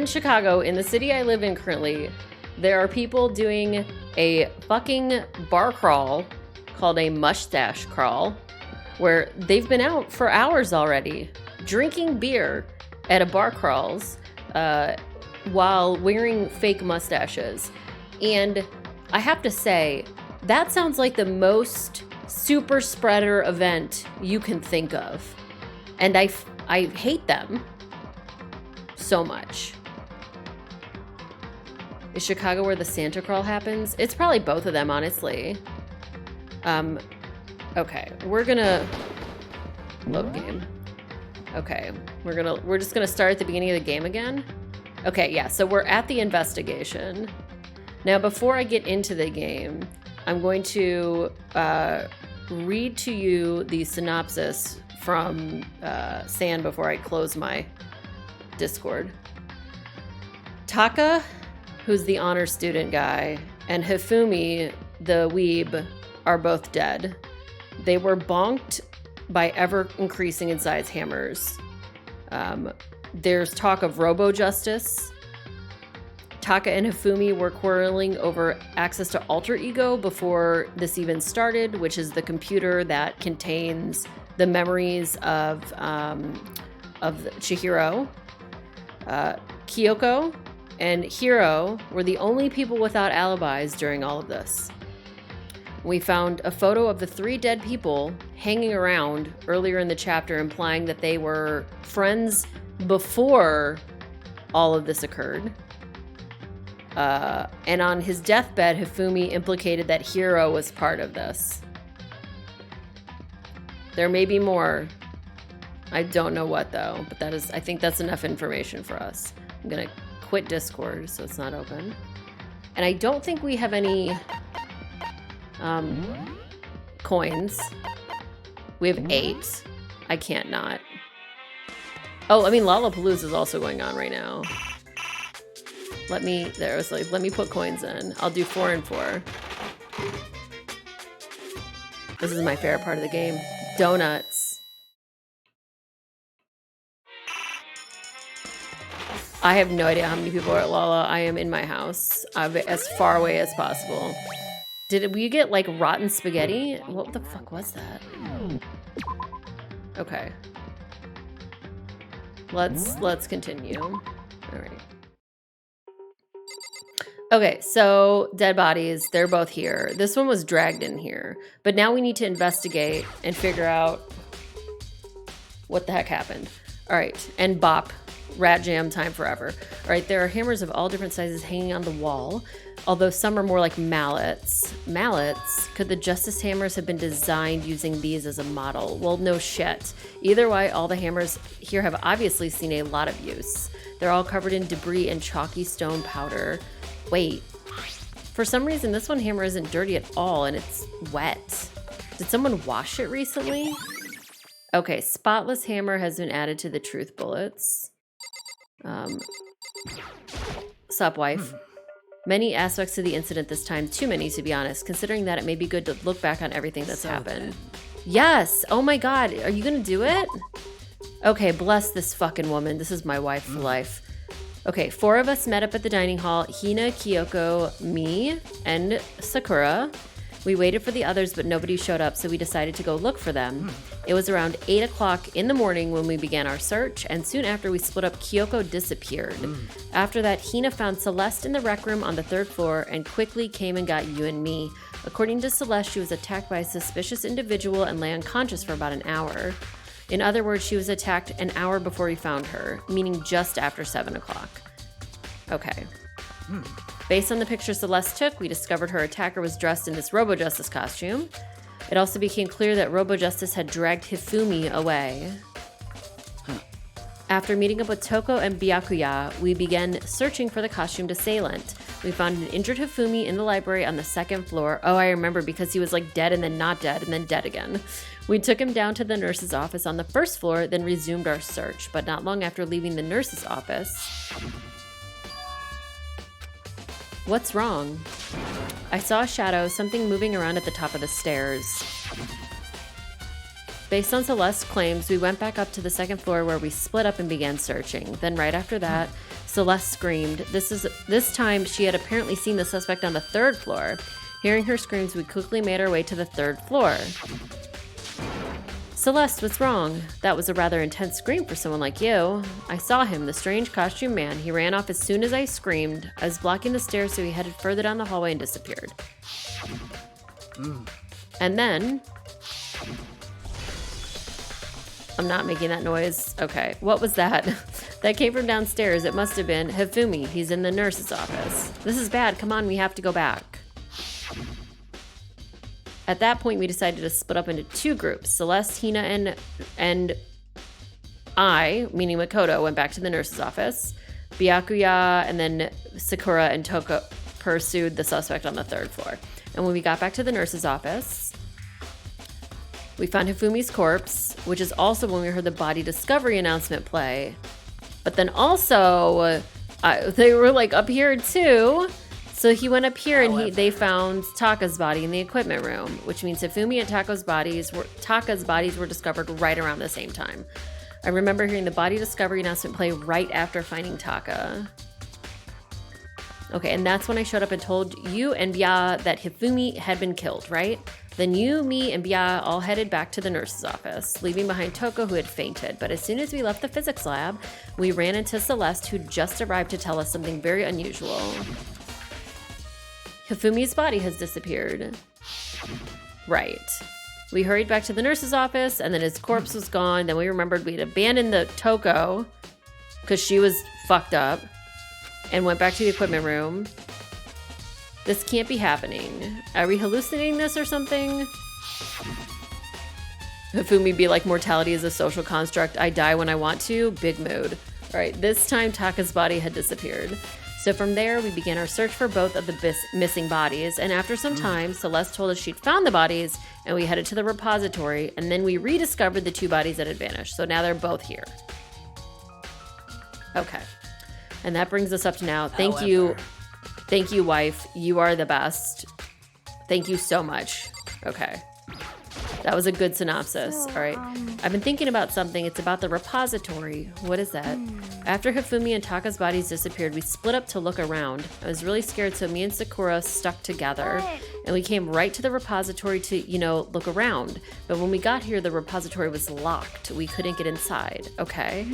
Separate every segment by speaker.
Speaker 1: In Chicago, in the city I live in currently, there are people doing a fucking bar crawl called a mustache crawl, where they've been out for hours already, drinking beer at a bar crawls while wearing fake mustaches. And I have to say, that sounds like the most super spreader event you can think of. And I hate them so much. Is Chicago where the Santa crawl happens? It's probably both of them, honestly. Okay, we're gonna load game. Okay, we're just gonna start at the beginning of the game again. Okay, yeah, so we're at the investigation. Now, before I get into the game, I'm going to read to you the synopsis from San before I close my Discord. Taka, who's the honor student guy, and Hifumi, the weeb, are both dead. They were bonked by ever-increasing in size hammers. There's talk of robo-justice. Taka and Hifumi were quarreling over access to Alter Ego before this even started, which is the computer that contains the memories of Chihiro. Kyoko and Hiro were the only people without alibis during all of this. We found a photo of the 3 dead people hanging around earlier in the chapter, implying that they were friends before all of this occurred. And on his deathbed, Hifumi implicated that Hiro was part of this. There may be more. I don't know what though, but I think that's enough information for us. I'm gonna quit Discord so it's not open. And I don't think we have any coins. We have 8. I can't not. Oh, I mean, Lollapalooza is also going on right now. Let me put coins in. I'll do 4 and 4. This is my favorite part of the game. Donuts. I have no idea how many people are at Lala. I am in my house, as far away as possible. Did we get like rotten spaghetti? What the fuck was that? Okay. Let's continue. All right. Okay, so dead bodies, they're both here. This one was dragged in here, but now we need to investigate and figure out what the heck happened. All right, and bop, rat jam time forever. All right, there are hammers of all different sizes hanging on the wall, although some are more like mallets. Mallets? Could the Justice hammers have been designed using these as a model? Well, no shit. Either way, all the hammers here have obviously seen a lot of use. They're all covered in debris and chalky stone powder. Wait, for some reason this one hammer isn't dirty at all and it's wet. Did someone wash it recently? Okay, spotless hammer has been added to the truth bullets. Sup, wife? Many aspects to the incident this time, too many to be honest, considering that it may be good to look back on everything that's happened. Yes! Oh my god, are you gonna do it? Okay, bless this fucking woman. This is my wife for life. Okay, 4 of us met up at the dining hall. Hina, Kyoko, me, and Sakura. We waited for the others, but nobody showed up, so we decided to go look for them. It was around 8 o'clock in the morning when we began our search, and soon after we split up, Kyoko disappeared. After that, Hina found Celeste in the rec room on the 3rd floor and quickly came and got you and me. According to Celeste, she was attacked by a suspicious individual and lay unconscious for about an hour. In other words, she was attacked an hour before we found her, meaning just after 7 o'clock. Okay. Based on the picture Celeste took, we discovered her attacker was dressed in this Robo-Justice costume. It also became clear that Robo-Justice had dragged Hifumi away. After meeting up with Toko and Byakuya, we began searching for the costumed assailant. We found an injured Hifumi in the library on the 2nd floor. Oh, I remember, because he was like dead and then not dead and then dead again. We took him down to the nurse's office on the 1st floor, then resumed our search. But not long after leaving the nurse's office... What's wrong? I saw a shadow, something moving around at the top of the stairs. Based on Celeste's claims, we went back up to the 2nd floor where we split up and began searching. Then right after that, Celeste screamed. This time, she had apparently seen the suspect on the 3rd floor. Hearing her screams, we quickly made our way to the 3rd floor. Celeste, what's wrong? That was a rather intense scream for someone like you. I saw him, the strange costume man. He ran off as soon as I screamed. I was blocking the stairs, so he headed further down the hallway and disappeared. And then... I'm not making that noise. Okay, what was that? That came from downstairs. It must have been Hifumi. He's in the nurse's office. This is bad. Come on, we have to go back. At that point, we decided to split up into 2 groups. Celeste, Hina, and I, meaning Makoto, went back to the nurse's office. Byakuya and then Sakura and Toko pursued the suspect on the 3rd floor. And when we got back to the nurse's office, we found Hifumi's corpse, which is also when we heard the body discovery announcement play. But then also, they were like up here too. So he went up here and they found Taka's body in the equipment room, which means Hifumi and Taka's bodies were discovered right around the same time. I remember hearing the body discovery announcement play right after finding Taka. Okay, and that's when I showed up and told you and Bia that Hifumi had been killed, right? Then you, me, and Bia all headed back to the nurse's office, leaving behind Toko, who had fainted. But as soon as we left the physics lab, we ran into Celeste, who just arrived to tell us something very unusual. Hifumi's body has disappeared. Right. We hurried back to the nurse's office, and then his corpse was gone. Then we remembered we'd abandoned the Toko, because she was fucked up, and went back to the equipment room. This can't be happening. Are we hallucinating this or something? Hifumi be like, mortality is a social construct. I die when I want to. Big mood. All right, this time Taka's body had disappeared. So from there, we began our search for both of the missing bodies. And after some time, Celeste told us she'd found the bodies, and we headed to the repository. And then we rediscovered the 2 bodies that had vanished. So now they're both here. Okay. And that brings us up to now. Thank you. Thank you, wife. You are the best. Thank you so much. Okay. That was a good synopsis. All right. I've been thinking about something. It's about the repository. What is that? After Hifumi and Taka's bodies disappeared, we split up to look around. I was really scared, so me and Sakura stuck together. And we came right to the repository to, look around. But when we got here, the repository was locked. We couldn't get inside. Okay.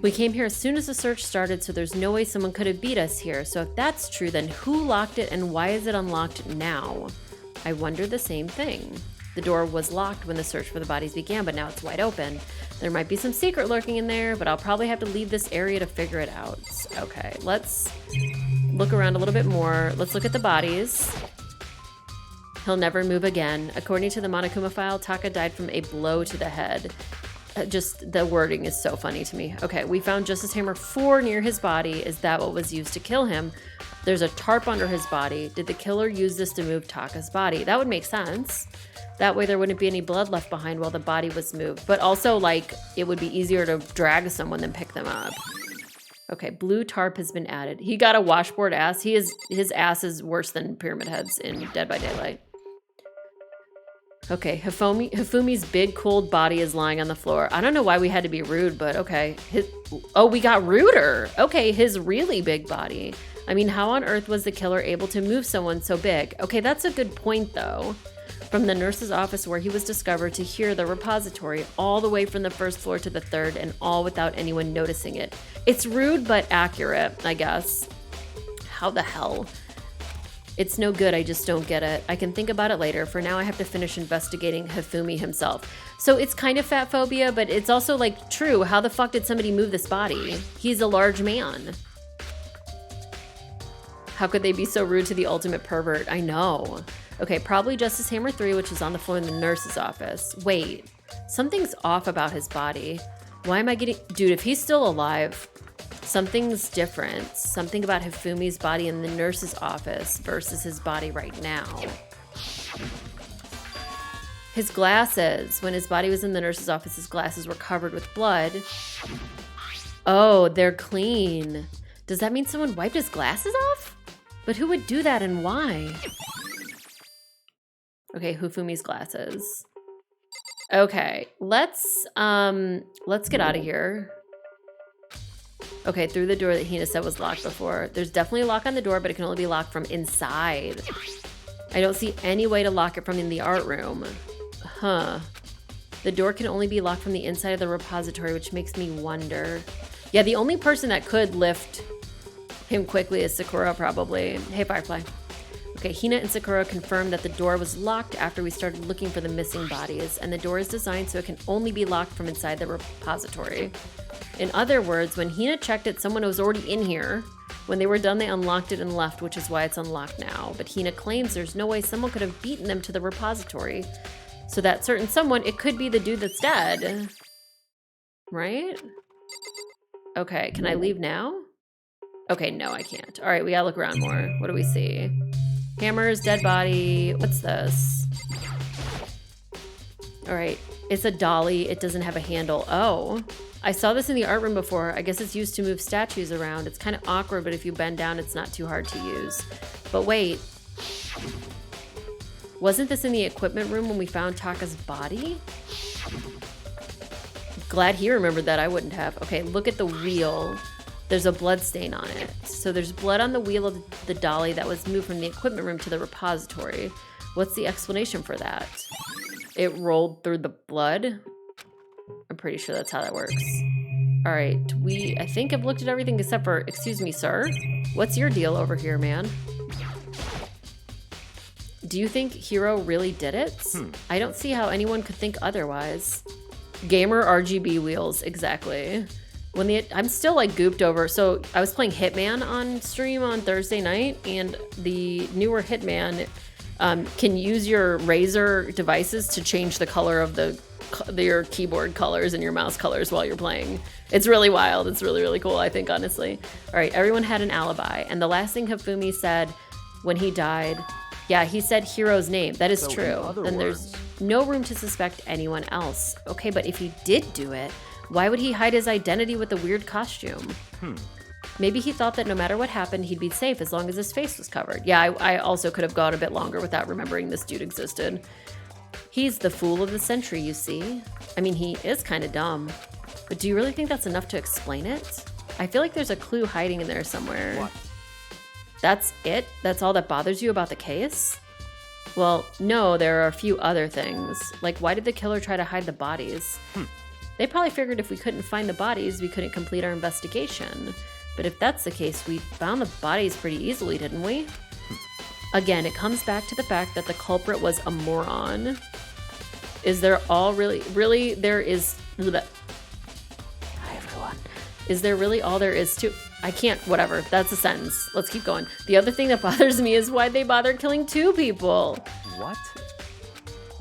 Speaker 1: We came here as soon as the search started, so there's no way someone could have beat us here. So if that's true, then who locked it and why is it unlocked now? I wonder the same thing. The door was locked when the search for the bodies began, but now it's wide open. There might be some secret lurking in there, but I'll probably have to leave this area to figure it out. Okay, let's look around a little bit more. Let's look at the bodies. He'll never move again. According to the Monokuma file, Taka died from a blow to the head. Just the wording is so funny to me. Okay, we found Justice Hammer 4 near his body. Is that what was used to kill him? There's a tarp under his body. Did the killer use this to move Taka's body? That would make sense. That way there wouldn't be any blood left behind while the body was moved. But also, it would be easier to drag someone than pick them up. Okay, blue tarp has been added. He got a washboard ass. His ass is worse than Pyramid Head's in Dead by Daylight. Okay, Hifumi's big, cold body is lying on the floor. I don't know why we had to be rude, but okay. We got ruder. Okay, his really big body. I mean, how on earth was the killer able to move someone so big? Okay, that's a good point, though. From the nurse's office where he was discovered to here, the repository, all the way from the 1st floor to the 3rd, and all without anyone noticing it. It's rude, but accurate, I guess. How the hell? It's no good, I just don't get it. I can think about it later. For now, I have to finish investigating Hifumi himself. So it's kind of fat phobia, but it's also, true. How the fuck did somebody move this body? He's a large man. How could they be so rude to the ultimate pervert? I know. Okay, probably Justice Hammer 3, which is on the floor in the nurse's office. Wait, something's off about his body. Why am I getting... Dude, if he's still alive, something's different. Something about Hifumi's body in the nurse's office versus his body right now. His glasses. When his body was in the nurse's office, his glasses were covered with blood. Oh, they're clean. Does that mean someone wiped his glasses off? But who would do that and why? Okay, Hifumi's glasses. Okay, let's get out of here. Okay, through the door that Hina said was locked before. There's definitely a lock on the door, but it can only be locked from inside. I don't see any way to lock it from in the art room. Huh. The door can only be locked from the inside of the repository, which makes me wonder. Yeah, the only person that could lift him quickly is Sakura, probably. Hey, Firefly. Okay, Hina and Sakura confirmed that the door was locked after we started looking for the missing bodies, and the door is designed so it can only be locked from inside the repository. In other words, when Hina checked it, someone was already in here. When they were done, they unlocked it and left, which is why it's unlocked now. But Hina claims there's no way someone could have beaten them to the repository. So that certain someone, it could be the dude that's dead. Right? Okay, can I leave now? Okay, no, I can't. All right, we gotta look around more. What do we see? Hammers, dead body. What's this? All right, it's a dolly. It doesn't have a handle. Oh, I saw this in the art room before. I guess it's used to move statues around. It's kind of awkward, but if you bend down, it's not too hard to use. But wait. Wasn't this in the equipment room when we found Taka's body? Glad he remembered that. I wouldn't have. Okay, look at the wheel. There's a blood stain on it. So there's blood on the wheel of the dolly that was moved from the equipment room to the repository. What's the explanation for that? It rolled through the blood? I'm pretty sure that's how that works. All right, I think I've looked at everything except for, excuse me, sir. What's your deal over here, man? Do you think Hiro really did it? I don't see how anyone could think otherwise. Gamer RGB wheels, exactly. I'm still like gooped over. So I was playing Hitman on stream on Thursday night, and the newer Hitman can use your Razer devices to change the color of your keyboard colors and your mouse colors while you're playing. It's really wild. It's really, really cool, I think, honestly. All right, everyone had an alibi. And the last thing Hifumi said when he died, yeah, he said Hiro's name. That is true. Then there's no room to suspect anyone else. Okay, but if he did do it, why would he hide his identity with a weird costume? Maybe he thought that no matter what happened, he'd be safe as long as his face was covered. Yeah, I also could have gone a bit longer without remembering this dude existed. He's the fool of the century, you see. I mean, he is kind of dumb. But do you really think that's enough to explain it? I feel like there's a clue hiding in there somewhere. What? That's it? That's all that bothers you about the case? Well, no, there are a few other things. Like, why did the killer try to hide the bodies? They probably figured if we couldn't find the bodies, we couldn't complete our investigation. But if that's the case, we found the bodies pretty easily, didn't we? Again, it comes back to the fact that the culprit was a moron. Is there all really there is... Hi, everyone. Is there really all there is to... I can't, whatever, that's a sentence. Let's keep going. The other thing that bothers me is why they bother killing two people.
Speaker 2: What?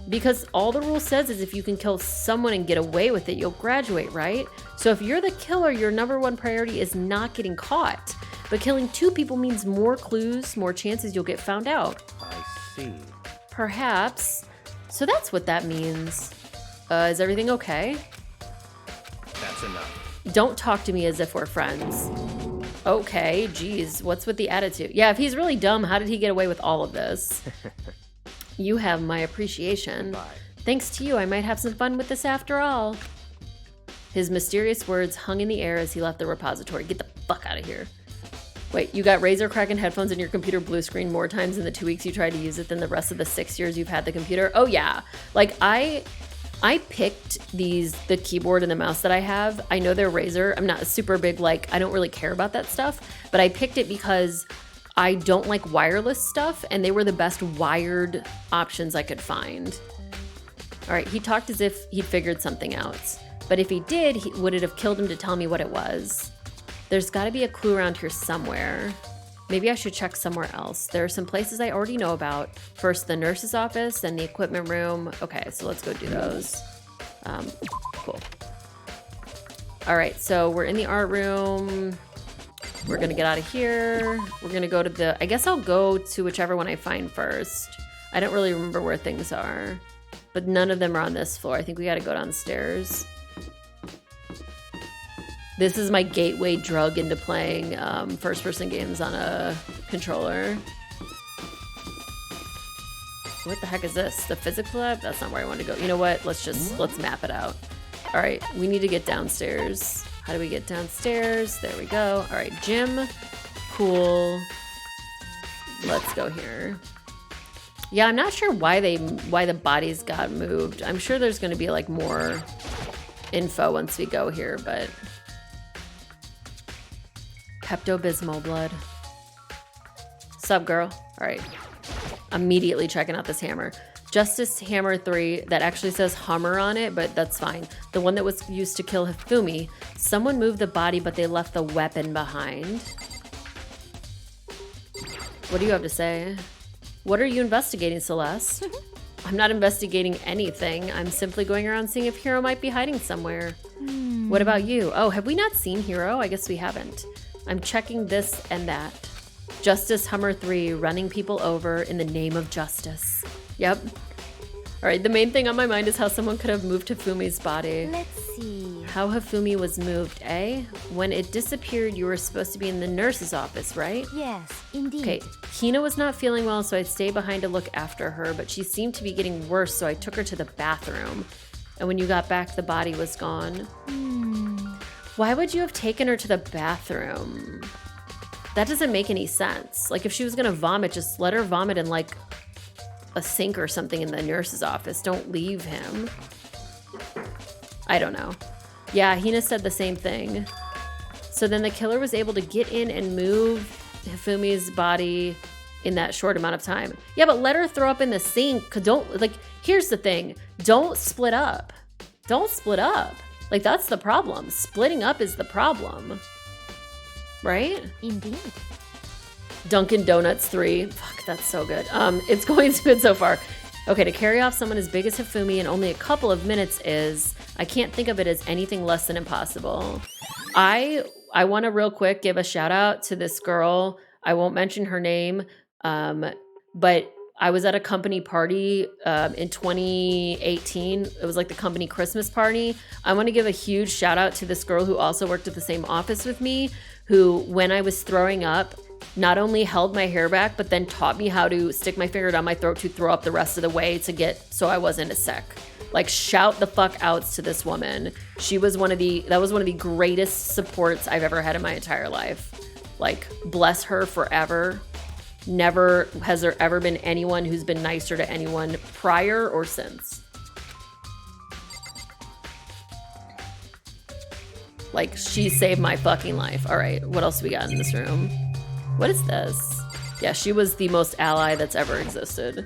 Speaker 1: Because all the rule says is if you can kill someone and get away with it, you'll graduate, right? So if you're the killer, your number one priority is not getting caught. But killing two people means more clues, more chances you'll get found out.
Speaker 2: I see.
Speaker 1: Perhaps. So that's what that means. Is everything okay?
Speaker 2: That's enough.
Speaker 1: Don't talk to me as if we're friends. Okay, geez, what's with the attitude? Yeah, if he's really dumb, how did he get away with all of this? You have my appreciation.
Speaker 2: Goodbye.
Speaker 1: Thanks to you, I might have some fun with this after all. His mysterious words hung in the air as he left the repository. Get the fuck out of here. Wait, you got Razer Kraken headphones in your computer blue screen more times in the 2 weeks you tried to use it than the rest of the 6 years you've had the computer? Oh yeah. Like I picked the keyboard and the mouse that I have. I know they're Razer. I'm not super big, like, I don't really care about that stuff, but I picked it because I don't like wireless stuff, and they were the best wired options I could find. All right, he talked as if he'd figured something out, but if he did, would it have killed him to tell me what it was? There's got to be a clue around here somewhere. Maybe I should check somewhere else. There are some places I already know about. First, the nurse's office, then the equipment room. Okay, so let's go do those. Cool. All right, so we're in the art room. We're gonna get out of here. We're gonna go to I guess I'll go to whichever one I find first. I don't really remember where things are, but none of them are on this floor. I think we gotta go downstairs. This is my gateway drug into playing first-person games on a controller. What the heck is this? The physics lab? That's not where I want to go. You know what? Let's map it out. All right, we need to get downstairs. How do we get downstairs? There we go. All right, gym. Cool. Let's go here. Yeah, I'm not sure why the bodies got moved. I'm sure there's going to be like more info once we go here, but Pepto-Bismol blood. Sup, girl? All right. Immediately checking out this hammer. Justice Hammer 3 that actually says Hummer on it, but that's fine. The one that was used to kill Hifumi. Someone moved the body, but they left the weapon behind. What do you have to say? What are you investigating, Celeste? I'm not investigating anything. I'm simply going around seeing if Hero might be hiding somewhere. What about you? Oh, have we not seen Hero? I guess we haven't. I'm checking this and that. Justice Hummer 3, running people over in the name of justice. Yep. All right, the main thing on my mind is how someone could have moved Hifumi's body.
Speaker 3: Let's see.
Speaker 1: How Hifumi was moved, eh? When it disappeared, you were supposed to be in the nurse's office, right?
Speaker 3: Yes, indeed.
Speaker 1: Okay, Hina was not feeling well, so I'd stay behind to look after her, but she seemed to be getting worse, so I took her to the bathroom. And when you got back, the body was gone. Why would you have taken her to the bathroom? That doesn't make any sense. Like, if she was gonna vomit, just let her vomit in, like, a sink or something in the nurse's office. Don't leave him. I don't know. Yeah, Hina said the same thing. So then the killer was able to get in and move Hifumi's body in that short amount of time. Yeah, but let her throw up in the sink. Don't, like, here's the thing. Don't split up. Don't split up. Like, that's the problem. Splitting up is the problem. Right?
Speaker 3: Indeed.
Speaker 1: Dunkin' Donuts 3. Fuck, that's so good. It's going good so far. Okay, to carry off someone as big as Hifumi in only a couple of minutes is, I can't think of it as anything less than impossible. I want to real quick give a shout out to this girl. I won't mention her name, but I was at a company party in 2018. It was like the company Christmas party. I want to give a huge shout out to this girl who also worked at the same office with me, who, when I was throwing up, not only held my hair back, but then taught me how to stick my finger down my throat to throw up the rest of the way to get so I wasn't as sick. Like, shout the fuck outs to this woman. That was one of the greatest supports I've ever had in my entire life. Like, bless her forever. Never has there ever been anyone who's been nicer to anyone prior or since. Like, she saved my fucking life. All right, what else we got in this room? What is this? Yeah, she was the most ally that's ever existed.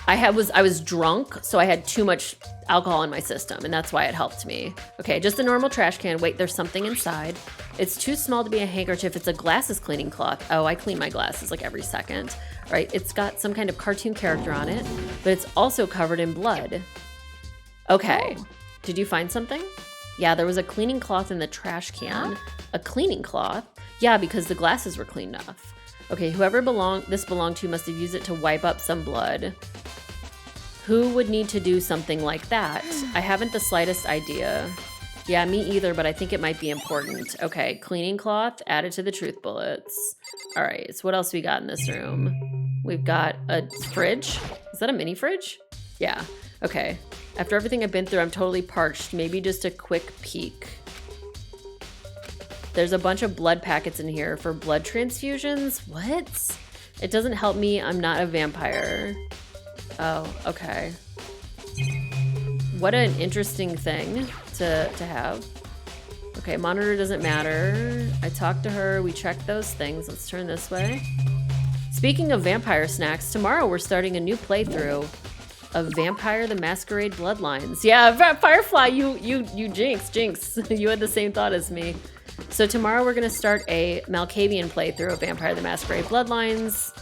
Speaker 1: I was drunk, so I had too much alcohol in my system, and that's why it helped me. Okay, just a normal trash can. Wait, there's something inside. It's too small to be a handkerchief. It's a glasses cleaning cloth. Oh, I clean my glasses like every second. All right, it's got some kind of cartoon character on it, but it's also covered in blood. Okay, did you find something? Yeah, there was a cleaning cloth in the trash can. A cleaning cloth? Yeah, because the glasses were cleaned off. Okay, whoever this belonged to must have used it to wipe up some blood. Who would need to do something like that? I haven't the slightest idea. Yeah, me either, but I think it might be important. Okay, cleaning cloth added to the truth bullets. All right, so what else we got in this room? We've got a fridge. Is that a mini fridge? Yeah, okay. After everything I've been through, I'm totally parched. Maybe just a quick peek. There's a bunch of blood packets in here for blood transfusions. What? It doesn't help me. I'm not a vampire. Oh, okay. What an interesting thing to have. Okay, monitor doesn't matter. I talked to her. We checked those things. Let's turn this way. Speaking of vampire snacks, tomorrow we're starting a new playthrough of Vampire the Masquerade Bloodlines. Yeah, Firefly, you jinx. You had the same thought as me. So tomorrow we're gonna start a Malkavian playthrough of Vampire the Masquerade Bloodlines.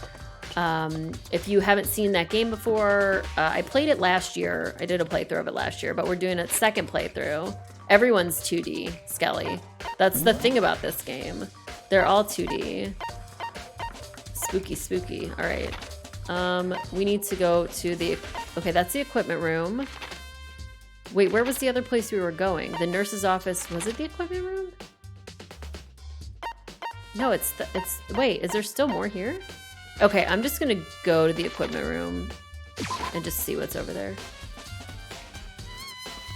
Speaker 1: If you haven't seen that game before, I played it last year. I did a playthrough of it last year, but we're doing a second playthrough. Everyone's 2D, Skelly. That's the thing about this game. They're all 2D. Spooky, spooky. All right. We need to go to the... Okay, that's the equipment room. Wait, where was the other place we were going? The nurse's office. Was it the equipment room? No, wait, is there still more here? Okay, I'm just gonna go to the equipment room and just see what's over there.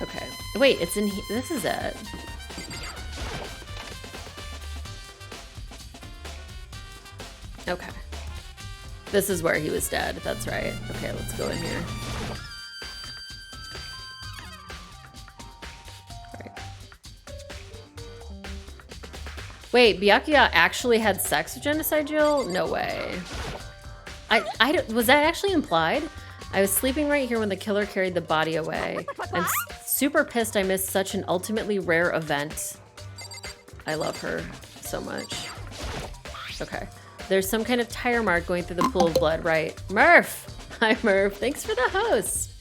Speaker 1: Okay. Wait, it's in here. This is it. Okay. This is where he was dead. That's right. Okay, let's go in here. All right. Wait, Byakuya actually had sex with Genocide Jill? No way. Was that actually implied? I was sleeping right here when the killer carried the body away. I'm super pissed I missed such an ultimately rare event. I love her so much. Okay. There's some kind of tire mark going through the pool of blood, right? Murph! Hi, Murph. Thanks for the host.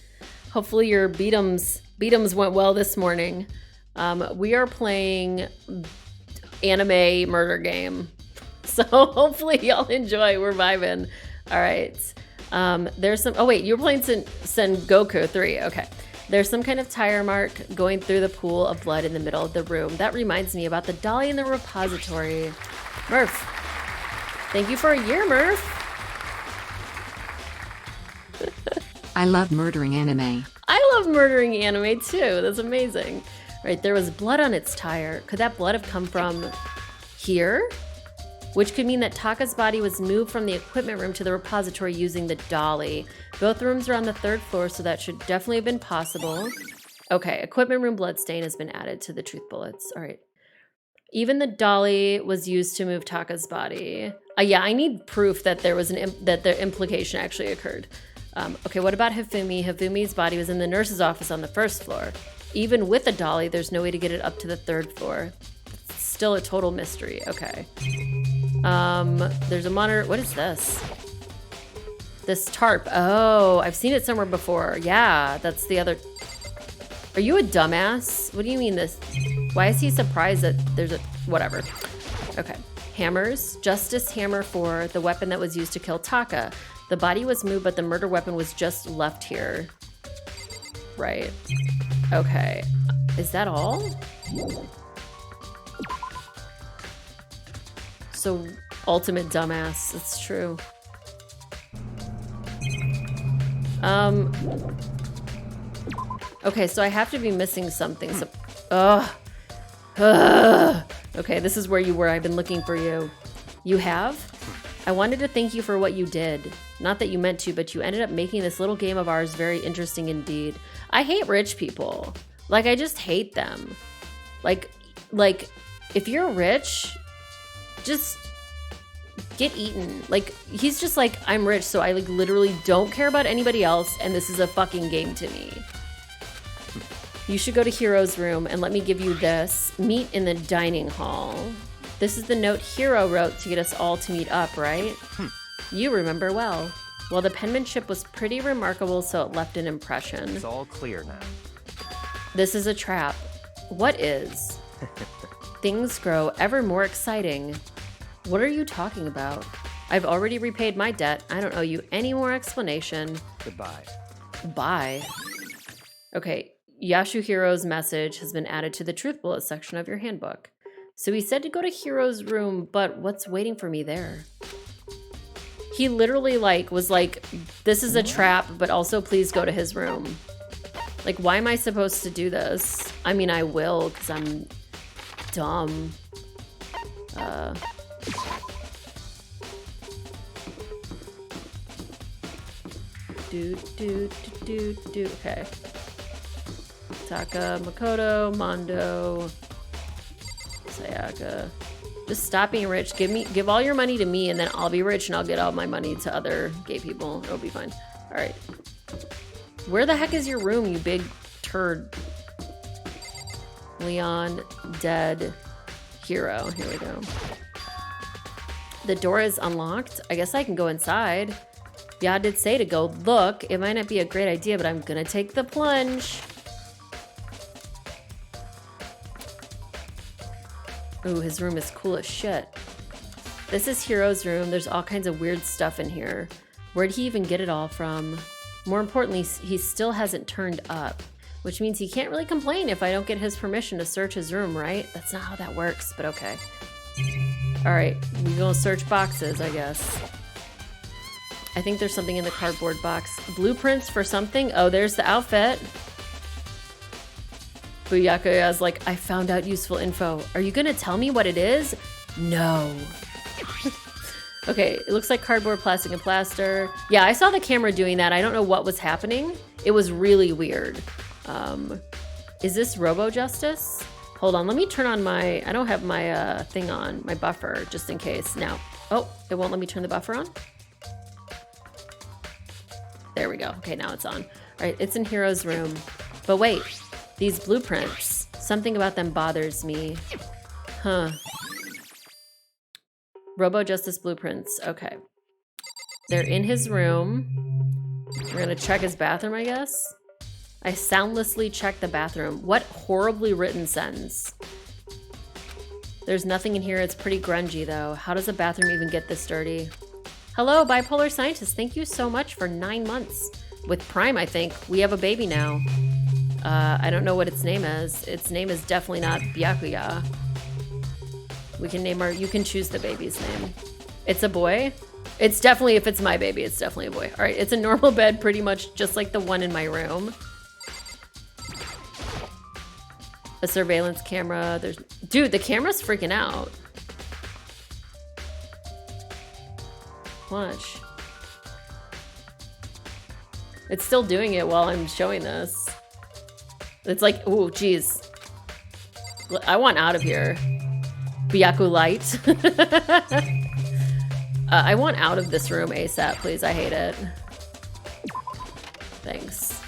Speaker 1: Hopefully your beat'ems went well this morning. We are playing anime murder game. So hopefully y'all enjoy. We're vibing. All right. There's some... Oh, wait. You're playing Sengoku 3. Okay. There's some kind of tire mark going through the pool of blood in the middle of the room. That reminds me about the dolly in the repository. Murph. Thank you for a year, Murph.
Speaker 3: I love murdering anime.
Speaker 1: I love murdering anime too. That's amazing. Right, there was blood on its tire. Could that blood have come from here? Which could mean that Taka's body was moved from the equipment room to the repository using the dolly. Both rooms are on the 3rd floor, so that should definitely have been possible. Okay, equipment room bloodstain has been added to the truth bullets. All right. Even the dolly was used to move Taka's body. Yeah, I need proof that there was that the implication actually occurred. Okay, what about Hifumi? Hifumi's body was in the nurse's office on the 1st floor. Even with a dolly, there's no way to get it up to the 3rd floor. It's still a total mystery. Okay. There's a monitor. What is this? This tarp. Oh, I've seen it somewhere before. Yeah, that's the other. Are you a dumbass? What do you mean this? Why is he surprised that there's a... Whatever. Okay. Hammers. Justice hammer for the weapon that was used to kill Taka. The body was moved, but the murder weapon was just left here. Right. Okay. Is that all? So, ultimate dumbass. It's true. Okay, so I have to be missing something. So, okay, this is where you were. I've been looking for you. You have? I wanted to thank you for what you did. Not that you meant to, but you ended up making this little game of ours very interesting indeed. I hate rich people. Like, I just hate them. Like, if you're rich, just get eaten. Like, he's just like, I'm rich, so I like literally don't care about anybody else, and this is a fucking game to me. You should go to Hiro's room and let me give you this. Meet in the dining hall. This is the note Hiro wrote to get us all to meet up, right? You remember well. Well, the penmanship was pretty remarkable, so it left an impression.
Speaker 2: It's all clear now.
Speaker 1: This is a trap. What is? Things grow ever more exciting. What are you talking about? I've already repaid my debt. I don't owe you any more explanation.
Speaker 2: Goodbye.
Speaker 1: Bye. Okay, Yasuhiro's message has been added to the truth bullet section of your handbook. So he said to go to Hiro's room, but what's waiting for me there? He literally was like, this is a trap, but also please go to his room. Like, why am I supposed to do this? I mean, I will, because I'm dumb. Okay. Taka, Makoto, Mondo, Sayaka. Just stop being rich. Give all your money to me, and then I'll be rich, and I'll get all my money to other gay people. It'll be fine. All right. Where the heck is your room, you big turd? Leon, dead, Hiro. Here we go. The door is unlocked. I guess I can go inside. Yeah, did say to go look. It might not be a great idea, but I'm gonna take the plunge. Ooh, his room is cool as shit. This is Hiro's room. There's all kinds of weird stuff in here. Where'd he even get it all from? More importantly, he still hasn't turned up, which means he can't really complain if I don't get his permission to search his room, right? That's not how that works, but okay. All right, we're gonna search boxes, I guess. I think there's something in the cardboard box. Blueprints for something? Oh, there's the outfit. Byakuya's like, I found out useful info. Are you gonna tell me what it is? No. Okay, it looks like cardboard, plastic, and plaster. Yeah, I saw the camera doing that. I don't know what was happening. It was really weird. Is this Robo Justice? Hold on, let me turn on my, I don't have my thing on, my buffer, just in case. Now, oh, it won't let me turn the buffer on? There we go. Okay, now it's on. All right, it's in Hero's room. But wait, these blueprints, something about them bothers me. Huh. Robo Justice blueprints, okay. They're in his room. We're gonna check his bathroom, I guess. I soundlessly checked the bathroom. What horribly written sentence. There's nothing in here. It's pretty grungy, though. How does a bathroom even get this dirty? Hello, Bipolar Scientist. Thank you so much for 9 months. With Prime, I think. We have a baby now. I don't know what its name is. Its name is definitely not Byakuya. We can name our... You can choose the baby's name. It's a boy? It's definitely... If it's my baby, it's definitely a boy. All right, it's a normal bed, pretty much just like the one in my room. A surveillance camera. There's, dude, the camera's freaking out. Watch. It's still doing it while I'm showing this. It's like, ooh, geez. I want out of here. Byaku light. I want out of this room ASAP, please. I hate it. Thanks.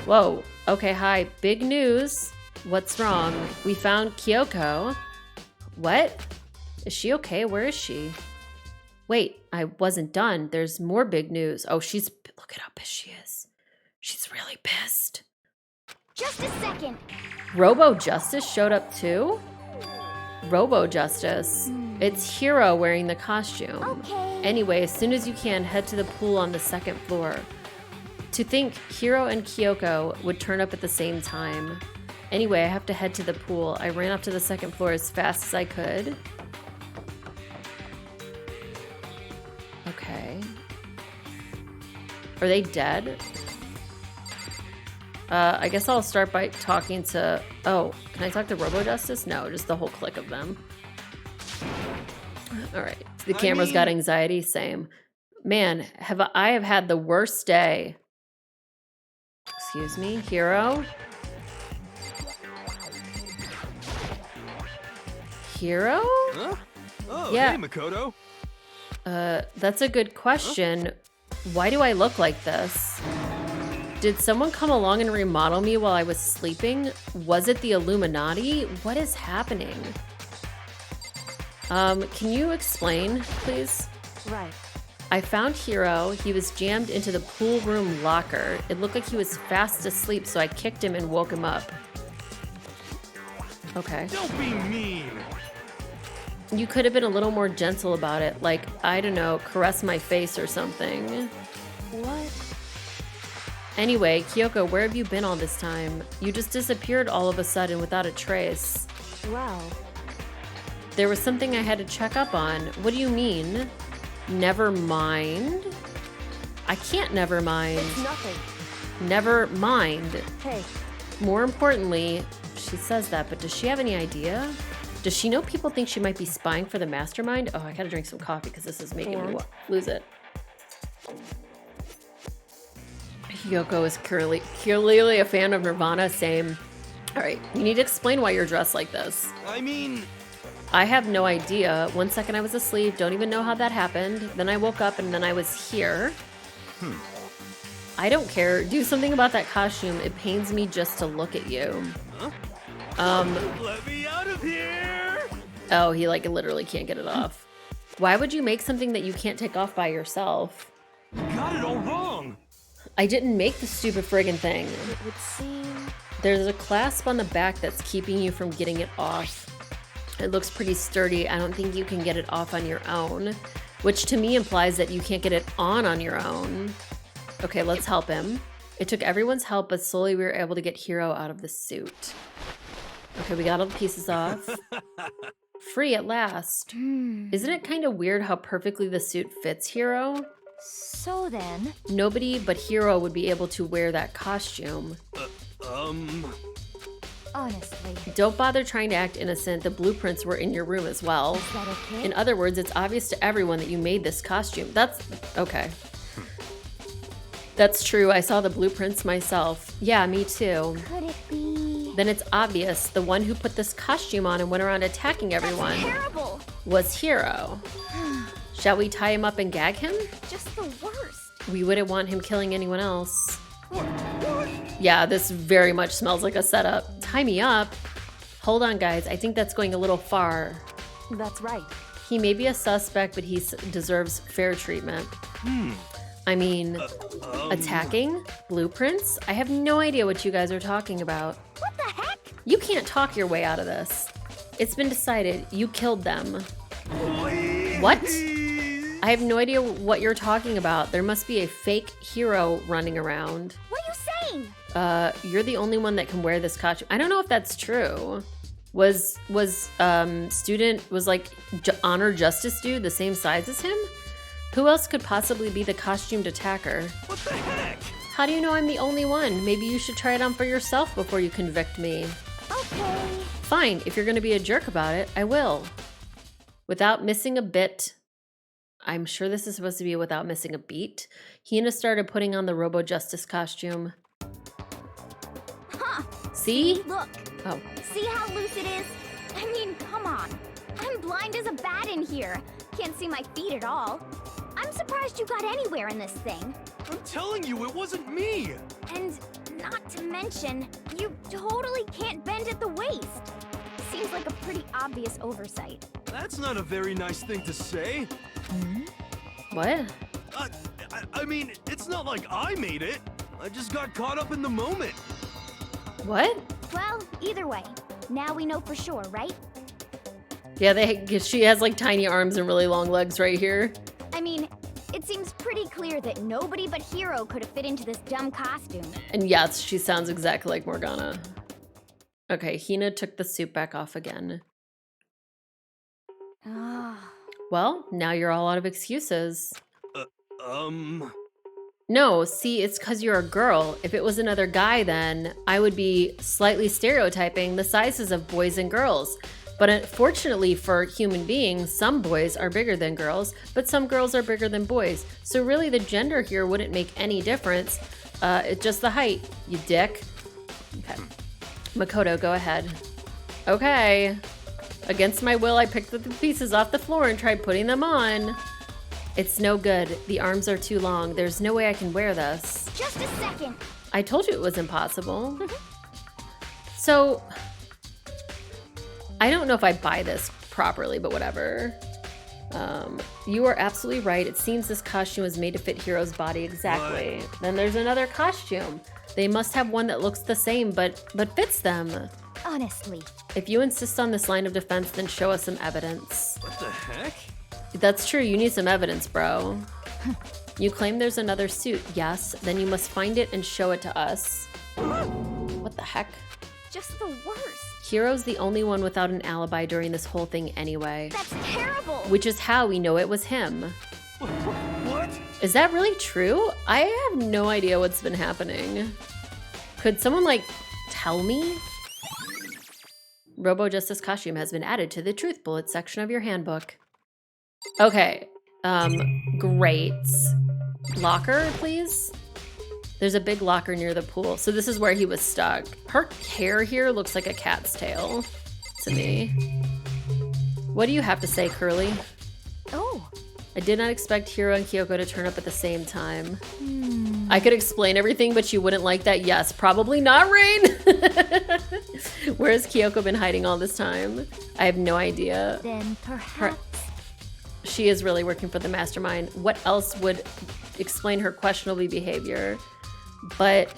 Speaker 1: Whoa. Okay, hi. Big news. What's wrong? We found Kyoko. What? Is she okay? Where is she? Wait, I wasn't done. There's more big news. Oh, she's... Look at how pissed she is. She's really pissed.
Speaker 4: Just a second.
Speaker 1: Robo Justice showed up too? Robo Justice. It's Hiro wearing the costume.
Speaker 4: Okay.
Speaker 1: Anyway, as soon as you can, head to the pool on the 2nd floor. To think Hiro and Kyoko would turn up at the same time. Anyway, I have to head to the pool. I ran up to the 2nd floor as fast as I could. Okay. Are they dead? I guess I'll start by talking to... Oh, can I talk to Robo Justice? No, just the whole clique of them. All right. The camera's got anxiety. Same. Man, I have had the worst day. Excuse me, Hiro? Hiro?
Speaker 5: Huh? Oh,
Speaker 1: yeah.
Speaker 5: hey, Makoto.
Speaker 1: That's a good question. Why do I look like this? Did someone come along and remodel me while I was sleeping? Was it the Illuminati? What is happening? Can you explain, please?
Speaker 4: Right.
Speaker 1: I found Hiro. He was jammed into the pool room locker. It looked like he was fast asleep, so I kicked him and woke him up. Okay.
Speaker 5: Don't be mean.
Speaker 1: You could have been a little more gentle about it. Like, I don't know, caress my face or something.
Speaker 4: What?
Speaker 1: Anyway, Kyoko, where have you been all this time? You just disappeared all of a sudden without a trace.
Speaker 4: Well.
Speaker 1: There was something I had to check up on. What do you mean? Never mind? I can't never mind.
Speaker 4: It's nothing.
Speaker 1: Never mind.
Speaker 4: Hey.
Speaker 1: More importantly, she says that, but does she have any idea? Does she know people think she might be spying for the mastermind? Oh, I gotta drink some coffee because this is making me lose it. Kyoko is clearly a fan of Nirvana. Same. All right, you need to explain why you're dressed like this.
Speaker 5: I mean...
Speaker 1: I have no idea. One second I was asleep, don't even know how that happened. Then I woke up and then I was here. I don't care. Do something about that costume. It pains me just to look at you.
Speaker 5: Huh? Let me out of here!
Speaker 1: Oh, he like literally can't get it off. Why would you make something that you can't take off by yourself?
Speaker 5: You got it all wrong!
Speaker 1: I didn't make the stupid friggin' thing.
Speaker 4: It would seem...
Speaker 1: There's a clasp on the back that's keeping you from getting it off. It looks pretty sturdy. I don't think you can get it off on your own, which to me implies that you can't get it on your own. Okay, let's help him. It took everyone's help, but slowly we were able to get Hiro out of the suit. Okay, we got all the pieces off. Free at last. Isn't it kind of weird how perfectly the suit fits Hiro?
Speaker 4: So then...
Speaker 1: Nobody but Hiro would be able to wear that costume.
Speaker 4: Honestly.
Speaker 1: Don't bother trying to act innocent. The blueprints were in your room as well.
Speaker 4: Is that okay?
Speaker 1: In other words, it's obvious to everyone that you made this costume. That's okay. That's true. I saw the blueprints myself. Yeah, me too.
Speaker 4: Could it be?
Speaker 1: Then it's obvious the one who put this costume on and went around attacking everyone
Speaker 4: That's terrible.
Speaker 1: was Hiro. Shall we tie him up and gag him?
Speaker 4: Just the worst.
Speaker 1: We wouldn't want him killing anyone else. Yeah, this very much smells like a setup. Tie me up? Hold on, guys. I think that's going a little far.
Speaker 4: That's right.
Speaker 1: He may be a suspect, but he deserves fair treatment. I mean, attacking? Blueprints? I have no idea what you guys are talking about.
Speaker 4: What the heck?
Speaker 1: You can't talk your way out of this. It's been decided. You killed them. What? I have no idea what you're talking about. There must be a fake hero running around.
Speaker 4: What are you saying?
Speaker 1: You're the only one that can wear this costume. I don't know if that's true. Was like Honor Justice Dude the same size as him? Who else could possibly be the costumed attacker?
Speaker 5: What the heck?
Speaker 1: How do you know I'm the only one? Maybe you should try it on for yourself before you convict me.
Speaker 4: Okay.
Speaker 1: Fine, if you're gonna be a jerk about it, I will. Without missing a bit, I'm sure this is supposed to be without missing a beat, Hina started putting on the Robo Justice costume.
Speaker 4: Huh.
Speaker 1: See?
Speaker 4: Look.
Speaker 1: Oh.
Speaker 4: See how loose it is? I mean, come on. I'm blind as a bat in here. Can't see my feet at all. I'm surprised you got anywhere in this thing.
Speaker 5: I'm telling you, it wasn't me.
Speaker 4: And not to mention, you totally can't bend at the waist. Seems like a pretty obvious oversight.
Speaker 5: That's not a very nice thing to say.
Speaker 1: What?
Speaker 5: I mean, it's not like I made it. I just got caught up in the moment.
Speaker 1: What?
Speaker 4: Well, either way, now we know for sure, right?
Speaker 1: Yeah, she has like tiny arms and really long legs right here.
Speaker 4: I mean, it seems pretty clear that nobody but Hiro could have fit into this dumb costume.
Speaker 1: And yes, she sounds exactly like Morgana. Okay, Hina took the suit back off again.
Speaker 4: Ah.
Speaker 1: Well, now you're all out of excuses.
Speaker 5: Um...
Speaker 1: No, see, it's because you're a girl. If it was another guy, then I would be slightly stereotyping the sizes of boys and girls. But unfortunately for human beings, some boys are bigger than girls, but some girls are bigger than boys. So really the gender here wouldn't make any difference. It's just the height, you dick. Okay. Makoto, go ahead. Okay. Against my will, I picked up the pieces off the floor and tried putting them on. It's no good. The arms are too long. There's no way I can wear this.
Speaker 4: Just a second.
Speaker 1: I told you it was impossible. So, I don't know if I buy this properly, but whatever. You are absolutely right. It seems this costume was made to fit Hiro's body exactly.
Speaker 5: What?
Speaker 1: Then there's another costume. They must have one that looks the same, but fits them.
Speaker 4: Honestly.
Speaker 1: If you insist on this line of defense, then show us some evidence.
Speaker 5: What the heck?
Speaker 1: That's true, you need some evidence, bro. You claim there's another suit, yes, then you must find it and show it to us. What the heck?
Speaker 4: Just the worst.
Speaker 1: Hiro's the only one without an alibi during this whole thing anyway.
Speaker 4: That's terrible.
Speaker 1: Which is how we know it was him.
Speaker 5: What?
Speaker 1: Is that really true? I have no idea what's been happening. Could someone, like, tell me? Robo Justice costume has been added to the Truth Bullet section of your handbook. Okay, great. Locker, please? There's a big locker near the pool. So this is where he was stuck. Her hair here looks like a cat's tail to me. What do you have to say, Curly?
Speaker 4: Oh.
Speaker 1: I did not expect Hiro and Kyoko to turn up at the same time. I could explain everything, but you wouldn't like that. Yes, probably not, Rain. Where has Kyoko been hiding all this time? I have no idea.
Speaker 4: Then perhaps...
Speaker 1: She is really working for the mastermind. What else would explain her questionable behavior? But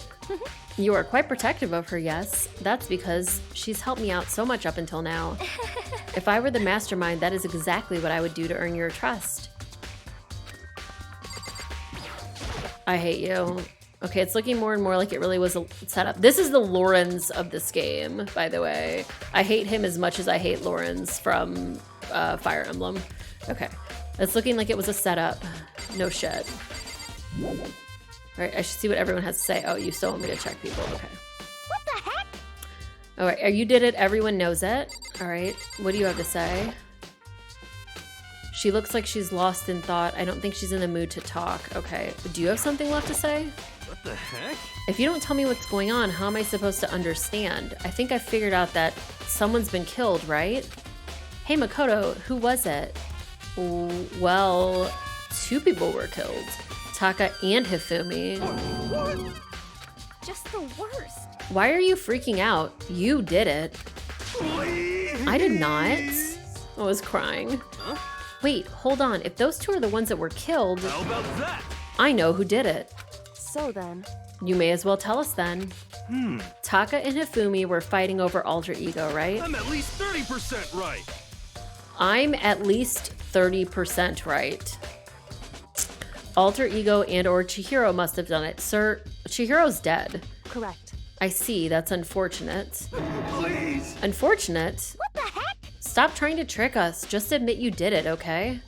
Speaker 1: you are quite protective of her, yes. That's because she's helped me out so much up until now. If I were the mastermind, that is exactly what I would do to earn your trust. I hate you. Okay, it's looking more and more like it really was a setup. This is the Lawrence of this game, by the way. I hate him as much as I hate Lawrence from Fire Emblem. Okay, it's looking like it was a setup. No shit. All right, I should see what everyone has to say. Oh, you still want me to check people. Okay.
Speaker 4: What the heck?
Speaker 1: All right, you did it. Everyone knows it. All right, what do you have to say? She looks like she's lost in thought. I don't think she's in the mood to talk. Okay, do you have something left to say?
Speaker 5: What the heck?
Speaker 1: If you don't tell me what's going on, how am I supposed to understand? I think I figured out that someone's been killed, right? Hey, Makoto, who was it? Well, 2 people were killed. Taka and Hifumi.
Speaker 4: Just the worst.
Speaker 1: Why are you freaking out? You did it. I did not. I was crying.
Speaker 5: Huh?
Speaker 1: Wait, hold on. If those 2 are the ones that were killed,
Speaker 5: How about that?
Speaker 1: I know who did it.
Speaker 6: So then,
Speaker 1: You may as well tell us then. Taka and Hifumi were fighting over alter ego, right?
Speaker 5: I'm at least 30% right.
Speaker 1: I'm at least 30% right. Alter ego and or Chihiro must have done it. Sir, Chihiro's dead.
Speaker 6: correct.
Speaker 1: I see, that's unfortunate.
Speaker 5: Please.
Speaker 1: Unfortunate?
Speaker 4: What the heck?
Speaker 1: Stop trying to trick us. Just admit you did it, okay?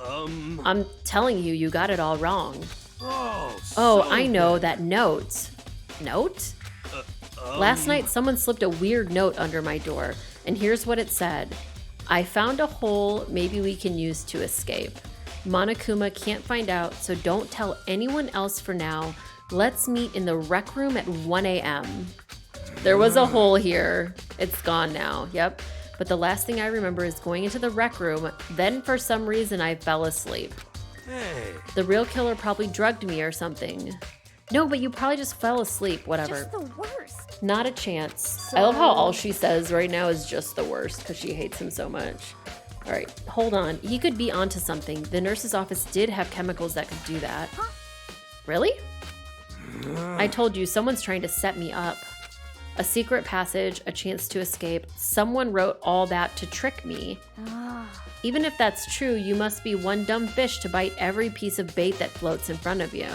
Speaker 1: I'm telling you, you got it all wrong.
Speaker 5: Oh,
Speaker 1: Oh,
Speaker 5: so
Speaker 1: I know, that note. Note? Last night, someone slipped a weird note under my door, and here's what it said. I found a hole maybe we can use to escape. Monokuma can't find out, so don't tell anyone else for now. Let's meet in the rec room at 1 a.m. There was a hole here. It's gone now, yep. But the last thing I remember is going into the rec room, then for some reason I fell asleep.
Speaker 5: Hey.
Speaker 1: The real killer probably drugged me or something. No, but you probably just fell asleep, whatever.
Speaker 4: Just the worst.
Speaker 1: Not a chance. I love how all she says right now is just the worst because she hates him so much. All right, hold on. He could be onto something. The nurse's office did have chemicals that could do that.
Speaker 4: Huh?
Speaker 1: Really? I told you, someone's trying to set me up. A secret passage, a chance to escape. Someone wrote all that to trick me. Even if that's true, you must be one dumb fish to bite every piece of bait that floats in front of you.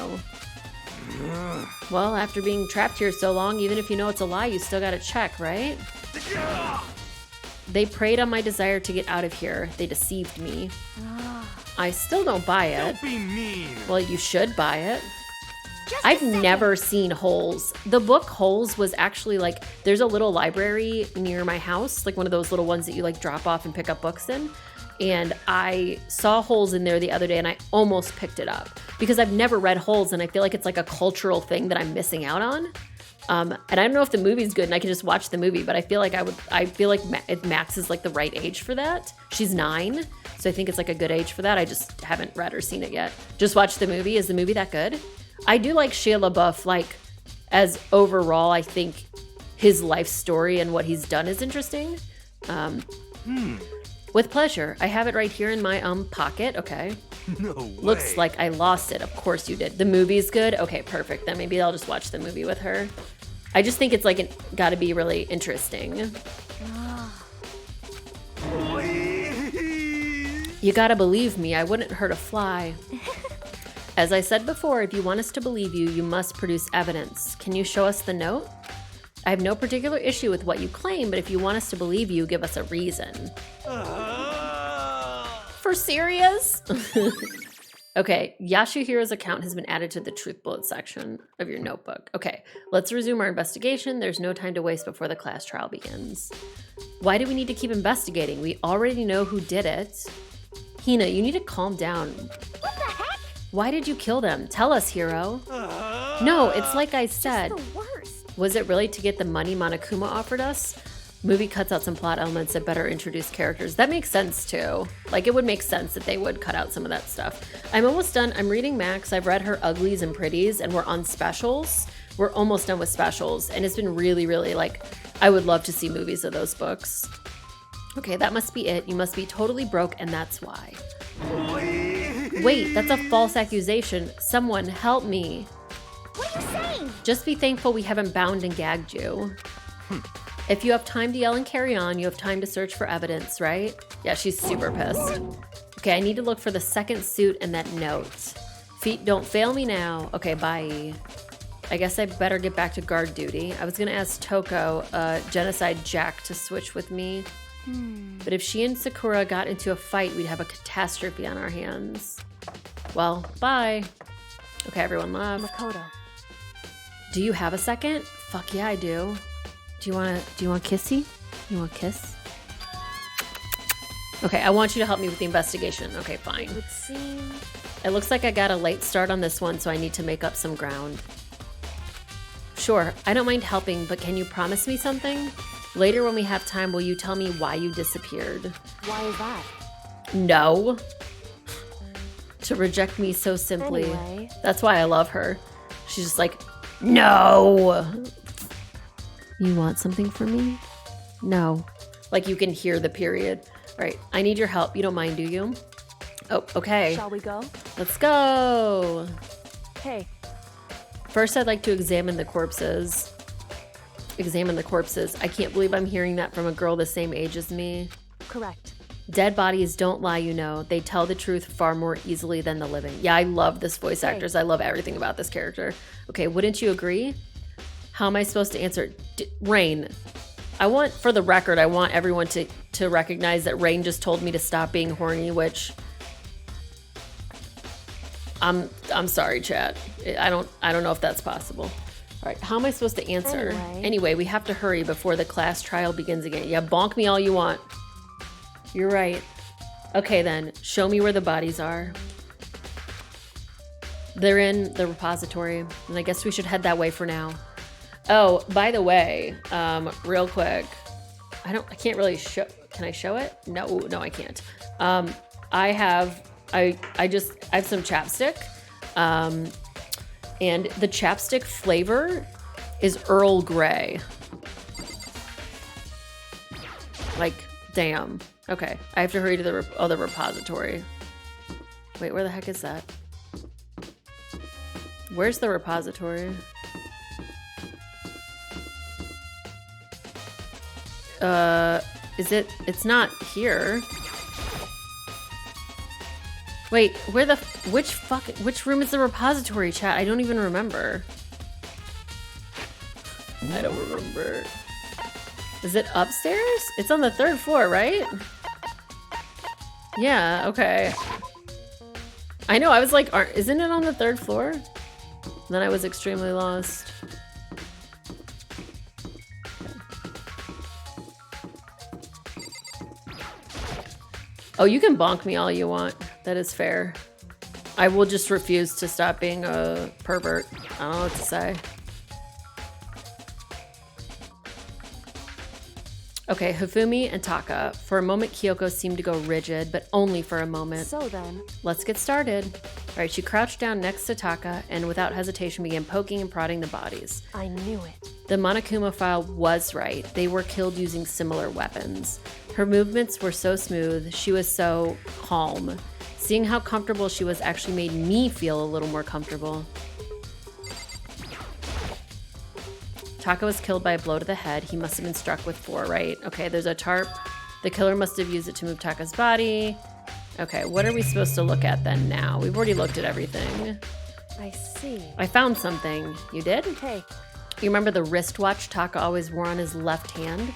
Speaker 1: Well, after being trapped here so long, even if you know it's a lie, you still gotta check, right? They preyed on my desire to get out of here. They deceived me. I still don't buy it.
Speaker 5: Don't be mean.
Speaker 1: Well, you should buy it.
Speaker 4: Just a
Speaker 1: I've
Speaker 4: second.
Speaker 1: never seen Holes. The book Holes was actually like, there's a little library near my house, like one of those little ones that you like drop off and pick up books in. And I saw Holes in there the other day and I almost picked it up because I've never read Holes and I feel like it's like a cultural thing that I'm missing out on. And I don't know if the movie's good and I can just watch the movie, but I feel like Max is like the right age for that. She's 9, so I think it's like a good age for that. I just haven't read or seen it yet. Just watched the movie. Is the movie that good? I do like Shia LaBeouf, like, as overall, I think his life story and what he's done is interesting. With pleasure. I have it right here in my pocket. Okay.
Speaker 5: No way.
Speaker 1: Looks like I lost it. Of course you did. The movie's good? Okay, perfect. Then maybe I'll just watch the movie with her. I just think it's like gotta be really interesting.
Speaker 5: Please.
Speaker 1: You gotta believe me, I wouldn't hurt a fly. As I said before, if you want us to believe you, you must produce evidence. Can you show us the note? I have no particular issue with what you claim, but if you want us to believe you, give us a reason. For serious? Okay, Yasuhiro's account has been added to the truth bullet section of your notebook. Okay, let's resume our investigation. There's no time to waste before the class trial begins. Why do we need to keep investigating? We already know who did it. Hina, you need to calm down.
Speaker 4: What the heck?
Speaker 1: Why did you kill them? Tell us, Hiro. No, it's like I said.
Speaker 4: Just the worst.
Speaker 1: Was it really to get the money Monokuma offered us? Movie cuts out some plot elements that better introduce characters. That makes sense too. Like, it would make sense that they would cut out some of that stuff. I'm almost done. I'm reading Max. I've read her Uglies and Pretties, and we're on specials. We're almost done with specials, and it's been really, really like, I would love to see movies of those books. Okay, that must be it. You must be totally broke, and that's why. Wait, that's a false accusation. Someone help me.
Speaker 4: What are you saying?
Speaker 1: Just be thankful we haven't bound and gagged you. If you have time to yell and carry on, you have time to search for evidence, right? Yeah, she's super pissed. Okay, I need to look for the second suit and that note. Feet don't fail me now. Okay, bye. I guess I better get back to guard duty. I was gonna ask Toko, Genocide Jack, to switch with me. But if she and Sakura got into a fight, we'd have a catastrophe on our hands. Well, bye. Okay, everyone left.
Speaker 6: Makoto.
Speaker 1: Do you have a second? Fuck yeah, I do. Do you want kissy? You want kiss? Okay, I want you to help me with the investigation. Okay, fine.
Speaker 6: It would seem...
Speaker 1: It looks like I got a late start on this one, so I need to make up some ground. Sure, I don't mind helping, but can you promise me something? Later when we have time, will you tell me why you disappeared?
Speaker 6: Why is that?
Speaker 1: No. To reject me so simply.
Speaker 6: Anyway.
Speaker 1: That's why I love her. She's just like, no. You want something from me? No. Like you can hear the period. All right, I need your help. You don't mind, do you? Oh, okay.
Speaker 6: Shall we go?
Speaker 1: Let's go.
Speaker 6: Hey.
Speaker 1: First, I'd like to examine the corpses. Examine the corpses. I can't believe I'm hearing that from a girl the same age as me.
Speaker 6: Correct.
Speaker 1: Dead bodies don't lie, you know. They tell the truth far more easily than the living. Yeah, I love this voice actress. I love everything about this character. Okay, wouldn't you agree? How am I supposed to answer? Rain. I want, for the record, I want everyone to recognize that Rain just told me to stop being horny, which I'm sorry, chat. I don't know if that's possible. All right, how am I supposed to answer? Anyway, we have to hurry before the class trial begins again. Yeah, bonk me all you want. You're right. Okay then, show me where the bodies are. They're in the repository, and I guess we should head that way for now. Oh, by the way, real quick, I can't really show. Can I show it? No, I can't. I have some chapstick, and the chapstick flavor is Earl Grey. Like, damn. Okay, I have to hurry to the other repository. Wait, where the heck is that? Where's the repository? It's not here. Wait, which room is the repository, chat? I don't even remember. I don't remember. Is it upstairs? It's on the 3rd floor, right? Yeah, okay. I know, I was like, isn't it on the 3rd floor? Then I was extremely lost. Oh, you can bonk me all you want. That is fair. I will just refuse to stop being a pervert. I don't know what to say. Okay, Hifumi and Taka. For a moment, Kyoko seemed to go rigid, but only for a moment.
Speaker 6: So then.
Speaker 1: Let's get started. All right, she crouched down next to Taka and without hesitation began poking and prodding the bodies.
Speaker 6: I knew it.
Speaker 1: The Monokuma file was right. They were killed using similar weapons. Her movements were so smooth. She was so calm. Seeing how comfortable she was actually made me feel a little more comfortable. Taka was killed by a blow to the head. He must have been struck with 4, right? Okay, there's a tarp. The killer must have used it to move Taka's body. Okay, what are we supposed to look at then now? We've already looked at everything.
Speaker 6: I see.
Speaker 1: I found something. You did?
Speaker 6: Hey.
Speaker 1: You remember the wristwatch Taka always wore on his left hand?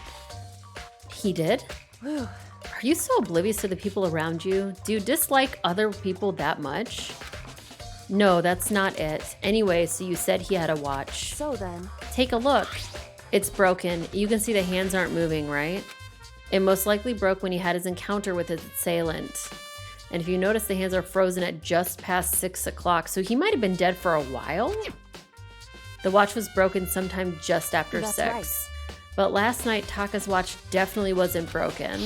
Speaker 1: He did?
Speaker 6: Whew.
Speaker 1: Are you so oblivious to the people around you? Do you dislike other people that much? No, that's not it. Anyway, so you said he had a watch.
Speaker 6: So then.
Speaker 1: Take a look. It's broken. You can see the hands aren't moving, right? It most likely broke when he had his encounter with his assailant. And if you notice, the hands are frozen at just past 6 o'clock, so he might have been dead for a while? The watch was broken sometime just after 6.
Speaker 6: Right.
Speaker 1: But last night, Taka's watch definitely wasn't broken.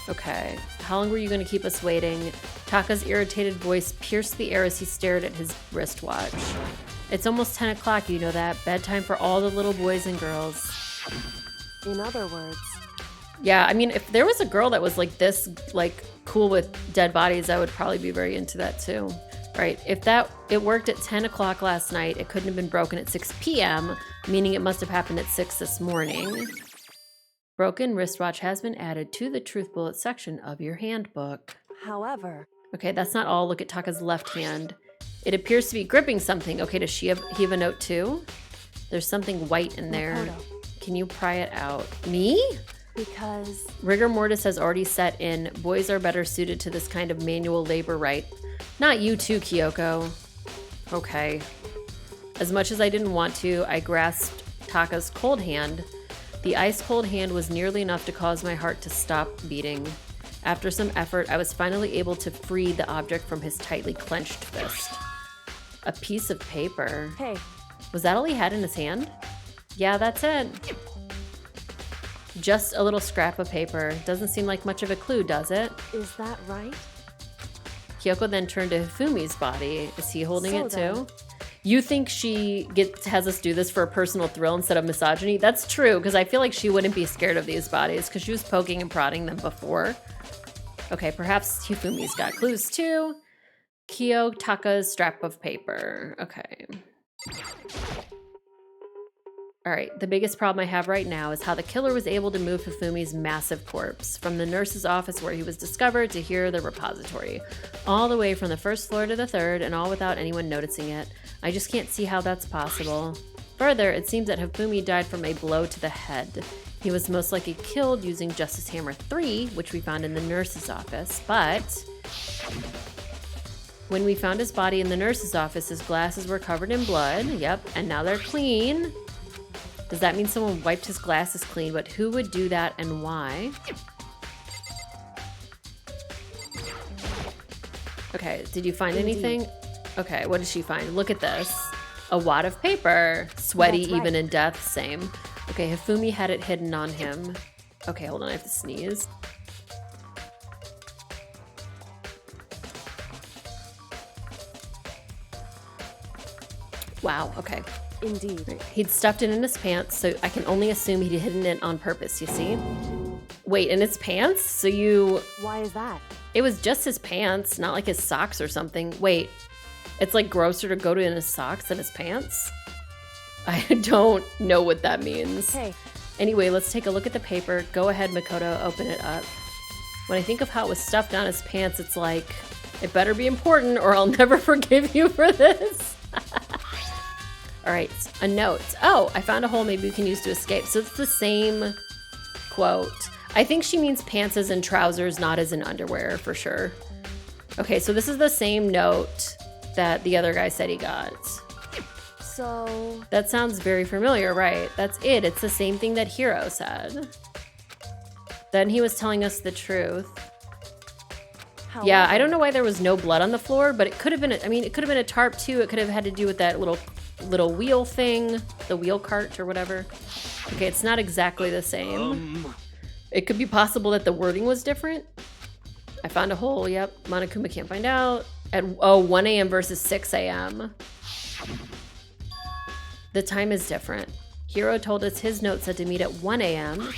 Speaker 1: Okay, how long were you going to keep us waiting? Taka's irritated voice pierced the air as he stared at his wristwatch. It's almost 10 o'clock, you know that. Bedtime for all the little boys and girls.
Speaker 6: In other words.
Speaker 1: Yeah, I mean, if there was a girl that was like this, like cool with dead bodies, I would probably be very into that too. Right, if it worked at 10 o'clock last night, it couldn't have been broken at 6 p.m., meaning it must have happened at 6 this morning. Broken wristwatch has been added to the truth bullet section of your handbook.
Speaker 6: However.
Speaker 1: Okay, that's not all. Look at Taka's left hand. It appears to be gripping something. Okay, does he have a note too? There's something white in there.
Speaker 6: Makoto.
Speaker 1: Can you pry it out? Me?
Speaker 6: Because...
Speaker 1: Rigor mortis has already set in. Boys are better suited to this kind of manual labor, right? Not you too, Kyoko. Okay. As much as I didn't want to, I grasped Taka's cold hand. The ice-cold hand was nearly enough to cause my heart to stop beating. After some effort, I was finally able to free the object from his tightly clenched fist. A piece of paper.
Speaker 6: Hey,
Speaker 1: Was that all he had in his hand? Yeah, that's it. Just a little scrap of paper. Doesn't seem like much of a clue, does it?
Speaker 6: is that right?
Speaker 1: Kyoko then turned to Hifumi's body. Is he holding
Speaker 6: So
Speaker 1: it too?
Speaker 6: then-
Speaker 1: You think she has us do this for a personal thrill instead of misogyny? That's true, because I feel like she wouldn't be scared of these bodies, because she was poking and prodding them before. Okay, perhaps Hifumi's got clues too. Taka's strap of paper. Okay. Alright, the biggest problem I have right now is how the killer was able to move Hifumi's massive corpse from the nurse's office where he was discovered to here, the repository. All the way from the first floor to the third, and all without anyone noticing it. I just can't see how that's possible. Further, it seems that Hifumi died from a blow to the head. He was most likely killed using Justice Hammer 3, which we found in the nurse's office, but when we found his body in the nurse's office, his glasses were covered in blood. Yep, and now they're clean. Does that mean someone wiped his glasses clean? But who would do that and why? Okay, did you find anything? Okay, what did she find? Look at this. A wad of paper. Sweaty,
Speaker 6: That's right.
Speaker 1: even in death, same. Okay, Hifumi had it hidden on him. Okay, hold on, I have to sneeze. Wow, okay.
Speaker 6: Indeed.
Speaker 1: He'd stuffed it in his pants, so I can only assume he'd hidden it on purpose, you see? Wait, in his pants? So
Speaker 6: Why is that?
Speaker 1: it was just his pants, not like his socks or something. Wait, it's like grosser to go to in his socks than his pants? I don't know what that means.
Speaker 6: Hey,
Speaker 1: Anyway, let's take a look at the paper. Go ahead, Makoto, open it up. When I think of how it was stuffed down his pants, it's like, it better be important or I'll never forgive you for this. All right, a note. Oh, I found a hole maybe we can use to escape. So it's the same quote. I think she means pants as in trousers, not as in underwear, for sure. Okay, so this is the same note that the other guy said he got.
Speaker 6: so
Speaker 1: That sounds very familiar, right? That's it. It's the same thing that Hiro said. Then he was telling us the truth. Yeah, I
Speaker 6: however-
Speaker 1: don't know why there was no blood on the floor, but it could have been, it could have been a tarp too. It could have had to do with that little wheel thing, the wheel cart or whatever. Okay, it's not exactly the same. It could be possible that the wording was different. I found a hole, yep. Monokuma can't find out. At 1 a.m. versus 6 a.m. The time is different. Hiro told us his note said to meet at 1 a.m.,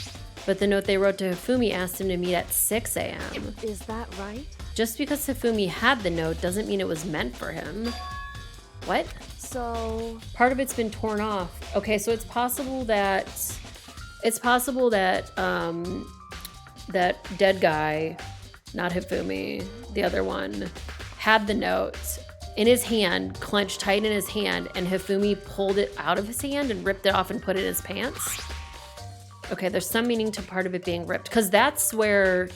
Speaker 1: but the note they wrote to Hifumi asked him to meet at 6 a.m.
Speaker 6: Is that right?
Speaker 1: Just because Hifumi had the note doesn't mean it was meant for him. What?
Speaker 6: So
Speaker 1: Part of it's been torn off. Okay, so it's possible that that dead guy, not Hifumi, the other one, had the note in his hand, clenched tight in his hand, and Hifumi pulled it out of his hand and ripped it off and put it in his pants. Okay, there's some meaning to part of it being ripped, because that's where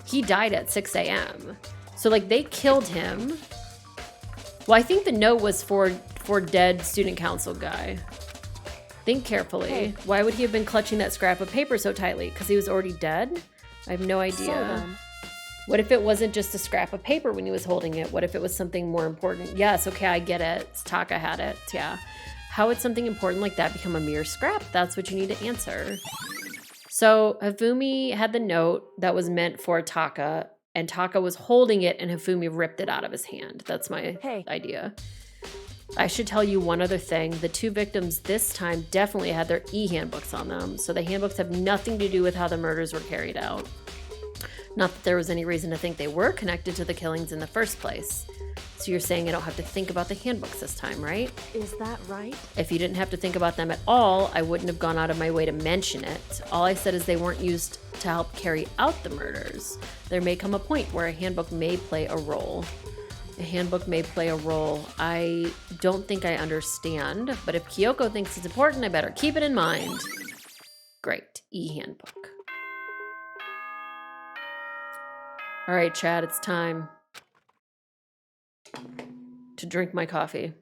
Speaker 1: he died at 6 a.m. So like they killed him. Well, I think the note was for dead student council guy. Think carefully.
Speaker 6: Hey.
Speaker 1: Why would he have been clutching that scrap of paper so tightly? Because he was already dead? I have no idea.
Speaker 6: So then,
Speaker 1: What if it wasn't just a scrap of paper when he was holding it? What if it was something more important? Yes, okay, I get it. Taka had it, yeah. How would something important like that become a mere scrap? That's what you need to answer. So Hifumi had the note that was meant for Taka, and Taka was holding it, and Hifumi ripped it out of his hand. That's my
Speaker 6: Hey.
Speaker 1: idea. I should tell you one other thing. The two victims this time definitely had their e-handbooks on them, so the handbooks have nothing to do with how the murders were carried out. Not that there was any reason to think they were connected to the killings in the first place. So you're saying I don't have to think about the handbooks this time, right?
Speaker 6: is that right?
Speaker 1: If you didn't have to think about them at all, I wouldn't have gone out of my way to mention it. All I said is they weren't used to help carry out the murders. There may come a point where a handbook may play a role. A handbook may play a role. I don't think I understand, but if Kyoko thinks it's important, I better keep it in mind. Great, e-handbook. All right, Chad, it's time to drink my coffee.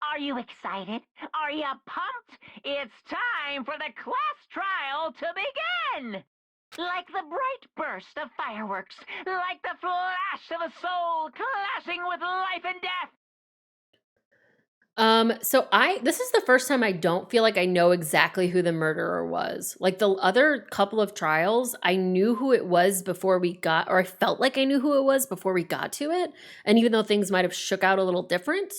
Speaker 7: Are you excited? Are you pumped It's time for the class trial to begin! Like the bright burst of fireworks, like the flash of a soul clashing with life and death.
Speaker 1: This is the first time I don't feel like I know exactly who the murderer was. Like the other couple of trials, I knew who it was before we got, or I felt like I knew who it was before we got to it. And even though things might have shook out a little different,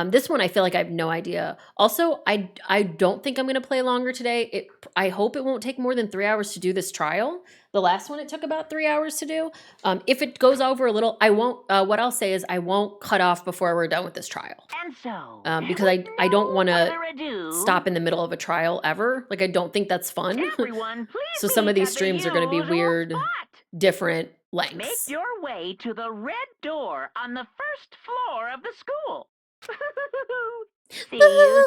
Speaker 1: this one I feel like I have no idea. Also, I don't think I'm going to play longer today. I hope it won't take more than 3 hours to do this trial. The last one it took about 3 hours to do. If it goes over a little, I won't. What I'll say is I won't cut off before we're done with this trial.
Speaker 7: And so,
Speaker 1: Because I don't want to
Speaker 7: further ado,
Speaker 1: stop in the middle of a trial ever. Like I don't think that's fun.
Speaker 7: everyone, please
Speaker 1: So some of
Speaker 7: meet
Speaker 1: these
Speaker 7: at the
Speaker 1: streams are going to be
Speaker 7: usual
Speaker 1: weird,
Speaker 7: spot.
Speaker 1: different
Speaker 7: Make
Speaker 1: lengths.
Speaker 7: your way to the red door on the first floor of the school. See you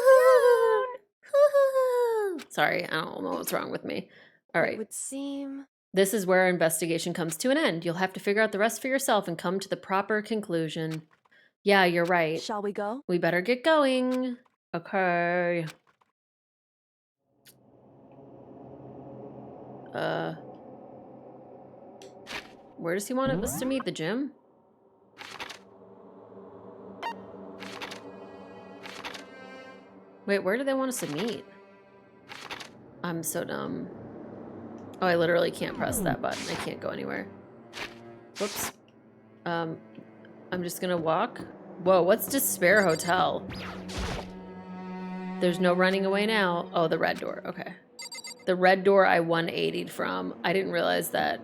Speaker 7: soon.
Speaker 1: Sorry, I don't know what's wrong with me. All
Speaker 6: It
Speaker 1: right.
Speaker 6: would seem.
Speaker 1: This is where our investigation comes to an end. You'll have to figure out the rest for yourself and come to the proper conclusion. Yeah, you're right.
Speaker 6: Shall we go?
Speaker 1: We better get going. Okay. Where does he want us to meet? The gym? Wait, where do they want us to meet? I'm so dumb. Oh, I literally can't press that button. I can't go anywhere. Whoops. I'm just gonna walk. Whoa, what's Despair Hotel? There's no running away now. Oh, the red door. Okay. The red door I 180'd from. I didn't realize that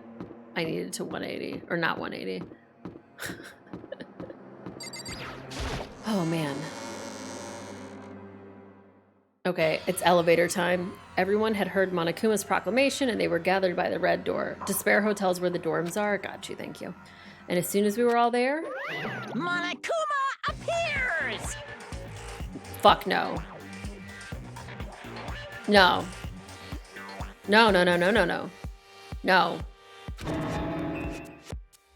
Speaker 1: I needed to 180. Or not 180. Oh, man. Okay, it's elevator time. Everyone had heard Monokuma's proclamation and they were gathered by the red door. Despair Hotel's where the dorms are. Got you, thank you. And as soon as we were all there...
Speaker 7: Monokuma appears!
Speaker 1: Fuck no. No. No, no, no, no, no, no. No.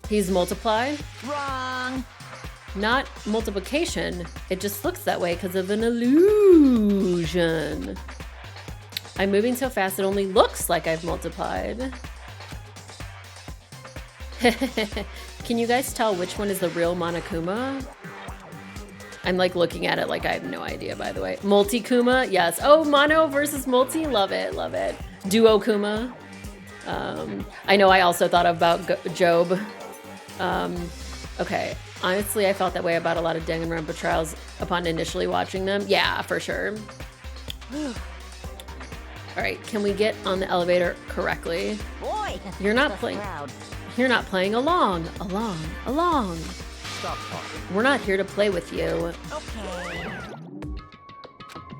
Speaker 1: He's multiplied?
Speaker 7: Wrong.
Speaker 1: Not multiplication. It just looks that way because of an illusion. I'm moving so fast it only looks like I've multiplied. Can you guys tell which one is the real Monokuma? I'm like looking at it like I have no idea, by the way. Multi-Kuma, yes. Oh, mono versus multi, love it, love it. Duo Kuma. I know I also thought about Job. Okay, honestly, I felt that way about a lot of Danganronpa trials upon initially watching them. Yeah, for sure. All right, can we get on the elevator correctly?
Speaker 7: Boy,
Speaker 1: You're not
Speaker 7: the
Speaker 1: playing.
Speaker 7: crowd.
Speaker 1: You're not playing along.
Speaker 2: Stop talking.
Speaker 1: We're not here to play with you.
Speaker 7: Okay.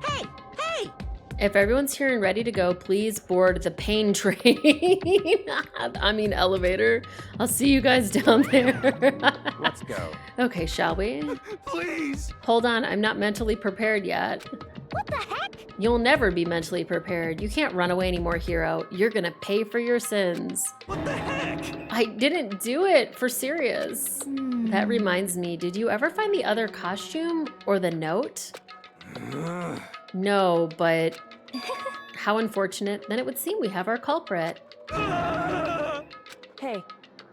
Speaker 7: Hey, hey!
Speaker 1: If everyone's here and ready to go, please board the pain train. I mean elevator. I'll see you guys down there.
Speaker 2: Let's go.
Speaker 1: Okay, shall we?
Speaker 5: Please!
Speaker 1: Hold on, I'm not mentally prepared yet.
Speaker 4: What the heck?
Speaker 1: You'll never be mentally prepared. You can't run away anymore, hero. You're gonna pay for your sins.
Speaker 5: What the heck?
Speaker 1: I didn't do it, for serious. That reminds me, did you ever find the other costume or the note? No, but how unfortunate. Then it would seem we have our culprit.
Speaker 6: Hey,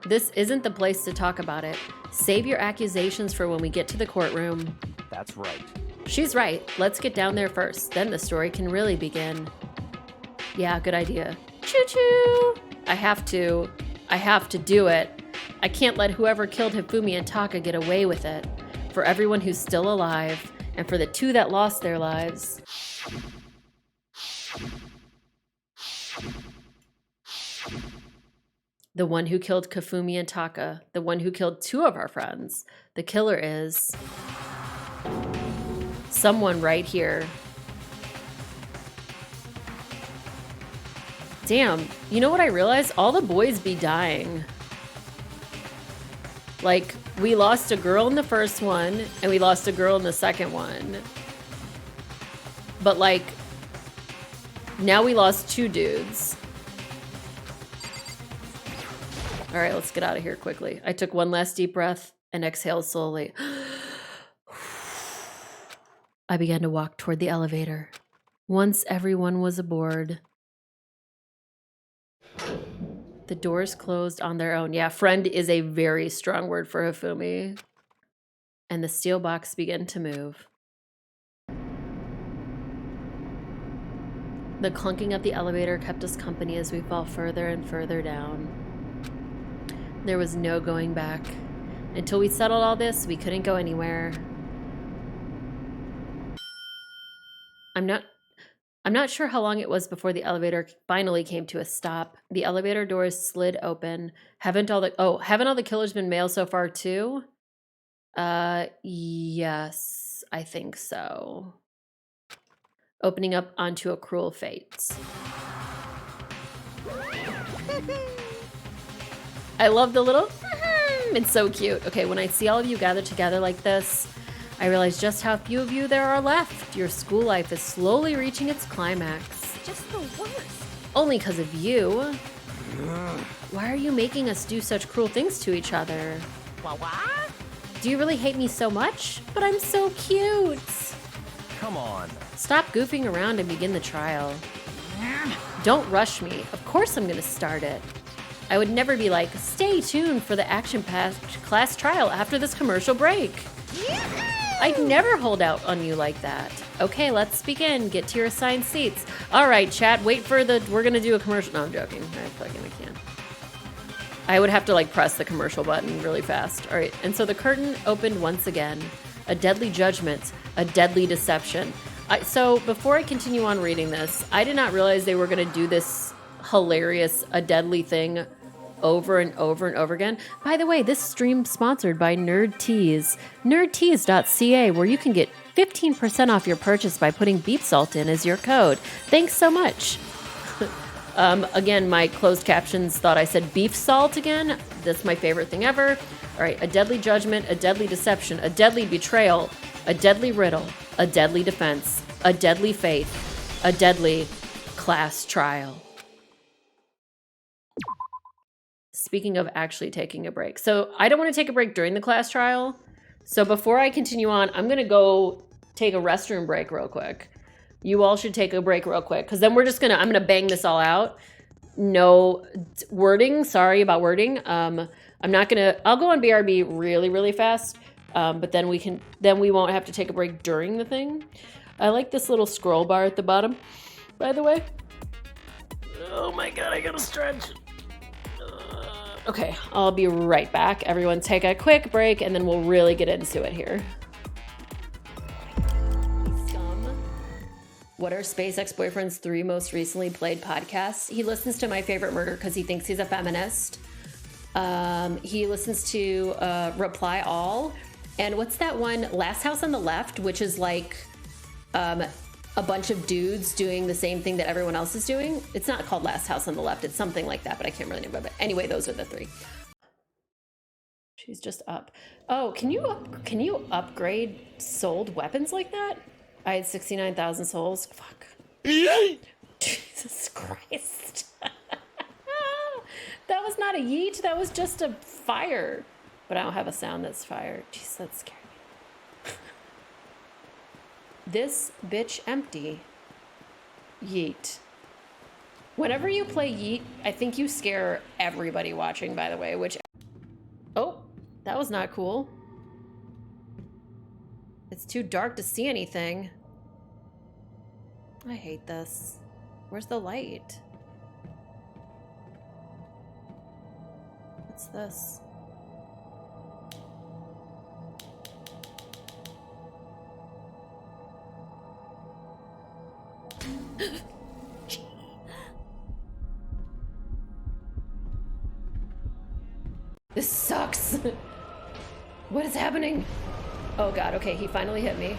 Speaker 1: This isn't the place to talk about it. Save your accusations for when we get to the courtroom.
Speaker 2: That's right.
Speaker 1: She's right. Let's get down there first. Then the story can really begin. Yeah, good idea. Choo-choo! I have to do it. I can't let whoever killed Hifumi and Taka get away with it. For everyone who's still alive, and for the two that lost their lives. The one who killed Kafumi and Taka. The one who killed two of our friends. The killer is... someone right here. Damn, you know what I realized? All the boys be dying. Like, we lost a girl in the first one, and we lost a girl in the second one. But like, now we lost two dudes. All right, let's get out of here quickly. I took one last deep breath and exhaled slowly. I began to walk toward the elevator. Once everyone was aboard. The doors closed on their own. Yeah, friend is a very strong word for Hifumi. And the steel box began to move. The clunking of the elevator kept us company as we fell further and further down. There was no going back. Until we settled all this, we couldn't go anywhere. I'm not sure how long it was before the elevator finally came to a stop. The elevator doors slid open. Haven't all the killers been male so far too? Yes, I think so. Opening up onto a cruel fate. I love the little it's so cute. Okay, when I see all of you gathered together like this, I realize just how few of you there are left. Your school life is slowly reaching its climax.
Speaker 6: Just the worst.
Speaker 1: Only because of you. Why are you making us do such cruel things to each other?
Speaker 7: What?
Speaker 1: Do you really hate me so much? But I'm so cute.
Speaker 2: Come on.
Speaker 1: Stop goofing around and begin the trial. Don't rush me. Of course I'm gonna start it. I would never be like, stay tuned for the action-packed class trial after this commercial break. I'd never hold out on you like that. Okay, let's begin. Get to your assigned seats. All right, chat, wait for we're gonna do a commercial. No, I'm joking. I can't. I would have to like press the commercial button really fast. All right, and so the curtain opened once again. A deadly judgment, a deadly deception. So before I continue on reading this, I did not realize they were gonna do this hilarious, a deadly thing over and over and over again. By the way, this stream sponsored by Nerd Tees, nerdtees.ca, where you can get 15% off your purchase by putting beef salt in as your code. Thanks so much. Again, my closed captions thought I said beef salt again. That's my favorite thing ever. All right, a deadly judgment, a deadly deception, a deadly betrayal, a deadly riddle, a deadly defense, a deadly faith, a deadly class trial. Speaking of actually taking a break. So I don't want to take a break during the class trial. So before I continue on, I'm going to go take a restroom break real quick. You all should take a break real quick because then I'm going to bang this all out. No wording. Sorry about wording. I'll go on BRB really, really fast. But then we won't have to take a break during the thing. I like this little scroll bar at the bottom, by the way. Oh my God, I gotta stretch. Okay, I'll be right back. Everyone take a quick break and then we'll really get into it here. What are Space Ex-Boyfriend's 3 most recently played podcasts? He listens to My Favorite Murder because he thinks he's a feminist. He listens to Reply All. And what's that one? Last House on the Left, which is like a bunch of dudes doing the same thing that everyone else is doing. It's not called Last House on the Left. It's something like that, but I can't really remember. But anyway, those are the 3. She's just up. Oh, can you upgrade sold weapons like that? I had 69,000 souls. Fuck. Jesus Christ. That was not a yeet. That was just a fire. But I don't have a sound that's fire. Jeez, that's scary. This bitch empty. Yeet. Whenever you play Yeet, I think you scare everybody watching, by the way, which... Oh, that was not cool. It's too dark to see anything. I hate this. Where's the light? What's this? This sucks. What is happening? Oh God, okay, he finally hit me.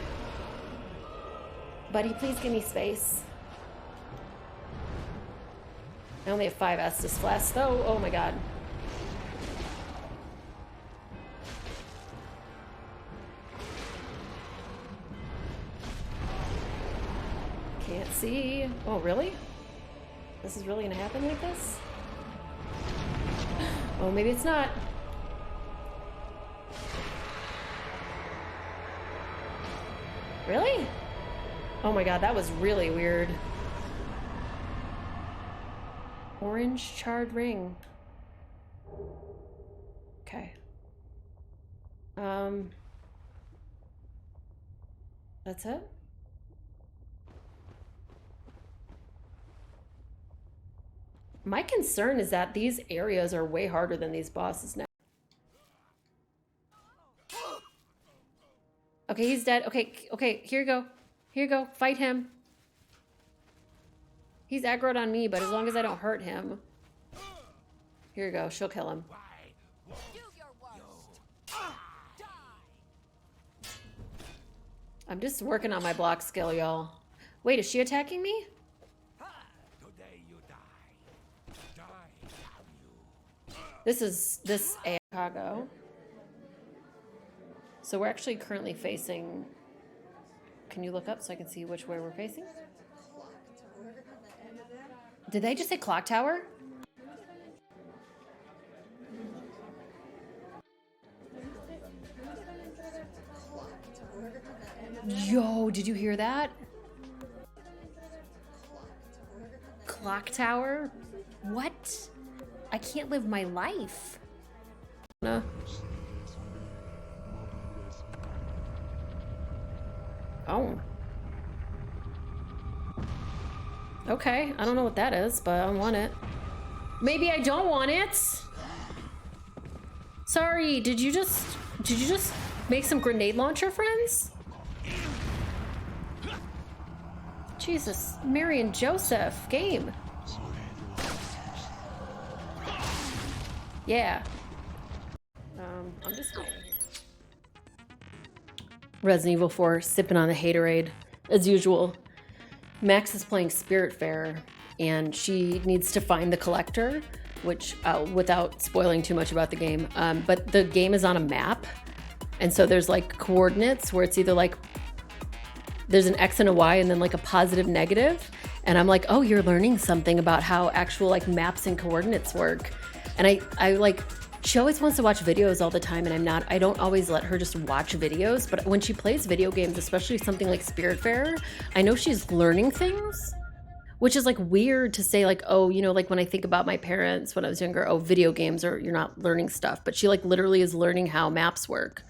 Speaker 1: Buddy, please give me space. I only have 5 Estus flasks though. Oh my God. Can't see. Oh, really? This is really gonna happen like this? Oh, maybe it's not. Really? Oh my god, that was really weird. Orange charred ring. Okay. That's it? My concern is that these areas are way harder than these bosses now. Okay, he's dead. Okay, here you go. Here you go. Fight him. He's aggroed on me, but as long as I don't hurt him. Here you go. She'll kill him. I'm just working on my block skill, y'all. Wait, is she attacking me? This is Chicago. So we're actually currently facing... Can you look up so I can see which way we're facing? Did they just say clock tower? Yo, did you hear that? Clock tower? What? I can't live my life. No. Oh. Okay, I don't know what that is, but I want it. Maybe I don't want it. Sorry, did you just make some grenade launcher friends? Jesus, Mary and Joseph, game. Yeah. I'm just waiting. Resident Evil 4, sipping on the haterade, as usual. Max is playing Spiritfarer, and she needs to find the collector, which, without spoiling too much about the game, but the game is on a map, and so there's like coordinates where it's either like, there's an X and a Y and then like a positive negative, and I'm like, oh, you're learning something about how actual like maps and coordinates work. And I like, she always wants to watch videos all the time, and I don't always let her just watch videos, but when she plays video games, especially something like Spiritfarer, I know she's learning things, which is like weird to say like, oh, you know, like when I think about my parents when I was younger, oh, video games are, you're not learning stuff, but she like literally is learning how maps work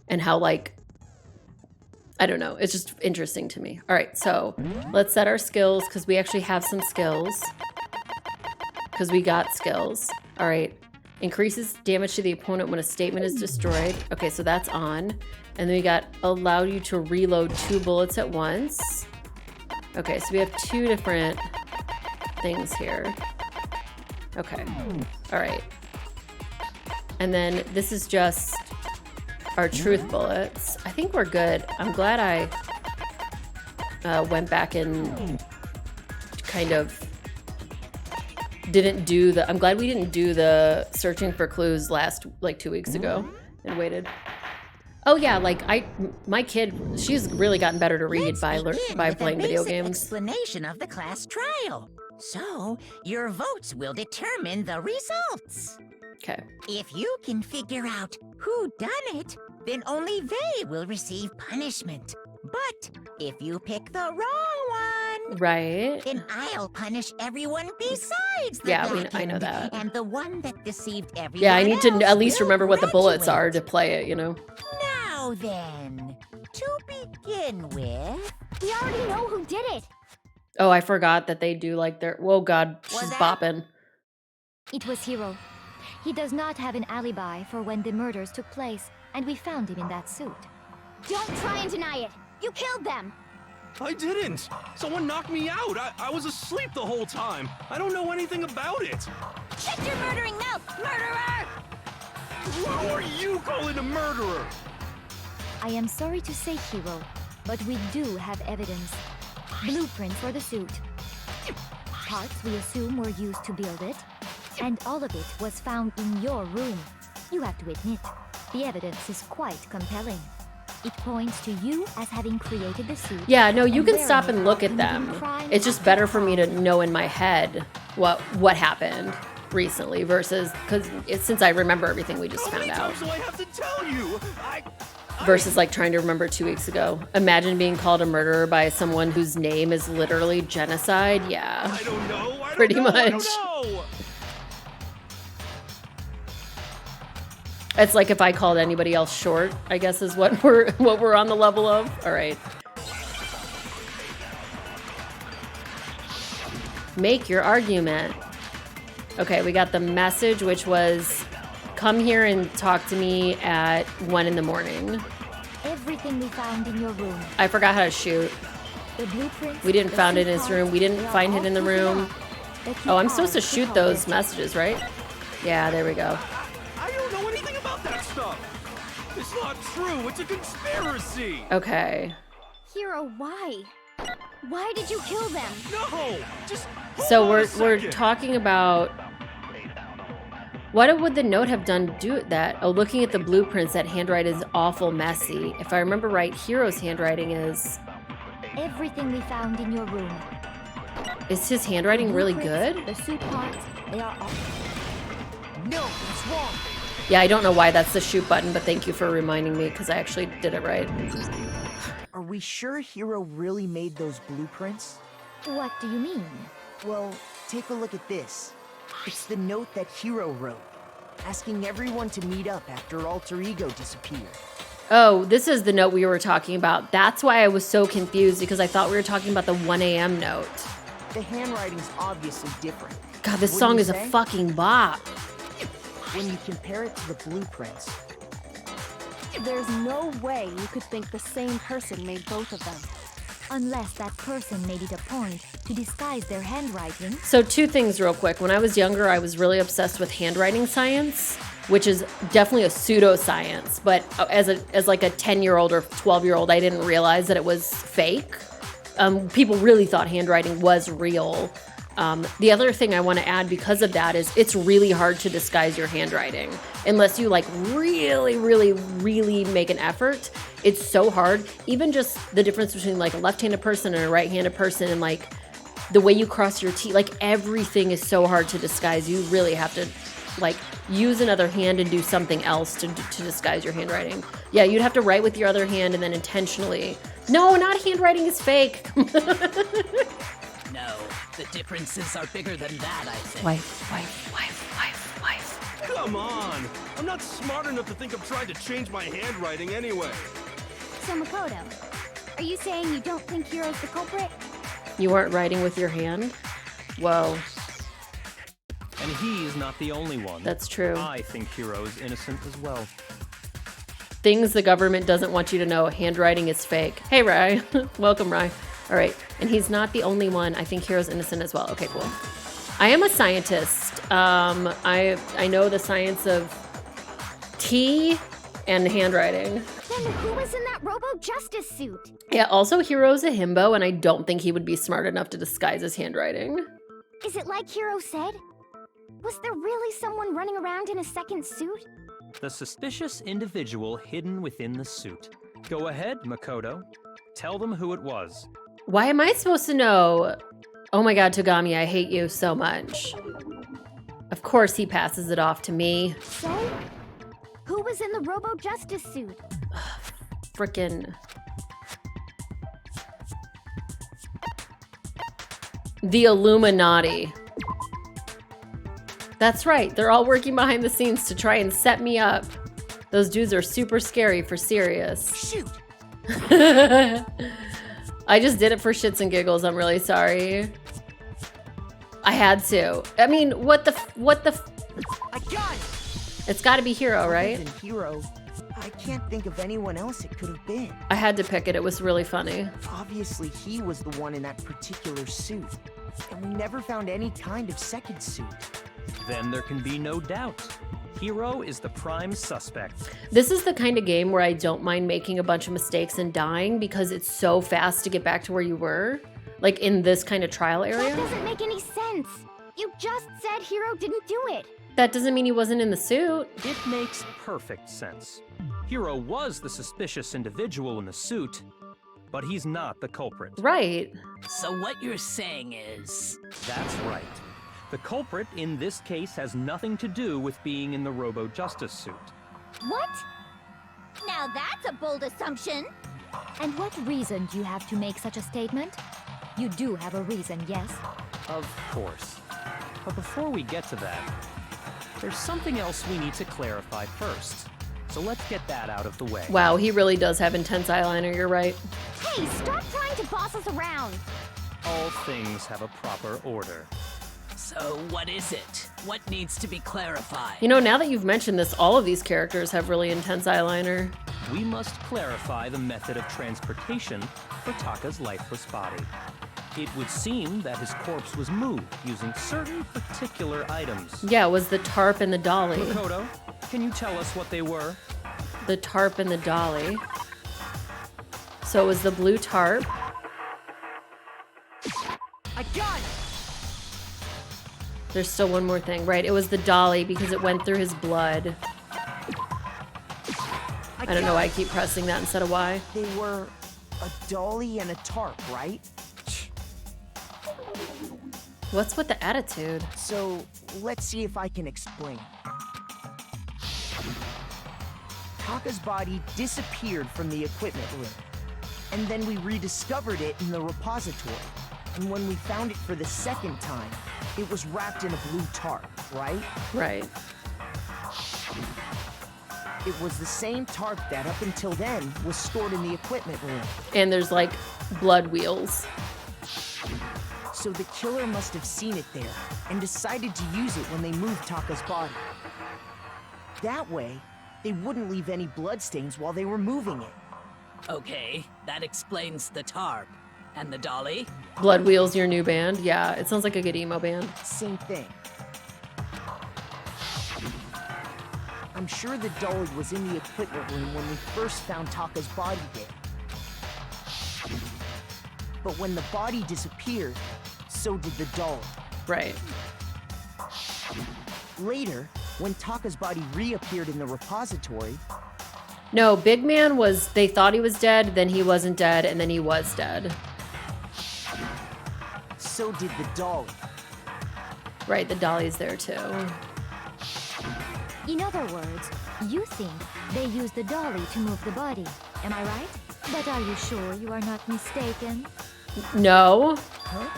Speaker 1: and how like, I don't know, it's just interesting to me. All right, so let's set our skills because we actually have some skills. Because we got skills. All right. Increases damage to the opponent when a statement is destroyed. Okay, so that's on. And then we got allow you to reload 2 bullets at once. Okay, so we have 2 different things here. Okay. All right. And then this is just our truth bullets. I think we're good. I'm glad I went back and kind of didn't do the, I'm glad we didn't do the searching for clues last, like 2 weeks ago and waited. Oh yeah, like my kid, she's really gotten better to read by playing video games.
Speaker 8: Explanation of the class trial. So, your votes will determine the results.
Speaker 1: Okay.
Speaker 8: If you can figure out who done it, then only they will receive punishment. But if you pick the wrong one,
Speaker 1: right,
Speaker 8: then I'll punish everyone besides the
Speaker 1: black I know
Speaker 8: end,
Speaker 1: that.
Speaker 8: And the one that deceived everyone.
Speaker 1: Yeah, I need to at least remember what the bullets
Speaker 8: graduate.
Speaker 1: are to play it, you know.
Speaker 8: Now then, to begin with,
Speaker 4: We already know who did it.
Speaker 1: Oh, I forgot that they do like their, whoa god, she's bopping.
Speaker 9: It was Hiro. He does not have an alibi for when the murders took place, and we found him in that suit.
Speaker 4: Don't try and deny it. You killed them.
Speaker 5: I didn't. Someone knocked me out. I was asleep the whole time. I don't know anything about it.
Speaker 4: Shut your murdering mouth, murderer!
Speaker 5: Who are you calling a murderer?
Speaker 9: I am sorry to say, Hiro, but we do have evidence. Blueprint for the suit. Parts we assume were used to build it, and all of it was found in your room. You have to admit, the evidence is quite compelling. It points to you as having created the suit.
Speaker 1: Yeah, no, you can stop and look at them. It's just better for me to know in my head what happened recently versus, because since I remember everything we just found out.
Speaker 5: How many times do I have to tell you?
Speaker 1: versus like trying to remember 2 weeks ago. Imagine being called a murderer by someone whose name is literally genocide. Yeah.
Speaker 5: I don't know.
Speaker 1: Pretty much.
Speaker 5: I don't know.
Speaker 1: It's like if I called anybody else short, I guess is what we're on the level of. All right. Make your argument. Okay, we got the message, which was, come here and talk to me at 1 in the morning.
Speaker 9: Everything we found in your room.
Speaker 1: I forgot how to shoot.
Speaker 9: The blueprints.
Speaker 1: We didn't
Speaker 9: the
Speaker 1: find it
Speaker 9: suit
Speaker 1: in his
Speaker 9: parts,
Speaker 1: room. We didn't
Speaker 9: they are
Speaker 1: find
Speaker 9: all
Speaker 1: it in the
Speaker 9: taken
Speaker 1: room.
Speaker 9: out. The key
Speaker 1: Oh, I'm supposed to
Speaker 9: cards
Speaker 1: shoot
Speaker 9: call
Speaker 1: those
Speaker 9: it.
Speaker 1: messages, right? Yeah, there we go.
Speaker 5: I don't know anything about that stuff. It's not true. It's a conspiracy.
Speaker 1: Okay.
Speaker 4: Hero, why? Why did you kill them?
Speaker 5: No, just hold
Speaker 1: So
Speaker 5: on a
Speaker 1: we're
Speaker 5: second.
Speaker 1: talking about what would the note have done do that? Oh, looking at the blueprints, that handwriting is awful messy. If I remember right, Hero's handwriting is
Speaker 9: Everything we found in your room.
Speaker 1: his handwriting
Speaker 9: The
Speaker 1: really
Speaker 9: blueprints,
Speaker 1: good?
Speaker 9: The suit parts, they are all.
Speaker 8: No, that's wrong.
Speaker 1: Yeah, I don't know why that's the shoot button, but thank you for reminding me because I actually did it right.
Speaker 10: Are we sure Hero really made those blueprints?
Speaker 9: What do you mean?
Speaker 10: Well, take a look at this. It's the note that Hero wrote, asking everyone to meet up after Alter Ego disappeared.
Speaker 1: Oh, this is the note we were talking about. That's why I was so confused because I thought we were talking about the 1 a.m. note.
Speaker 10: The handwriting's obviously different.
Speaker 1: God, this
Speaker 10: Wouldn't
Speaker 1: song
Speaker 10: you
Speaker 1: is a
Speaker 10: say?
Speaker 1: fucking bop.
Speaker 10: When you compare it to the blueprints,
Speaker 6: There's no way you could think the same person made both of them.
Speaker 9: Unless that person made it a point to disguise their handwriting.
Speaker 1: So 2 things real quick. When I was younger, I was really obsessed with handwriting science, which is definitely a pseudoscience. But as like a 10-year-old or 12-year-old, I didn't realize that it was fake. People really thought handwriting was real. The other thing I want to add because of that is it's really hard to disguise your handwriting unless you like really, really, really make an effort. It's so hard. Even just the difference between like a left-handed person and a right-handed person and like the way you cross your T, like everything is so hard to disguise. You really have to like use another hand and do something else to disguise your handwriting. Yeah, you'd have to write with your other hand and then intentionally. No, not handwriting is fake.
Speaker 11: No, the differences are bigger than that, I think.
Speaker 1: Wife.
Speaker 5: Come on. I'm not smart enough to think I'm trying to change my handwriting anyway.
Speaker 4: So Makoto, are you saying you don't think Hero's the culprit?
Speaker 1: You weren't writing with your hand? Whoa,
Speaker 2: And he's not the only one.
Speaker 1: that's true.
Speaker 2: I think Hero is innocent as well.
Speaker 1: Things the government doesn't want you to know. Handwriting is fake. Hey, Rai. Welcome, Rai. All right. And he's not the only one. I think Hero's innocent as well. Okay, cool. I am a scientist. I know the science of tea and handwriting.
Speaker 4: Then who was in that Robo-Justice suit?
Speaker 1: Yeah, also Hero's a himbo, and I don't think he would be smart enough to disguise his handwriting.
Speaker 4: Is it like Hero said? Was there really someone running around in a second suit?
Speaker 2: The suspicious individual hidden within the suit. Go ahead, Makoto. Tell them who it was.
Speaker 1: Why am I supposed to know? Oh my god, Togami, I hate you so much. Of course he passes it off to me.
Speaker 4: So, who was in the Robo-Justice suit?
Speaker 1: Frickin' the Illuminati. That's right, they're all working behind the scenes to try and set me up. Those dudes are super scary for serious.
Speaker 8: Shoot!
Speaker 1: I just did it for shits and giggles, I'm really sorry. I had to. I mean, what the
Speaker 10: I got it!
Speaker 1: It's gotta be Hero, right?
Speaker 10: Other than Hero, I can't think of anyone else it could have been.
Speaker 1: I had to pick it, it was really funny.
Speaker 10: Obviously, he was the one in that particular suit. And we never found any kind of second suit.
Speaker 2: Then there can be no doubt. Hero is the prime suspect.
Speaker 1: This is the kind of game where I don't mind making a bunch of mistakes and dying because it's so fast to get back to where you were. Like in this kind of trial area.
Speaker 4: That doesn't make any sense. You just said Hero didn't do it.
Speaker 1: That doesn't mean he wasn't in the suit.
Speaker 2: It makes perfect sense. Hero was the suspicious individual in the suit, but he's not the culprit.
Speaker 1: Right.
Speaker 11: So what you're saying is...
Speaker 2: That's right. The culprit in this case has nothing to do with being in the Robo-Justice suit.
Speaker 4: What? Now that's a bold assumption.
Speaker 9: And what reason do you have to make such a statement? You do have a reason, yes?
Speaker 2: Of course. But before we get to that, there's something else we need to clarify first. So let's get that out of the way.
Speaker 1: Wow, he really does have intense eyeliner, you're right.
Speaker 4: Hey, stop trying to boss us around.
Speaker 2: All things have a proper order.
Speaker 11: So what is it? What needs to be clarified?
Speaker 1: You know, now that you've mentioned this, all of these characters have really intense eyeliner.
Speaker 2: We must clarify the method of transportation for Taka's lifeless body. It would seem that his corpse was moved using certain particular items.
Speaker 1: Yeah, it was the tarp and the dolly.
Speaker 2: Makoto, can you tell us what they were?
Speaker 1: The tarp and the dolly. So it was the blue tarp.
Speaker 10: I got it!
Speaker 1: There's still one more thing, right? It was the dolly because it went through his blood. I don't know why I keep pressing that instead of why.
Speaker 10: They were a dolly and a tarp, right?
Speaker 1: What's with the attitude?
Speaker 10: So, let's see if I can explain. Taka's body disappeared from the equipment room, and then we rediscovered it in the repository. And when we found it for the second time, it was wrapped in a blue tarp, right?
Speaker 1: Right.
Speaker 10: It was the same tarp that up until then was stored in the equipment room.
Speaker 1: And there's like blood wheels.
Speaker 10: So the killer must have seen it there and decided to use it when they moved Taka's body. That way, they wouldn't leave any bloodstains while they were moving it.
Speaker 11: Okay, that explains the tarp. And the dolly?
Speaker 1: Blood Wheels, your new band? Yeah, it sounds like a good emo band.
Speaker 10: Same thing. I'm sure the dolly was in the equipment room when we first found Taka's body there. But when the body disappeared, so did the dolly.
Speaker 1: Right.
Speaker 10: Later, when Taka's body reappeared in the repository...
Speaker 1: No, Big Man was, they thought he was dead, then he wasn't dead, and then he was dead.
Speaker 10: So did the dolly.
Speaker 1: Right, the dolly's there too.
Speaker 9: In other words, you think they used the dolly to move the body. Am I right? But are you sure you are not mistaken?
Speaker 1: No.
Speaker 9: Huh?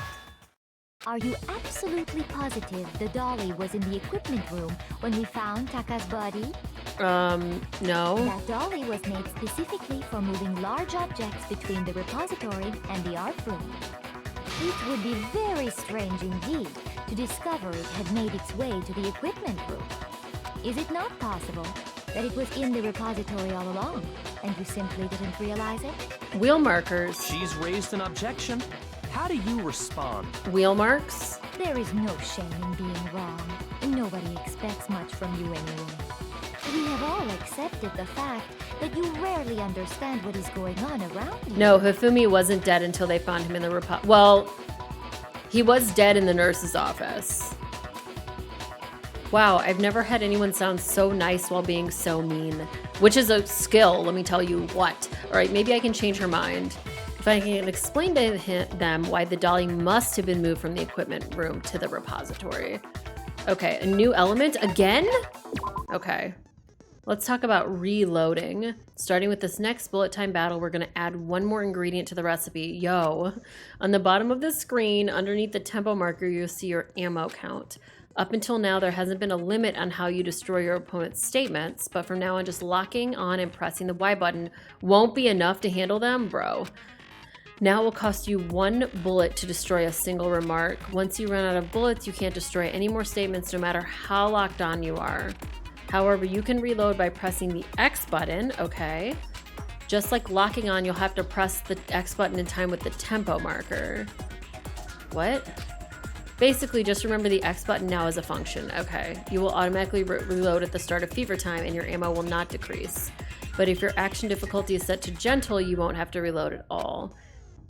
Speaker 9: Are you absolutely positive the dolly was in the equipment room when we found Taka's body?
Speaker 1: No.
Speaker 9: That dolly was made specifically for moving large objects between the repository and the art room. It would be very strange indeed to discover it had made its way to the equipment room. Is it not possible that it was in the repository all along, and you simply didn't realize it?
Speaker 1: Wheel markers.
Speaker 2: She's raised an objection. How do you respond?
Speaker 1: Wheel marks?
Speaker 9: There is no shame in being wrong. Nobody expects much from you anyway. We have all accepted the fact that you rarely understand what is going on around you.
Speaker 1: No, Hifumi wasn't dead until they found him in the well, he was dead in the nurse's office. Wow, I've never had anyone sound so nice while being so mean. Which is a skill, let me tell you what. Alright, maybe I can change her mind. If I can explain to them why the dolly must have been moved from the equipment room to the repository. Okay, a new element again? Okay. Let's talk about reloading. Starting with this next bullet time battle, we're gonna add one more ingredient to the recipe. Yo. On the bottom of the screen, underneath the tempo marker, you'll see your ammo count. Up until now, there hasn't been a limit on how you destroy your opponent's statements, but from now on, just locking on and pressing the Y button won't be enough to handle them, bro. Now it will cost you 1 bullet to destroy a single remark. Once you run out of bullets, you can't destroy any more statements no matter how locked on you are. However, you can reload by pressing the X button, okay. Just like locking on, you'll have to press the X button in time with the tempo marker. What? Basically, just remember the X button now is a function, okay. You will automatically reload at the start of fever time and your ammo will not decrease. But if your action difficulty is set to gentle, you won't have to reload at all.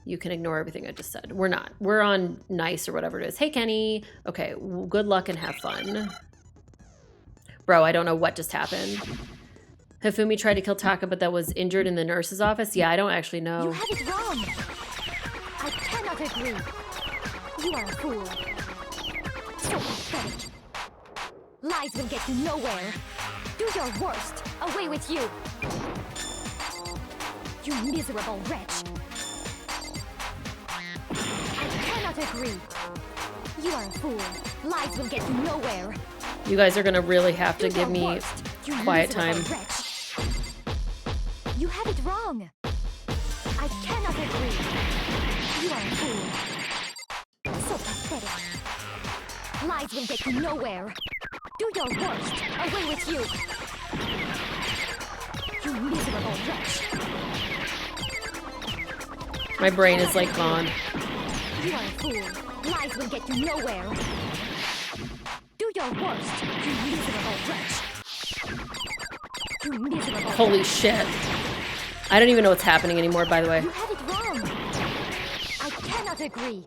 Speaker 1: You can ignore everything I just said. We're not. We're on nice or whatever it is. Hey, Kenny. Okay, good luck and have fun. Bro, I don't know what just happened. Hifumi tried to kill Taka, but that was injured in the nurse's office? Yeah, I don't actually know.
Speaker 9: You have it wrong. I cannot agree. You are a fool. So pathetic. Lies will get you nowhere. Do your worst. Away with you. You miserable wretch. I cannot agree. You are a fool. Lies will get you nowhere.
Speaker 1: You guys are gonna really have to
Speaker 9: Do
Speaker 1: give
Speaker 9: your
Speaker 1: me
Speaker 9: worst, you
Speaker 1: quiet
Speaker 9: miserable
Speaker 1: time.
Speaker 9: wretch. You have it wrong. I cannot agree. You are a fool. So pathetic. Lies will get you nowhere. Do your worst. Away with you. You miserable wretch.
Speaker 1: My brain is like gone.
Speaker 9: You are a fool. Lies will get you nowhere. Do your worst, you miserable wretch. You miserable
Speaker 1: Holy
Speaker 9: wretch.
Speaker 1: shit. I don't even know what's happening anymore, by the way.
Speaker 9: You have it wrong. I cannot agree.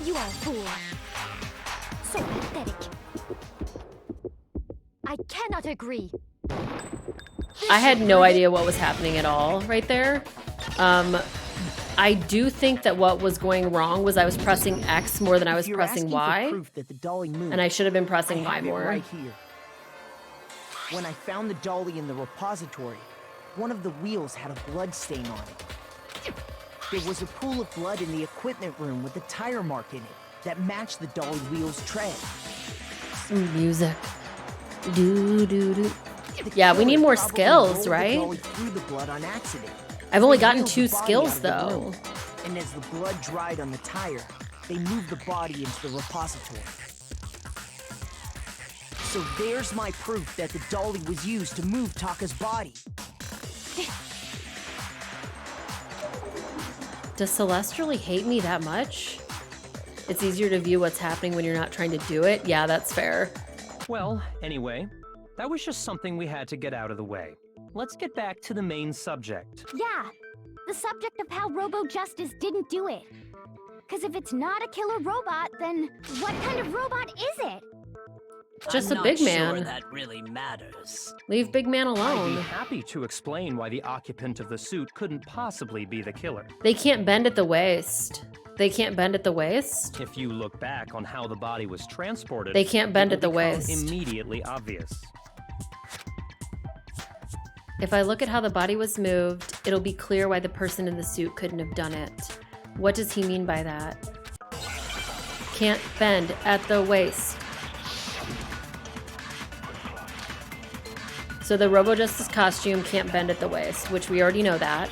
Speaker 9: You are a fool. So pathetic. I cannot agree.
Speaker 1: I had no idea what was happening at all right there. I do think that what was going wrong was I was pressing X more than I was
Speaker 10: If you're
Speaker 1: pressing
Speaker 10: asking for
Speaker 1: Y.
Speaker 10: proof that the dolly moved,
Speaker 1: And I should have been pressing
Speaker 10: I
Speaker 1: Y
Speaker 10: have it
Speaker 1: more.
Speaker 10: right here. When I found the dolly in the repository, one of the wheels had a blood stain on it. There was a pool of blood in the equipment room with a tire mark in it that matched the dolly wheel's tread.
Speaker 1: Some music. Do do do.
Speaker 10: The
Speaker 1: Yeah, we
Speaker 10: killer
Speaker 1: need more
Speaker 10: probably
Speaker 1: skills,
Speaker 10: rolled the
Speaker 1: right?
Speaker 10: dolly through the blood on accident.
Speaker 1: I've only
Speaker 10: They
Speaker 1: gotten
Speaker 10: wheeled
Speaker 1: 2
Speaker 10: the body
Speaker 1: skills
Speaker 10: out of the
Speaker 1: though.
Speaker 10: room, and as the blood dried on the tire, they moved the body into the repository. So there's my proof that the dolly was used to move Taka's body.
Speaker 1: Does Celeste really hate me that much? It's easier to view what's happening when you're not trying to do it. Yeah, that's fair.
Speaker 2: Well, anyway, that was just something we had to get out of the way. Let's get back to the main subject.
Speaker 4: Yeah, the subject of how Robo Justice didn't do it. Because if it's not a killer robot, then what kind of robot is it?
Speaker 1: Just
Speaker 11: I'm
Speaker 1: a big
Speaker 11: not
Speaker 1: man.
Speaker 11: Sure that really matters.
Speaker 1: Leave big man
Speaker 2: I'd be
Speaker 1: alone.
Speaker 2: happy to explain why the occupant of the suit couldn't possibly be the killer.
Speaker 1: They can't bend at the waist. They can't bend at the waist?
Speaker 2: If you look back on how the body was transported,
Speaker 1: They can't bend
Speaker 2: it
Speaker 1: at the
Speaker 2: will become
Speaker 1: waist.
Speaker 2: immediately obvious.
Speaker 1: If I look at how the body was moved, it'll be clear why the person in the suit couldn't have done it. What does he mean by that? Can't bend at the waist. So the Robo Justice costume can't bend at the waist, which we already know that.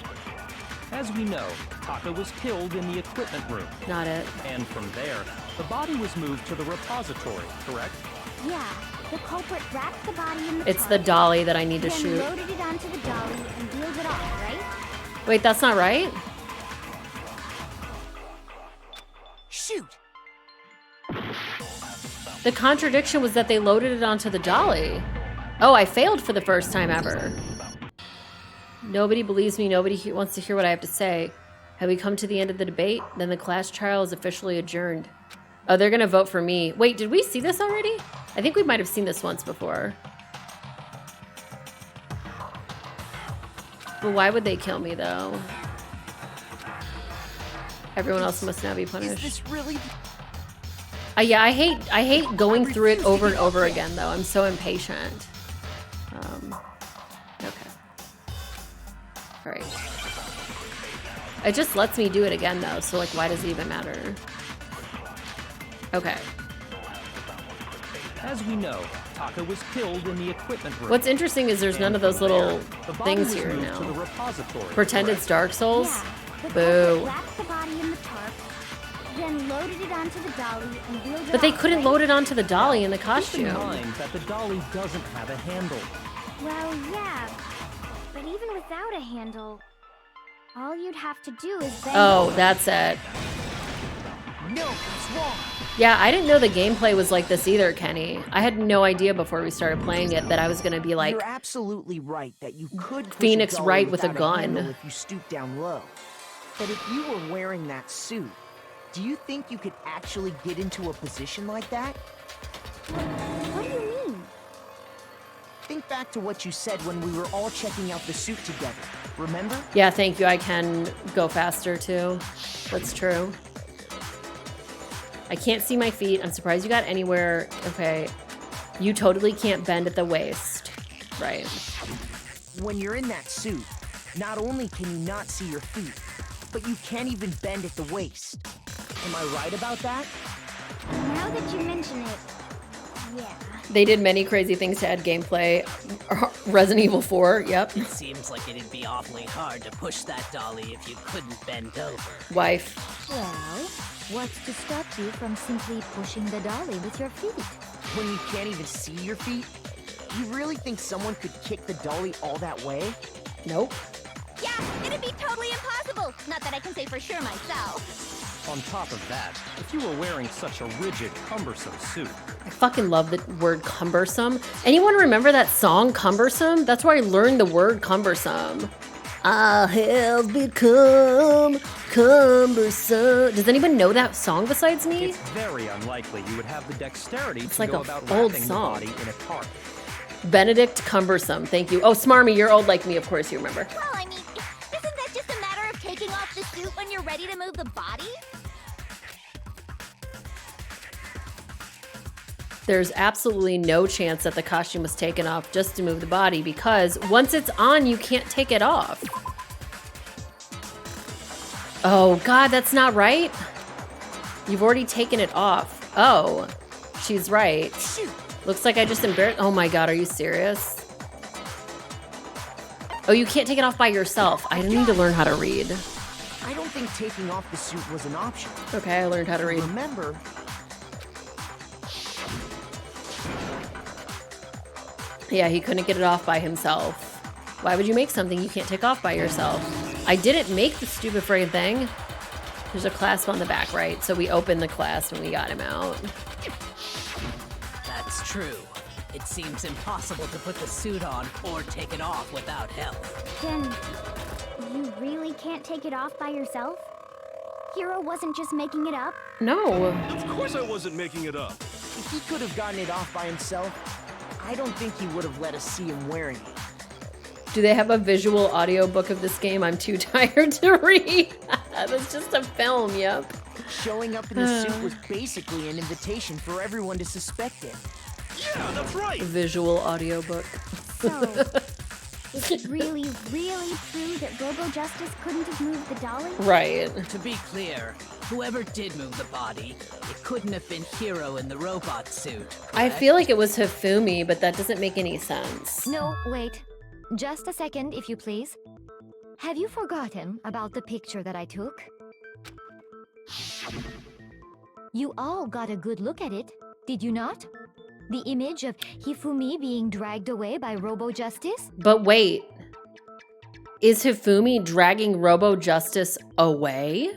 Speaker 2: As we know, Taka was killed in the equipment room.
Speaker 1: Not it.
Speaker 2: And from there, the body was moved to the repository, correct?
Speaker 4: Yeah, the culprit wrapped the body in the
Speaker 1: It's the
Speaker 4: tarp,
Speaker 1: dolly that I need to
Speaker 4: then
Speaker 1: shoot.
Speaker 4: loaded it onto the dolly and wheeled it off, right?
Speaker 1: Wait, that's not right?
Speaker 10: Shoot!
Speaker 1: The contradiction was that they loaded it onto the dolly. Oh, I failed for the first time ever. Nobody believes me. Nobody wants to hear what I have to say. Have we come to the end of the debate? Then the class trial is officially adjourned. Oh, they're gonna vote for me. Wait, did we see this already? I think we might have seen this once before. But why would they kill me though? Everyone else must now be
Speaker 10: Is
Speaker 1: punished.
Speaker 10: this really?
Speaker 1: Yeah, I hate going through it over and over again though. I'm so impatient. Okay. All right. It just lets me do it again though, so like why does it even matter? Okay.
Speaker 2: As we know, Taka was killed in the equipment room.
Speaker 1: What's interesting is there's none of those
Speaker 2: And from
Speaker 1: little
Speaker 2: there, the body
Speaker 1: things
Speaker 2: was
Speaker 1: here
Speaker 2: moved
Speaker 1: now.
Speaker 2: To the repository,
Speaker 1: Pretend
Speaker 2: correct?
Speaker 1: it's Dark Souls?
Speaker 4: Yeah, the
Speaker 1: Boo.
Speaker 4: culprit wrapped the body in the tarp, then loaded it onto the dolly and wheeled it
Speaker 1: But they
Speaker 4: off,
Speaker 1: couldn't
Speaker 4: right?
Speaker 1: load it onto the dolly in the
Speaker 2: Keep
Speaker 1: costume.
Speaker 2: in mind that the dolly doesn't have a handle.
Speaker 4: Well, yeah, but even without a handle, all you'd have to do is bend
Speaker 1: Oh,
Speaker 4: over.
Speaker 1: that's it.
Speaker 10: No, it's wrong.
Speaker 1: Yeah, I didn't know the gameplay was like this either, Kenny. I had no idea before we started playing it that I was gonna be like,
Speaker 10: You're absolutely right that you could push
Speaker 1: Phoenix
Speaker 10: a dolly
Speaker 1: Wright with a
Speaker 10: without
Speaker 1: gun.
Speaker 10: handle if you stoop down low. But if you were wearing that suit, do you think you could actually get into a position like that?
Speaker 4: What do you mean?
Speaker 10: Think back to what you said when we were all checking out the suit together. Remember?
Speaker 1: yeah, thank you, I can go faster too. That's true. I can't see my feet. I'm surprised you got anywhere. Okay. You totally can't bend at the waist. Right.
Speaker 10: When you're in that suit, Not only can you not see your feet, but you can't even bend at the waist. Am I right about that?
Speaker 4: Now that you mention it, yeah.
Speaker 1: They did many crazy things to add gameplay. Resident Evil 4, yep.
Speaker 11: It seems like it'd be awfully hard to push that dolly if you couldn't bend over.
Speaker 1: Wife.
Speaker 9: Well, what's to stop you from simply pushing the dolly with your feet?
Speaker 10: When you can't even see your feet? You really think someone could kick the dolly all that way?
Speaker 1: Nope.
Speaker 4: Yeah, it'd be totally impossible. Not that I can say for sure myself.
Speaker 2: On top of that, if you were wearing such a rigid, cumbersome suit,
Speaker 1: I fucking love the word cumbersome. Anyone remember that song, Cumbersome? That's where I learned the word cumbersome. I have become cumbersome. Does anyone know that song besides me?
Speaker 2: it's very unlikely you would have the dexterity
Speaker 1: It's
Speaker 2: to
Speaker 1: like
Speaker 2: go
Speaker 1: a
Speaker 2: about
Speaker 1: old
Speaker 2: wrapping
Speaker 1: song.
Speaker 2: the body in a tarp.
Speaker 1: Benedict Cumbersome, thank you. Oh, Smarmy, you're old like me, of course you remember.
Speaker 4: Well, I mean, isn't that just a matter of taking off the suit when you're ready to move the body?
Speaker 1: There's absolutely no chance that the costume was taken off just to move the body because once it's on, you can't take it off. Oh, God, that's not right. You've already taken it off. Oh, she's right. Looks like I just embarrassed. Oh my God, are you serious? Oh, you can't take it off by yourself. I need to learn how to read.
Speaker 10: I don't think taking off the suit was an option.
Speaker 1: Okay, I learned how to read.
Speaker 10: Remember,
Speaker 1: Yeah, he couldn't get it off by himself. Why would you make something you can't take off by yourself? I didn't make the stupid friggin' thing. There's a clasp on the back, right? So we opened the clasp when we got him out.
Speaker 11: That's true. It seems impossible to put the suit on or take it off without help.
Speaker 4: Then, you really can't take it off by yourself? Hero wasn't just making it up?
Speaker 1: No.
Speaker 5: Of course I wasn't making it up.
Speaker 10: if he could have gotten it off by himself, I don't think he would have let us see him wearing it.
Speaker 1: Do they have a visual audiobook of this game? I'm too tired to read. That's just a film, yep.
Speaker 10: Showing up in the suit was basically an invitation for everyone to suspect it.
Speaker 5: Yeah, that's right.
Speaker 1: Visual audiobook.
Speaker 4: So, is it really, really true that Robo Justice couldn't have moved the dolly?
Speaker 1: Right.
Speaker 11: To be clear, whoever did move the body, it couldn't have been Hero in the robot suit.
Speaker 1: I
Speaker 11: correct?
Speaker 1: feel like it was Hifumi, but that doesn't make any sense.
Speaker 9: No, wait. Just a second, if you please. Have you forgotten about the picture that I took? You all got a good look at it, did you not? The image of Hifumi being dragged away by Robo Justice?
Speaker 1: But wait. Is Hifumi dragging Robo Justice away?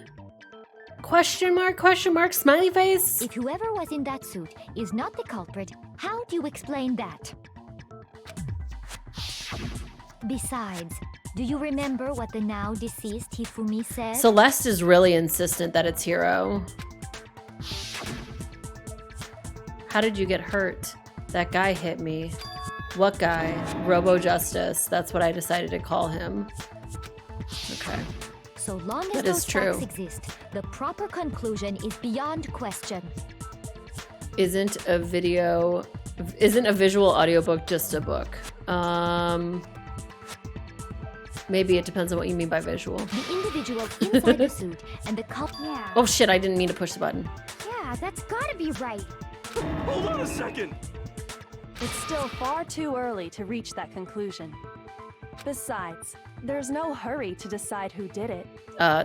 Speaker 1: Question mark, smiley face?
Speaker 9: If whoever was in that suit is not the culprit, how do you explain that? Besides, do you remember what the now deceased Hifumi said?
Speaker 1: Celeste is really insistent that it's Hero. How did you get hurt? That guy hit me. What guy? Robo Justice. That's what I decided to call him. Okay.
Speaker 9: So long as
Speaker 1: That
Speaker 9: those
Speaker 1: is true.
Speaker 9: facts exist, the proper conclusion is beyond question.
Speaker 1: Isn't a visual audiobook just a book? Maybe it depends on what you mean by visual.
Speaker 9: The individual inside the suit and the culprit.
Speaker 4: Yeah.
Speaker 1: Oh shit, I didn't mean to push the button.
Speaker 4: Yeah, that's gotta be right.
Speaker 5: Hold on a second.
Speaker 6: It's still far too early to reach that conclusion. Besides, there's no hurry to decide who did it.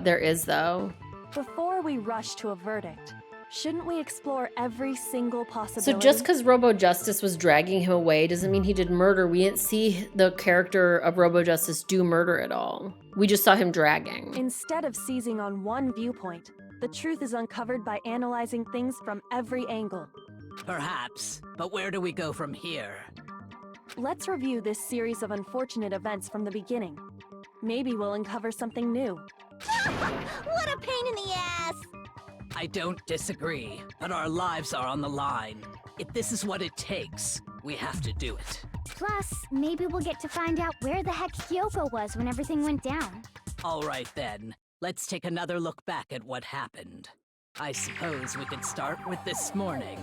Speaker 1: There is though.
Speaker 6: Before we rush to a verdict, shouldn't we explore every single possibility?
Speaker 1: So just because Robo Justice was dragging him away doesn't mean he did murder. We didn't see the character of Robo Justice do murder at all. We just saw him dragging.
Speaker 6: Instead of seizing on one viewpoint, the truth is uncovered by analyzing things from every angle.
Speaker 11: Perhaps, but where do we go from here?
Speaker 6: Let's review this series of unfortunate events from the beginning. Maybe we'll uncover something new.
Speaker 4: What a pain in the ass!
Speaker 11: I don't disagree, but our lives are on the line. If this is what it takes, we have to do it.
Speaker 4: Plus, maybe we'll get to find out where the heck Kyoko was when everything went down.
Speaker 11: All right then, let's take another look back at what happened. I suppose we could start with this morning.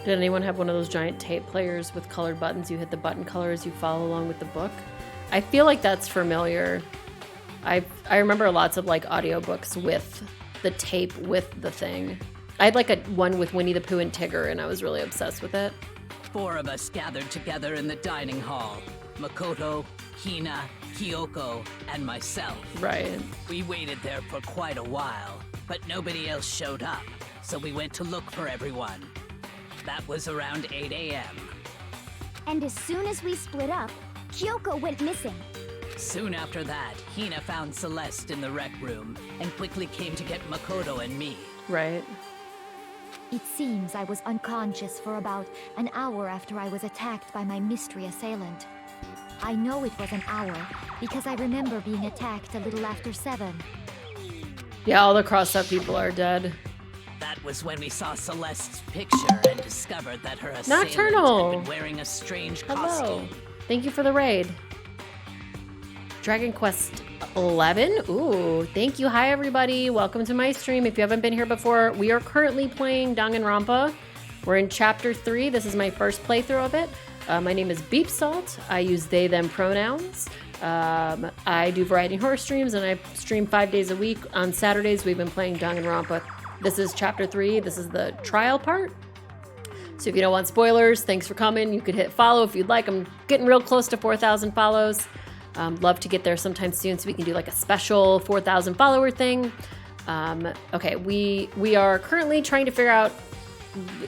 Speaker 1: Did anyone have one of those giant tape players with colored buttons? You hit the button color as you follow along with the book. I feel like that's familiar. I remember lots of like audiobooks with the tape with the thing. I had like a one with Winnie the Pooh and Tigger, and I was really obsessed with it.
Speaker 11: 4 of us gathered together in the dining hall. Makoto, Hina, Kyoko, and myself.
Speaker 1: Right.
Speaker 11: We waited there for quite a while, but nobody else showed up, so we went to look for everyone. That was around 8 a.m.
Speaker 4: And as soon as we split up, Kyoko went missing.
Speaker 11: Soon after that, Hina found Celeste in the rec room and quickly came to get Makoto and me.
Speaker 1: Right.
Speaker 9: It seems I was unconscious for about an hour after I was attacked by my mystery assailant. I know it was an hour because I remember being attacked a little after 7.
Speaker 1: Yeah, all the crossed up people are dead.
Speaker 11: That was when we saw Celeste's picture and discovered that her assailant
Speaker 1: Nocturnal!
Speaker 11: had been wearing a strange
Speaker 1: Hello.
Speaker 11: costume.
Speaker 1: Thank you for the raid. Dragon Quest 11. Ooh, thank you. Hi, everybody. Welcome to my stream. If you haven't been here before, we are currently playing Danganronpa. We're in Chapter 3. This is my first playthrough of it. My name is Beep Salt. I use they, them pronouns. I do variety horror streams, and I stream 5 days a week. On Saturdays, we've been playing Danganronpa. This is Chapter 3. This is the trial part. So if you don't want spoilers, thanks for coming. You could hit follow if you'd like. I'm getting real close to 4,000 follows. Love to get there sometime soon so we can do like a special 4,000 follower thing. Okay, we are currently trying to figure out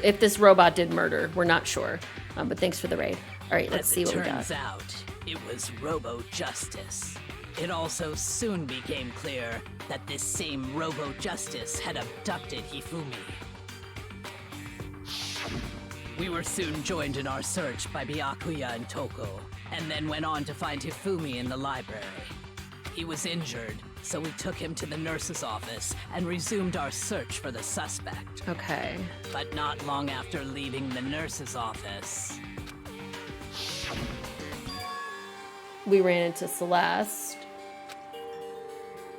Speaker 1: if this robot did murder. We're not sure, but thanks for the raid. All right, let's see what we got.
Speaker 11: Turns out, it was Robo-Justice. It also soon became clear that this same Robo-Justice had abducted Hifumi. We were soon joined in our search by Byakuya and Toko, and then went on to find Hifumi in the library. He was injured, so we took him to the nurse's office and resumed our search for the suspect.
Speaker 1: Okay.
Speaker 11: But not long after leaving the nurse's office,
Speaker 1: we ran into Celeste,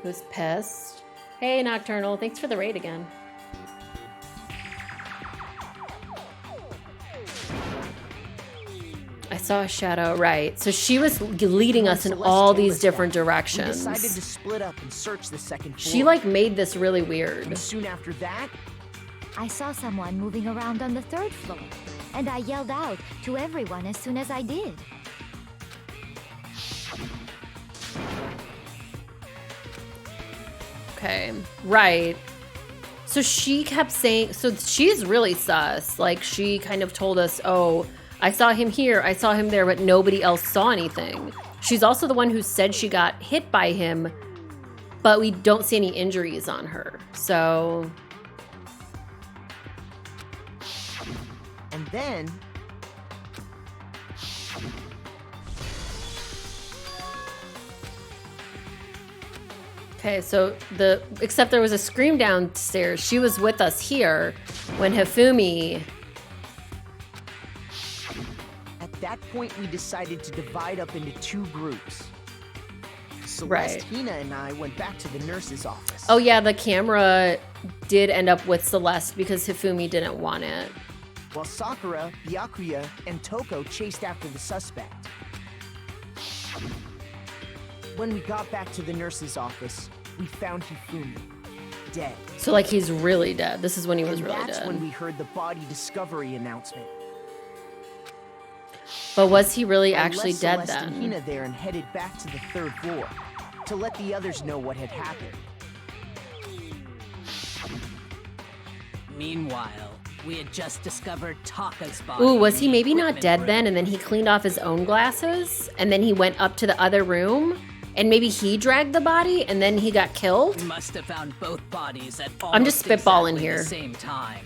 Speaker 1: who's pissed. Hey, Nocturnal. Thanks for the raid again. I saw a shadow, right. So she was leading us in all these different directions.
Speaker 10: We decided to split up and search the second floor.
Speaker 1: She like made this really weird.
Speaker 10: And soon after that,
Speaker 9: I saw someone moving around on the 3rd floor, and I yelled out to everyone as soon as I did.
Speaker 1: Okay, right. So she kept saying, so she's really sus. Like she kind of told us, oh, I saw him here, I saw him there, but nobody else saw anything. She's also the one who said she got hit by him, but we don't see any injuries on her. So.
Speaker 10: And then.
Speaker 1: Okay, so except there was a scream downstairs. She was with us here when Hifumi.
Speaker 10: At that point, we decided to divide up into 2 groups. Celeste,
Speaker 1: Right.
Speaker 10: Hina, and I went back to the nurse's office.
Speaker 1: Oh yeah, the camera did end up with Celeste because Hifumi didn't want it.
Speaker 10: While Sakura, Byakuya, and Toko chased after the suspect. When we got back to the nurse's office, we found Hifumi, dead.
Speaker 1: So like he's really dead. This is when he was
Speaker 10: And
Speaker 1: really
Speaker 10: that's
Speaker 1: dead.
Speaker 10: when we heard the body discovery announcement.
Speaker 1: But was he really
Speaker 10: I
Speaker 1: actually
Speaker 10: left
Speaker 1: dead
Speaker 10: Celeste and
Speaker 1: then?
Speaker 10: Hina there and headed back to the 3rd floor to let the others know what had happened.
Speaker 11: meanwhile, we had just discovered Taka's body.
Speaker 1: Ooh, was
Speaker 11: in
Speaker 1: he
Speaker 11: the
Speaker 1: maybe not
Speaker 11: equipment
Speaker 1: dead
Speaker 11: room.
Speaker 1: then and then he cleaned off his own glasses and then he went up to the other room and maybe he dragged the body and then he got killed?
Speaker 11: We must have found both bodies at
Speaker 1: I'm just
Speaker 11: almost
Speaker 1: spitballing
Speaker 11: exactly
Speaker 1: here.
Speaker 11: the same time.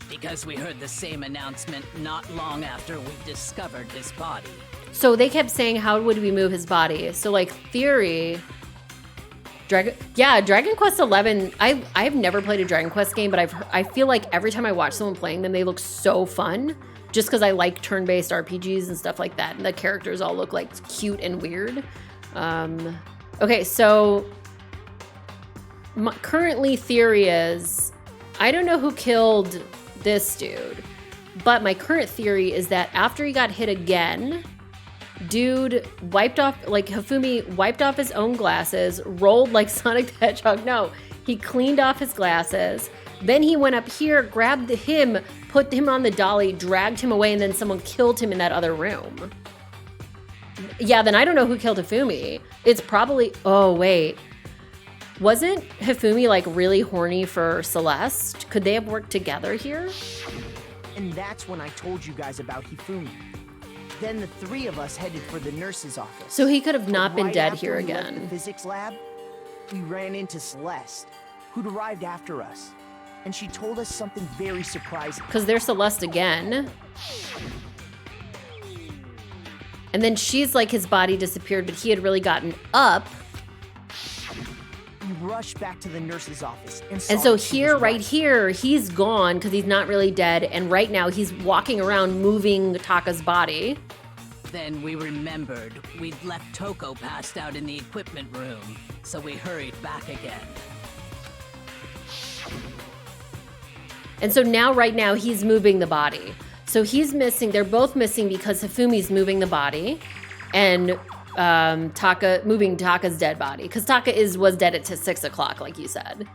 Speaker 11: Because we heard the same announcement not long after we discovered his body.
Speaker 1: So they kept saying, how would we move his body? So like theory, Dragon Quest 11. I've never played a Dragon Quest game, but I feel like every time I watch someone playing them, they look so fun. Just because I like turn-based RPGs and stuff like that, and the characters all look like cute and weird. Okay, so currently theory is, I don't know who killed this dude, but my current theory is that after he got hit again, Dude wiped off, like Hifumi wiped off his own glasses, rolled like Sonic the Hedgehog. No, he cleaned off his glasses. Then he went up here, grabbed him, put him on the dolly, dragged him away, and then someone killed him in that other room. Yeah, then I don't know who killed Hifumi. It's probably, oh wait. Wasn't Hifumi like really horny for Celeste? Could they have worked together here?
Speaker 10: And that's when I told you guys about Hifumi. Then the three of us headed for the nurse's office.
Speaker 1: So he could have not been
Speaker 10: Right
Speaker 1: dead
Speaker 10: after
Speaker 1: here
Speaker 10: we left
Speaker 1: again.
Speaker 10: the physics lab, we ran into Celeste, who'd arrived after us. And she told us something very surprising.
Speaker 1: Because they're Celeste again. And then she's like, his body disappeared, but he had really gotten up.
Speaker 10: We rushed back to the nurse's office and
Speaker 1: And so here, right here, he's gone because he's not really dead. And right now he's walking around moving Taka's body.
Speaker 11: Then we remembered we'd left Toko passed out in the equipment room, so we hurried back again.
Speaker 1: And so now, right now, he's moving the body. So he's missing, they're both missing because Hifumi's moving the body and moving Taka's dead body. Because Taka was dead at 6 o'clock, like you said.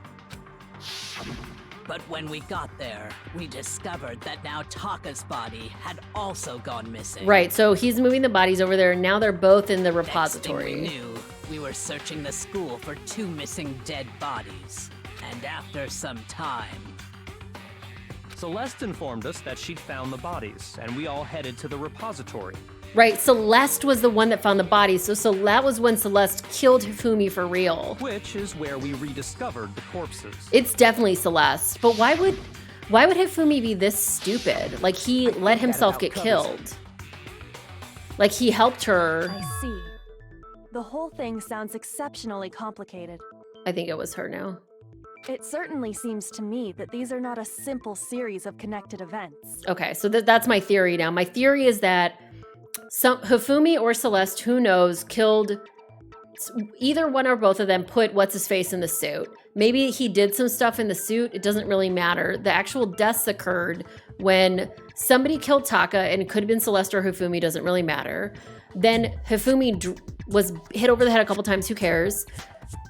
Speaker 11: But when we got there, we discovered that now Taka's body had also gone missing.
Speaker 1: Right, so he's moving the bodies over there, and now they're both in the repository.
Speaker 11: Next thing we knew, we were searching the school for 2 missing dead bodies. And after some time...
Speaker 2: Celeste informed us that she'd found the bodies, and we all headed to the repository.
Speaker 1: Right, Celeste was the one that found the bodies, so that was when Celeste killed Hifumi for real.
Speaker 2: Which is where we rediscovered the corpses.
Speaker 1: It's definitely Celeste, but why would Hifumi be this stupid? Like, he let himself get killed. Like, he helped her.
Speaker 6: I see. The whole thing sounds exceptionally complicated.
Speaker 1: I think it was her now.
Speaker 6: It certainly seems to me that these are not a simple series of connected events.
Speaker 1: Okay, so that's my theory now. My theory is that Hifumi or Celeste, who knows, killed either one or both of them, put what's-his-face in the suit. Maybe he did some stuff in the suit. It doesn't really matter. The actual deaths occurred when somebody killed Taka, and it could have been Celeste or Hifumi, doesn't really matter. Then Hifumi was hit over the head a couple times, who cares?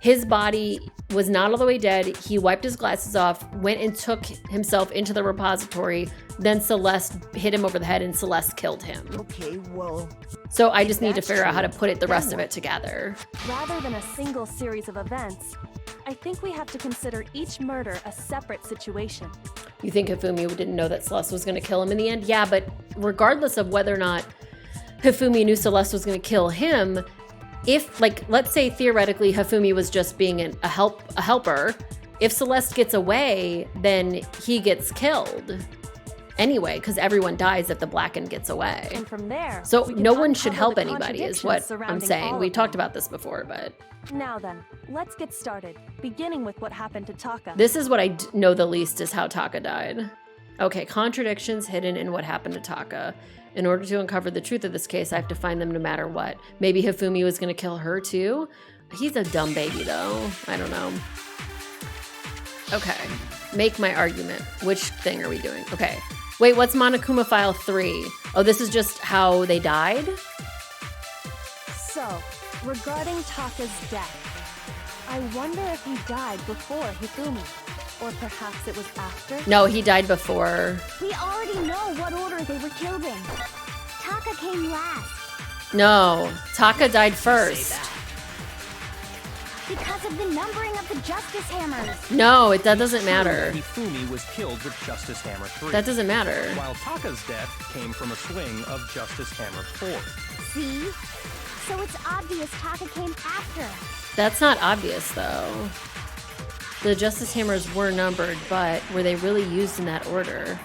Speaker 1: His body was not all the way dead. He wiped his glasses off, went and took himself into the repository. Then Celeste hit him over the head and Celeste killed him.
Speaker 10: Okay, well...
Speaker 1: So I just need to figure out how to put the rest of it together.
Speaker 6: Rather than a single series of events, I think we have to consider each murder a separate situation.
Speaker 1: You think Hifumi didn't know that Celeste was going to kill him in the end? Yeah, but regardless of whether or not Hifumi knew Celeste was going to kill him, if, like, let's say theoretically Hifumi was just being a helper, if Celeste gets away, then he gets killed anyway, because everyone dies if the Blackened gets away.
Speaker 6: And from there,
Speaker 1: so no one should help anybody, is what I'm saying. We talked about this before, but...
Speaker 6: Now then, let's get started, beginning with what happened to Taka.
Speaker 1: This is what I know the least, is how Taka died. Okay, contradictions hidden in what happened to Taka. In order to uncover the truth of this case, I have to find them no matter what. Maybe Hifumi was going to kill her too? He's a dumb baby though. I don't know. Okay, make my argument. Which thing are we doing? Okay, wait, what's Monokuma File 3? Oh, this is just how they died?
Speaker 6: So, regarding Taka's death, I wonder if he died before Hifumi. Or perhaps it was after?
Speaker 1: No, he died before.
Speaker 4: We already know what order they were killed in. Taka came last.
Speaker 1: No, Taka died first.
Speaker 4: Because of the numbering of the Justice Hammers.
Speaker 1: No, that doesn't matter.
Speaker 2: Hifumi was killed with Justice Hammer 3.
Speaker 1: That doesn't matter.
Speaker 2: While Taka's death came from a swing of Justice Hammer 4.
Speaker 4: See? So it's obvious Taka came after.
Speaker 1: That's not obvious though. The Justice Hammers were numbered, but were they really used in that order?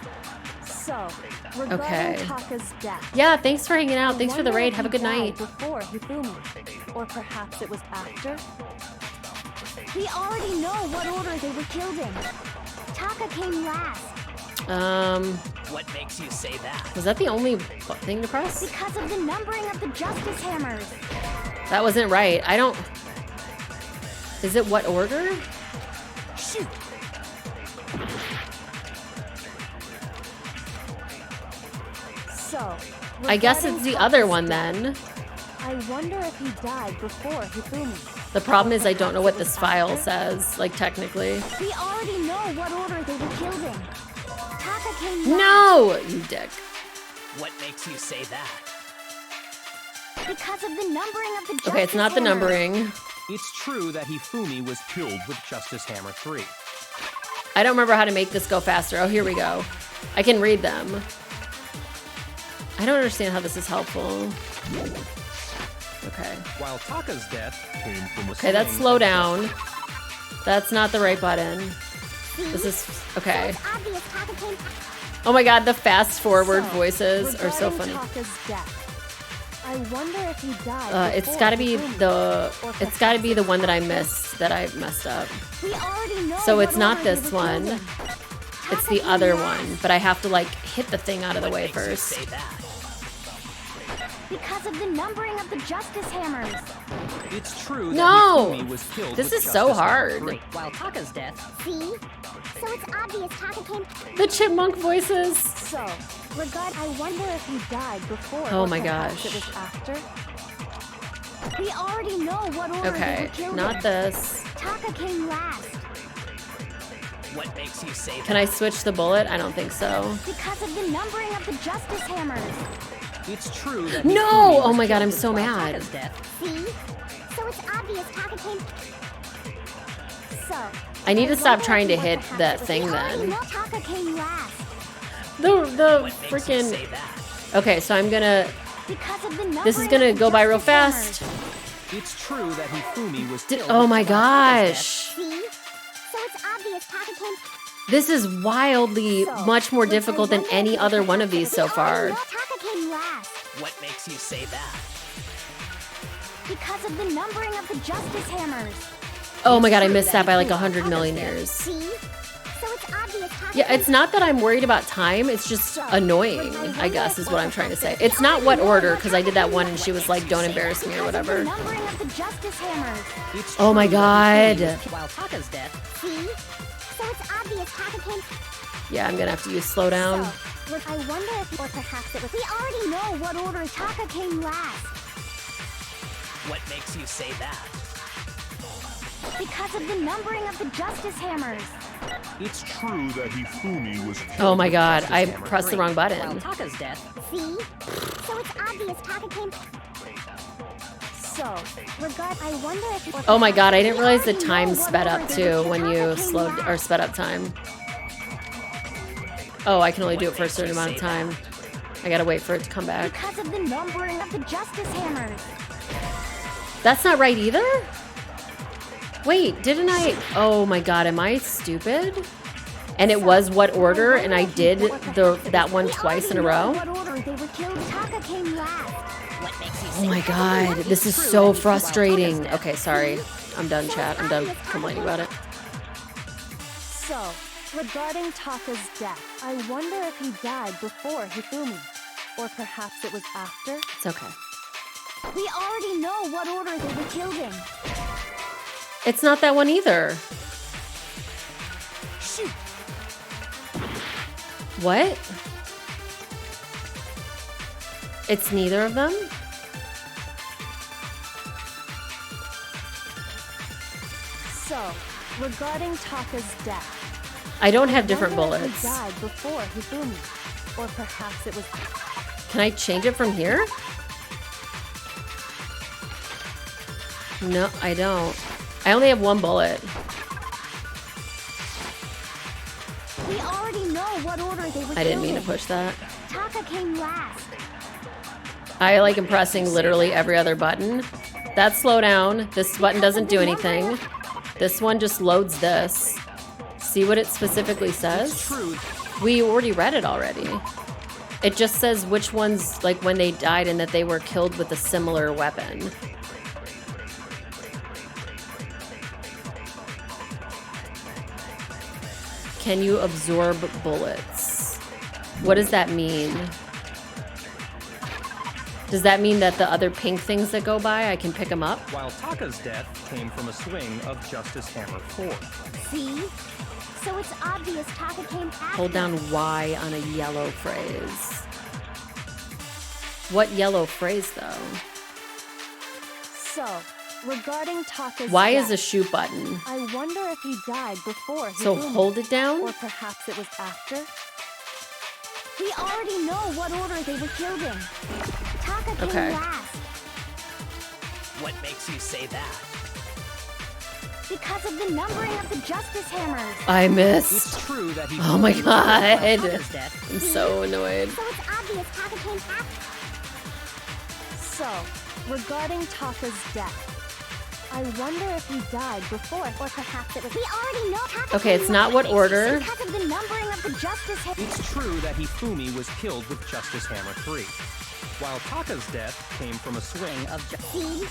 Speaker 6: So, regarding Taka's death.
Speaker 1: Yeah, thanks for hanging out. Thanks for the raid. Have a good night.
Speaker 6: Before Hifumi, or perhaps it was after.
Speaker 4: We already know what order they were killed in. Taka came last.
Speaker 11: What makes you say that?
Speaker 1: Was that the only thing to press?
Speaker 4: Because of the numbering of the Justice Hammers.
Speaker 1: That wasn't right. I don't... Is it what order?
Speaker 4: Shoot.
Speaker 6: So,
Speaker 1: I guess it's the other one then.
Speaker 6: I wonder if he died before Hifumi.
Speaker 1: The problem is I don't know what this file says, like technically.
Speaker 4: We already know what order they were killed in. Taka came
Speaker 1: No, you dick.
Speaker 11: What makes you say that?
Speaker 4: because of the numbering of the Justice
Speaker 1: Okay, it's not the
Speaker 4: Hammer.
Speaker 1: numbering.
Speaker 2: It's true that Hifumi was killed with Justice Hammer 3.
Speaker 1: I don't remember how to make this go faster. Oh, here we go. I can read them. I don't understand how this is helpful. Okay.
Speaker 2: While Taka's death came from a
Speaker 1: Okay, that's
Speaker 2: swing
Speaker 1: slow
Speaker 2: of
Speaker 1: down. That's not the right button. This is okay.
Speaker 4: It's obvious Taka came.
Speaker 1: Oh my god, the fast forward
Speaker 6: So,
Speaker 1: voices are so
Speaker 6: regarding
Speaker 1: funny.
Speaker 6: Taka's death, I wonder if he died.
Speaker 1: It's
Speaker 6: before
Speaker 1: gotta be
Speaker 6: Hifumi,
Speaker 1: the
Speaker 6: or
Speaker 1: it's gotta be the
Speaker 6: perhaps
Speaker 1: one that I missed that I messed up.
Speaker 4: We already know.
Speaker 1: So
Speaker 4: what
Speaker 1: it's not
Speaker 4: order they
Speaker 1: this
Speaker 4: were
Speaker 1: one.
Speaker 4: killed in.
Speaker 1: It's
Speaker 4: Taka
Speaker 1: the
Speaker 4: came
Speaker 1: other
Speaker 4: last
Speaker 1: one, but I have to like hit the thing out of the way
Speaker 11: Makes you
Speaker 1: first.
Speaker 11: say that.
Speaker 4: because of the numbering of the Justice Hammers.
Speaker 2: It's true that
Speaker 1: No!
Speaker 2: Hifumi was killed
Speaker 1: This
Speaker 2: with
Speaker 1: is so
Speaker 2: Justice Hammer
Speaker 1: hard.
Speaker 2: 3.
Speaker 11: While Taka's death,
Speaker 4: See? So it's obvious Taka came.
Speaker 1: The chipmunk voices.
Speaker 6: So, I wonder if he died before.
Speaker 1: Oh
Speaker 6: or
Speaker 1: my
Speaker 6: perhaps
Speaker 1: gosh.
Speaker 6: It was after.
Speaker 4: We already know what order they
Speaker 1: Okay,
Speaker 4: were killed
Speaker 1: not
Speaker 4: in.
Speaker 1: this.
Speaker 4: Taka came last
Speaker 11: what makes you say that?
Speaker 1: Can I switch the bullet? I don't think so.
Speaker 4: because of the numbering of the Justice Hammers.
Speaker 2: It's true that
Speaker 1: No!
Speaker 2: Hifumi
Speaker 1: Oh
Speaker 2: was
Speaker 1: my god,
Speaker 2: killed
Speaker 1: I'm
Speaker 2: with
Speaker 1: so
Speaker 11: While
Speaker 1: mad.
Speaker 11: Taka's death,
Speaker 4: See? So it's obvious Taka came. So.
Speaker 1: I need to stop
Speaker 4: wonder
Speaker 1: trying to
Speaker 4: if
Speaker 1: hit
Speaker 4: perhaps
Speaker 1: that
Speaker 4: it was-
Speaker 1: thing
Speaker 4: we already
Speaker 1: then.
Speaker 4: know Taka came last
Speaker 1: The
Speaker 11: what makes you
Speaker 1: freaking.
Speaker 11: say that?
Speaker 1: Okay, so I'm gonna.
Speaker 4: because of the numbering.
Speaker 1: This is gonna
Speaker 4: of the
Speaker 1: go by real
Speaker 4: Justice
Speaker 1: fast.
Speaker 4: Hammers.
Speaker 2: It's true that Hifumi was killed
Speaker 1: Oh
Speaker 2: with
Speaker 1: my
Speaker 2: Justice
Speaker 1: gosh.
Speaker 4: See? So it's obvious Taka came.
Speaker 1: This is wildly
Speaker 4: So,
Speaker 1: much more
Speaker 4: I
Speaker 1: difficult than
Speaker 4: wonder
Speaker 1: any
Speaker 4: if
Speaker 1: other one of
Speaker 4: perhaps
Speaker 1: these
Speaker 4: it was-
Speaker 1: so
Speaker 4: we already
Speaker 1: far.
Speaker 4: know Taka came last
Speaker 11: What makes you say that?
Speaker 4: because of the numbering of the Justice Hammers.
Speaker 1: Oh my god, I missed that by like 100 million years.
Speaker 4: See? So it's obvious Taka
Speaker 1: Yeah,
Speaker 4: came.
Speaker 1: it's not that I'm worried about time, it's just annoying, I guess is what I'm trying to say. It's not what order, because I did that one and she was like, don't embarrass me or
Speaker 4: Because of the
Speaker 1: whatever.
Speaker 4: numbering of the Justice Hammers.
Speaker 2: It's
Speaker 1: Oh my
Speaker 2: true that Hifumi
Speaker 1: god.
Speaker 11: While Taka's death,
Speaker 4: See? So it's obvious Taka came.
Speaker 1: Yeah, I'm gonna have to use slow down.
Speaker 4: So, I wonder if, or perhaps it was. We already know what order Taka came last
Speaker 11: what makes you say that?
Speaker 4: because of the numbering of the Justice Hammers.
Speaker 5: It's true that Hifumi was killed.
Speaker 1: Oh my
Speaker 5: with
Speaker 1: god,
Speaker 5: Justice
Speaker 1: I
Speaker 5: Hammer
Speaker 1: pressed the
Speaker 5: 3.
Speaker 1: wrong
Speaker 11: While
Speaker 1: button.
Speaker 11: Taka's death,
Speaker 4: See? So it's obvious Taka came.
Speaker 6: So, I wonder if. or
Speaker 1: Oh my god, I didn't
Speaker 4: We
Speaker 1: realize the
Speaker 4: already
Speaker 1: time
Speaker 4: know what
Speaker 1: sped up
Speaker 4: order they were
Speaker 1: too
Speaker 4: killed.
Speaker 1: when
Speaker 4: Taka
Speaker 1: you
Speaker 4: came
Speaker 1: slowed or
Speaker 4: last.
Speaker 1: sped up time. Oh, I can only do it for a certain amount of time. I gotta wait for it to come back.
Speaker 4: Because of the numbering of the Justice Hammers.
Speaker 1: That's not right either? Wait, didn't I? Oh my god, am I stupid? And it was what order, and I did that one
Speaker 4: We
Speaker 1: twice in a
Speaker 4: already know
Speaker 1: row?
Speaker 4: what order they were killed. Taka came last.
Speaker 11: what makes you
Speaker 1: Oh
Speaker 11: say
Speaker 1: my
Speaker 11: that?
Speaker 1: god, this is so frustrating. Okay, sorry. I'm done, chat. I'm done complaining about it.
Speaker 6: So, regarding Taka's death, I wonder if he died before Hifumi, or perhaps it was after.
Speaker 1: It's okay.
Speaker 4: We already know what order they were killed in.
Speaker 1: It's not that one either.
Speaker 4: Shoot.
Speaker 1: What? It's neither of them?
Speaker 6: So, regarding Taka's death,
Speaker 1: I don't have different
Speaker 6: wonder if
Speaker 1: bullets.
Speaker 6: he died before Hifumi, or perhaps it was.
Speaker 1: Can I change it from here? No, I don't. I only have one bullet.
Speaker 4: We already know what order they were
Speaker 1: I didn't
Speaker 4: killed
Speaker 1: mean to
Speaker 4: in.
Speaker 1: push that.
Speaker 4: Taka came last.
Speaker 1: I like am pressing literally every other button. That's slow down. This button doesn't do anything. This one just loads this. See what it specifically says?
Speaker 2: true.
Speaker 1: We already read it already. It just says which ones, like when they died and that they were killed with a similar weapon. Can you absorb bullets? What does that mean? Does that mean that the other pink things that go by, I can pick them up?
Speaker 2: While Taka's death came from a swing of Justice Hammer 4.
Speaker 4: See? So it's obvious Taka came after.
Speaker 1: Hold down Y on a yellow phrase. What yellow phrase, though?
Speaker 6: So, regarding Taka's
Speaker 1: Why is
Speaker 6: death,
Speaker 1: a shoot button?
Speaker 6: I wonder if he died before
Speaker 1: So
Speaker 6: Hifumi,
Speaker 1: hold it down?
Speaker 6: or perhaps it was after?
Speaker 4: We already know what order they were killed in. Taka came
Speaker 1: Okay.
Speaker 4: last
Speaker 11: What makes you say that?
Speaker 4: because of the numbering of the Justice Hammers.
Speaker 1: I missed.
Speaker 2: It's true that he.
Speaker 1: Oh my god.
Speaker 11: Taka's death.
Speaker 1: I'm so annoyed.
Speaker 4: So it's obvious Taka came after.
Speaker 6: So, regarding Taka's death, I wonder if he died before,
Speaker 4: Or perhaps it was. We already know Taka
Speaker 1: Okay,
Speaker 4: came
Speaker 1: it's not
Speaker 4: last
Speaker 1: what order.
Speaker 4: because of the numbering of the Justice Hammers.
Speaker 2: It's true that Hifumi was killed with Justice Hammer 3, while Taka's death came from a swing of
Speaker 4: See?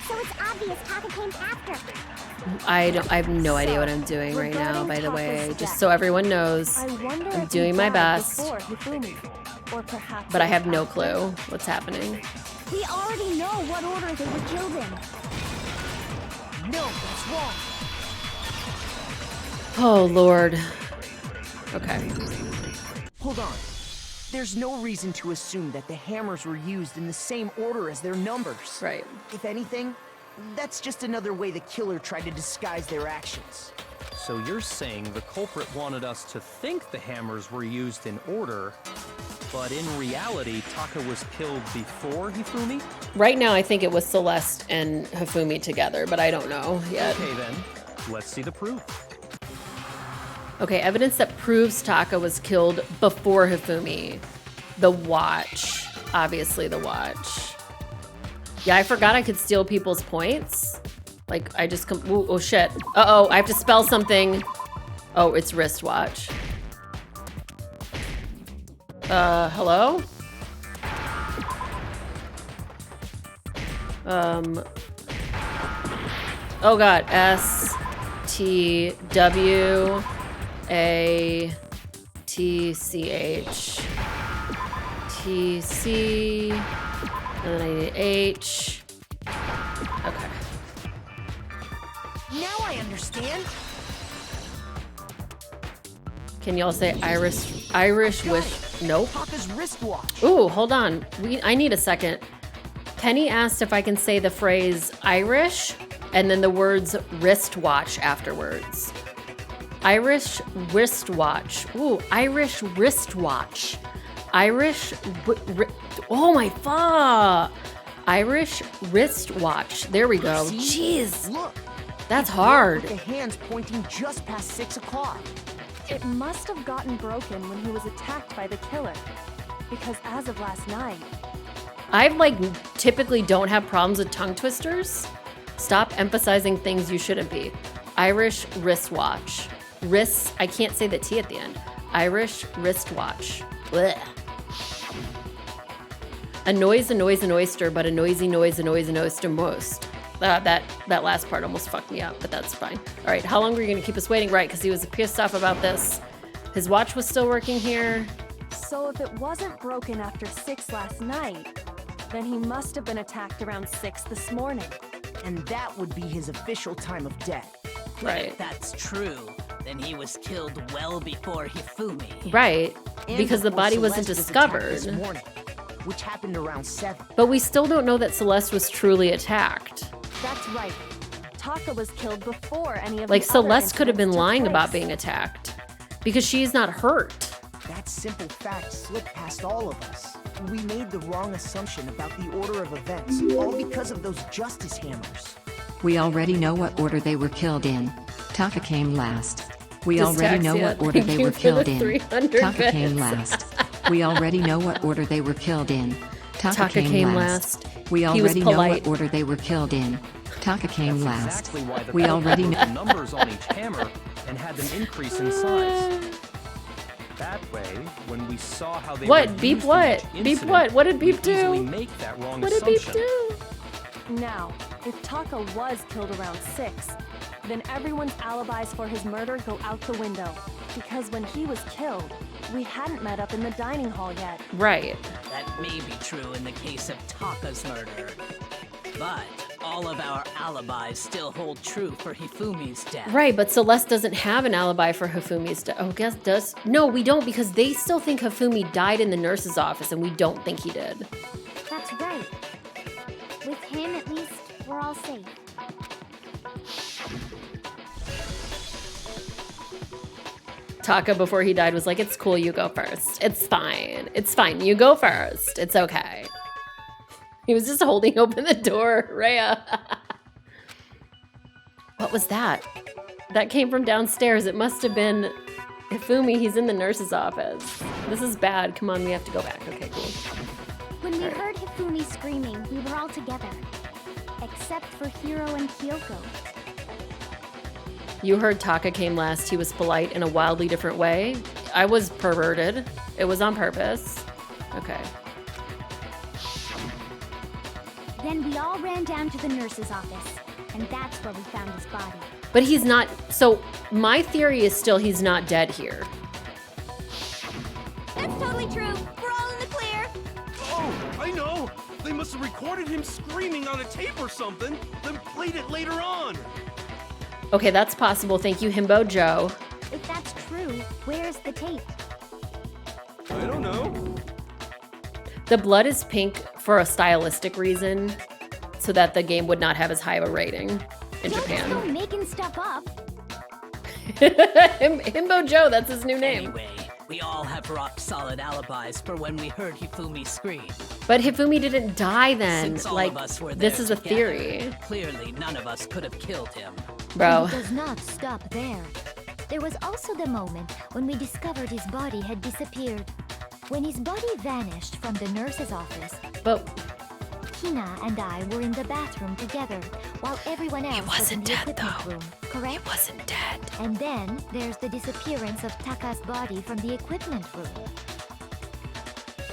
Speaker 4: So it's obvious Taka came after.
Speaker 1: I have no idea what I'm doing right now, by the way. Just so everyone knows.
Speaker 6: I wonder
Speaker 1: I'm
Speaker 6: if
Speaker 1: doing
Speaker 6: he
Speaker 1: my
Speaker 6: died
Speaker 1: best.
Speaker 6: before Hifumi, or perhaps
Speaker 1: But I
Speaker 6: it
Speaker 1: have
Speaker 6: was
Speaker 1: no
Speaker 6: after.
Speaker 1: clue what's happening.
Speaker 4: We already know what order they were killed in.
Speaker 10: No, that's wrong.
Speaker 1: Oh, Lord. Okay.
Speaker 10: Hold on. There's no reason to assume that the hammers were used in the same order as their numbers.
Speaker 1: Right.
Speaker 10: If anything, that's just another way the killer tried to disguise their actions.
Speaker 2: So you're saying the culprit wanted us to think the hammers were used in order, but in reality, Taka was killed before Hifumi?
Speaker 1: Right now, I think it was Celeste and Hifumi together, but I don't know yet.
Speaker 2: Okay then, let's see the proof.
Speaker 1: Okay, evidence that proves Taka was killed before Hifumi. The watch. Obviously, the watch. Yeah, I forgot I could steal people's points. Like, I just ooh, oh shit. Uh-oh, I have to spell something. Oh, it's wristwatch. Hello? Oh god, STWATCH. TC, and then I need H. Okay.
Speaker 10: Now I understand.
Speaker 1: Can y'all say Irish wish? Nope.
Speaker 10: Taka's wristwatch.
Speaker 1: Ooh, hold on. I need a second. Kenny asked if I can say the phrase Irish and then the words wristwatch afterwards. Irish wristwatch. Ooh, Irish wristwatch. Oh my fuck. Irish wristwatch. There we go.
Speaker 10: See?
Speaker 1: Jeez.
Speaker 10: Look.
Speaker 1: That's
Speaker 10: With
Speaker 1: hard.
Speaker 10: the hands pointing just past 6 o'clock.
Speaker 6: It must have gotten broken when he was attacked by the killer. Because as of last night,
Speaker 1: I typically don't have problems with tongue twisters. Stop emphasizing things you shouldn't be. Irish wristwatch. I can't say the T at the end. Irish wristwatch. Blech. A noise annoys an oyster, but a noisy noise annoys an oyster most. That last part almost fucked me up, but that's fine. All right, how long were you gonna keep us waiting? Right, because he was pissed off about this. His watch was still working here.
Speaker 6: so if it wasn't broken after 6 last night, then he must have been attacked around 6 this morning.
Speaker 10: And that would be his official time of death.
Speaker 1: Right.
Speaker 11: If that's true, then he was killed well before Hifumi.
Speaker 1: Right,
Speaker 10: And
Speaker 1: because the
Speaker 10: before
Speaker 1: body wasn't
Speaker 10: Celeste was attacked
Speaker 1: discovered.
Speaker 10: this morning, which happened around 7.
Speaker 1: But we still don't know that Celeste was truly attacked.
Speaker 6: That's right. Taka was killed before any of
Speaker 1: Like,
Speaker 6: the other
Speaker 1: Celeste could have been
Speaker 6: incidents took
Speaker 1: lying about
Speaker 6: place.
Speaker 1: being attacked. Because she's not hurt.
Speaker 10: That simple fact slipped past all of us. We made the wrong assumption about the order of events, all because of those justice hammers.
Speaker 3: We already know what order they were killed in. Taka came last. We already know
Speaker 1: Dyslexia.
Speaker 3: what order
Speaker 1: Thank
Speaker 3: they
Speaker 1: you
Speaker 3: were
Speaker 1: for the
Speaker 3: killed in.
Speaker 1: 300
Speaker 3: Taka came
Speaker 1: bits.
Speaker 3: last. We already know what order they were killed in.
Speaker 1: Taka came last.
Speaker 3: We
Speaker 1: He was
Speaker 3: already know
Speaker 1: polite.
Speaker 3: what order they were killed in. Taka came
Speaker 2: That's
Speaker 3: last.
Speaker 2: exactly why the
Speaker 3: We already
Speaker 2: wrote
Speaker 3: know.
Speaker 2: the numbers on each hammer and had them increase in size. That way, when we saw how they
Speaker 1: What?
Speaker 2: were
Speaker 1: Beep
Speaker 2: used in
Speaker 1: what?
Speaker 2: each
Speaker 1: Beep
Speaker 2: incident,
Speaker 1: what? What did
Speaker 2: we
Speaker 1: Beep
Speaker 2: easily
Speaker 1: do?
Speaker 2: make that wrong
Speaker 1: What did Beep
Speaker 2: assumption.
Speaker 1: do?
Speaker 6: Now, if Taka was killed around 6, then everyone's alibis for his murder go out the window. Because when he was killed, we hadn't met up in the dining hall yet.
Speaker 1: Right.
Speaker 11: That may be true in the case of Taka's murder. But all of our alibis still hold true for Hifumi's death.
Speaker 1: Right, but Celeste doesn't have an alibi for Hifumi's death. Oh, guess does? No, we don't, because they still think Hifumi died in the nurse's office, and we don't think he did.
Speaker 4: That's right. With him, at least, we're all safe.
Speaker 1: Taka, before he died, was like, it's cool, you go first. It's fine. It's fine. You go first. It's okay. He was just holding open the door, Rhea. What was that? That came from downstairs. It must have been Hifumi. He's in the nurse's office. This is bad. Come on, we have to go back. Okay, cool.
Speaker 4: When we heard Hifumi screaming, we were all together. Except for Hiro and Kyoko.
Speaker 1: You heard Taka came last. He was polite in a wildly different way. I was perverted. It was on purpose. Okay.
Speaker 4: Then we all ran down to the nurse's office, and that's where we found his body.
Speaker 1: But he's not, so my theory is still he's not dead here.
Speaker 4: That's totally true. We're all in the clear.
Speaker 5: Oh, I know! They must have recorded him screaming on a tape or something, then played it later on.
Speaker 1: Okay, that's possible. Thank you, Himbo Joe.
Speaker 4: If that's true, where's the tape?
Speaker 5: I don't know.
Speaker 1: The blood is pink for a stylistic reason, so that the game would not have as high of a rating in Japan.
Speaker 4: Don't go making stuff up.
Speaker 1: Himbo Joe, that's his new name.
Speaker 11: Anyway, we all have rock-solid alibis for when we heard Hifumi scream.
Speaker 1: But Hifumi didn't die then.
Speaker 11: Since all
Speaker 1: Like,
Speaker 11: of us were
Speaker 1: this
Speaker 11: there
Speaker 1: is a
Speaker 11: together,
Speaker 1: theory.
Speaker 11: Clearly, none of us could have killed him.
Speaker 1: Bro.
Speaker 9: And it does not stop there. There was also the moment when we discovered his body had disappeared. When his body vanished from the nurse's office,
Speaker 1: But
Speaker 9: Hina and I were in the bathroom together, while everyone else was in the equipment room, correct?
Speaker 1: he wasn't dead.
Speaker 9: And then there's the disappearance of Taka's body from the equipment room.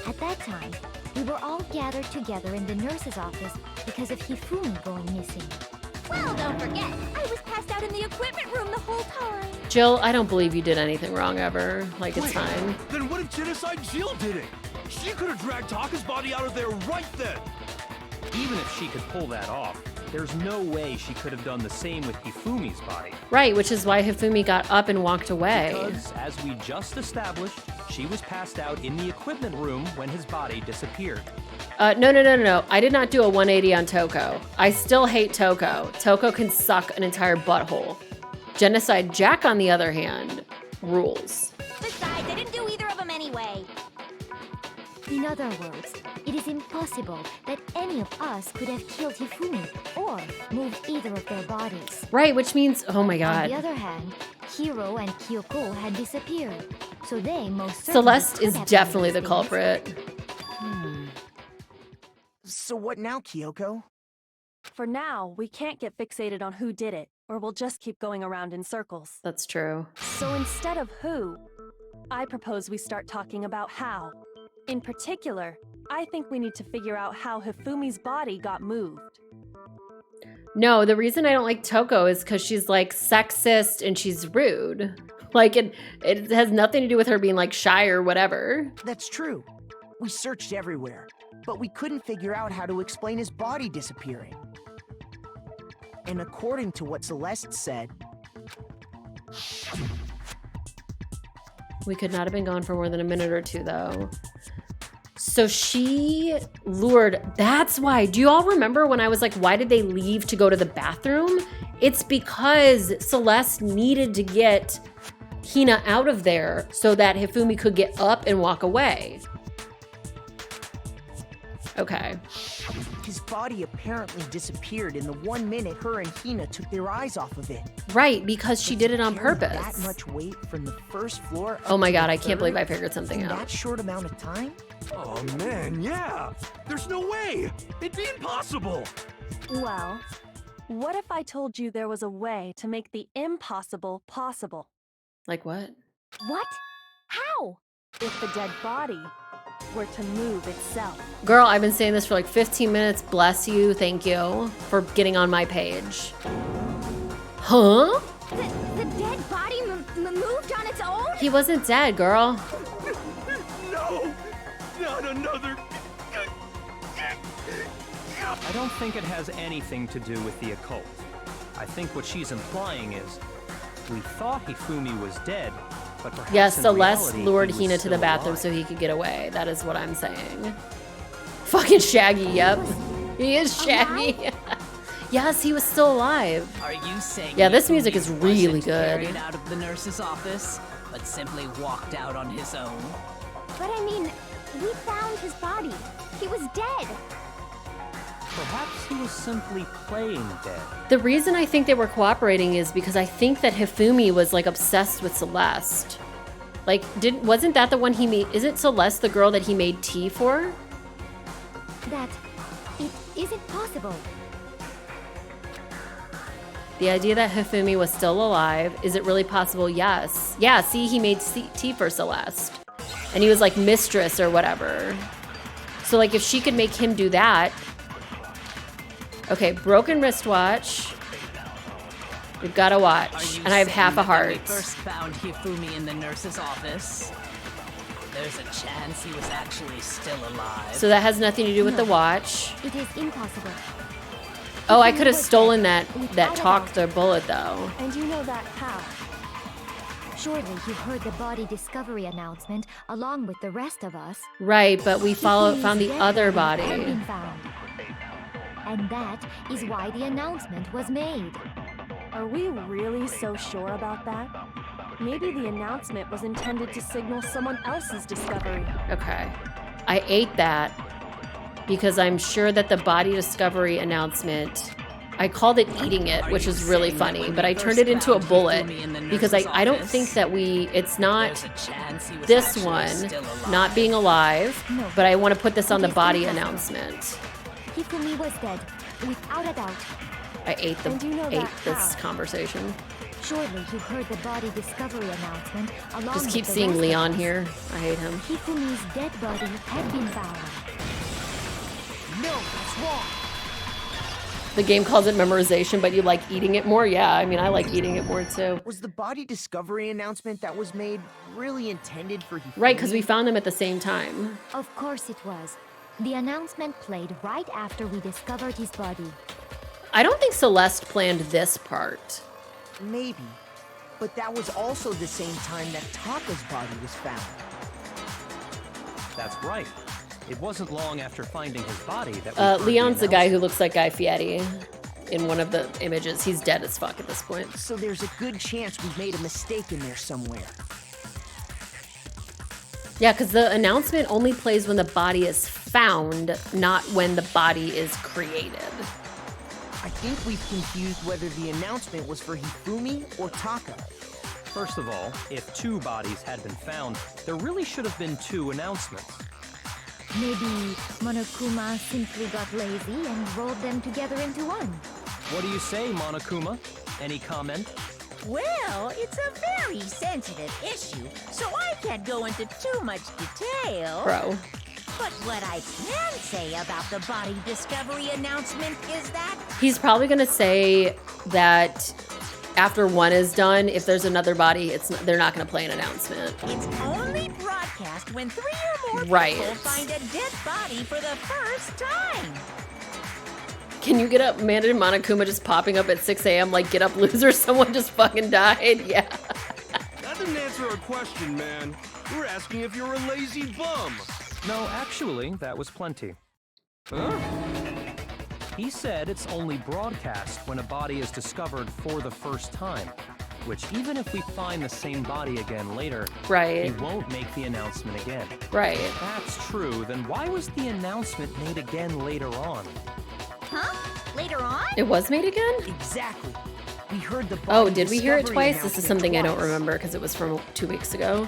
Speaker 9: At that time, we were all gathered together in the nurse's office because of Hifumi going missing.
Speaker 4: Well, don't forget, I was passed out in the equipment room the whole time.
Speaker 1: Jill, I don't believe you did anything wrong ever. Like, it's
Speaker 5: Wait,
Speaker 1: fine.
Speaker 5: Then what if Genocide Jill did it? She could have dragged Taka's body out of there right then.
Speaker 2: Even if she could pull that off, there's no way she could have done the same with Hifumi's body.
Speaker 1: Right, which is why Hifumi got up and walked away.
Speaker 2: Because, as we just established, she was passed out in the equipment room when his body disappeared.
Speaker 1: No. I did not do a 180 on Toko. I still hate Toko. Toko can suck an entire butthole. Genocide Jack, on the other hand, rules.
Speaker 4: Besides, I didn't do either of them anyway.
Speaker 9: In other words, it is impossible that any of us could have killed Hifumi or moved either of their bodies.
Speaker 1: Right, which means, oh my
Speaker 9: On
Speaker 1: god.
Speaker 9: the other hand, Hiro and Kyoko had disappeared, so they most certainly
Speaker 1: Celeste
Speaker 9: could
Speaker 1: is
Speaker 9: have done
Speaker 1: definitely
Speaker 9: these
Speaker 1: the
Speaker 9: things.
Speaker 1: culprit.
Speaker 10: So what now, Kyoko?
Speaker 6: For now, we can't get fixated on who did it, or we'll just keep going around in circles.
Speaker 1: That's true.
Speaker 6: So instead of who, I propose we start talking about how. In particular, I think we need to figure out how Hifumi's body got moved.
Speaker 1: No, the reason I don't like Toko is because she's like sexist and she's rude. Like it has nothing to do with her being like shy or whatever.
Speaker 10: That's true. We searched everywhere, but we couldn't figure out how to explain his body disappearing. And according to what Celeste said,
Speaker 1: We could not have been gone for more than a minute or two, though. So she lured. That's why. Do you all remember when I was like, why did they leave to go to the bathroom? It's because Celeste needed to get Hina out of there so that Hifumi could get up and walk away. Okay.
Speaker 10: his body apparently disappeared in the 1 minute her and Hina took their eyes off of it.
Speaker 1: Right, because she did it on
Speaker 10: Carry
Speaker 1: purpose.
Speaker 10: That much weight from the first floor up
Speaker 1: Oh my
Speaker 10: to
Speaker 1: god,
Speaker 10: the
Speaker 1: I can't believe
Speaker 10: third
Speaker 1: I figured something
Speaker 10: in
Speaker 1: out.
Speaker 10: that short amount of time?
Speaker 5: Oh man, yeah! There's no way! It'd be impossible!
Speaker 6: Well, what if I told you there was a way to make the impossible possible?
Speaker 1: Like what?
Speaker 4: What? How?
Speaker 6: If the dead body were to move itself.
Speaker 1: Girl, I've been saying this for like 15 minutes. Bless you. Thank you for getting on my page. Huh?
Speaker 4: The dead body moved on its own?
Speaker 1: He wasn't dead, girl.
Speaker 5: No! Not another...
Speaker 2: I don't think it has anything to do with the occult. I think what she's implying is, we thought Hifumi was dead, but perhaps
Speaker 1: Yes,
Speaker 2: in
Speaker 1: Celeste
Speaker 2: reality,
Speaker 1: lured
Speaker 2: he was
Speaker 1: Hina to the
Speaker 2: still
Speaker 1: bathroom
Speaker 2: alive.
Speaker 1: so he could get away. That is what I'm saying. Fucking Shaggy, yep. He is Shaggy. Yes, he was still alive.
Speaker 11: Are you saying?
Speaker 1: Yeah, this music
Speaker 11: Hifumi
Speaker 1: is really
Speaker 11: wasn't
Speaker 1: good.
Speaker 11: carried out of the nurse's office, but simply walked out on his own?
Speaker 4: But I mean, we found his body. He was dead.
Speaker 2: Perhaps he was simply playing dead.
Speaker 1: The reason I think they were cooperating is because I think that Hifumi was like obsessed with Celeste. Like, wasn't that the one he made? Isn't Celeste the girl that he made tea for?
Speaker 9: That it isn't possible.
Speaker 1: The idea that Hifumi was still alive, is it really possible? Yes. Yeah, see, he made tea for Celeste. And he was like mistress or whatever. So like if she could make him do that. Okay, broken wristwatch. We've got to watch. And I have half a heart.
Speaker 11: When we first found Hifumi in the nurse's office, there's a chance he was actually still alive.
Speaker 1: So that has nothing to do with the watch.
Speaker 9: It is impossible.
Speaker 1: Oh, I could have stolen that talk the bullet though.
Speaker 6: And you know that how?
Speaker 9: Surely you heard the body discovery announcement along with the rest of us.
Speaker 1: Right, but we found the other body.
Speaker 9: Had been found. And that is why the announcement was made.
Speaker 6: Are we really so sure about that? Maybe the announcement was intended to signal someone else's discovery.
Speaker 1: Okay. I ate that because I'm sure that the body discovery announcement, I called it eating it, which is really funny, but I turned it into a bullet because I don't think that it's not this one not being alive, but I want to put this on the body announcement.
Speaker 9: Hifumi was dead, without a doubt.
Speaker 1: I ate this conversation.
Speaker 9: Surely you heard the body discovery announcement along
Speaker 1: Just
Speaker 9: with
Speaker 1: keep
Speaker 9: the
Speaker 1: seeing
Speaker 9: rest of
Speaker 1: Leon
Speaker 9: us.
Speaker 1: here. I hate him.
Speaker 9: Hifumi's dead body had been found.
Speaker 10: No, that's wrong.
Speaker 1: The game calls it memorization, but you like eating it more? Yeah, I mean, I like eating it more too.
Speaker 10: Was the body discovery announcement that was made really intended for Hifumi?
Speaker 1: Right, because we found them at the same time.
Speaker 9: Of course it was. The announcement played right after we discovered his body.
Speaker 1: I don't think Celeste planned this part.
Speaker 10: Maybe. But that was also the same time that Taka's body was found.
Speaker 2: That's right. It wasn't long after finding his body that we heard
Speaker 1: Leon's the
Speaker 2: the
Speaker 1: guy who looks like Guy Fieri in one of the images. He's dead as fuck at this point.
Speaker 10: So there's a good chance we've made a mistake in there somewhere.
Speaker 1: Yeah, because the announcement only plays when the body is found, not when the body is created.
Speaker 10: I think we've confused whether the announcement was for Hifumi or Taka.
Speaker 2: First of all, if two bodies had been found, there really should have been two announcements.
Speaker 9: Maybe Monokuma simply got lazy and rolled them together into one.
Speaker 2: What do you say, Monokuma? Any comment?
Speaker 8: Well, it's a very sensitive issue, so I can't go into too much detail.
Speaker 1: Bro.
Speaker 8: But what I can say about the body discovery announcement is that...
Speaker 1: He's probably going to say that after one is done, if there's another body, they're not going to play an announcement.
Speaker 8: It's only broadcast when 3 or more
Speaker 1: Right.
Speaker 8: people find a dead body for the first time.
Speaker 1: Can you get up, Amanda and Monokuma just popping up at 6 a.m. like, get up, loser, someone just fucking died? Yeah.
Speaker 5: That didn't answer our question, man. We're asking if you're a lazy bum.
Speaker 2: No, actually, that was plenty. Huh? He said it's only broadcast when a body is discovered for the first time, which even if we find the same body again later,
Speaker 1: Right.
Speaker 2: he won't make the announcement again.
Speaker 1: Right.
Speaker 2: If that's true, then why was the announcement made again later on?
Speaker 4: Huh? Later on?
Speaker 1: It was made again?
Speaker 10: Exactly. We heard the body
Speaker 1: Oh, did we hear it
Speaker 10: discovery
Speaker 1: twice? This is
Speaker 10: announcement
Speaker 1: something I don't
Speaker 10: twice.
Speaker 1: remember because it was from 2 weeks ago.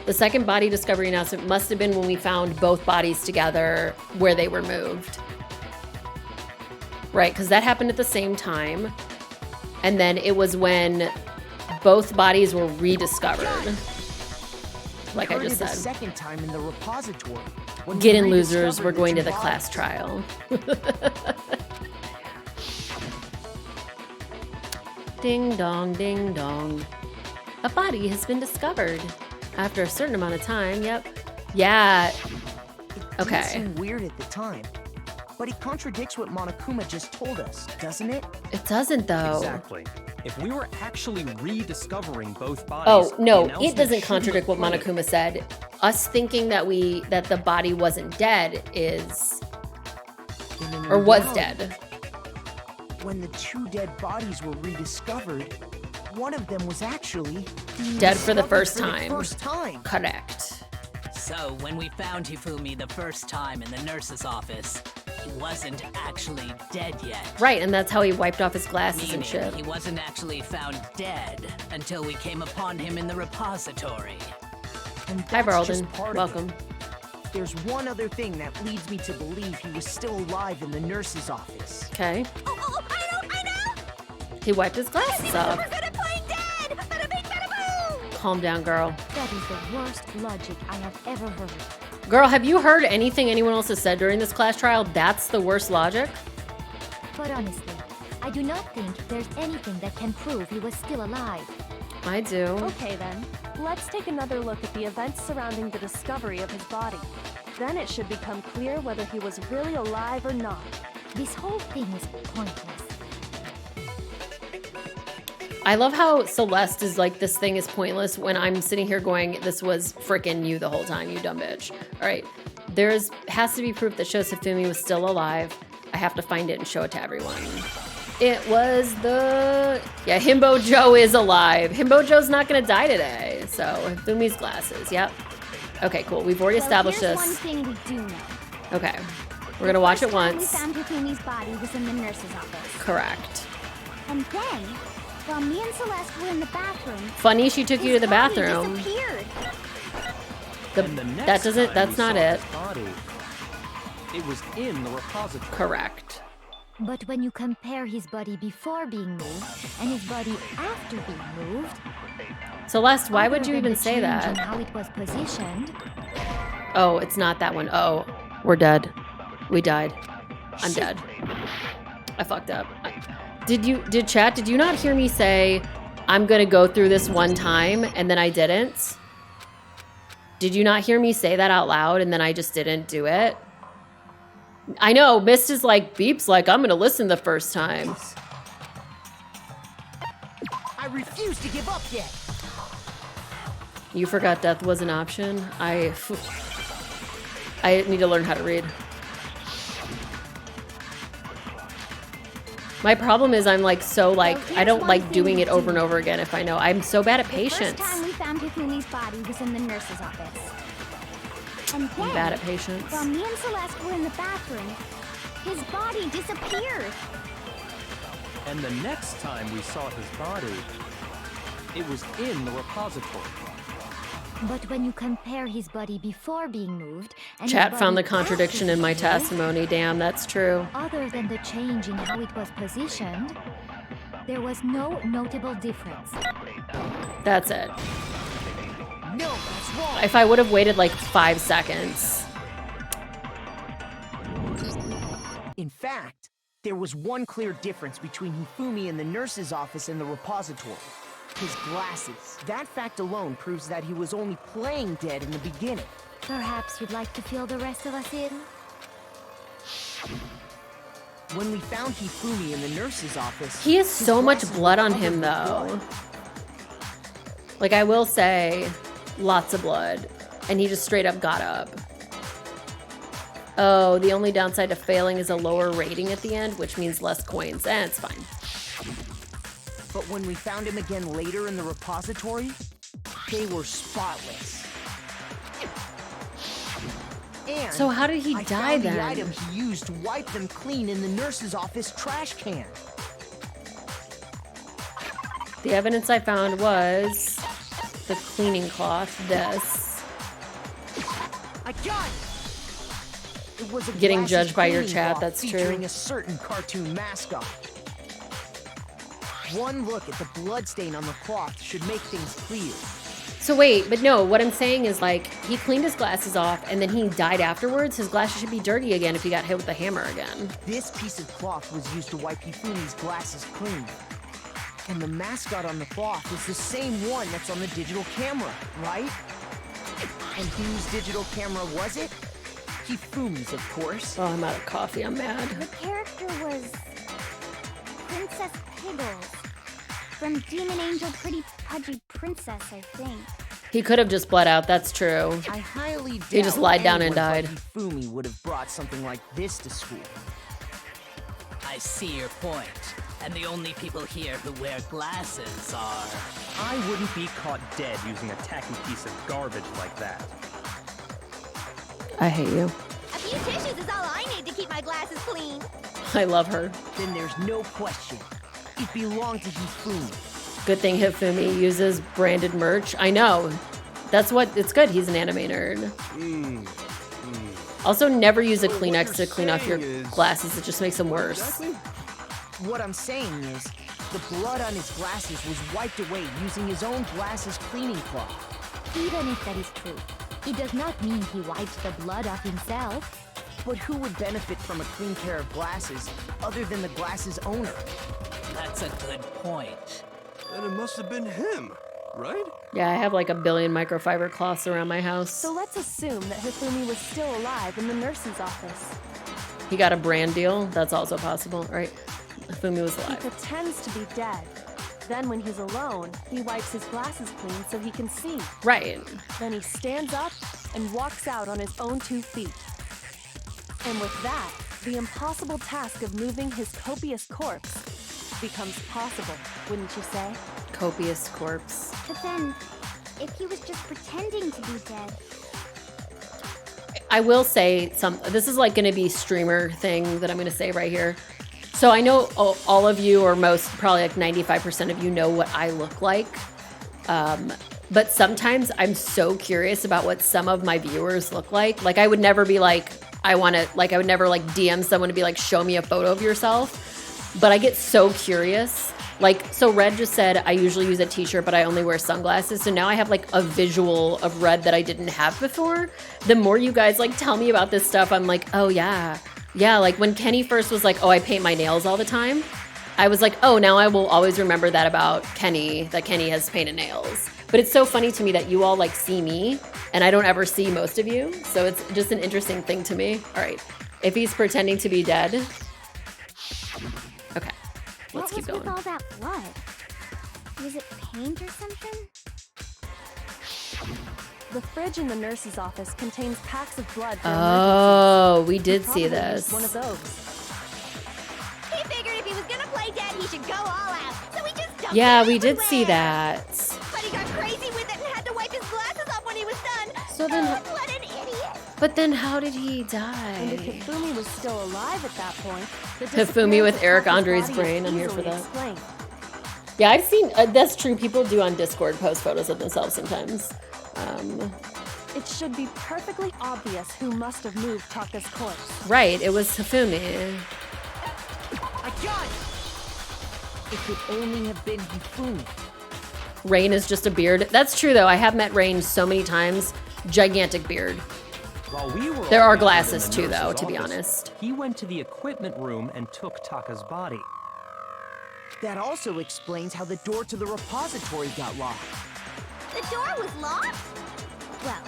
Speaker 1: The second body discovery announcement must have been when we found both bodies together where they were moved. Right, because that happened at the same time. And then it was when both bodies were rediscovered. Like I
Speaker 10: Heard
Speaker 1: just
Speaker 10: it the
Speaker 1: said.
Speaker 10: second time in the repository. when we
Speaker 1: Get in, losers.
Speaker 10: rediscovered
Speaker 1: We're going to
Speaker 10: two
Speaker 1: the
Speaker 10: bodies.
Speaker 1: class trial. Ding dong, ding dong. A body has been discovered. After a certain amount of time, yep. Yeah.
Speaker 10: It did
Speaker 1: Okay.
Speaker 10: seem weird at the time, but it contradicts what Monokuma just told us, doesn't it?
Speaker 1: It doesn't, though.
Speaker 2: Exactly. If we were actually rediscovering both bodies...
Speaker 1: Oh, no,
Speaker 2: the
Speaker 1: it
Speaker 2: announcement
Speaker 1: doesn't
Speaker 2: shouldn't
Speaker 1: contradict what
Speaker 2: have played.
Speaker 1: Monokuma said. Us thinking that the body wasn't dead is...
Speaker 10: In an
Speaker 1: Or was
Speaker 10: reality.
Speaker 1: dead.
Speaker 10: when the 2 dead bodies were rediscovered, one of them was actually
Speaker 1: Dead for the first
Speaker 10: discovered
Speaker 1: time.
Speaker 10: for the first time.
Speaker 1: Correct.
Speaker 11: So, when we found Hifumi the first time in the nurse's office, he wasn't actually dead yet.
Speaker 1: Right, and that's how he wiped off his glasses
Speaker 11: Meaning
Speaker 1: and shit.
Speaker 11: he wasn't actually found dead until we came upon him in the repository.
Speaker 10: And
Speaker 1: Hi,
Speaker 10: that's just
Speaker 1: Barlden.
Speaker 10: part of
Speaker 1: Welcome.
Speaker 10: it. There's one other thing that leads me to believe he was still alive in the nurse's office.
Speaker 1: Okay.
Speaker 4: Oh, I know!
Speaker 1: He wiped his glasses off.
Speaker 4: We're gonna play dead! Bada bing, bada boom!
Speaker 1: Calm down, girl.
Speaker 9: That is the worst logic I have ever heard.
Speaker 1: Girl, have you heard anything anyone else has said during this class trial? That's the worst logic?
Speaker 9: But honestly, I do not think there's anything that can prove he was still alive.
Speaker 1: I do.
Speaker 6: Okay then, let's take another look at the events surrounding the discovery of his body. Then it should become clear whether he was really alive or not.
Speaker 9: This whole thing is pointless.
Speaker 1: I love how Celeste is like, this thing is pointless, when I'm sitting here going, this was frickin' you the whole time, you dumb bitch. All right, has to be proof that shows Hifumi was still alive. I have to find it and show it to everyone. It was yeah, Himbo Joe is alive. Himbo Joe's not gonna die today. So, Hifumi's glasses, yep. Okay, cool, we've already established
Speaker 4: here's
Speaker 1: this.
Speaker 4: one thing we do know.
Speaker 1: Okay, we're gonna watch it
Speaker 4: First time
Speaker 1: once.
Speaker 4: we found Hifumi's body was in the nurse's office.
Speaker 1: Correct.
Speaker 4: And then, while me and Celeste were in the bathroom,
Speaker 1: Funny she took you to the
Speaker 4: his body
Speaker 1: bathroom.
Speaker 4: disappeared.
Speaker 2: And the next time
Speaker 1: that's
Speaker 2: we
Speaker 1: not
Speaker 2: saw
Speaker 1: it.
Speaker 2: his body, it was in the repository.
Speaker 1: Correct.
Speaker 9: But when you compare his body before being moved and his body after being moved,
Speaker 1: Celeste, why would
Speaker 9: other
Speaker 1: you
Speaker 9: than
Speaker 1: even
Speaker 9: the
Speaker 1: say
Speaker 9: change
Speaker 1: that?
Speaker 9: in how it was positioned,
Speaker 1: Oh, it's not that one. Oh, we're dead. We died. I'm dead. I fucked up. Did you not hear me say, I'm gonna go through this one time, and then I didn't? Did you not hear me say that out loud, and then I just didn't do it? I know, Mist is like, Beep's like, I'm gonna listen the first time.
Speaker 10: I refuse to give up yet.
Speaker 1: You forgot death was an option? I need to learn how to read. My problem is I'm like so like, I don't like doing it over and over again if I know. I'm so bad at patience.
Speaker 4: The first time we found Hifumi's body was in the nurse's office. And then,
Speaker 1: I'm bad at patience.
Speaker 4: while me and Celeste were in the bathroom, his body disappeared.
Speaker 2: And the next time we saw his body, it was in the repository.
Speaker 9: but when you compare his body before being moved and his
Speaker 1: Chat found the
Speaker 9: body
Speaker 1: contradiction
Speaker 9: after
Speaker 1: in my
Speaker 9: being moved,
Speaker 1: testimony. Damn, that's true.
Speaker 9: other than the change in how it was positioned, there was no notable difference.
Speaker 1: That's it.
Speaker 10: No, that's wrong.
Speaker 1: If I would have waited like 5 seconds.
Speaker 10: In fact, there was one clear difference between Hifumi in the nurse's office and the repository. His glasses. That fact alone proves that he was only playing dead in the beginning.
Speaker 9: Perhaps you'd like to fill the rest of us in?
Speaker 10: When we found Hifumi in the nurse's office...
Speaker 1: He has
Speaker 10: his
Speaker 1: so much
Speaker 10: glasses
Speaker 1: blood
Speaker 10: were
Speaker 1: on
Speaker 10: covered
Speaker 1: him
Speaker 10: with
Speaker 1: though.
Speaker 10: blood.
Speaker 1: Like, I will say, lots of blood. And he just straight up got up. Oh, the only downside to failing is a lower rating at the end, which means less coins. It's fine.
Speaker 10: But when we found him again later in the repository, they were spotless. And
Speaker 1: So how did he
Speaker 10: I
Speaker 1: die
Speaker 10: found
Speaker 1: then?
Speaker 10: the item he used to wipe them clean in the nurse's office trash can.
Speaker 1: The evidence I found was the cleaning cloth, this.
Speaker 10: I got it! It was a
Speaker 1: Getting
Speaker 10: glasses
Speaker 1: judged by your
Speaker 10: cleaning
Speaker 1: chat,
Speaker 10: cloth
Speaker 1: that's true.
Speaker 10: featuring a certain cartoon mascot. One look at the bloodstain on the cloth should make things clear.
Speaker 1: So wait, but no, what I'm saying is like, he cleaned his glasses off and then he died afterwards. His glasses should be dirty again if he got hit with a hammer again.
Speaker 10: This piece of cloth was used to wipe Hifumi's glasses clean. And the mascot on the cloth is the same one that's on the digital camera, right? And whose digital camera was it? Hifumi's, of course.
Speaker 1: Oh, I'm out of coffee, I'm mad.
Speaker 4: The character was Princess Piggles from Demon Angel Pretty Pudgy Princess, I think.
Speaker 1: He could have just bled out, that's true.
Speaker 10: I highly doubt
Speaker 1: He just lied down and
Speaker 10: anyone
Speaker 1: died.
Speaker 10: but Hifumi would have brought something like this to school.
Speaker 11: I see your point. And the only people here who wear glasses are...
Speaker 2: I wouldn't be caught dead using a tacky piece of garbage like that.
Speaker 1: I hate you.
Speaker 4: A few tissues is all I need to keep my glasses clean.
Speaker 1: I love her.
Speaker 10: Then there's no question. It belonged to Hifumi.
Speaker 1: Good thing Hifumi uses branded merch. I know. That's what, it's good. He's an anime nerd. Also, never use a Kleenex to clean off your glasses. It just makes them worse.
Speaker 10: Exactly. What I'm saying is, the blood on his glasses was wiped away using his own glasses cleaning cloth.
Speaker 9: Even if that is true, it does not mean he wiped the blood off himself.
Speaker 10: But who would benefit from a clean pair of glasses other than the glasses owner?
Speaker 11: That's a good point.
Speaker 5: Then it must have been him, right?
Speaker 1: Yeah, I have like a billion microfiber cloths around my house.
Speaker 6: So let's assume that Hifumi was still alive in the nurse's office.
Speaker 1: He got a brand deal. That's also possible, right? Hifumi was
Speaker 6: He
Speaker 1: alive.
Speaker 6: pretends to be dead. Then when he's alone, he wipes his glasses clean so he can see.
Speaker 1: Right.
Speaker 6: Then he stands up and walks out on his own 2 feet. And with that, the impossible task of moving his copious corpse becomes possible, wouldn't you say?
Speaker 1: Copious corpse.
Speaker 4: But then, if he was just pretending to be dead,
Speaker 1: I will say this is like going to be streamer thing that I'm going to say right here. So I know all of you, or most, probably like 95% of you know what I look like. But sometimes I'm so curious about what some of my viewers look like. Like I would never be like, I would never like DM someone to be like, show me a photo of yourself. But I get so curious. Like, so Red just said, I usually use a t-shirt, but I only wear sunglasses. So now I have like a visual of Red that I didn't have before. The more you guys like tell me about this stuff, I'm like, oh yeah. Yeah, like when Kenny first was like, oh, I paint my nails all the time. I was like, oh, now I will always remember that about Kenny, that Kenny has painted nails. But it's so funny to me that you all like see me and I don't ever see most of you. So it's just an interesting thing to me. All right, if he's pretending to be dead. Okay, let's keep going.
Speaker 4: what was with all that blood? Was it paint or something?
Speaker 6: The fridge in the nurse's office contains packs of blood for
Speaker 1: Oh, we did
Speaker 6: emergencies.
Speaker 1: see
Speaker 6: He probably
Speaker 1: this.
Speaker 6: used one of those.
Speaker 4: He figured if he was gonna play dead, he should go all out. So he just dumped
Speaker 1: Yeah,
Speaker 4: it
Speaker 1: we did see
Speaker 4: everywhere.
Speaker 1: that.
Speaker 4: But he got crazy with it and had to wipe his glasses off when he was done.
Speaker 1: So then-
Speaker 4: What an idiot!
Speaker 1: But then how did he
Speaker 6: And if
Speaker 1: die?
Speaker 6: Hifumi was still alive at that point, the
Speaker 1: Hifumi with
Speaker 6: disappearance of
Speaker 1: Eric
Speaker 6: Taka's
Speaker 1: Andre's
Speaker 6: body is
Speaker 1: brain. I'm here for
Speaker 6: easily
Speaker 1: that.
Speaker 6: explained.
Speaker 1: Yeah, I've seen, that's true. People do on Discord post photos of themselves sometimes.
Speaker 6: It should be perfectly obvious who must have moved Taka's corpse.
Speaker 1: Right, it was Hifumi.
Speaker 10: I got it! It could only have been Hifumi.
Speaker 1: Rain is just a beard. That's true though. I have met Rain so many times. Gigantic beard.
Speaker 2: While we were
Speaker 1: There
Speaker 2: all
Speaker 1: are
Speaker 2: gathered
Speaker 1: glasses
Speaker 2: in the
Speaker 1: too, though,
Speaker 2: nurse's
Speaker 1: to be
Speaker 2: office,
Speaker 1: honest.
Speaker 2: He went to the equipment room and took Taka's body.
Speaker 10: That also explains how the door to the repository got locked.
Speaker 4: The door was locked? Well,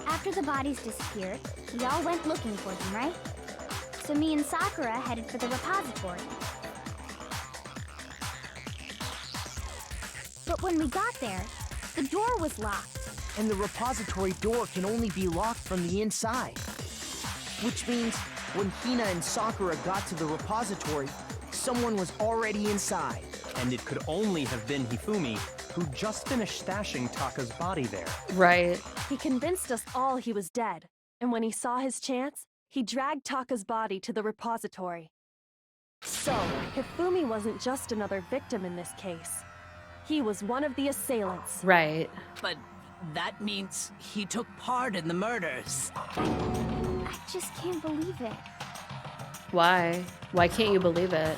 Speaker 4: after the bodies disappeared, we all went looking for them, right? So me and Sakura headed for the repository. But when we got there, the door was locked.
Speaker 10: And the repository door can only be locked from the inside. Which means when Hina and Sakura got to the repository, someone was already inside.
Speaker 2: And it could only have been Hifumi, who just finished stashing Taka's body there.
Speaker 1: Right.
Speaker 6: He convinced us all he was dead, and when he saw his chance, he dragged Taka's body to the repository. So, Hifumi wasn't just another victim in this case. He was one of the assailants.
Speaker 1: Right.
Speaker 11: But that means he took part in the murders.
Speaker 4: I just can't believe it.
Speaker 1: Why? Why can't you believe it?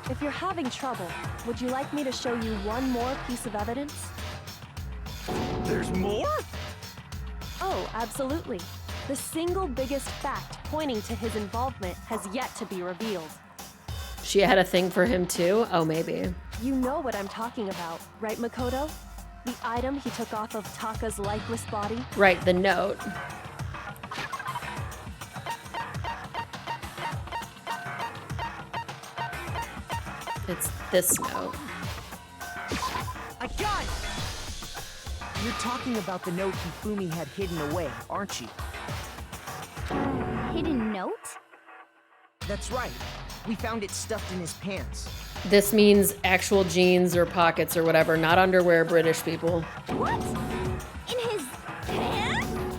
Speaker 6: If you're having trouble, would you like me to show you one more piece of evidence?
Speaker 5: There's more?
Speaker 6: Oh, absolutely. The single biggest fact pointing to his involvement has yet to be revealed.
Speaker 1: She had a thing for him too? Oh, maybe.
Speaker 6: You know what I'm talking about, right, Makoto? The item he took off of Taka's lifeless body?
Speaker 1: Right, the note. It's this note.
Speaker 10: I got it! You're talking about the note Hifumi had hidden away, aren't you?
Speaker 4: Hidden note?
Speaker 10: That's right. We found it stuffed in his pants.
Speaker 1: This means actual jeans or pockets or whatever, not underwear, British people.
Speaker 4: What? In his pants?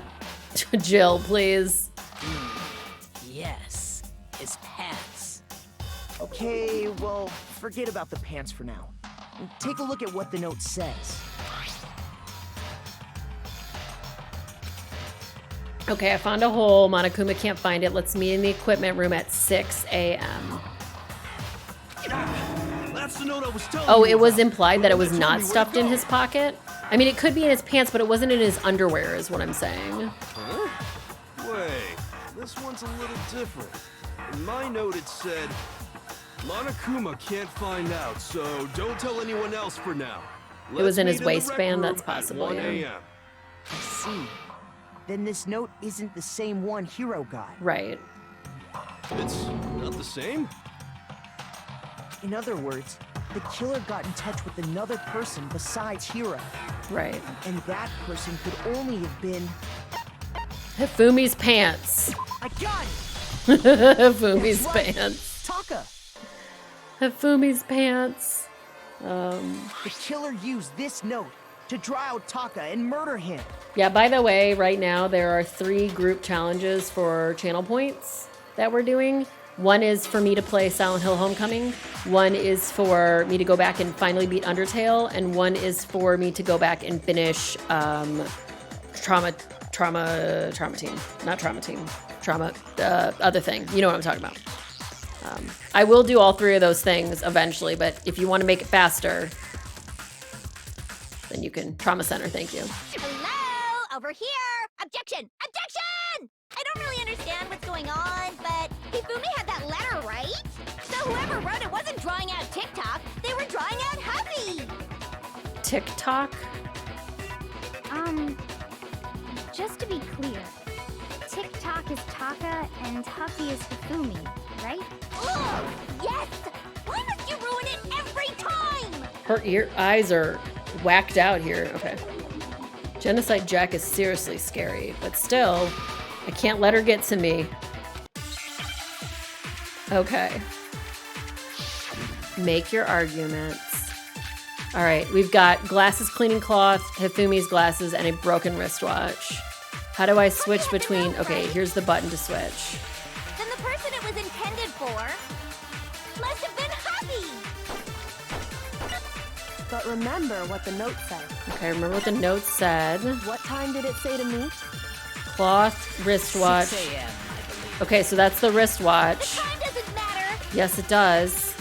Speaker 1: Jill, please.
Speaker 11: Yes, his pants.
Speaker 10: Okay, well, forget about the pants for now. Take a look at what the note says.
Speaker 1: Okay, I found a hole. Monokuma can't find it. Let's meet in the equipment room at 6 a.m.
Speaker 5: That's the note I was telling
Speaker 1: Oh,
Speaker 5: you
Speaker 1: it was
Speaker 5: about.
Speaker 1: implied that it was
Speaker 5: Told me
Speaker 1: not
Speaker 5: where to
Speaker 1: stuffed in
Speaker 5: go.
Speaker 1: his pocket? I mean, it could be in his pants, but it wasn't in his underwear, is what I'm saying.
Speaker 5: Huh? Wait, this one's a little different. In my note it said, Monokuma can't find out, so don't tell anyone else for now.
Speaker 1: It was in his
Speaker 5: Let's meet the
Speaker 1: waistband,
Speaker 5: rec
Speaker 1: that's
Speaker 5: room at
Speaker 1: possible,
Speaker 5: 1
Speaker 1: yeah.
Speaker 5: a.m.
Speaker 10: I see. Then this note isn't the same one Hiro got.
Speaker 1: Right.
Speaker 5: It's not the same?
Speaker 10: In other words, the killer got in touch with another person besides Hiro.
Speaker 1: Right.
Speaker 10: And that person could only have been...
Speaker 1: Hifumi's pants.
Speaker 10: I got it!
Speaker 1: Hifumi's
Speaker 10: That's right.
Speaker 1: pants.
Speaker 10: Taka!
Speaker 1: Hifumi's pants.
Speaker 10: The killer used this note to draw out Taka and murder him.
Speaker 1: Yeah, by the way, right now there are 3 group challenges for channel points that we're doing. One is for me to play Silent Hill Homecoming. One is for me to go back and finally beat Undertale. And one is for me to go back and finish Trauma Team. Not Trauma Team. Trauma, other thing. You know what I'm talking about. I will do all 3 of those things eventually, but if you want to make it faster, then you can. Trauma Center, thank you.
Speaker 4: Hello? Over here! Objection! Objection! I don't really understand what's going on, but Hifumi had that letter, right? So whoever wrote it wasn't drawing out TikTok, they were drawing out Hubby!
Speaker 1: TikTok?
Speaker 4: Just to be clear, TikTok is Taka and Huffy is Hifumi, right? Oh, yes! Why must you ruin it every time?
Speaker 1: Her eyes are whacked out here. Okay. Genocide Jack is seriously scary, but still, I can't let her get to me. Okay. Make your arguments. All right, we've got glasses cleaning cloth, Hifumi's glasses, and a broken wristwatch. How do I switch between... Okay, here's the button to switch.
Speaker 4: Then the person it was intended for must have been Hubby!
Speaker 6: But remember what the note said.
Speaker 1: Okay, remember what the note said.
Speaker 6: What time did it say to meet?
Speaker 1: Cloth, wristwatch.
Speaker 11: 6 a.m., I believe.
Speaker 1: Okay, so that's the wristwatch.
Speaker 4: Time doesn't matter!
Speaker 1: Yes, it does.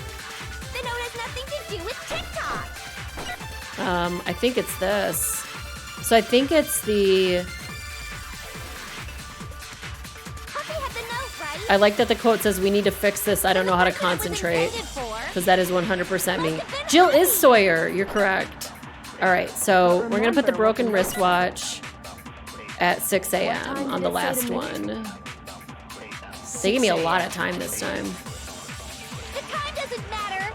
Speaker 4: The note has nothing to do with TikTok!
Speaker 1: I think it's this. So I think it's the...
Speaker 4: Huffy had the note, right?
Speaker 1: I like that the quote says, "We need to fix this. I don't know how to concentrate." Because that is 100% me. Jill is Sawyer. You're correct. All right, so we're going to put the broken wristwatch at 6 a.m. on the last one. They gave me a lot of time this time.
Speaker 4: The time doesn't matter!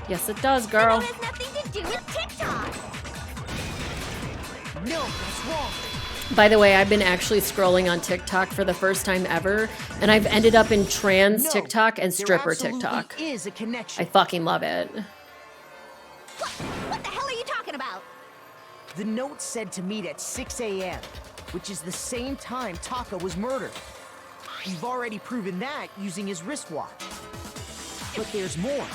Speaker 1: Yes, it does,
Speaker 4: The
Speaker 1: girl.
Speaker 4: note has nothing to do with TikTok!
Speaker 10: No, that's wrong.
Speaker 1: By the way, I've been actually scrolling on TikTok for the first time ever, and I've ended up in trans
Speaker 10: No,
Speaker 1: TikTok and
Speaker 10: there
Speaker 1: stripper
Speaker 10: absolutely
Speaker 1: TikTok.
Speaker 10: is a connection.
Speaker 1: I fucking love it.
Speaker 4: What the hell are you talking about?
Speaker 10: The note said to meet at 6 a.m., which is the same time Taka was murdered. We've already proven that using his wristwatch. But there's more.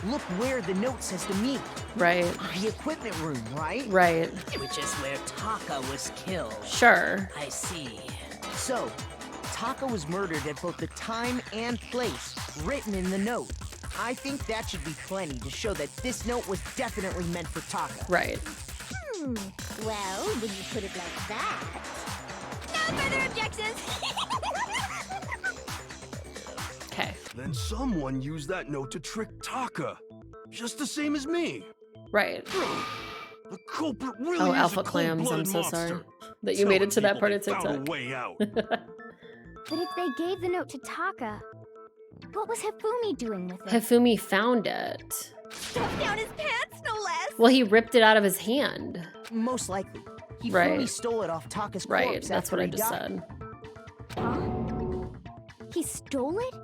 Speaker 10: Look where the note says to meet.
Speaker 1: Right,
Speaker 10: The equipment room, right?
Speaker 1: right.
Speaker 11: Which is where Taka was killed.
Speaker 1: Sure.
Speaker 11: I see.
Speaker 10: So, Taka was murdered at both the time and place written in the note. I think that should be plenty to show that this note was definitely meant for Taka.
Speaker 1: Right.
Speaker 4: Well, when you put it like that... No further objections!
Speaker 1: Okay.
Speaker 5: Then someone used that note to trick Taka. Just the same as me.
Speaker 1: Right.
Speaker 5: The culprit really
Speaker 1: Oh,
Speaker 5: is
Speaker 1: Alpha
Speaker 5: a
Speaker 1: Clams, I'm
Speaker 5: cold-blooded
Speaker 1: so
Speaker 5: monster.
Speaker 1: sorry that you made it to that
Speaker 5: Telling
Speaker 1: part of
Speaker 5: people they
Speaker 1: TikTok.
Speaker 5: found a way out.
Speaker 4: But if they gave the note to Taka, what was Hifumi doing with it?
Speaker 1: Hifumi found it.
Speaker 4: Stuffed down his pants, no less!
Speaker 1: Well, he ripped it out of his hand.
Speaker 10: Most likely. He
Speaker 1: Right.
Speaker 10: fully stole it off Taka's
Speaker 1: Right,
Speaker 10: corpse
Speaker 1: that's
Speaker 10: after
Speaker 1: what I
Speaker 10: he
Speaker 1: just
Speaker 10: died.
Speaker 1: said.
Speaker 4: He stole it?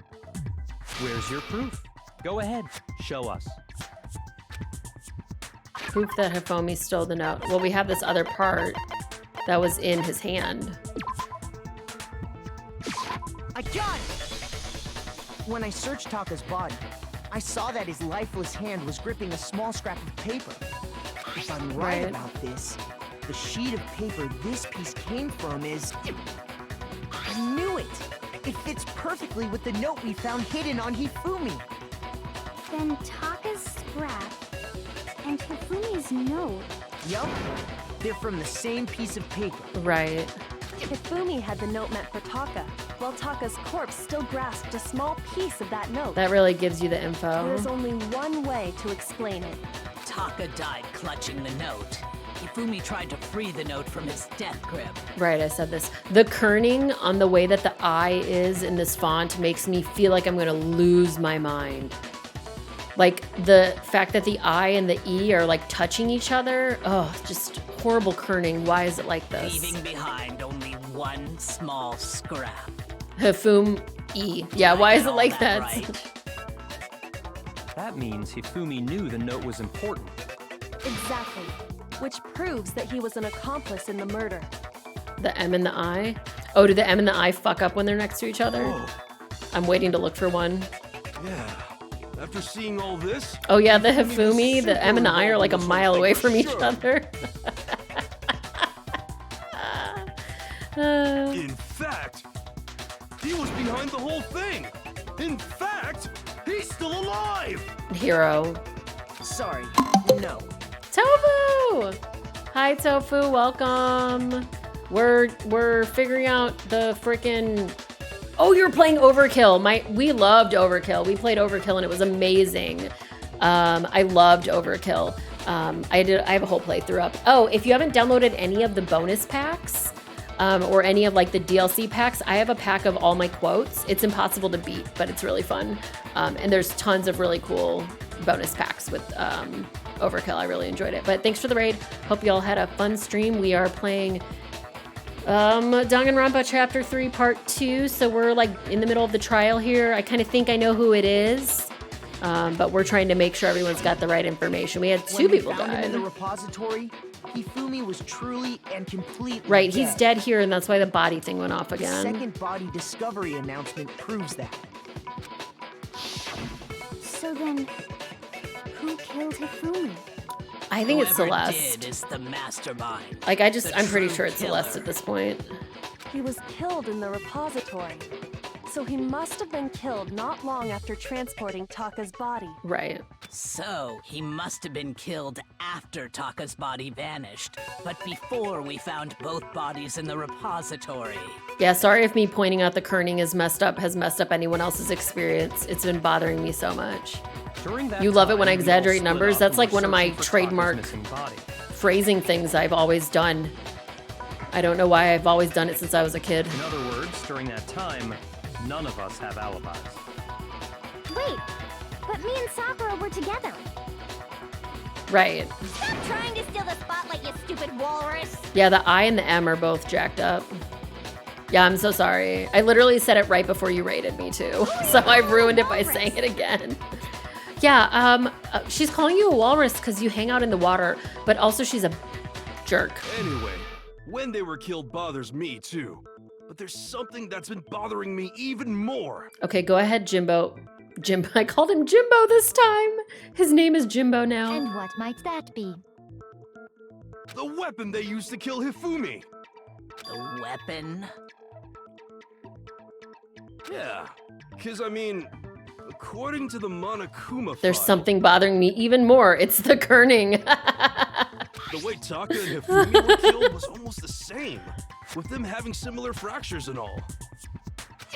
Speaker 2: Where's your proof? Go ahead, show us.
Speaker 1: Proof that Hifumi stole the note. Well, we have this other part that was in his hand.
Speaker 10: I got it! When I searched Taka's body, I saw that his lifeless hand was gripping a small scrap of paper. If I'm right about this, the sheet of paper this piece came from is... I knew it! It fits perfectly with the note we found hidden on Hifumi.
Speaker 9: Then Taka's scrap and Hifumi's note.
Speaker 10: Yup. They're from the same piece of paper.
Speaker 1: Right.
Speaker 6: Hifumi had the note meant for Taka, while Taka's corpse still grasped a small piece of that note.
Speaker 1: That really gives you the info.
Speaker 6: There's only one way to explain it.
Speaker 11: Taka died clutching the note. Hifumi tried to free the note from his death grip.
Speaker 1: Right, I said this. The kerning on the way that the I is in this font makes me feel like I'm gonna lose my mind. Like the fact that the I and the E are like touching each other. Oh, just horrible kerning. Why is it like this?
Speaker 11: Leaving behind only one small scrap.
Speaker 1: Hifumi E. Yeah, why is it like that?
Speaker 11: Right?
Speaker 2: That means Hifumi knew the note was important.
Speaker 6: Exactly. Which proves that he was an accomplice in the murder.
Speaker 1: The M and the I? Oh, do the M and the I fuck up when they're next to each other?
Speaker 5: Whoa.
Speaker 1: I'm waiting to look for one.
Speaker 5: Yeah. After seeing all this...
Speaker 1: Oh yeah, the Hifumi, the M and the I are like a mile away from each other.
Speaker 5: In fact, he was behind the whole thing. In fact, he's still alive.
Speaker 1: Hero.
Speaker 10: Sorry, no.
Speaker 1: Tofu! Hi Tofu, welcome. We're figuring out the freaking... Oh, you're playing Overkill. We loved Overkill. We played Overkill and it was amazing. I loved Overkill. I have a whole playthrough up. Oh, if you haven't downloaded any of the bonus packs, or any of like the DLC packs, I have a pack of all my quotes. It's impossible to beat, but it's really fun. And there's tons of really cool bonus packs with Overkill. I really enjoyed it. But thanks for the raid. Hope you all had a fun stream. We are playing Danganronpa Chapter 3 Part 2. So we're like in the middle of the trial here. I kind of think I know who it is. But we're trying to make sure everyone's got the right information. We had two people
Speaker 10: found
Speaker 1: die.
Speaker 10: him in the repository, Hifumi was truly and completely
Speaker 1: Right,
Speaker 10: dead.
Speaker 1: he's dead here, and that's why the body thing went off
Speaker 10: The
Speaker 1: again.
Speaker 10: second body discovery announcement proves that.
Speaker 9: So then, who killed Hifumi?
Speaker 1: I think it's
Speaker 11: Whoever
Speaker 1: Celeste.
Speaker 11: did is the mastermind.
Speaker 1: Like, I'm pretty
Speaker 11: true
Speaker 1: sure it's
Speaker 11: killer.
Speaker 1: Celeste at this point.
Speaker 6: He was killed in the repository. So he must have been killed not long after transporting Taka's body.
Speaker 1: Right.
Speaker 11: So, he must have been killed after Taka's body vanished, but before we found both bodies in the repository.
Speaker 1: Yeah, sorry if me pointing out the kerning has messed up anyone else's experience. It's been bothering me so much.
Speaker 2: During that
Speaker 1: You love it when I
Speaker 2: time, we all
Speaker 1: exaggerate
Speaker 2: split
Speaker 1: numbers?
Speaker 2: up
Speaker 1: That's
Speaker 2: and
Speaker 1: like
Speaker 2: were
Speaker 1: one of my
Speaker 2: searching for Taka's
Speaker 1: trademark
Speaker 2: missing body.
Speaker 1: phrasing things I've always done. I don't know why I've always done it since I was a kid.
Speaker 2: In other words, during that time, none of us have alibis.
Speaker 9: Wait, but me and Sakura were together.
Speaker 1: Right.
Speaker 4: Stop trying to steal the spotlight, you stupid walrus.
Speaker 1: Yeah, the I and the M are both jacked up. Yeah, I'm so sorry. I literally said it right before you rated me too. So I ruined it by saying it again. Yeah, she's calling you a walrus because you hang out in the water, but also she's a jerk.
Speaker 5: Anyway, when they were killed bothers me too. But there's something that's been bothering me even more.
Speaker 1: Okay, go ahead, Jimbo. Jimbo, I called him Jimbo this time. His name is Jimbo now.
Speaker 9: And what might that be?
Speaker 5: The weapon they used to kill Hifumi.
Speaker 11: The weapon?
Speaker 5: Yeah, because I mean, according to the Monokuma
Speaker 1: There's
Speaker 5: file,
Speaker 1: something bothering me even more. It's the kerning.
Speaker 5: the way Taka and Hifumi were killed was almost the same, with them having similar fractures and all.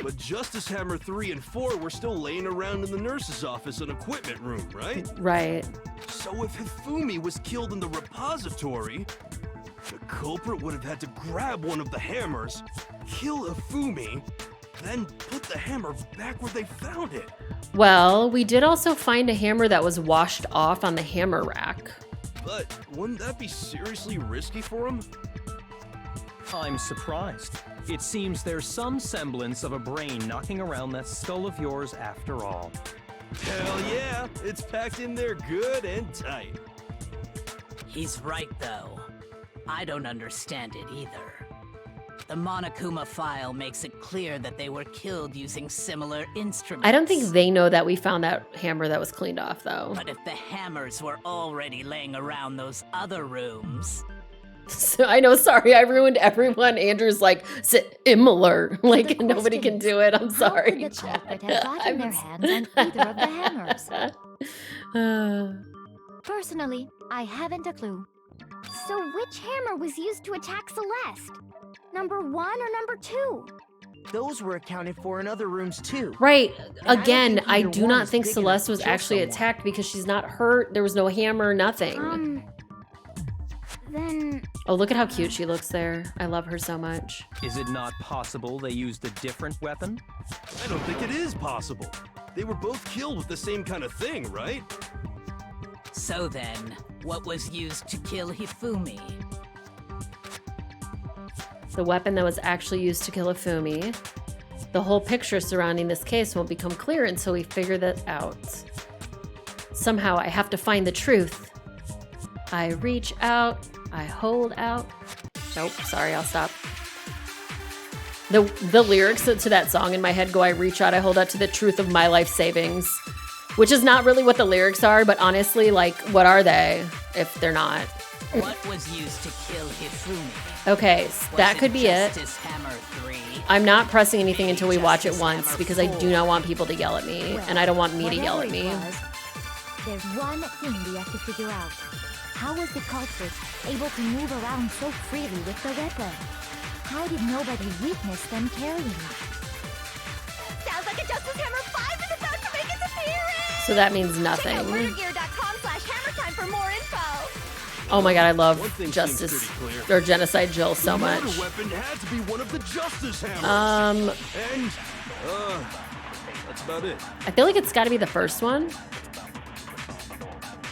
Speaker 5: But Justice Hammer 3 and 4 were still laying around in the nurse's office and equipment room, right?
Speaker 1: Right.
Speaker 5: So if Hifumi was killed in the repository, the culprit would have had to grab one of the hammers, kill Hifumi, then put the hammer back where they found it.
Speaker 1: Well, we did also find a hammer that was washed off on the hammer rack.
Speaker 5: But wouldn't that be seriously risky for him?
Speaker 2: I'm surprised. It seems there's some semblance of a brain knocking around that skull of yours after all.
Speaker 5: Hell yeah, it's packed in there good and tight.
Speaker 11: He's right, though. I don't understand it either. The Monokuma file makes it clear that they were killed using similar instruments.
Speaker 1: I don't think they know that we found that hammer that was cleaned off, though.
Speaker 11: But if the hammers were already laying around those other rooms...
Speaker 1: So, I know, sorry, I ruined everyone. Andrew's like, similar. Like, nobody can do it. I'm sorry.
Speaker 9: How could the culprit have gotten their hands on either of the hammers? Personally, I haven't a clue.
Speaker 4: So which hammer was used to attack Celeste? Number 1 or number 2?
Speaker 10: Those were accounted for in other rooms too.
Speaker 1: Right.
Speaker 10: And
Speaker 1: Again, I
Speaker 10: either
Speaker 1: do
Speaker 10: one
Speaker 1: not
Speaker 10: is
Speaker 1: think
Speaker 10: big
Speaker 1: Celeste
Speaker 10: enough
Speaker 1: was
Speaker 10: to kill
Speaker 1: actually
Speaker 10: someone.
Speaker 1: attacked because she's not hurt. There was no hammer, nothing.
Speaker 4: Then...
Speaker 1: Oh, look at how cute she looks there. I love her so much.
Speaker 2: Is it not possible they used a different weapon?
Speaker 5: I don't think it is possible. They were both killed with the same kind of thing, right?
Speaker 11: So then, what was used to kill Hifumi?
Speaker 1: The weapon that was actually used to kill Ifumi. The whole picture surrounding this case won't become clear until we figure that out. Somehow I have to find the truth. I reach out, I hold out. Nope, sorry, I'll stop. The lyrics to that song in my head go, I reach out, I hold out to the truth of my life savings. Which is not really what the lyrics are, but honestly, like, what are they if they're not?
Speaker 11: What was used to kill Hifumi?
Speaker 1: Okay, that could be it.
Speaker 11: Justice Hammer 3?
Speaker 1: I'm not pressing anything until we watch it once because I do not want people to yell at me, and I don't want me to yell at me.
Speaker 9: There's one thing we have to figure out. How was the culprit able to move around so freely with the weapon? How did nobody witness them carrying it?
Speaker 4: Sounds like a Justice Hammer 5 is about to make its appearance!
Speaker 1: So that means nothing.
Speaker 4: Check out murdergear.com/hammertime for more info!
Speaker 1: Oh my god, I
Speaker 5: One
Speaker 1: love
Speaker 5: thing
Speaker 1: Justice
Speaker 5: seems pretty clear.
Speaker 1: or Genocide Jill so
Speaker 5: The
Speaker 1: much.
Speaker 5: murder weapon had to be one of the Justice Hammers.
Speaker 1: Um,
Speaker 5: And, that's about it.
Speaker 1: I feel like it's got to be the first one.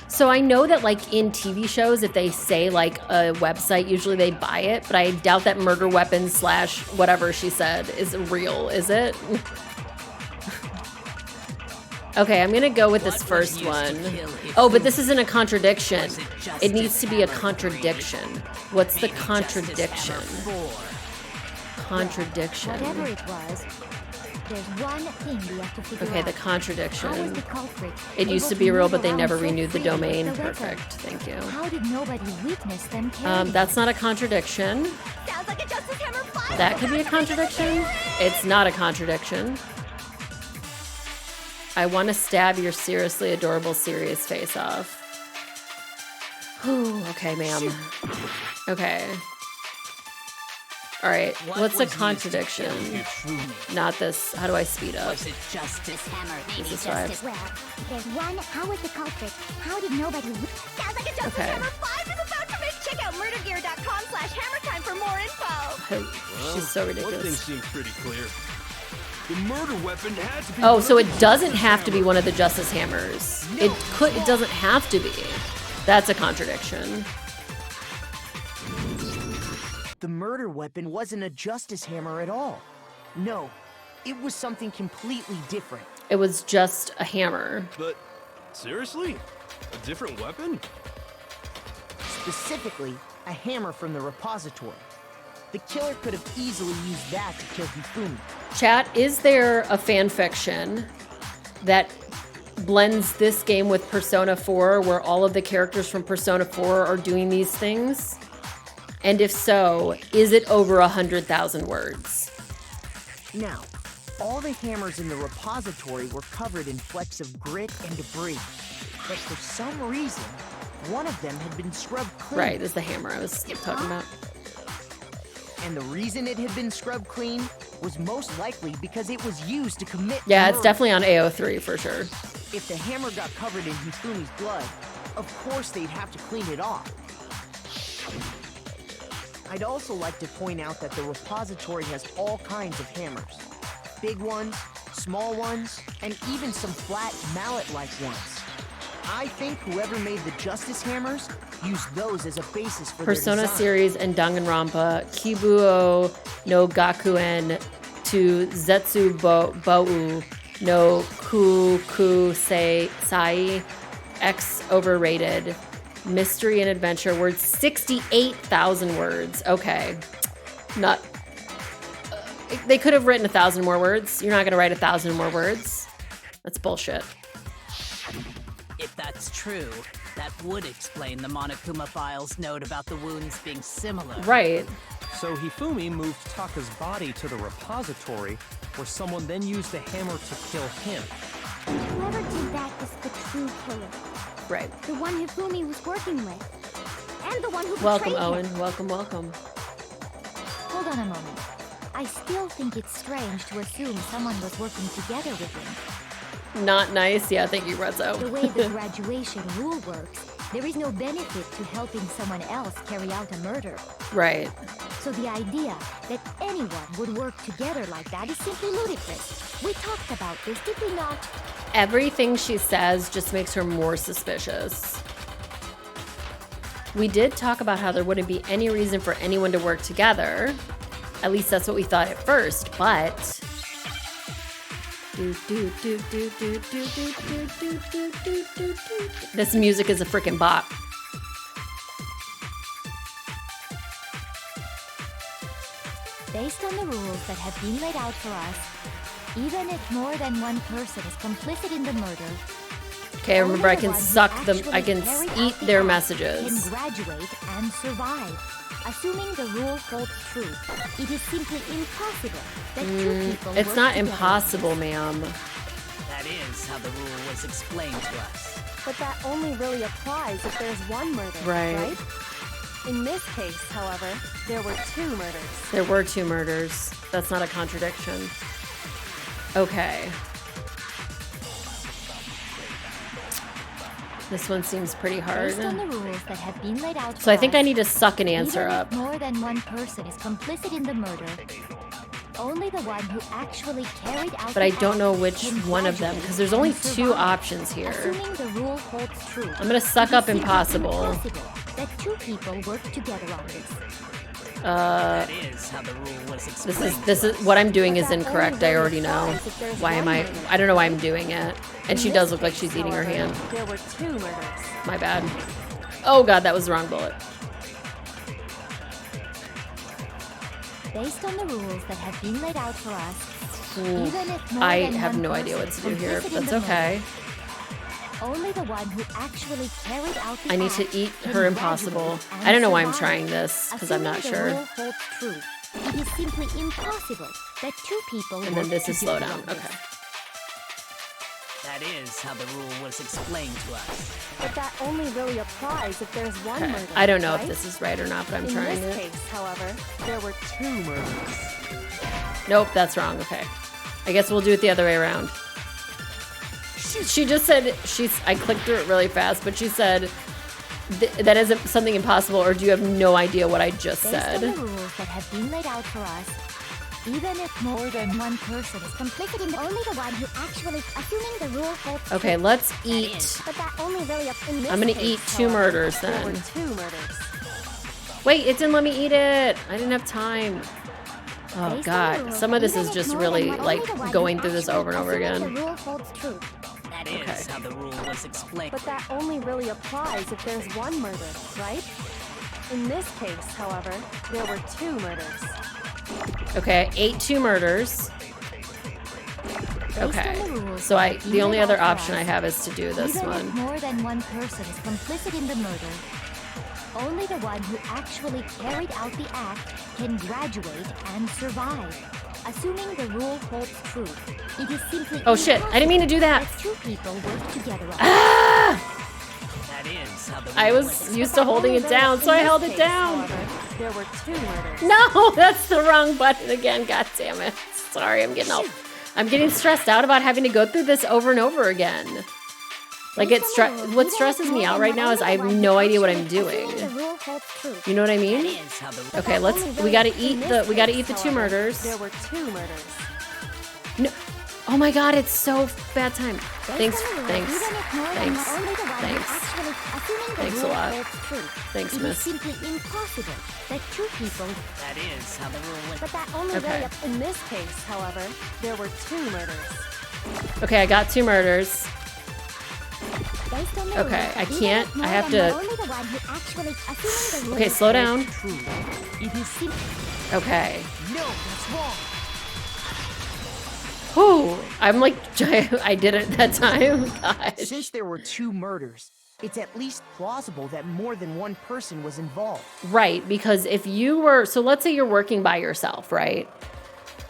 Speaker 1: So I know that like in TV shows, if they say like a website, usually they buy it, but I doubt that murder weapon / whatever she said is real, is it? Okay, I'm gonna go with this first one. Oh, but this isn't a contradiction. It needs to be a contradiction. What's the contradiction? Contradiction.
Speaker 9: Whatever it was, there's one thing we have to figure
Speaker 1: Okay,
Speaker 9: out.
Speaker 1: the
Speaker 9: How was
Speaker 1: contradiction.
Speaker 9: the culprit
Speaker 1: It used
Speaker 9: able
Speaker 1: to be real,
Speaker 9: move
Speaker 1: but they
Speaker 9: around
Speaker 1: never
Speaker 9: so
Speaker 1: renewed the
Speaker 9: freely with
Speaker 1: domain.
Speaker 9: the weapon?
Speaker 1: Perfect, thank you.
Speaker 9: How did nobody witness them carrying
Speaker 1: That's not a contradiction.
Speaker 4: Sounds like a Justice Hammer 5!
Speaker 1: That could be a contradiction. It's not a contradiction. I want to stab your seriously adorable, serious face off. Whew, okay, ma'am. Okay. All right, what's a contradiction? Not this. How do I speed up?
Speaker 11: Was it Justice Hammer?
Speaker 1: This is 5.
Speaker 4: Well, there's one. How was the culprit? How did nobody... Sounds like a Justice
Speaker 1: Okay.
Speaker 4: Hammer 5 is about to make... Check out murdergear.com/hammertime for more info!
Speaker 1: She's so
Speaker 5: One thing
Speaker 1: ridiculous.
Speaker 5: seems pretty clear. The murder weapon had to be...
Speaker 1: Oh,
Speaker 5: one
Speaker 1: so
Speaker 5: of
Speaker 1: it
Speaker 5: the
Speaker 1: doesn't
Speaker 5: Justice
Speaker 1: have to be
Speaker 5: Hammers.
Speaker 1: one of the Justice Hammers. It could. It doesn't have to be. That's a contradiction.
Speaker 10: The murder weapon wasn't a Justice Hammer at all. No, it was something completely different.
Speaker 1: It was just a hammer.
Speaker 5: But, seriously? A different weapon?
Speaker 10: Specifically, a hammer from the repository. The killer could have easily used that to kill Hifumi.
Speaker 1: Chat, is there a fan fiction that blends this game with Persona 4 where all of the characters from Persona 4 are doing these things? And if so, is it over 100,000 words?
Speaker 10: Now, all the hammers in the repository were covered in flecks of grit and debris. But for some reason, one of them had been scrubbed clean.
Speaker 1: Right, this is the hammer I was talking about.
Speaker 10: And the reason it had been scrubbed clean was most likely because it was used to commit
Speaker 1: Yeah, it's
Speaker 10: murder.
Speaker 1: definitely on AO3 for sure.
Speaker 10: If the hammer got covered in Hifumi's blood, of course they'd have to clean it off. I'd also like to point out that the repository has all kinds of hammers. Big ones, small ones, and even some flat mallet-like ones. I think whoever made the Justice Hammers used those as a basis for
Speaker 1: Persona
Speaker 10: their design.
Speaker 1: series and Danganronpa, Kibuo no Gakuen to Zetsu Bou no Sai X overrated. Mystery and adventure words, 68,000 words. Okay. Not. They could have written 1,000 more words. You're not going to write 1,000 more words. That's bullshit.
Speaker 11: If that's true, that would explain the Monokuma file's note about the wounds being similar.
Speaker 1: Right.
Speaker 2: So Hifumi moved Taka's body to the repository, where someone then used the hammer to kill him.
Speaker 9: Whoever did that is the true killer.
Speaker 1: Right.
Speaker 9: The one Hifumi was working with. And the one who
Speaker 1: Welcome,
Speaker 9: betrayed
Speaker 1: Owen.
Speaker 9: him.
Speaker 1: Welcome, welcome.
Speaker 9: Hold on a moment. I still think it's strange to assume someone was working together with him.
Speaker 1: Not nice. Yeah, thank you, Rezzo.
Speaker 9: The way the graduation rule works, there is no benefit to helping someone else carry out a murder.
Speaker 1: Right.
Speaker 9: So the idea that anyone would work together like that is simply ludicrous. We talked about this, did we not?
Speaker 1: Everything she says just makes her more suspicious. We did talk about how there wouldn't be any reason for anyone to work together. At least that's what we thought at first, but... This music is a freaking bop.
Speaker 9: Based on the rules that have been laid out for us, even if more than one person is complicit in the murder,
Speaker 1: Okay, remember I can
Speaker 9: only the one
Speaker 1: suck
Speaker 9: who
Speaker 1: them, I
Speaker 9: actually
Speaker 1: can
Speaker 9: carried out
Speaker 1: eat
Speaker 9: the
Speaker 1: their
Speaker 9: act
Speaker 1: messages.
Speaker 9: can graduate and survive. Assuming the rule holds true, it is simply impossible that two people
Speaker 1: It's
Speaker 9: work
Speaker 1: not
Speaker 9: together.
Speaker 1: impossible, ma'am.
Speaker 11: That is how the rule was explained to us.
Speaker 6: But that only really applies if there's one murder,
Speaker 1: Right.
Speaker 6: In this case, however, there were two murders.
Speaker 1: There were two murders. That's not a contradiction. Okay. This one seems pretty hard.
Speaker 9: Based on the rules that have been laid out
Speaker 1: So I
Speaker 9: for
Speaker 1: think I
Speaker 9: us,
Speaker 1: need to suck an answer
Speaker 9: even if
Speaker 1: up.
Speaker 9: more than one person is complicit in the murder, only the one who actually carried out
Speaker 1: But I
Speaker 9: the
Speaker 1: don't
Speaker 9: act
Speaker 1: know which
Speaker 9: can
Speaker 1: one of them,
Speaker 9: graduate
Speaker 1: because there's
Speaker 9: and
Speaker 1: only two
Speaker 9: survive.
Speaker 1: options here.
Speaker 9: Assuming the rule holds true,
Speaker 1: I'm gonna suck
Speaker 9: it is
Speaker 1: up
Speaker 9: simply
Speaker 1: impossible.
Speaker 9: impossible that two people work together on this.
Speaker 11: That is how the rule was explained.
Speaker 1: This is what I'm doing is incorrect. I already know. Why am I don't know why I'm doing it. And she does look like she's eating her hand.
Speaker 6: There were two murders.
Speaker 1: My bad. Oh god, that was the wrong bullet.
Speaker 9: Based on the rules that have been laid out for us, even if more
Speaker 1: I
Speaker 9: than
Speaker 1: have
Speaker 9: one
Speaker 1: no idea
Speaker 9: person
Speaker 1: what
Speaker 9: is
Speaker 1: to do here.
Speaker 9: complicit in
Speaker 1: That's
Speaker 9: the
Speaker 1: okay.
Speaker 9: murder, only the one who actually carried out the
Speaker 1: I need to
Speaker 9: act
Speaker 1: eat
Speaker 9: can
Speaker 1: her impossible.
Speaker 9: graduate and
Speaker 1: I don't know why I'm
Speaker 9: survive.
Speaker 1: trying this, because I'm not
Speaker 9: Assuming
Speaker 1: sure.
Speaker 9: the rule holds true, it is simply impossible that two people
Speaker 1: And then
Speaker 9: work
Speaker 1: this is slow
Speaker 9: together
Speaker 1: down.
Speaker 9: on this.
Speaker 1: Okay.
Speaker 11: That is how the rule was explained to us.
Speaker 6: But that only really applies if there's one
Speaker 1: Okay.
Speaker 6: murder.
Speaker 1: I don't know if
Speaker 6: right?
Speaker 1: this is right or not, but I'm
Speaker 6: In
Speaker 1: trying
Speaker 6: this
Speaker 1: it.
Speaker 6: case, however, there were two murders.
Speaker 1: Nope, that's wrong. Okay. I guess we'll do it the other way around. She just said, I clicked through it really fast, but she said, that isn't something impossible, or do you have no idea what I just
Speaker 9: Based on
Speaker 1: said?
Speaker 9: the rules that have been laid out for us, even if more than one person is complicit in only the one who actually, assuming the rule holds
Speaker 1: Okay,
Speaker 9: true,
Speaker 1: let's eat.
Speaker 6: But that only really in this
Speaker 1: I'm gonna
Speaker 6: case,
Speaker 1: eat two
Speaker 6: however,
Speaker 1: murders
Speaker 6: There
Speaker 1: then.
Speaker 6: were two murders.
Speaker 1: Wait, it didn't let me eat it. I didn't have time. Oh
Speaker 9: Based on the
Speaker 1: god,
Speaker 9: rules
Speaker 1: some of
Speaker 9: that
Speaker 1: this
Speaker 9: even
Speaker 1: is
Speaker 9: if
Speaker 1: just
Speaker 9: more
Speaker 1: really
Speaker 9: than one,
Speaker 1: like
Speaker 9: only the one
Speaker 1: going
Speaker 9: who
Speaker 1: through this
Speaker 9: actually,
Speaker 1: over and over
Speaker 9: assuming
Speaker 1: again.
Speaker 9: The rule holds true.
Speaker 11: That is how the rule was explained.
Speaker 6: But that only really applies if there's one murder, right? In this case, however, there were two murders.
Speaker 1: Okay, I ate two murders.
Speaker 9: Based on
Speaker 1: Okay,
Speaker 9: the rules
Speaker 1: so
Speaker 9: that have
Speaker 1: the
Speaker 9: been
Speaker 1: only
Speaker 9: laid
Speaker 1: other
Speaker 9: out for
Speaker 1: option I
Speaker 9: us,
Speaker 1: have is to do this
Speaker 9: even
Speaker 1: one.
Speaker 9: if more than one person is complicit in the murder, only the one who actually carried out the act can graduate and survive. Assuming the rule holds true, it is simply
Speaker 1: Oh shit, I didn't mean to do that.
Speaker 9: impossible two people work together on
Speaker 1: Ah!
Speaker 11: That is how the rule
Speaker 1: I was used to holding it down, so I held it down.
Speaker 6: However, there were two murders.
Speaker 1: No, that's the wrong button again. God damn it. Sorry, I'm getting stressed out about having to go through this over and over again. Like what stresses me out right now is I have no idea what I'm doing.
Speaker 9: The rule holds true.
Speaker 1: You know what I mean?
Speaker 11: That is how the rule.
Speaker 1: Okay, we gotta eat the two murders.
Speaker 6: There were two murders.
Speaker 1: No. Oh my god, it's so bad time. Thanks. Thanks a lot. Thanks, miss.
Speaker 9: Simply impossible that two people.
Speaker 11: That is how the rule went.
Speaker 6: But that only
Speaker 1: Okay.
Speaker 6: way up in this case, however, there were 2 murders.
Speaker 1: Okay, I got 2 murders.
Speaker 9: Based on the
Speaker 1: Okay,
Speaker 9: rules,
Speaker 1: I
Speaker 9: even
Speaker 1: can't.
Speaker 9: if
Speaker 1: I
Speaker 9: more
Speaker 1: have
Speaker 9: than
Speaker 1: to.
Speaker 9: only the one who actually assuming the
Speaker 1: Okay,
Speaker 9: rules
Speaker 1: slow down.
Speaker 10: True.
Speaker 9: It is simply
Speaker 1: Okay.
Speaker 10: No, that's wrong.
Speaker 1: Whew. I'm like, I did it that time. Gosh.
Speaker 10: Since there were 2 murders, it's at least plausible that more than one person was involved.
Speaker 1: Right, because if you were, so let's say you're working by yourself, right?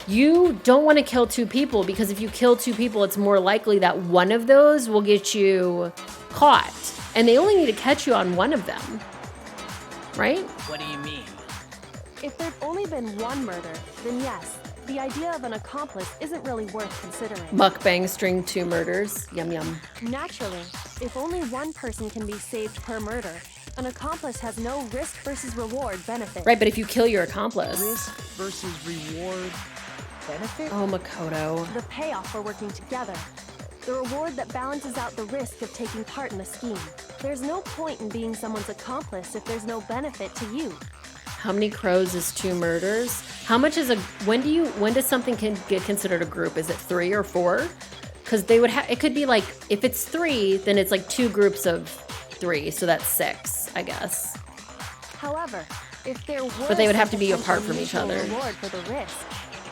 Speaker 1: You don't want to kill 2 people because if you kill 2 people, it's more likely that one of those will get you caught. And they only need to catch you on one of them, right?
Speaker 11: What do you mean?
Speaker 6: If there'd only been 1 murder, then yes, the idea of an accomplice isn't really worth considering.
Speaker 1: Mukbang string 2 murders. Yum yum.
Speaker 6: Naturally, if only 1 person can be saved per murder, an accomplice has no risk versus reward benefit.
Speaker 1: Right, but if you kill your accomplice.
Speaker 10: Risk versus reward benefit?
Speaker 1: Oh, Makoto.
Speaker 6: The payoff for working together. The reward that balances out the risk of taking part in the scheme. There's no point in being someone's accomplice if there's no benefit to you.
Speaker 1: How many crows is 2 murders? How much is when does something get considered a group? Is it 3 or 4? Because they would have, it could be like, if it's 3, then it's like 2 groups of 3, so that's 6, I guess.
Speaker 6: However, if there were
Speaker 1: But they would have
Speaker 6: some
Speaker 1: to be apart
Speaker 6: potential
Speaker 1: from each
Speaker 6: mutual
Speaker 1: other.
Speaker 6: reward for the risk,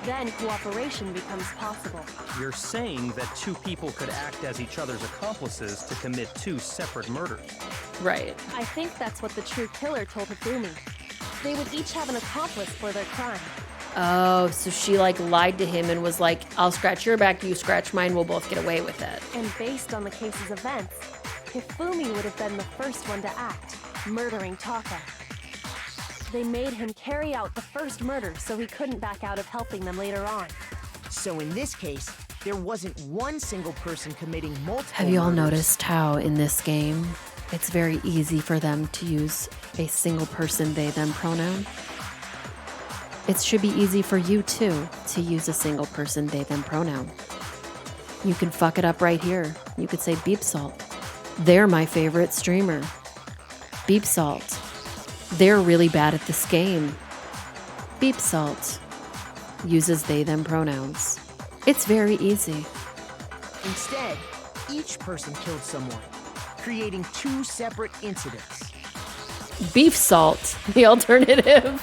Speaker 6: then cooperation becomes possible.
Speaker 2: You're saying that 2 people could act as each other's accomplices to commit 2 separate murders.
Speaker 1: Right.
Speaker 6: I think that's what the true killer told Hifumi. They would each have an accomplice for their crime.
Speaker 1: Oh, so she like lied to him and was like, I'll scratch your back, you scratch mine, we'll both get away with it.
Speaker 6: And based on the case's events, Hifumi would have been the first one to act, murdering Taka. They made him carry out the first murder so he couldn't back out of helping them later on.
Speaker 10: So in this case, there wasn't one single person committing multiple
Speaker 1: Have you all
Speaker 10: murders.
Speaker 1: noticed how in this game, it's very easy for them to use a single person they them pronoun? It should be easy for you too to use a single person they them pronoun. You can fuck it up right here. You could say Beep Salt. They're my favorite streamer. Beep Salt. They're really bad at this game. Beep Salt uses they them pronouns. It's very easy.
Speaker 10: Instead, each person killed someone, creating 2 separate incidents.
Speaker 1: Beef Salt, the alternative.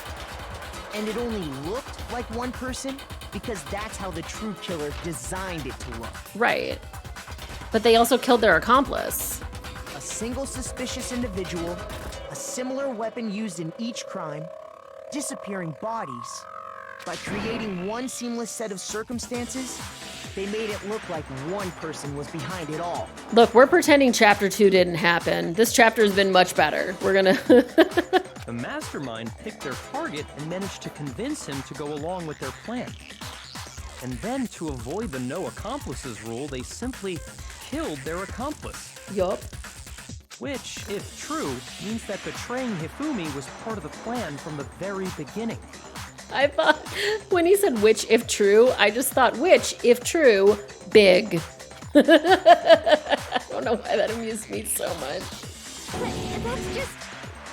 Speaker 10: And it only looked like one person because that's how the true killer designed it to look.
Speaker 1: Right. But they also killed their accomplice.
Speaker 10: A single suspicious individual, a similar weapon used in each crime, disappearing bodies. By creating one seamless set of circumstances, they made it look like one person was behind it all.
Speaker 1: Look, we're pretending chapter 2 didn't happen. This chapter has been much better. We're gonna...
Speaker 2: The mastermind picked their target and managed to convince him to go along with their plan. And then, to avoid the no accomplices rule, they simply killed their accomplice.
Speaker 1: Yup.
Speaker 2: Which, if true, means that betraying Hifumi was part of the plan from the very beginning.
Speaker 1: I thought, when he said which if true, I just thought which if true, big. I don't know why that amused me so much.
Speaker 4: That's just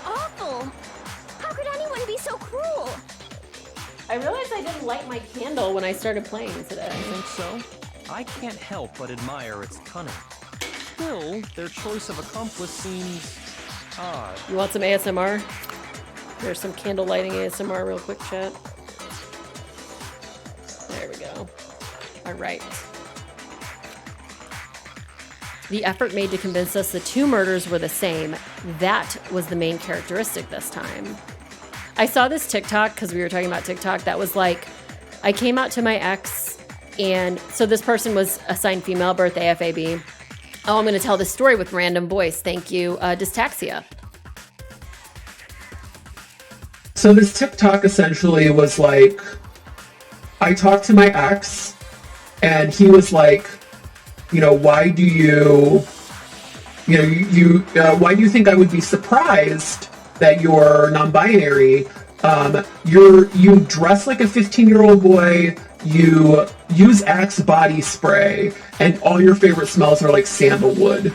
Speaker 4: awful. How could anyone be so cruel?
Speaker 1: I realized I didn't light my candle when I started playing today.
Speaker 2: I think so. I can't help but admire its cunning. Still, their choice of accomplice seems odd.
Speaker 1: You want some ASMR? There's some candle lighting ASMR real quick, chat. There we go. All right. The effort made to convince us the 2 murders were the same, that was the main characteristic this time. I saw this TikTok, because we were talking about TikTok, that was like, I came out to my ex, and so this person was assigned female, birth AFAB. Oh, I'm going to tell this story with random voice. Thank you, dystaxia.
Speaker 12: So this TikTok essentially was like, I talked to my ex, and he was like, you know, why do you why do you think I would be surprised that you're non-binary? You dress like a 15-year-old boy, you use Axe body spray, and all your favorite smells are like sandalwood,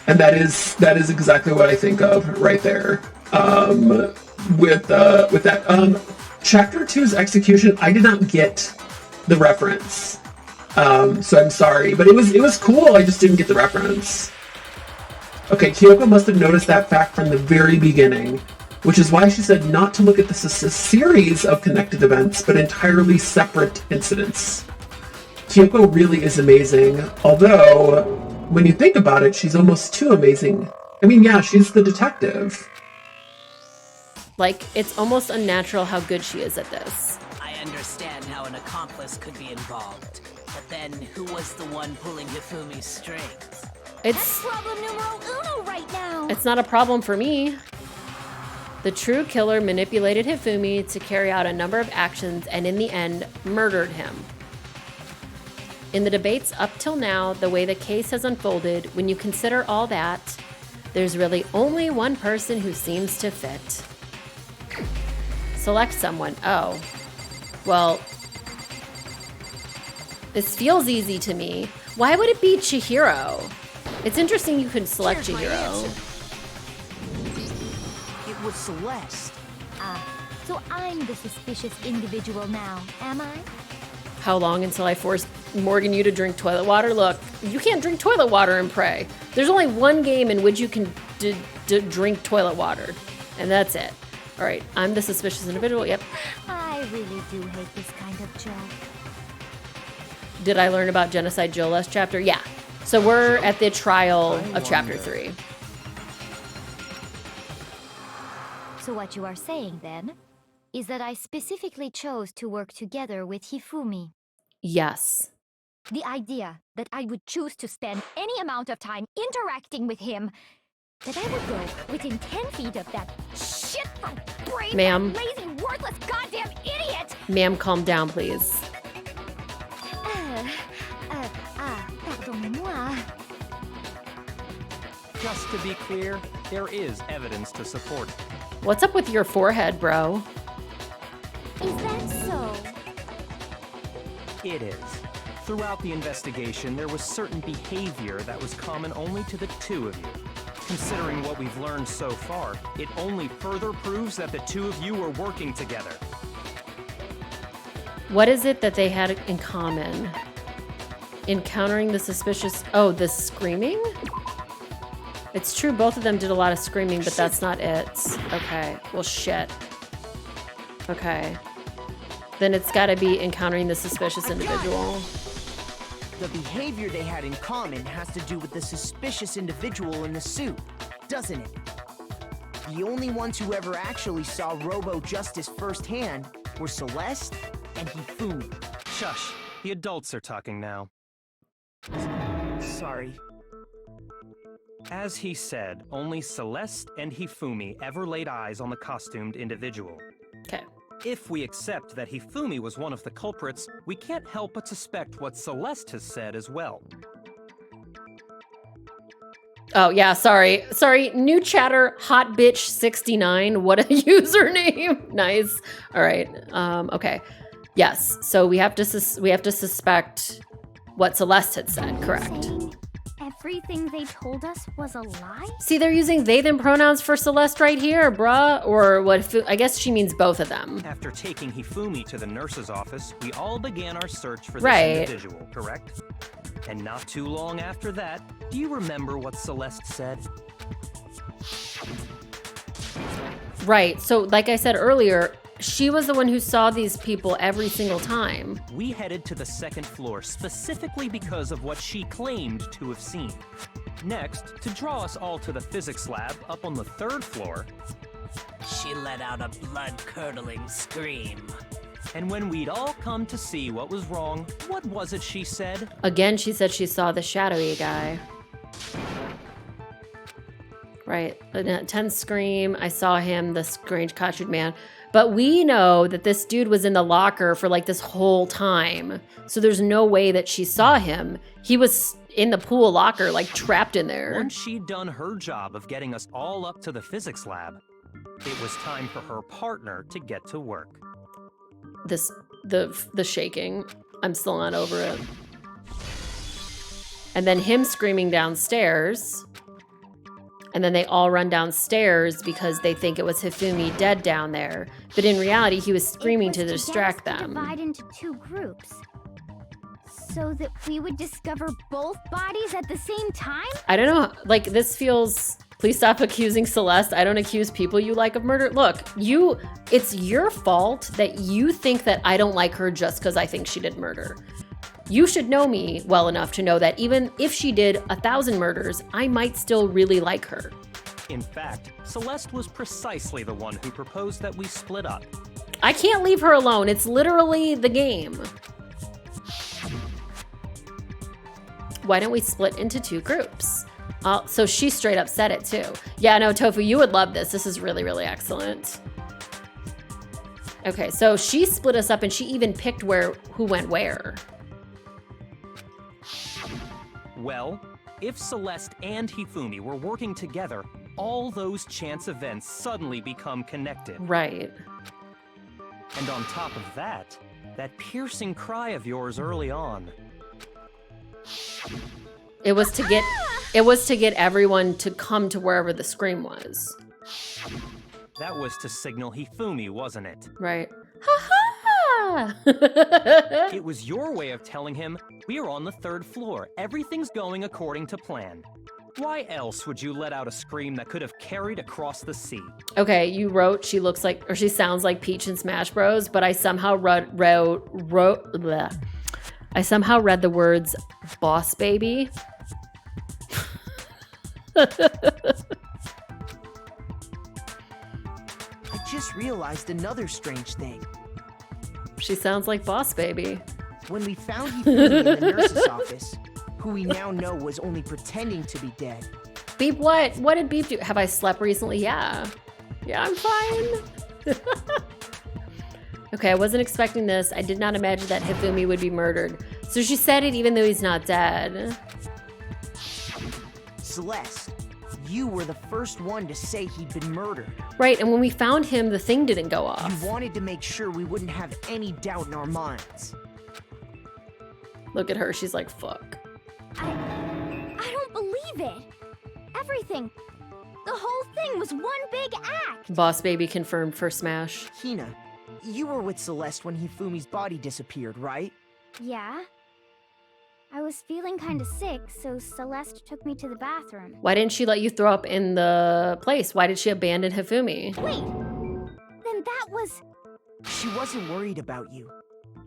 Speaker 12: and that is exactly what I think of right there. With that, Chapter 2's execution, I did not get the reference, so I'm sorry, but it was cool. I just didn't get the reference. Okay, Kyoko must have noticed that fact from the very beginning, which is why she said not to look at this as a series of connected events, but entirely separate incidents. Kyoko really is amazing, although, when you think about it, she's almost too amazing. I mean, yeah, she's the detective.
Speaker 1: Like, it's almost unnatural how good she is at this.
Speaker 11: I understand how an accomplice could be involved, but then who was the one pulling Hifumi's strings?
Speaker 1: It's
Speaker 4: problem numero uno right now.
Speaker 1: It's not a problem for me. The true killer manipulated Hifumi to carry out a number of actions and in the end, murdered him. In the debates up till now, the way the case has unfolded, when you consider all that, there's really only one person who seems to fit. Select someone. Oh. Well, this feels easy to me. Why would it be Chihiro? It's interesting you could select Chihiro.
Speaker 10: It was Celeste.
Speaker 9: So I'm the suspicious individual now, am I?
Speaker 1: How long until I force Morgan you to drink toilet water? Look, you can't drink toilet water in Prey. There's only one game in which you can drink toilet water, and that's it. All right, I'm the suspicious individual. Yep.
Speaker 9: I really do hate this kind of joke.
Speaker 1: Did I learn about Genocide Joe last chapter? Yeah. So we're at the trial of chapter 3.
Speaker 9: So what you are saying then is that I specifically chose to work together with Hifumi.
Speaker 1: Yes.
Speaker 9: The idea that I would choose to spend any amount of time interacting with him, that I would go within 10 feet of that shit from brain,
Speaker 1: Ma'am.
Speaker 9: lazy, worthless, goddamn idiot!
Speaker 1: Ma'am, calm down, please.
Speaker 9: Pardonnez-moi.
Speaker 2: Just to be clear, there is evidence to support it.
Speaker 1: What's up with your forehead, bro?
Speaker 9: Is that so?
Speaker 2: It is. Throughout the investigation, there was certain behavior that was common only to the two of you. Considering what we've learned so far, it only further proves that the two of you were working together.
Speaker 1: What is it that they had in common? Encountering the suspicious... Oh, the screaming? It's true, both of them did a lot of screaming, but that's not it. Okay, well, shit. Okay. Then it's gotta be encountering the suspicious individual.
Speaker 10: The behavior they had in common has to do with the suspicious individual in the suit, doesn't it? The only ones who ever actually saw Robo-Justice firsthand were Celeste and Hifumi.
Speaker 2: Shush. The adults are talking now.
Speaker 10: Sorry.
Speaker 2: As he said, only Celeste and Hifumi ever laid eyes on the costumed individual.
Speaker 1: Okay.
Speaker 2: If we accept that Hifumi was one of the culprits, we can't help but suspect what Celeste has said as well.
Speaker 1: Oh, yeah, sorry. Sorry, new chatter, hot bitch 69. What a username. Nice. All right. Okay. Yes. So we have to suspect what Celeste had said, correct?
Speaker 9: Everything they told us was a lie?
Speaker 1: See, they're using they them pronouns for Celeste right here, bruh. Or what, I guess she means both of them.
Speaker 2: After taking Hifumi to the nurse's office, we all began our search for this
Speaker 1: Right.
Speaker 2: individual, correct? And not too long after that, do you remember what Celeste said?
Speaker 1: Right. So like I said earlier, she was the one who saw these people every single time.
Speaker 2: We headed to the second floor specifically because of what she claimed to have seen. Next, to draw us all to the physics lab up on the third floor,
Speaker 11: She let out a blood-curdling scream.
Speaker 2: and when we'd all come to see what was wrong, what was it she said?
Speaker 1: Again, she said she saw the shadowy guy. Right. A tense scream. I saw him, the strange costumed man. But we know that this dude was in the locker for like this whole time. So there's no way that she saw him. He was in the pool locker, like trapped in there.
Speaker 2: Once she'd done her job of getting us all up to the physics lab, it was time for her partner to get to work.
Speaker 1: The shaking. I'm still not over it. And then him screaming downstairs. And then they all run downstairs because they think it was Hifumi dead down there. But in reality, he was screaming to distract them.
Speaker 9: Divide into 2 groups. So that we would discover both bodies at the same time?
Speaker 1: I don't know. Like, this feels... Please stop accusing Celeste. I don't accuse people you like of murder. Look, it's your fault that you think that I don't like her just because I think she did murder. You should know me well enough to know that even if she did 1,000 murders, I might still really like her.
Speaker 2: In fact, Celeste was precisely the one who proposed that we split up.
Speaker 1: I can't leave her alone. It's literally the game. Why don't we split into 2 groups? So she straight up said it too. Yeah, no, Tofu, you would love this. This is really, really excellent. Okay, so she split us up and she even picked who went where.
Speaker 2: Well, if Celeste and Hifumi were working together, all those chance events suddenly become connected.
Speaker 1: Right.
Speaker 2: And on top of that piercing cry of yours early on.
Speaker 1: It was to get everyone to come to wherever the scream was.
Speaker 2: That was to signal Hifumi, wasn't it?
Speaker 1: Right. Ha-ha!
Speaker 2: It was your way of telling him, we're on the 3rd floor. Everything's going according to plan. Why else would you let out a scream that could have carried across the sea?
Speaker 1: Okay, you wrote she sounds like Peach in Smash Bros, but I somehow read the words boss baby.
Speaker 10: I just realized another strange thing.
Speaker 1: She sounds like boss baby.
Speaker 10: When we found Hifumi in the nurse's office, who we now know was only pretending to be dead.
Speaker 1: Beep what? What did Beep do? Have I slept recently? Yeah. Yeah, I'm fine. Okay, I wasn't expecting this. I did not imagine that Hifumi would be murdered. So she said it even though he's not dead.
Speaker 10: Celeste, you were the first one to say he'd been murdered.
Speaker 1: Right, and when we found him, the thing didn't go off.
Speaker 10: You wanted to make sure we wouldn't have any doubt in our minds.
Speaker 1: Look at her, she's like, fuck.
Speaker 9: I don't believe it. Everything. The whole thing was one big act.
Speaker 1: Boss baby confirmed for Smash.
Speaker 10: Hina, you were with Celeste when Hifumi's body disappeared, right?
Speaker 9: Yeah. I was feeling kind of sick, so Celeste took me to the bathroom.
Speaker 1: Why didn't she let you throw up in the place? Why did she abandon Hifumi?
Speaker 9: Wait, then that was...
Speaker 10: She wasn't worried about you.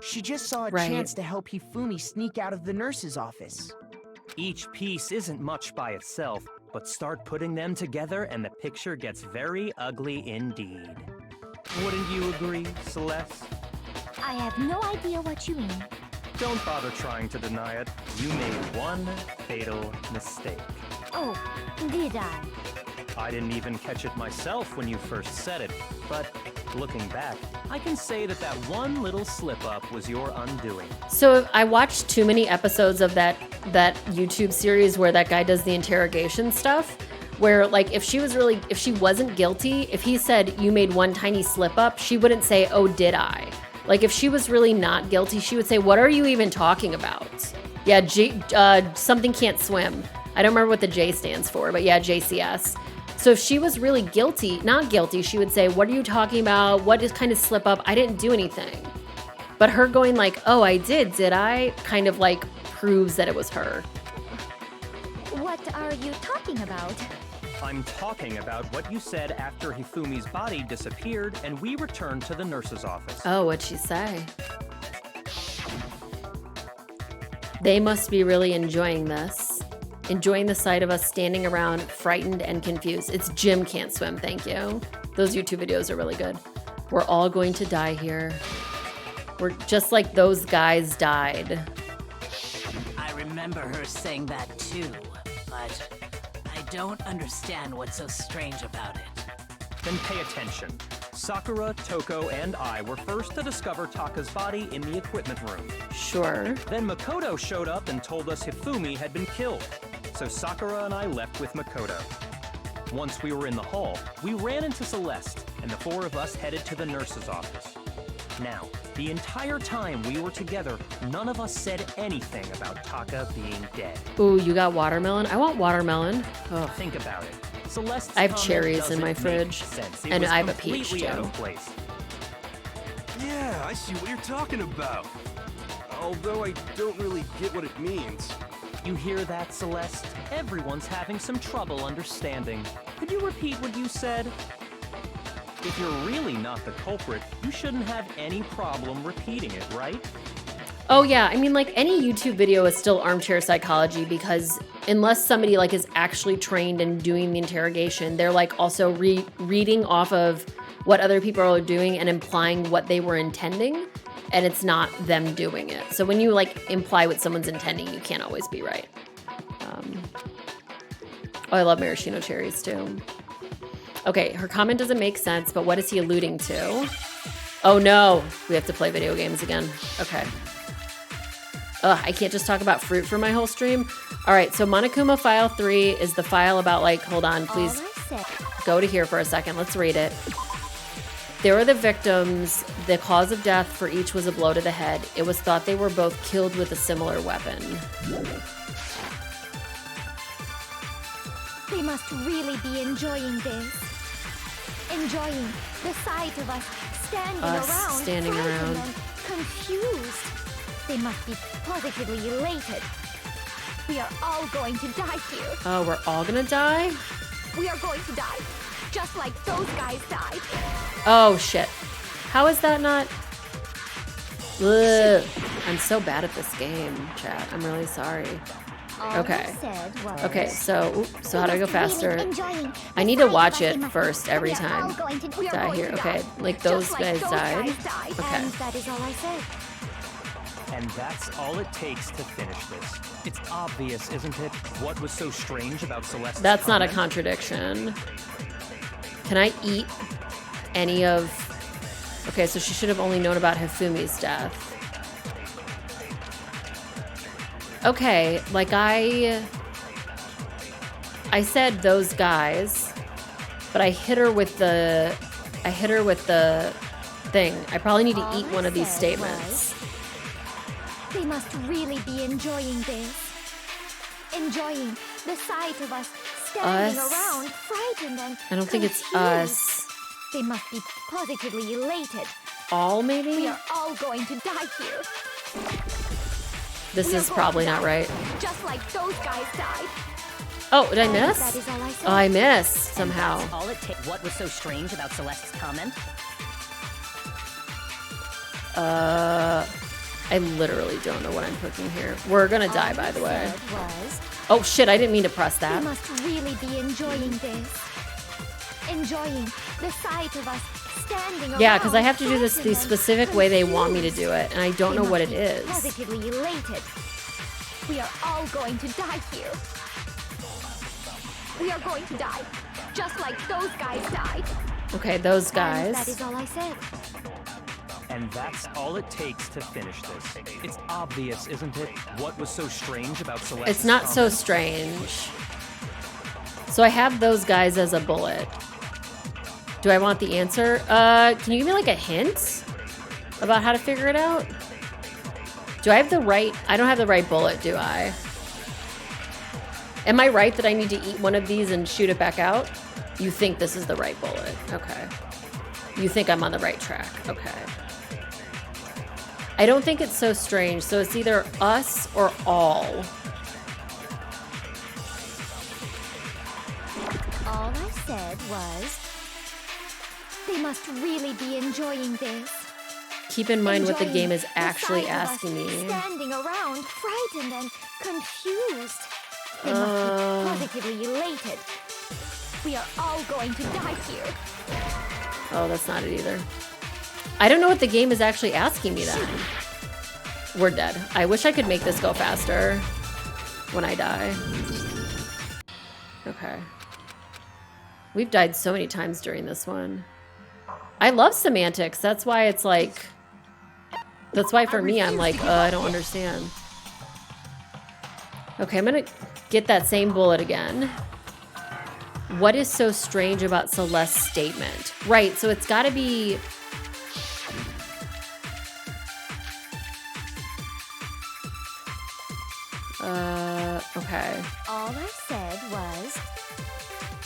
Speaker 10: She just saw a chance to help Hifumi sneak out of the nurse's office.
Speaker 2: Each piece isn't much by itself, but start putting them together and the picture gets very ugly indeed. Wouldn't you agree, Celeste?
Speaker 9: I have no idea what you mean.
Speaker 2: Don't bother trying to deny it. You made one fatal mistake.
Speaker 9: Oh, did I?
Speaker 2: I didn't even catch it myself when you first said it, but looking back, I can say that one little slip-up was your undoing.
Speaker 1: So I watched too many episodes of that YouTube series where that guy does the interrogation stuff, where like if she wasn't guilty, if he said you made one tiny slip-up, she wouldn't say, oh, did I? Like if she was really not guilty, she would say, what are you even talking about? Yeah, something can't swim. I don't remember what the J stands for, but yeah, JCS. So if she was really not guilty, she would say, what are you talking about? What is kind of slip up? I didn't do anything. But her going like, oh, I did I? Kind of like proves that it was her.
Speaker 9: What are you talking about?
Speaker 2: I'm talking about what you said after Hifumi's body disappeared and we returned to the nurse's office.
Speaker 1: Oh, what'd she say? They must be really enjoying this. Enjoying the sight of us standing around frightened and confused. It's Jim can't swim, thank you. Those YouTube videos are really good. We're all going to die here. We're just like those guys died.
Speaker 11: I remember her saying that too, but I don't understand what's so strange about it.
Speaker 2: Then pay attention. Sakura, Toko, and I were first to discover Taka's body in the equipment room.
Speaker 1: Sure.
Speaker 2: Then Makoto showed up and told us Hifumi had been killed. So Sakura and I left with Makoto. Once we were in the hall, we ran into Celeste, and the 4 of us headed to the nurse's office. Now, the entire time we were together, none of us said anything about Taka being dead.
Speaker 1: Ooh, you got watermelon? I want watermelon. Ugh.
Speaker 2: Think about it. Celeste's
Speaker 1: I have
Speaker 2: comment
Speaker 1: cherries in my
Speaker 2: doesn't make
Speaker 1: fridge,
Speaker 2: sense. It
Speaker 1: and
Speaker 2: was
Speaker 1: I have a peach
Speaker 2: completely out
Speaker 1: too.
Speaker 2: of place.
Speaker 5: Yeah, I see what you're talking about. Although I don't really get what it means.
Speaker 2: You hear that, Celeste? Everyone's having some trouble understanding. Could you repeat what you said? If you're really not the culprit, you shouldn't have any problem repeating it, right?
Speaker 1: Oh yeah, I mean, like, any YouTube video is still armchair psychology, because unless somebody like is actually trained in doing the interrogation, they're like also reading off of what other people are doing and implying what they were intending, and it's not them doing it. So when you like imply what someone's intending, you can't always be right. Oh, I love maraschino cherries too. Okay, her comment doesn't make sense, but what is he alluding to? Oh no, we have to play video games again. Okay. Ugh, I can't just talk about fruit for my whole stream. All right, so Monokuma file 3 is the file about, like, hold on, please go to here for a second. Let's read it. There were the victims. The cause of death for each was a blow to the head. It was thought they were both killed with a similar weapon.
Speaker 9: They must really be enjoying this. Enjoying the sight of us standing around, and confused. They must be positively elated. We are all going to die here.
Speaker 1: Oh, we're all gonna die?
Speaker 9: We are going to die, just like those guys died.
Speaker 1: Oh, shit. How is that not? Ugh. I'm so bad at this game, chat. I'm really sorry. Okay. Okay, so how do I go faster? I need to watch it first every time. Die here. Okay, like those guys died. Okay.
Speaker 9: And that is all I said.
Speaker 2: And that's all it takes to finish this. It's obvious, isn't it? What was so strange about Celeste's
Speaker 1: That's not a
Speaker 2: comment?
Speaker 1: contradiction. Can I eat any of... Okay, so she should have only known about Hifumi's death. Okay, like I said those guys, but I hit her with the thing. I probably need to eat one of these statements.
Speaker 9: They must really be enjoying this. Enjoying the sight of us standing around, frightened and
Speaker 1: I don't think it's us.
Speaker 9: They must be positively elated.
Speaker 1: All, maybe?
Speaker 9: We are all going to die here.
Speaker 1: This is probably not right.
Speaker 9: Just like those guys died.
Speaker 1: Oh, did I miss?
Speaker 9: That is all I said.
Speaker 1: Oh, I missed somehow.
Speaker 8: All it takes. What was so strange about Celeste's comment?
Speaker 1: I literally don't know what I'm cooking here. We're gonna die, by the way. Oh shit, I didn't mean to press that.
Speaker 9: They must really be enjoying this. Enjoying the sight of us standing around.
Speaker 1: Yeah, because I have to do this the specific way they want me to do it, and I don't know what it is.
Speaker 9: Positively elated. We are all going to die here. We are going to die, just like those guys died.
Speaker 1: Okay, those guys.
Speaker 9: And that is all I said.
Speaker 2: And that's all it takes to finish this. It's obvious, isn't it? What was so strange about Celeste's
Speaker 1: It's not so
Speaker 2: comment?
Speaker 1: strange. So I have those guys as a bullet. Do I want the answer? Can you give me like a hint about how to figure it out? Do I have the right? I don't have the right bullet, do I? Am I right that I need to eat one of these and shoot it back out? You think this is the right bullet. Okay. You think I'm on the right track. Okay. I don't think it's so strange. So it's either us or all.
Speaker 9: All I said was, they must really be enjoying this.
Speaker 1: Keep in mind what the
Speaker 9: Enjoying
Speaker 1: game is
Speaker 9: the
Speaker 1: actually
Speaker 9: sight of us
Speaker 1: asking me.
Speaker 9: Standing around, frightened and confused. They must be positively elated. We are all going to die here.
Speaker 1: Oh, that's not it either. I don't know what the game is actually asking me then. We're dead. I wish I could make this go faster when I die. Okay. We've died so many times during this one. I love semantics. That's why it's like... That's why for me, I'm like, I don't understand. Okay, I'm gonna get that same bullet again. What is so strange about Celeste's statement? Right, so it's gotta be...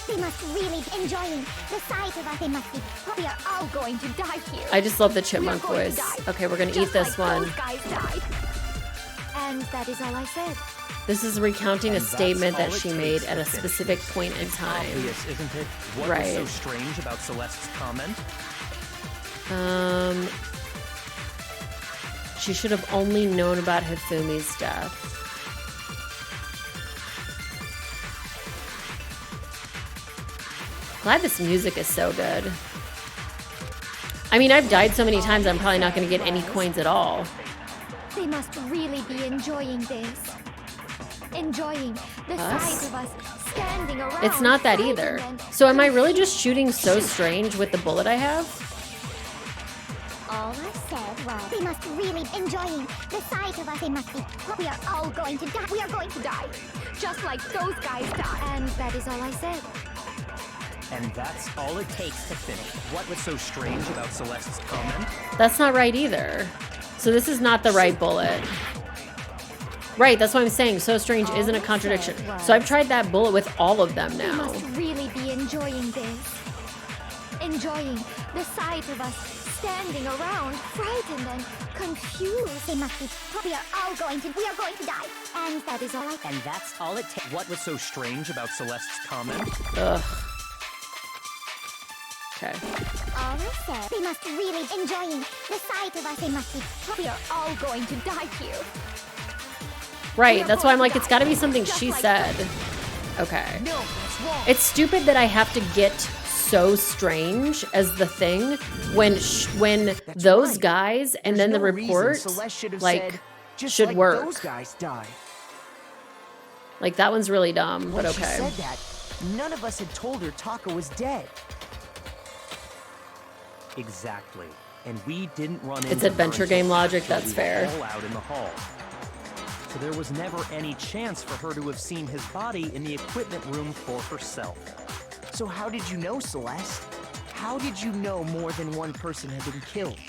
Speaker 4: They must really be enjoying the sight of us. They must be. We are all going to die here.
Speaker 1: I just love the chipmunk voice. Okay, we're gonna eat this one.
Speaker 4: Those guys died.
Speaker 9: And that is all I said.
Speaker 1: This is recounting a
Speaker 2: And that's
Speaker 1: statement that
Speaker 2: all it
Speaker 1: she
Speaker 2: takes
Speaker 1: made
Speaker 2: to
Speaker 1: at a
Speaker 2: finish.
Speaker 1: specific point in time.
Speaker 2: Obvious, isn't it? What
Speaker 1: Right.
Speaker 2: was so strange about Celeste's comment?
Speaker 1: She should have only known about Hifumi's death. Glad this music is so good. I mean, I've died so many times, I'm probably not going to get any coins at all.
Speaker 9: They must really be enjoying this. Enjoying the sight of us standing around.
Speaker 1: It's not that either. So am I really just shooting so strange with the bullet I have?
Speaker 4: All I said was they must really be enjoying the sight of us. They must be. We are all going to die. We are going to die, just like those guys died.
Speaker 9: And that is all I said.
Speaker 2: And that's all it takes to finish. What was so strange about Celeste's comment?
Speaker 1: That's not right either. So this is not the right bullet. Right, that's what I'm saying. So strange isn't a contradiction. So I've tried that bullet with all of them
Speaker 9: They
Speaker 1: now.
Speaker 9: must really be enjoying this. Enjoying the sight of us standing around, frightened and confused.
Speaker 4: They must be. We are all going to. We are going to die. And
Speaker 9: That is all I
Speaker 2: And that's all it takes. What was so strange about Celeste's comment?
Speaker 1: Ugh. Okay.
Speaker 4: all I said. They must really be enjoying the sight of us. They must be. We are all going to die here.
Speaker 1: Right, that's why I'm like, it's gotta be something she said. Okay.
Speaker 10: No, that's wrong.
Speaker 1: It's stupid that I have to get so strange as the thing when those
Speaker 10: right.
Speaker 1: guys and
Speaker 10: There's
Speaker 1: then the
Speaker 10: no reason
Speaker 1: report
Speaker 10: Celeste should have
Speaker 1: like
Speaker 10: said, just
Speaker 1: should
Speaker 10: like
Speaker 1: work.
Speaker 10: Those guys die.
Speaker 1: Like that one's really dumb,
Speaker 10: When
Speaker 1: but
Speaker 10: she
Speaker 1: okay.
Speaker 10: said that, none of us had told her Taka was dead.
Speaker 2: Exactly. And we didn't run into
Speaker 1: It's adventure
Speaker 2: her
Speaker 1: game
Speaker 2: until
Speaker 1: logic,
Speaker 2: after
Speaker 1: that's
Speaker 2: we were
Speaker 1: fair.
Speaker 2: all out in the hall. So there was never any chance for her to have seen his body in the equipment room for herself.
Speaker 10: So how did you know, Celeste? How did you know more than one person had been killed?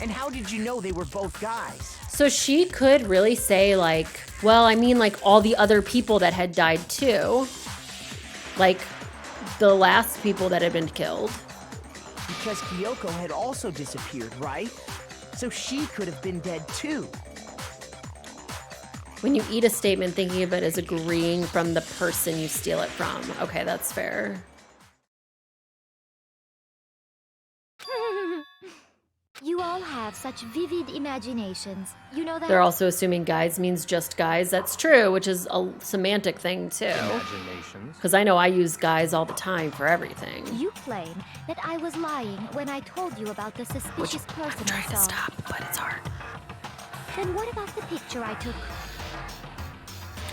Speaker 10: And how did you know they were both guys?
Speaker 1: So she could really say like, well, I mean like all the other people that had died too. Like the last people that had been killed.
Speaker 10: Because Kyoko had also disappeared, right? So she could have been dead too.
Speaker 1: When you eat a statement, thinking of it as agreeing from the person you steal it from. Okay, that's fair.
Speaker 9: You all have such vivid imaginations. You know that?
Speaker 1: They're also assuming guys means just guys. That's true, which is a semantic thing too.
Speaker 2: Imaginations.
Speaker 1: Because I know I use guys all the time for everything.
Speaker 9: You claim that I was lying when I told you about the suspicious person I saw.
Speaker 1: Stop, but it's hard.
Speaker 9: Then what about the picture I took?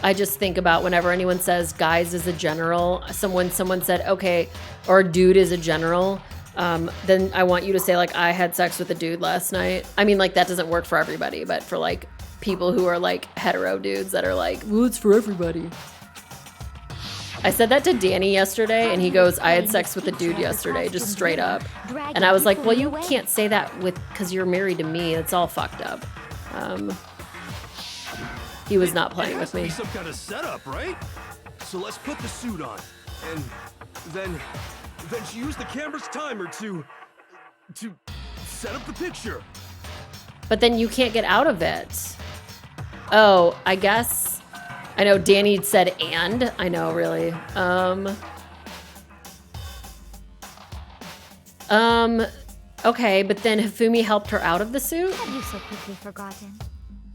Speaker 1: I just think about whenever anyone says guys is a general, someone said, okay, or dude is a general, then I want you to say like, I had sex with a dude last night. I mean, like that doesn't work for everybody, but for like people who are like hetero dudes that are like, well, it's for everybody. I said that to Danny yesterday and he goes, I had sex with a dude yesterday, just straight up. And I was like, well, you can't say that because you're married to me. It's all fucked up. He was not playing with me.
Speaker 5: It has to be some kind of setup, right? So let's put the suit on, and then she used the camera's timer to set up the picture.
Speaker 1: But then you can't get out of it. Oh, I guess. I know Danny said and. I know, really. Okay, but then Hifumi helped her out of the suit?
Speaker 9: Have you so quickly forgotten?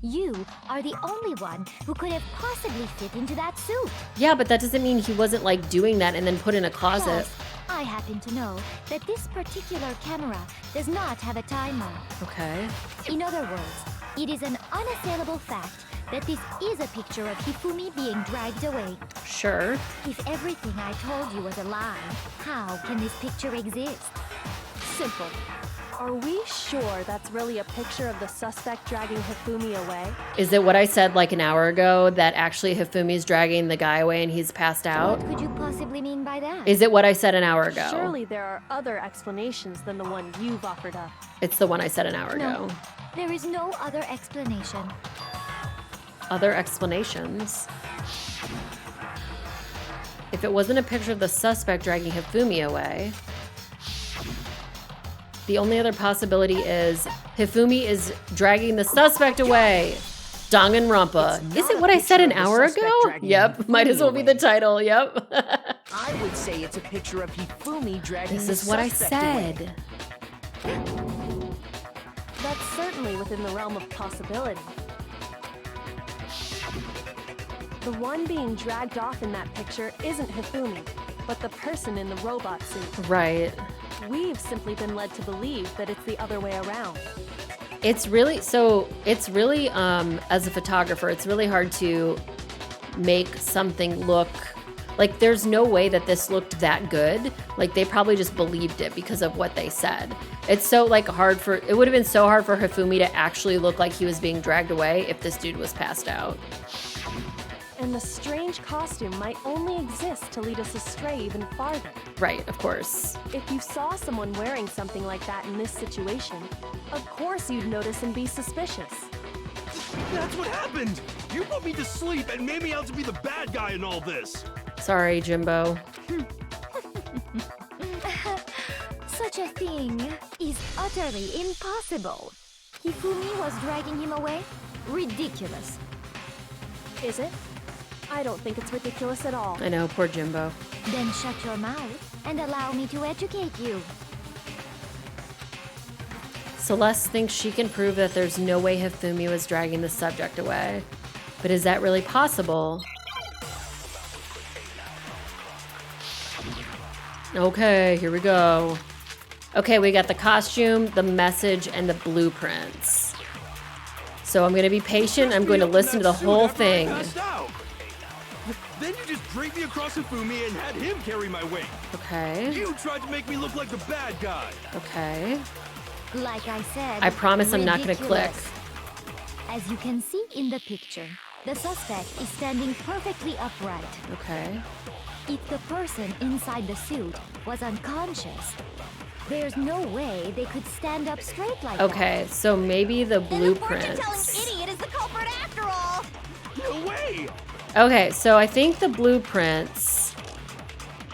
Speaker 9: You are the only one who could have possibly fit into that suit.
Speaker 1: Yeah, but that doesn't mean he wasn't like doing that and then put in a closet.
Speaker 9: Plus, I happen to know that this particular camera does not have a timer.
Speaker 1: Okay.
Speaker 9: In other words, it is an unassailable fact that this is a picture of Hifumi being dragged away.
Speaker 1: Sure.
Speaker 9: If everything I told you was a lie, how can this picture exist?
Speaker 6: Simple. Are we sure that's really a picture of the suspect dragging Hifumi away?
Speaker 1: Is it what I said like an hour ago that actually Hifumi's dragging the guy away and he's passed out?
Speaker 9: What could you possibly mean by that?
Speaker 1: Is it what I said an hour ago?
Speaker 6: Surely there are other explanations than the one you've offered up.
Speaker 1: It's the one I said an hour
Speaker 9: No,
Speaker 1: ago.
Speaker 9: there is no other explanation.
Speaker 1: Other explanations? If it wasn't a picture of the suspect dragging Hifumi away, the only other possibility is Hifumi is dragging the suspect away. Danganronpa. Is it what I said an hour ago? Yep, might as well be the title, yep.
Speaker 10: I would say it's a picture of Hifumi dragging
Speaker 1: This
Speaker 10: the
Speaker 1: is what I
Speaker 10: suspect away.
Speaker 1: said.
Speaker 6: That's certainly within the realm of possibility. The one being dragged off in that picture isn't Hifumi, but the person in the robot suit.
Speaker 1: Right.
Speaker 6: We've simply been led to believe that it's the other way around.
Speaker 1: It's really, as a photographer, it's really hard to make something look, like there's no way that this looked that good. Like they probably just believed it because of what they said. It's so like it would have been so hard for Hifumi to actually look like he was being dragged away if this dude was passed out.
Speaker 6: And the strange costume might only exist to lead us astray even farther.
Speaker 1: Right, of course.
Speaker 6: If you saw someone wearing something like that in this situation, of course you'd notice and be suspicious.
Speaker 5: That's what happened! You put me to sleep and made me out to be the bad guy in all this!
Speaker 1: Sorry, Jimbo.
Speaker 9: Such a thing is utterly impossible. Hifumi was dragging him away? Ridiculous.
Speaker 6: Is it? I don't think it's ridiculous at all.
Speaker 1: I know, poor Jimbo.
Speaker 9: Then shut your mouth and allow me to educate you.
Speaker 1: Celeste thinks she can prove that there's no way Hifumi was dragging the subject away. But is that really possible? Okay, here we go. Okay, we got the costume, the message, and the blueprints. So I'm going to be patient. I'm going to listen to the whole thing.
Speaker 5: Then you just draped me across Hifumi and had him carry my weight.
Speaker 1: Okay.
Speaker 5: You tried to make me look like the bad guy.
Speaker 1: Okay.
Speaker 9: Like I said,
Speaker 1: I promise I'm not going to click.
Speaker 9: As you can see in the picture, the suspect is standing perfectly upright.
Speaker 1: Okay.
Speaker 9: If the person inside the suit was unconscious, there's no way they could stand up straight like that.
Speaker 1: Okay, so maybe the
Speaker 4: Then
Speaker 1: blueprints.
Speaker 4: the fortune-telling idiot is the culprit after all!
Speaker 5: No way!
Speaker 1: Okay, so I think the blueprints.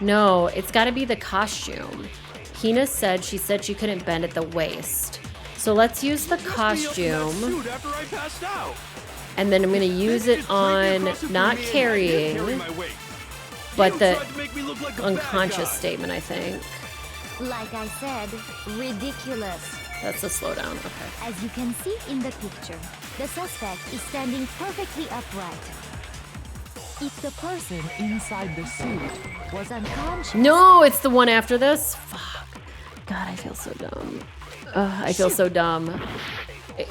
Speaker 1: No, it's got to be the costume. Hina said she couldn't bend at the waist. So let's use the costume.
Speaker 5: After I passed out.
Speaker 1: And then I'm going to use it on not carrying, but the unconscious statement, I think.
Speaker 9: Like I said, ridiculous.
Speaker 1: That's a slowdown. Okay.
Speaker 9: As you can see in the picture, the suspect is standing perfectly upright. If the person inside the suit was unconscious...
Speaker 1: No, it's the one after this? Fuck. God, I feel so dumb. I feel so dumb.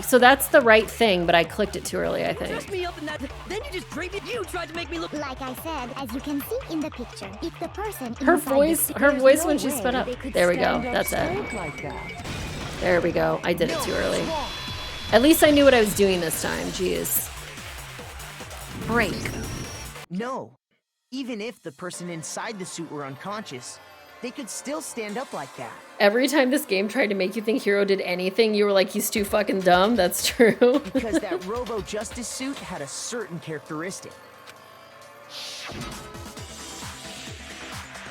Speaker 1: So that's the right thing, but I clicked it too early, I think.
Speaker 11: Dressed me up in that, then you just draped it. You tried to make me look...
Speaker 9: Like I said, as you can see in the picture, if the person
Speaker 1: Her voice when she sped up. There we go. That's it. There we go. I did it too early. At least I knew what I was doing this time. Jeez. Break.
Speaker 10: No. Even if the person inside the suit were unconscious, they could still stand up like that.
Speaker 1: Every time this game tried to make you think Hiro did anything, you were like, he's too fucking dumb. That's true.
Speaker 10: Because that Robo Justice suit had a certain characteristic.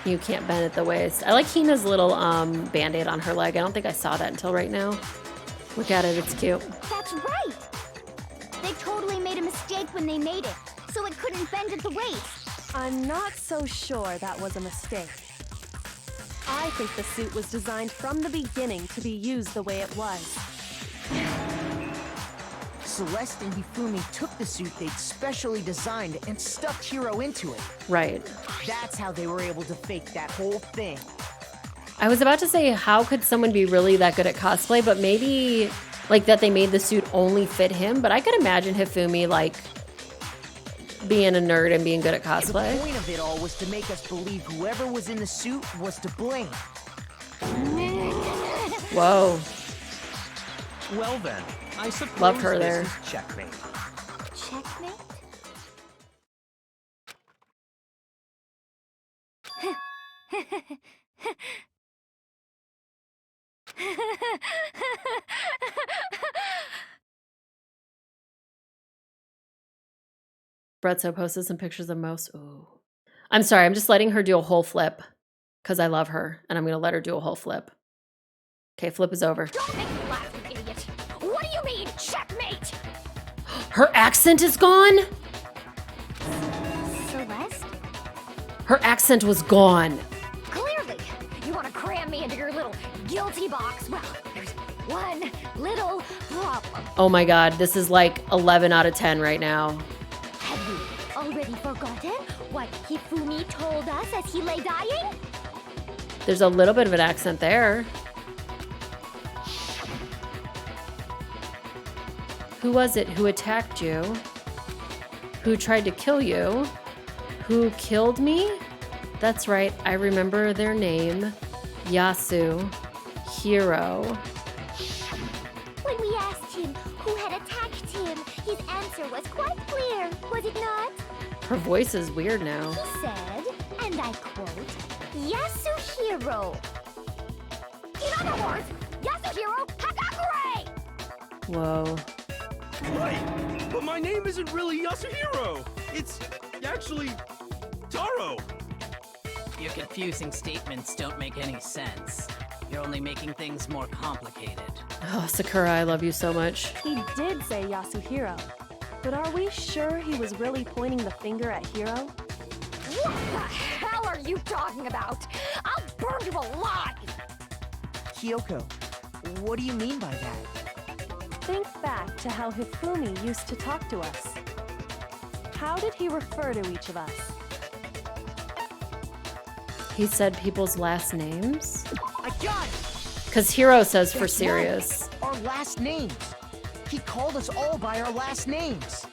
Speaker 1: You can't bend at the waist. I like Hina's little band-aid on her leg. I don't think I saw that until right now. Look at it, it's cute.
Speaker 4: That's right! They totally made a mistake when they made it, so it couldn't bend at the waist.
Speaker 6: I'm not so sure that was a mistake. I think the suit was designed from the beginning to be used the way it was.
Speaker 10: Celeste and Hifumi took the suit they'd specially designed and stuffed Hiro into it.
Speaker 1: Right.
Speaker 10: That's how they were able to fake that whole thing.
Speaker 1: I was about to say, how could someone be really that good at cosplay? But maybe, like, that they made the suit only fit him. But I could imagine Hifumi, like, being a nerd and being good at cosplay.
Speaker 10: The point of it all was to make us believe whoever was in the suit was to blame.
Speaker 1: Whoa.
Speaker 2: Well then, I suppose
Speaker 1: Love her
Speaker 2: this
Speaker 1: there.
Speaker 2: is checkmate.
Speaker 9: Checkmate?
Speaker 1: Bretso posted some pictures of Mouse. Ooh. I'm sorry, I'm just letting her do a whole flip because I love her, and I'm gonna let her do a whole flip. Okay, flip is over.
Speaker 4: Don't make me laugh, you idiot. What do you mean, checkmate?
Speaker 1: Her accent is gone?
Speaker 9: Celeste?
Speaker 1: Her accent was gone.
Speaker 4: Clearly, you want to cram me into your little guilty box. Well, there's one little problem.
Speaker 1: Oh my god, this is like 11 out of 10 right now.
Speaker 9: Have you already forgotten what Hifumi told us as he lay dying?
Speaker 1: There's a little bit of an accent there. Who was it who attacked you? Who tried to kill you? Who killed me? That's right, I remember their name. Yasu. Hiro.
Speaker 9: When we asked him who had attacked him, his answer was quite clear, was it not?
Speaker 1: Her voice is weird now.
Speaker 9: He said, and I quote, Yasuhiro.
Speaker 4: In other words, Yasuhiro Hagakure!
Speaker 1: Whoa.
Speaker 5: Wait, but my name isn't really Yasuhiro. It's actually Taro.
Speaker 11: Your confusing statements don't make any sense. You're only making things more complicated.
Speaker 1: Oh, Sakura, I love you so much.
Speaker 6: He did say Yasuhiro. But are we sure he was really pointing the finger at Hiro?
Speaker 4: What the hell are you talking about? I'll burn you alive!
Speaker 10: Kyoko, what do you mean by that?
Speaker 6: Think back to how Hifumi used to talk to us. How did he refer to each of us?
Speaker 1: He said people's last names?
Speaker 10: I got it!
Speaker 1: Because Hiro says for
Speaker 10: That's
Speaker 1: serious.
Speaker 10: right, our last names. He called us all by our last names.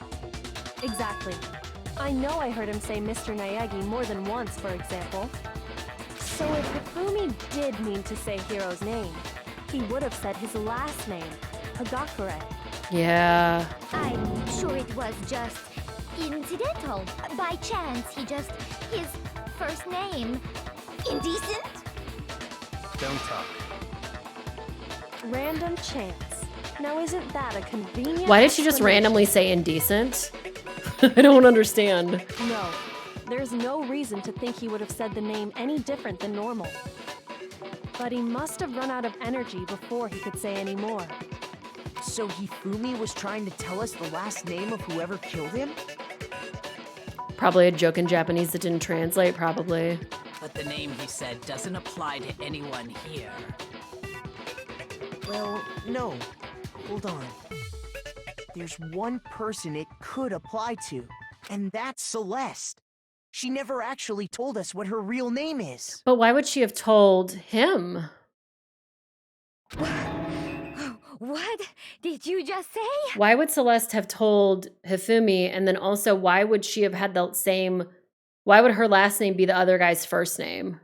Speaker 6: Exactly. I know I heard him say Mr. Naegi more than once, for example. So if Hifumi did mean to say Hiro's name, he would have said his last name, Hagakure.
Speaker 1: Yeah.
Speaker 9: I'm sure it was just incidental. By chance, his first name.
Speaker 4: Indecent?
Speaker 2: Don't talk.
Speaker 6: Random chance. Now isn't that a convenient
Speaker 1: Why did she just randomly say indecent? I don't understand.
Speaker 6: No. There's no reason to think he would have said the name any different than normal. But he must have run out of energy before he could say any more.
Speaker 10: So Hifumi was trying to tell us the last name of whoever killed him?
Speaker 1: Probably a joke in Japanese that didn't translate, probably.
Speaker 11: But the name he said doesn't apply to anyone here.
Speaker 10: Well, no. Hold on. There's one person it could apply to, and that's Celeste. She never actually told us what her real name is.
Speaker 1: But why would she have told him?
Speaker 9: What did you just say?
Speaker 1: Why would Celeste have told Hifumi, and then also why would she have had the same... Why would her last name be the other guy's first name?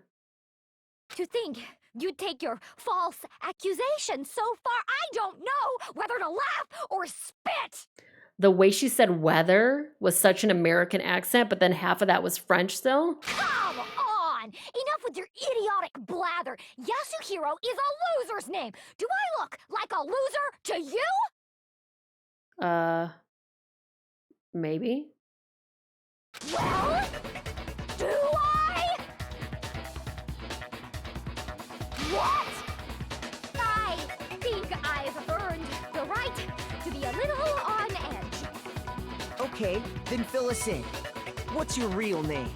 Speaker 4: To think you'd take your false accusation so far, I don't know whether to laugh or spit!
Speaker 1: The way she said weather was such an American accent, but then half of that was French still.
Speaker 4: Come on! Enough with your idiotic blather! Yasuhiro is a loser's name! Do I look like a loser to you?
Speaker 1: Maybe?
Speaker 4: Well, do I? What? I think I've earned the right to be a little on edge.
Speaker 10: Okay, then fill us in. What's your real name?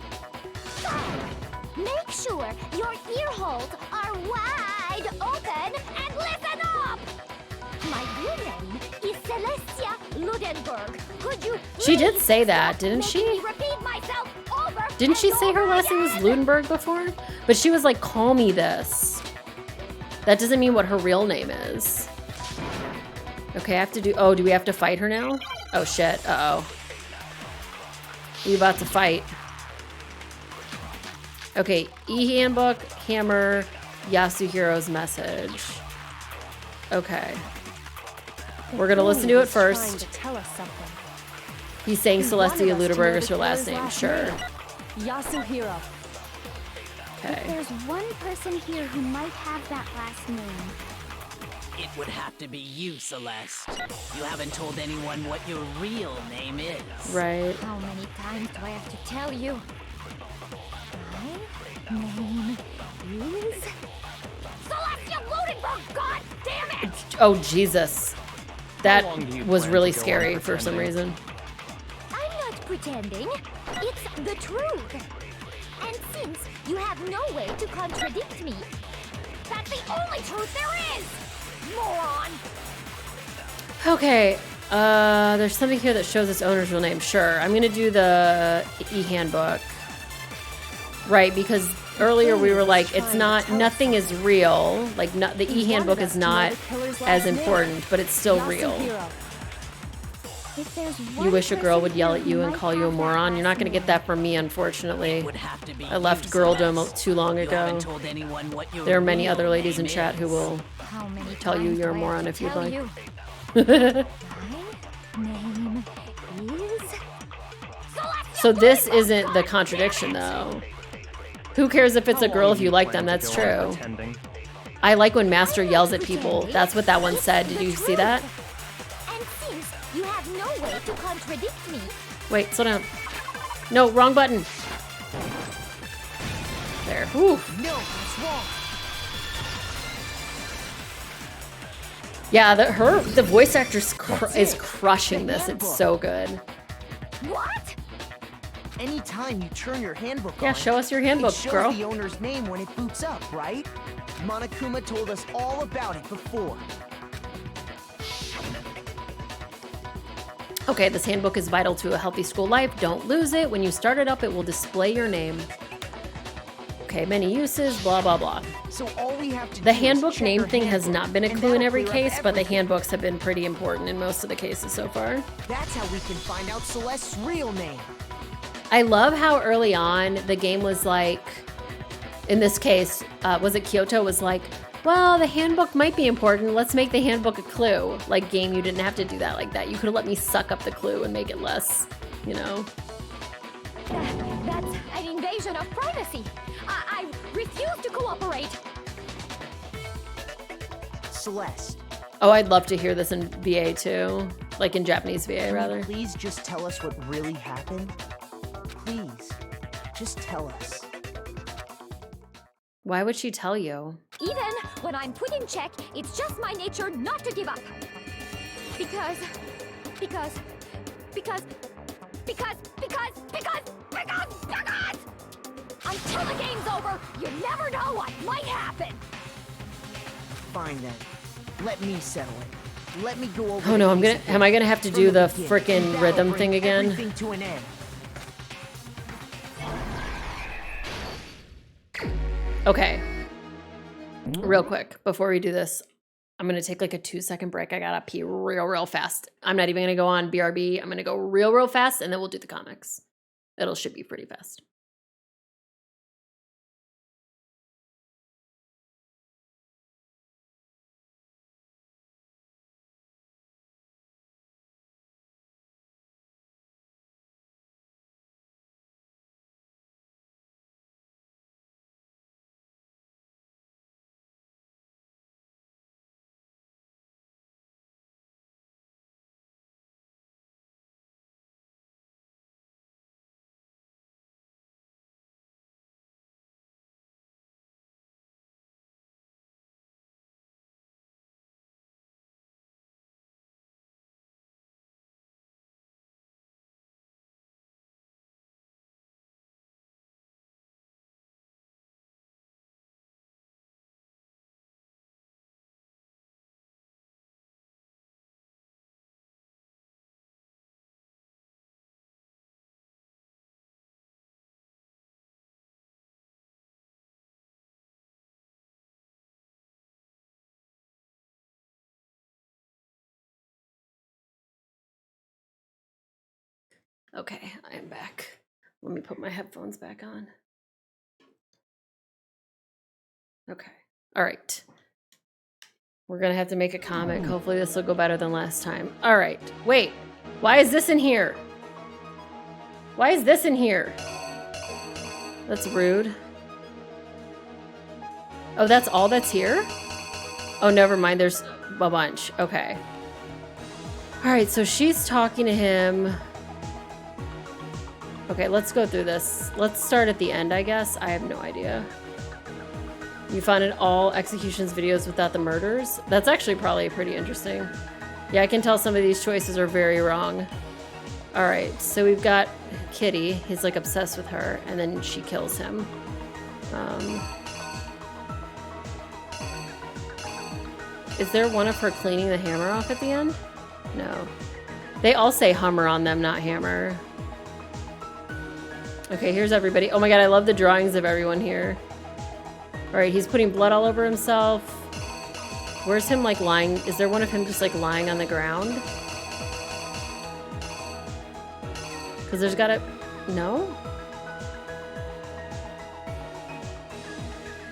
Speaker 9: Make sure your ear holes are wide open and listen up! My real name is Celestia Ludenberg. Could you
Speaker 1: She did say that, didn't she?
Speaker 4: repeat myself over?
Speaker 1: Didn't she say her last name was Ludenberg before? But she was like, call me this. That doesn't mean what her real name is. Okay, I have to do... Oh, do we have to fight her now? Oh, shit. Uh-oh. We about to fight. Okay, e-handbook, hammer, Yasuhiro's message. Okay. We're gonna listen to it first.
Speaker 6: To tell us something.
Speaker 1: He's saying
Speaker 6: He
Speaker 1: Celestia
Speaker 6: wanted us to
Speaker 1: Ludenberg
Speaker 6: know
Speaker 1: is
Speaker 6: the
Speaker 1: her last
Speaker 6: killer's
Speaker 1: name. Sure.
Speaker 6: Yasuhiro.
Speaker 1: Okay.
Speaker 9: There's one person here who might have that last name.
Speaker 11: It would have to be you, Celeste. You haven't told anyone what your real name is.
Speaker 1: Right.
Speaker 9: How many times do I have to tell you?
Speaker 1: Oh, Jesus. That
Speaker 2: long do you
Speaker 1: was
Speaker 2: plan
Speaker 1: really
Speaker 2: to go on
Speaker 1: scary for some
Speaker 2: pretending?
Speaker 1: reason.
Speaker 9: I'm not pretending. It's the truth. And since you have no way to contradict me,
Speaker 4: That's the only truth there is! Moron!
Speaker 1: Okay, there's something here that shows its owner's real name. Sure, I'm gonna do the e-handbook. Right, because earlier we were like, it's not, nothing is real. Like, the e-handbook is not as important, but it's still real.
Speaker 9: if there's
Speaker 1: You wish a girl would yell at you and call you a moron. You're not gonna get that from me, unfortunately.
Speaker 11: Would have to be
Speaker 1: I left
Speaker 11: you,
Speaker 1: girldom
Speaker 11: Celeste.
Speaker 1: too long
Speaker 11: You
Speaker 1: ago.
Speaker 11: haven't told anyone what your
Speaker 1: There are many
Speaker 11: real
Speaker 1: other ladies in
Speaker 11: name
Speaker 1: chat who
Speaker 11: is.
Speaker 1: will
Speaker 9: how many
Speaker 1: tell you
Speaker 9: times
Speaker 1: you're a
Speaker 9: do I have
Speaker 1: moron
Speaker 9: to
Speaker 1: if you'd
Speaker 9: tell
Speaker 1: like.
Speaker 9: you? My name is...
Speaker 1: So this isn't the contradiction, though. Who cares if it's a girl if you like them? That's true.
Speaker 2: Pretending.
Speaker 1: I like when Master yells at people. That's what that one said. Did you see that?
Speaker 9: And since you have no way to contradict me,
Speaker 1: Wait, slow down. No, wrong button. There. Whew.
Speaker 10: No, that's wrong.
Speaker 1: Yeah, the voice actress is crushing this. It's so good.
Speaker 4: What?
Speaker 10: Anytime you turn your handbook
Speaker 1: Yeah,
Speaker 10: on,
Speaker 1: show us your handbook,
Speaker 10: it shows
Speaker 1: girl.
Speaker 10: the owner's name when it boots up, right? Monokuma told us all about it before.
Speaker 1: Okay, this handbook is vital to a healthy school life. Don't lose it. When you start it up, it will display your name. Okay, many uses, blah, blah, blah.
Speaker 10: So all we have to
Speaker 1: The
Speaker 10: do is
Speaker 1: handbook
Speaker 10: check
Speaker 1: name
Speaker 10: our
Speaker 1: thing has
Speaker 10: handbook,
Speaker 1: not been a
Speaker 10: and
Speaker 1: clue in
Speaker 10: that'll
Speaker 1: every
Speaker 10: clear up
Speaker 1: case, but the
Speaker 10: everything.
Speaker 1: handbooks have been pretty important in most of the cases so far.
Speaker 10: That's how we can find out Celeste's real name.
Speaker 1: I love how early on the game was like, in this case, was it Kyoto was like, well, the handbook might be important. Let's make the handbook a clue. Like, game, you didn't have to do that like that. You could have let me suck up the clue and make it less, you know?
Speaker 4: That's an invasion of privacy. I refuse to cooperate.
Speaker 10: Celeste,
Speaker 1: Oh, I'd love to hear this in VA too. Like in Japanese VA,
Speaker 10: can you
Speaker 1: rather.
Speaker 10: please just tell us what really happened? Please, just tell us.
Speaker 1: Why would she tell you?
Speaker 4: Even when I'm put in check, it's just my nature not to give up. Because until the game's over, you never know what might happen.
Speaker 10: Fine then. Let me settle it. Let me go over
Speaker 1: Oh no,
Speaker 10: the case
Speaker 1: am I gonna have to
Speaker 10: from
Speaker 1: do the
Speaker 10: beginning,
Speaker 1: frickin'
Speaker 10: and that'll
Speaker 1: rhythm
Speaker 10: bring
Speaker 1: thing again?
Speaker 10: everything to an end.
Speaker 1: Okay. Real quick, before we do this, I'm gonna take like a 2-second break. I gotta pee real fast. I'm not even gonna go on BRB. I'm gonna go real fast and then we'll do the comics. Should be pretty fast. Okay, I am back. Let me put my headphones back on. Okay. All right. We're gonna have to make a comic. Hopefully this will go better than last time. All right. Wait. Why is this in here? Why is this in here? That's rude. Oh, that's all that's here? Oh, never mind. There's a bunch. Okay. All right, so she's talking to him. Okay, let's go through this. Let's start at the end, I guess. I have no idea. You found in all executions videos without the murders? That's actually probably pretty interesting. Yeah, I can tell some of these choices are very wrong. All right, so we've got Kitty. He's like obsessed with her, and then she kills him. Is there one of her cleaning the hammer off at the end? No. They all say Hummer on them, not Hammer. Okay, here's everybody. Oh my god, I love the drawings of everyone here. All right, he's putting blood all over himself. Where's him like lying? Is there one of him just like lying on the ground? Because there's gotta... No?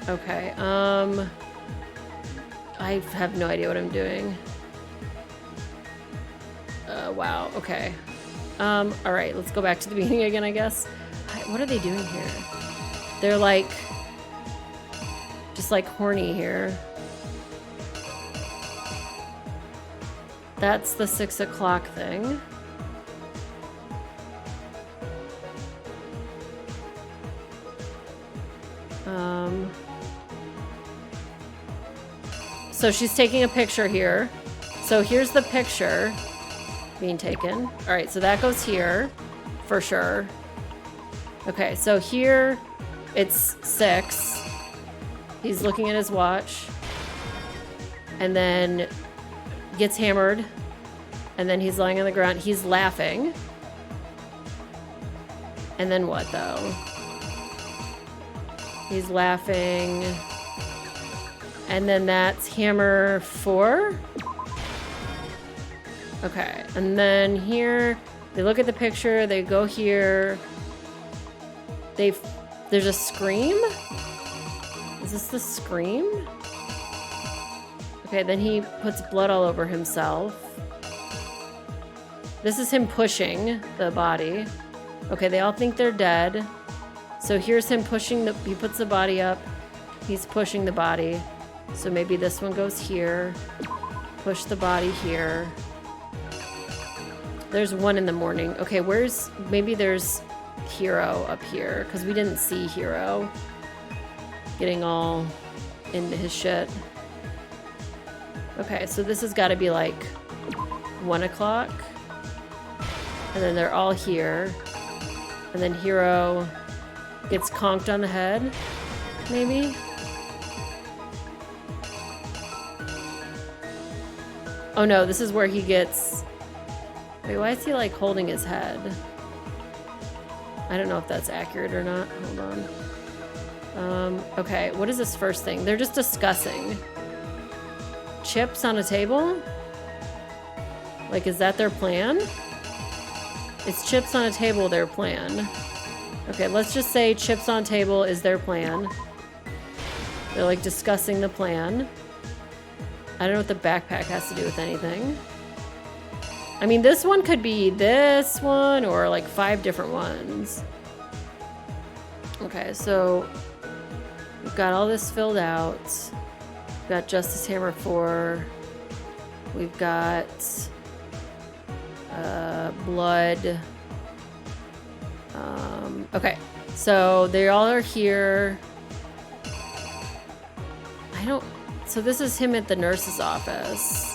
Speaker 1: Okay, I have no idea what I'm doing. Wow, okay. All right, let's go back to the beginning again, I guess. What are they doing here? They're like... just like horny here. That's the 6 o'clock thing. So she's taking a picture here. So here's the picture being taken. All right, so that goes here for sure. Okay, so here it's 6. He's looking at his watch and then gets hammered, and then he's lying on the ground. He's laughing. And then what though? He's laughing. And then that's hammer 4. Okay, and then here they look at the picture, they go here. There's a scream? Is this the scream? Okay, then he puts blood all over himself. This is him pushing the body. Okay, they all think they're dead. So here's him pushing he puts the body up. He's pushing the body. So maybe this one goes here. Push the body here. There's 1 in the morning. Okay, maybe there's Hero up here, because we didn't see Hero getting all into his shit. Okay, so this has got to be like 1 o'clock. And then they're all here. And then Hero gets conked on the head, maybe? Oh no, this is where he gets... Wait, why is he like holding his head? I don't know if that's accurate or not. Hold on. Okay, what is this first thing? They're just discussing. Chips on a table? Like, is that their plan? It's chips on a table, their plan. Okay, let's just say chips on table is their plan. They're like discussing the plan. I don't know what the backpack has to do with anything. I mean, this one could be this one or like 5 different ones. Okay, so we've got all this filled out. We've got Justice Hammer 4. We've got blood. Okay, so they all are here. So this is him at the nurse's office.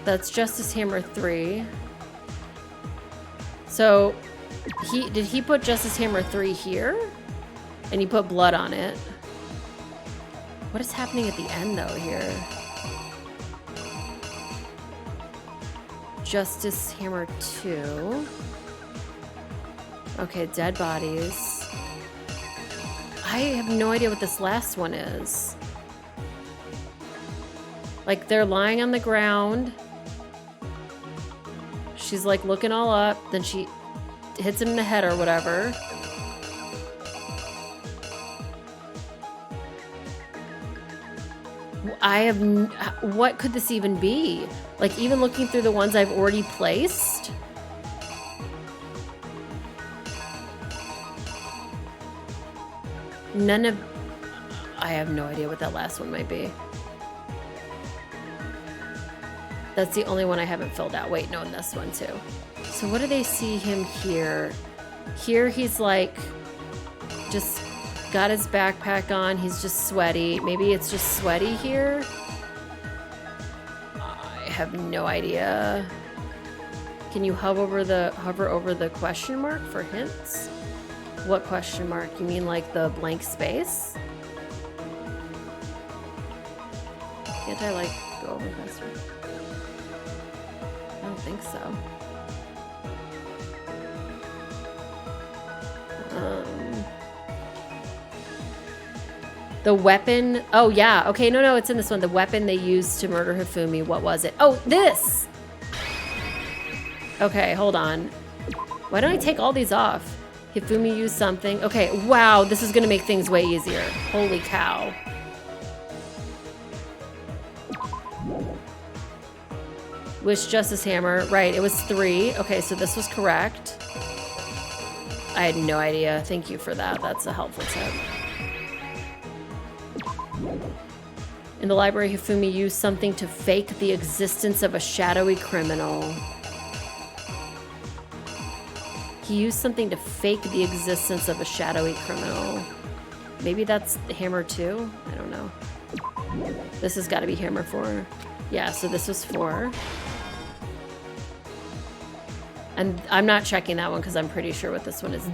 Speaker 1: That's Justice Hammer 3. So did he put Justice Hammer 3 here? And he put blood on it. What is happening at the end though here? Justice Hammer 2. Okay, dead bodies. I have no idea what this last one is. Like, they're lying on the ground. She's like looking all up, then she hits him in the head or whatever. What could this even be? Like, even looking through the ones I've already placed? I have no idea what that last one might be. That's the only one I haven't filled out. Wait, no, and this one too. So what do they see him here? Here he's like just got his backpack on. He's just sweaty. Maybe it's just sweaty here? I have no idea. Can you hover over the question mark for hints? What question mark? You mean like the blank space? Can't I like go over faster? I don't think so. The weapon. Oh yeah. Okay. No. It's in this one. The weapon they used to murder Hifumi. What was it? Oh, this. Okay. Hold on. Why don't I take all these off? Hifumi used something. Okay. Wow. This is gonna make things way easier. Holy cow. Wish Justice Hammer. Right. It was 3. Okay. So this was correct. I had no idea. Thank you for that. That's a helpful tip. In the library, Hifumi used something to fake the existence of a shadowy criminal. He used something to fake the existence of a shadowy criminal. Maybe that's Hammer 2? I don't know. This has got to be Hammer 4. Yeah, so this was 4. And I'm not checking that one because I'm pretty sure what this one is.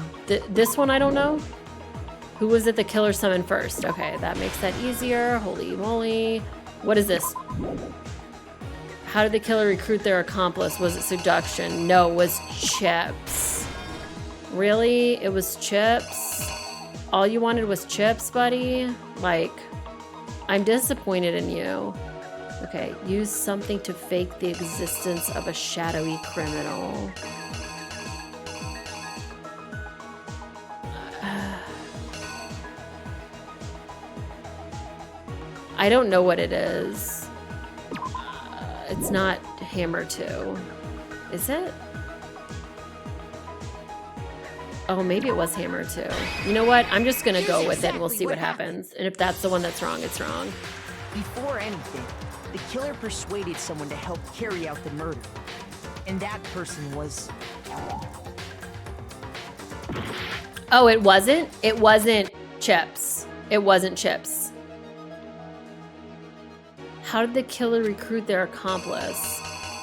Speaker 1: This one, I don't know. Who was it the killer summoned first? Okay, that makes that easier. Holy moly. What is this? How did the killer recruit their accomplice? Was it seduction? No, it was chips. Really? It was chips? All you wanted was chips, buddy? Like, I'm disappointed in you. Okay, use something to fake the existence of a shadowy criminal. I don't know what it is. It's not Hammer 2. Is it? Oh, maybe it was Hammer 2. You know what? I'm just gonna go with it and we'll see what happens. And if that's the one that's wrong, it's wrong.
Speaker 10: Before anything, the killer persuaded someone to help carry out the murder. And that person was...
Speaker 1: Oh, it wasn't? It wasn't Chips. It wasn't Chips. How did the killer recruit their accomplice?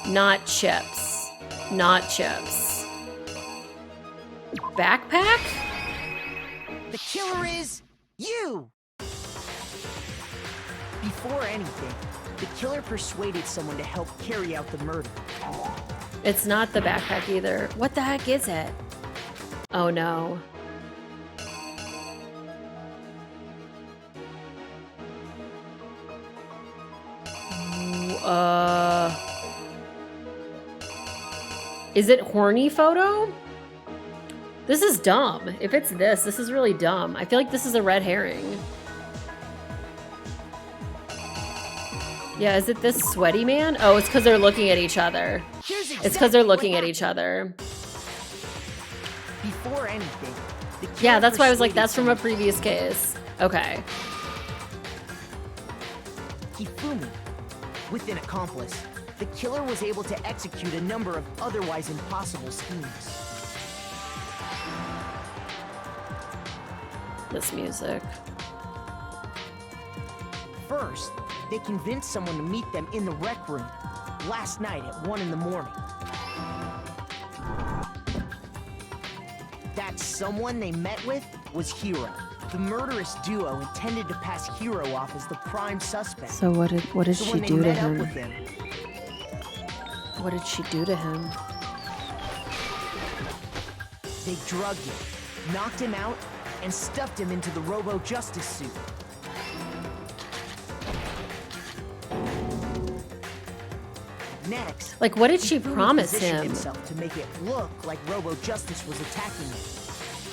Speaker 1: Not Chips. Not Chips. Backpack?
Speaker 10: The killer is you! Before anything, the killer persuaded someone to help carry out the murder.
Speaker 1: It's not the backpack either. What the heck is it? Oh no. Is it horny photo? This is dumb. If it's this is really dumb. I feel like this is a red herring. Yeah, is it this sweaty man? Oh, it's because they're looking at each other. It's because they're looking at each other.
Speaker 10: Before anything,
Speaker 1: yeah, that's why I was like, that's from a previous case. Okay.
Speaker 10: Hifumi. With an accomplice, the killer was able to execute a number of otherwise impossible schemes.
Speaker 1: This music.
Speaker 10: First, they convinced someone to meet them in the rec room last night at 1 in the morning. That someone they met with was Hiro. The murderous duo intended to pass Hiro off as the prime suspect.
Speaker 1: So what did
Speaker 10: so
Speaker 1: she
Speaker 10: when they
Speaker 1: do to
Speaker 10: met up
Speaker 1: him?
Speaker 10: with him?
Speaker 1: What did she do to him?
Speaker 10: They drugged him, knocked him out, and stuffed him into the Robo-Justice suit. Next,
Speaker 1: like, what did she
Speaker 10: Hifumi
Speaker 1: promise
Speaker 10: positioned
Speaker 1: him?
Speaker 10: himself to make it look like Robo-Justice was attacking him,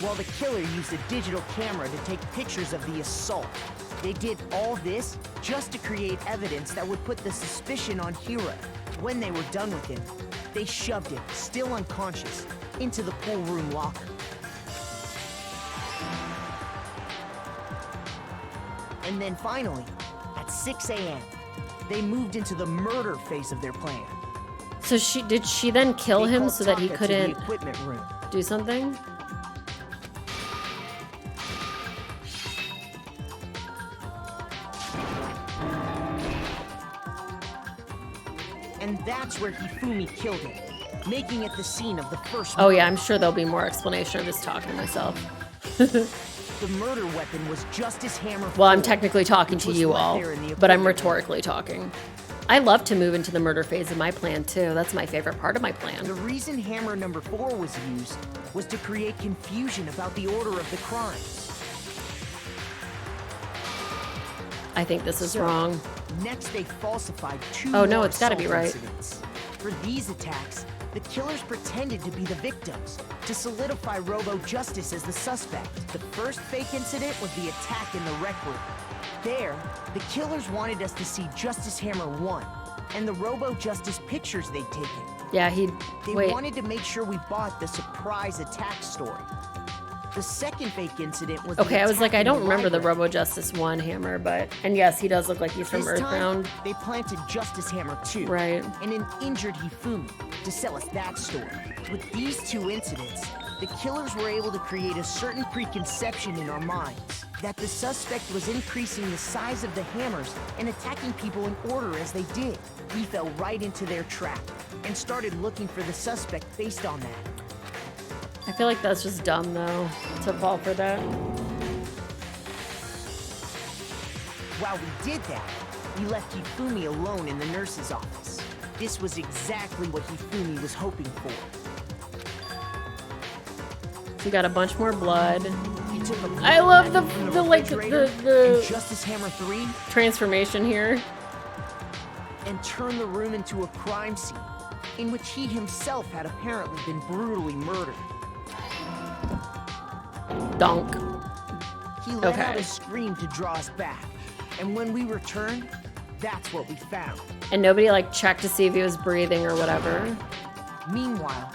Speaker 10: while the killer used a digital camera to take pictures of the assault. They did all this just to create evidence that would put the suspicion on Hiro. When they were done with him, they shoved him, still unconscious, into the pool room locker. And then finally, at 6 a.m., they moved into the murder phase of their plan.
Speaker 1: So did she then kill him so that he
Speaker 10: Taka to the
Speaker 1: couldn't
Speaker 10: equipment room.
Speaker 1: do something?
Speaker 10: And that's where Hifumi killed him, making it the scene of the first
Speaker 1: Oh yeah,
Speaker 10: murder.
Speaker 1: I'm sure there'll be more explanation. I'm just talking to myself.
Speaker 10: The murder weapon was Justice Hammer.
Speaker 1: Well, I'm
Speaker 10: 4,
Speaker 1: technically talking
Speaker 10: which
Speaker 1: to
Speaker 10: was
Speaker 1: you
Speaker 10: left
Speaker 1: all,
Speaker 10: there in the
Speaker 1: but I'm
Speaker 10: equipment room.
Speaker 1: rhetorically talking. I love to move into the murder phase of my plan too. That's my favorite part of my plan.
Speaker 10: The reason hammer number 4 was used was to create confusion about the order of the crimes.
Speaker 1: I think this is
Speaker 10: So,
Speaker 1: wrong.
Speaker 10: Next, they falsified 2
Speaker 1: Oh, no,
Speaker 10: more
Speaker 1: it's gotta be
Speaker 10: assault
Speaker 1: right.
Speaker 10: incidents. For these attacks, the killers pretended to be the victims to solidify Robo Justice as the suspect. The first fake incident was the attack in the rec room. There, the killers wanted us to see Justice Hammer 1 and the Robo Justice pictures they'd taken.
Speaker 1: Yeah,
Speaker 10: They
Speaker 1: wait.
Speaker 10: wanted to make sure we bought the surprise attack story. The second fake incident was
Speaker 1: Okay,
Speaker 10: the
Speaker 1: I was like,
Speaker 10: attack
Speaker 1: I
Speaker 10: in
Speaker 1: don't remember the
Speaker 10: library.
Speaker 1: Robo Justice 1 hammer, but... And yes, he does look like he's from
Speaker 10: This time,
Speaker 1: Earthbound.
Speaker 10: they planted Justice Hammer 2
Speaker 1: Right.
Speaker 10: and an injured Hifumi to sell us that story. With these 2 incidents, the killers were able to create a certain preconception in our minds that the suspect was increasing the size of the hammers and attacking people in order as they did. We fell right into their trap and started looking for the suspect based on that.
Speaker 1: I feel like that's just dumb, though, to fall for that.
Speaker 10: While we did that, we left Hifumi alone in the nurse's office. This was exactly what Hifumi was hoping for.
Speaker 1: So you got a bunch more blood.
Speaker 10: He took a
Speaker 1: I love the like
Speaker 10: refrigerator
Speaker 1: the
Speaker 10: and Justice Hammer 3
Speaker 1: transformation here.
Speaker 10: and turned the room into a crime scene in which he himself had apparently been brutally murdered.
Speaker 1: Donk.
Speaker 10: He let out
Speaker 1: Okay.
Speaker 10: a scream to draw us back, and when we returned, that's what we found.
Speaker 1: And nobody like checked to see if he was breathing or whatever.
Speaker 10: Meanwhile,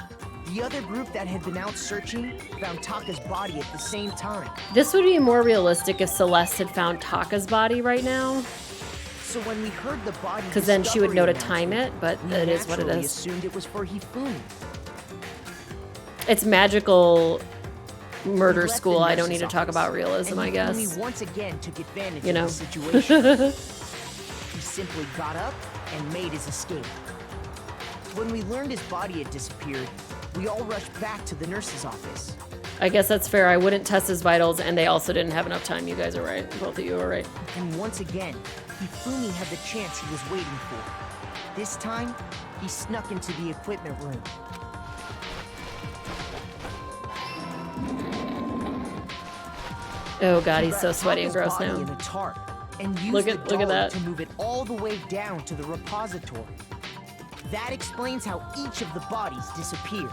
Speaker 10: the other group that had been out searching found Taka's body at the same time.
Speaker 1: This would be more realistic if Celeste had found Taka's body right now,
Speaker 10: So when we heard the body
Speaker 1: because then she would know to time
Speaker 10: discovery
Speaker 1: it, but
Speaker 10: announcement,
Speaker 1: it
Speaker 10: we
Speaker 1: is what it
Speaker 10: naturally
Speaker 1: is.
Speaker 10: assumed it was for Hifumi.
Speaker 1: It's magical murder
Speaker 10: We left
Speaker 1: school.
Speaker 10: the
Speaker 1: I don't need
Speaker 10: nurse's
Speaker 1: to talk about
Speaker 10: office,
Speaker 1: realism,
Speaker 10: and
Speaker 1: I guess.
Speaker 10: Hifumi once again took advantage
Speaker 1: You know.
Speaker 10: of the situation. He simply got up and made his escape. When we learned his body had disappeared, we all rushed back to the nurse's office.
Speaker 1: I guess that's fair. I wouldn't test his vitals, and they also didn't have enough time. You guys are right. Both of you are right.
Speaker 10: And once again, Hifumi had the chance he was waiting for. This time, he snuck into the equipment room.
Speaker 1: Oh god,
Speaker 10: He
Speaker 1: he's so
Speaker 10: wrapped
Speaker 1: sweaty and
Speaker 10: Taka's
Speaker 1: gross
Speaker 10: body
Speaker 1: now.
Speaker 10: in a tarp and used
Speaker 1: Look at
Speaker 10: the dolly
Speaker 1: that.
Speaker 10: to move it all the way down to the repository. That explains how each of the bodies disappeared.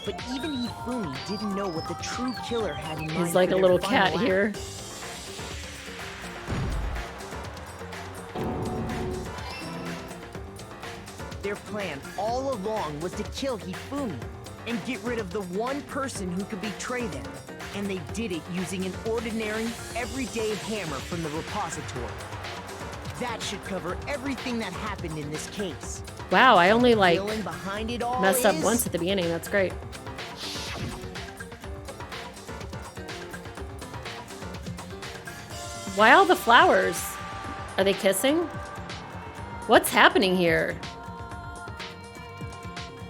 Speaker 10: But even Hifumi didn't know what the true killer had in mind.
Speaker 1: He's like
Speaker 10: for
Speaker 1: a
Speaker 10: their
Speaker 1: little
Speaker 10: final
Speaker 1: cat
Speaker 10: act.
Speaker 1: here.
Speaker 10: Their plan all along was to kill Hifumi and get rid of the one person who could betray them. And they did it using an ordinary, everyday hammer from the repository. That should cover everything that happened in this case.
Speaker 1: Wow, I only like
Speaker 10: Villain behind it all
Speaker 1: messed up
Speaker 10: is-
Speaker 1: once at the beginning. That's great. Why all the flowers? Are they kissing? What's happening here?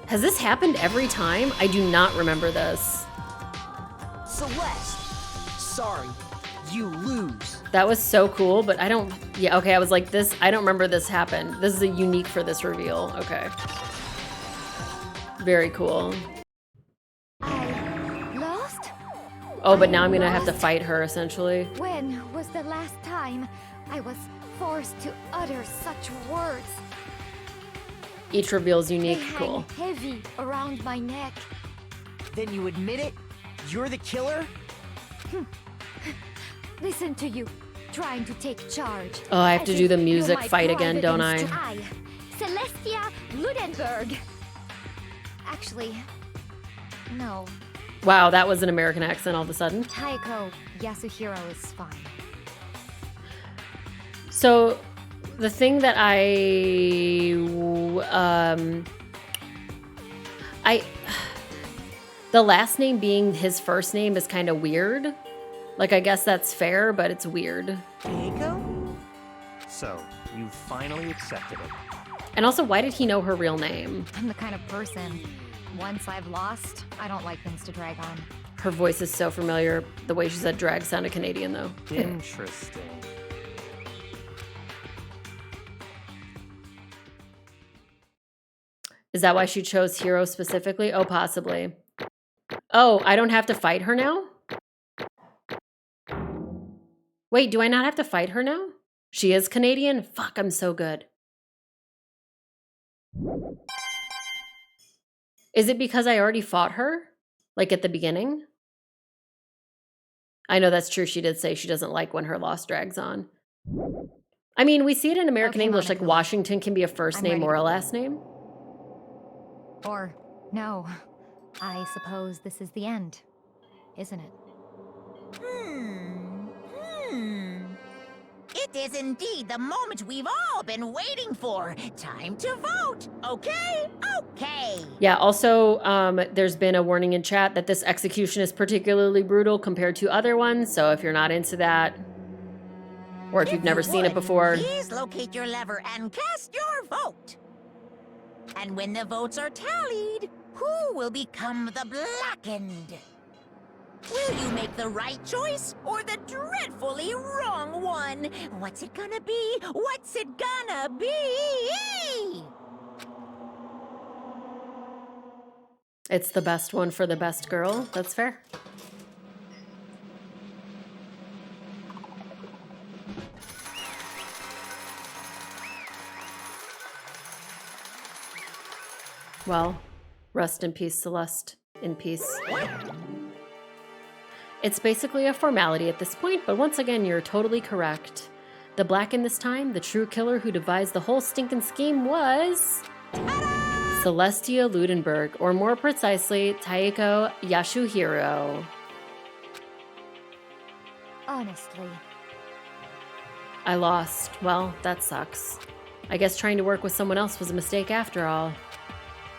Speaker 1: Has this happened every time? I do not remember this.
Speaker 10: Celeste, sorry, you lose.
Speaker 1: That was so cool, but I don't... Yeah, okay, I was like, this... I don't remember this happened. This is a unique for this reveal. Okay. Very cool.
Speaker 9: I lost?
Speaker 1: Oh, but now I'm gonna have to fight her, essentially.
Speaker 9: When was the last time I was forced to utter such words?
Speaker 1: Each reveal is
Speaker 9: They
Speaker 1: unique.
Speaker 9: hang
Speaker 1: Cool.
Speaker 9: heavy around my neck.
Speaker 10: Then you admit it? You're the killer?
Speaker 9: Listen to you, trying to take charge.
Speaker 1: Oh, I have
Speaker 9: As
Speaker 1: to
Speaker 9: if
Speaker 1: do the
Speaker 9: you're
Speaker 1: music
Speaker 9: my
Speaker 1: fight again,
Speaker 9: private
Speaker 1: don't I?
Speaker 9: Celestia Ludenberg. Actually, no.
Speaker 1: Wow, that was an American accent all of a sudden.
Speaker 9: Taiko Yasuhiro is fine.
Speaker 1: So, the thing that the last name being his first name is kind of weird. Like, I guess that's fair, but it's weird.
Speaker 10: Taiko?
Speaker 2: So, you finally accepted it.
Speaker 1: And also, why did he know her real name?
Speaker 9: I'm the kind of person, once I've lost, I don't like things to drag on.
Speaker 1: Her voice is so familiar. The way she said drag sounded Canadian, though.
Speaker 2: Interesting.
Speaker 1: Is that why she chose Hero specifically? Oh, possibly. Oh, I don't have to fight her now? Wait, do I not have to fight her now? She is Canadian? Fuck, I'm so good. Is it because I already fought her? Like at the beginning? I know that's true. She did say she doesn't like when her loss drags on. I mean, we see it in American English, like Washington can be a first name or a last name.
Speaker 9: Or, no, I suppose this is the end, isn't it?
Speaker 8: It is indeed the moment we've all been waiting for. Time to vote. Okay? Okay.
Speaker 1: Yeah, also, there's been a warning in chat that this execution is particularly brutal compared to other ones, so if you're not into that, or if you've never seen it before...
Speaker 8: Please locate your lever and cast your vote. And when the votes are tallied, who will become the blackened? Will you make the right choice or the dreadfully wrong one? What's it gonna be? What's it gonna be?
Speaker 1: It's the best one for the best girl. That's fair. Well, rest in peace, Celeste. In peace. It's basically a formality at this point, but once again, you're totally correct. The Blackened this time, the true killer who devised the whole stinking scheme was... Celestia Ludenberg, or more precisely, Taiko Yasuhiro.
Speaker 9: Honestly.
Speaker 1: I lost. Well, that sucks. I guess trying to work with someone else was a mistake after all.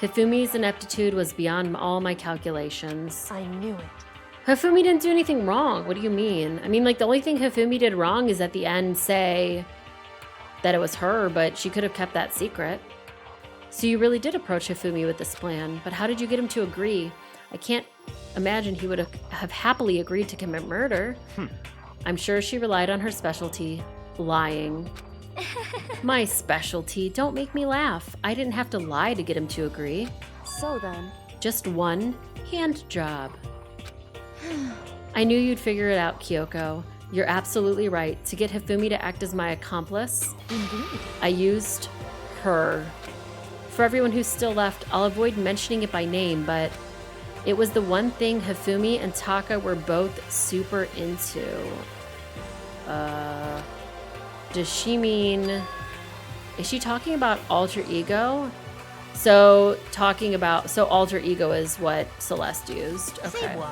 Speaker 1: Hifumi's ineptitude was beyond all my calculations.
Speaker 6: I knew it.
Speaker 1: Hifumi didn't do anything wrong. What do you mean? I mean, like, the only thing Hifumi did wrong is at the end say that it was her, but she could have kept that secret. So you really did approach Hifumi with this plan, but how did you get him to agree? I can't imagine he would have happily agreed to commit murder. I'm sure she relied on her specialty, lying. My specialty? Don't make me laugh. I didn't have to lie to get him to agree.
Speaker 6: So then?
Speaker 1: Just one hand job. I knew you'd figure it out, Kyoko. You're absolutely right. To get Hifumi to act as my accomplice,
Speaker 9: Indeed.
Speaker 1: I used her. For everyone who's still left, I'll avoid mentioning it by name, but it was the one thing Hifumi and Taka were both super into. Does she mean... Is she talking about alter ego? So, alter ego is what Celeste used. Okay.
Speaker 8: Say what?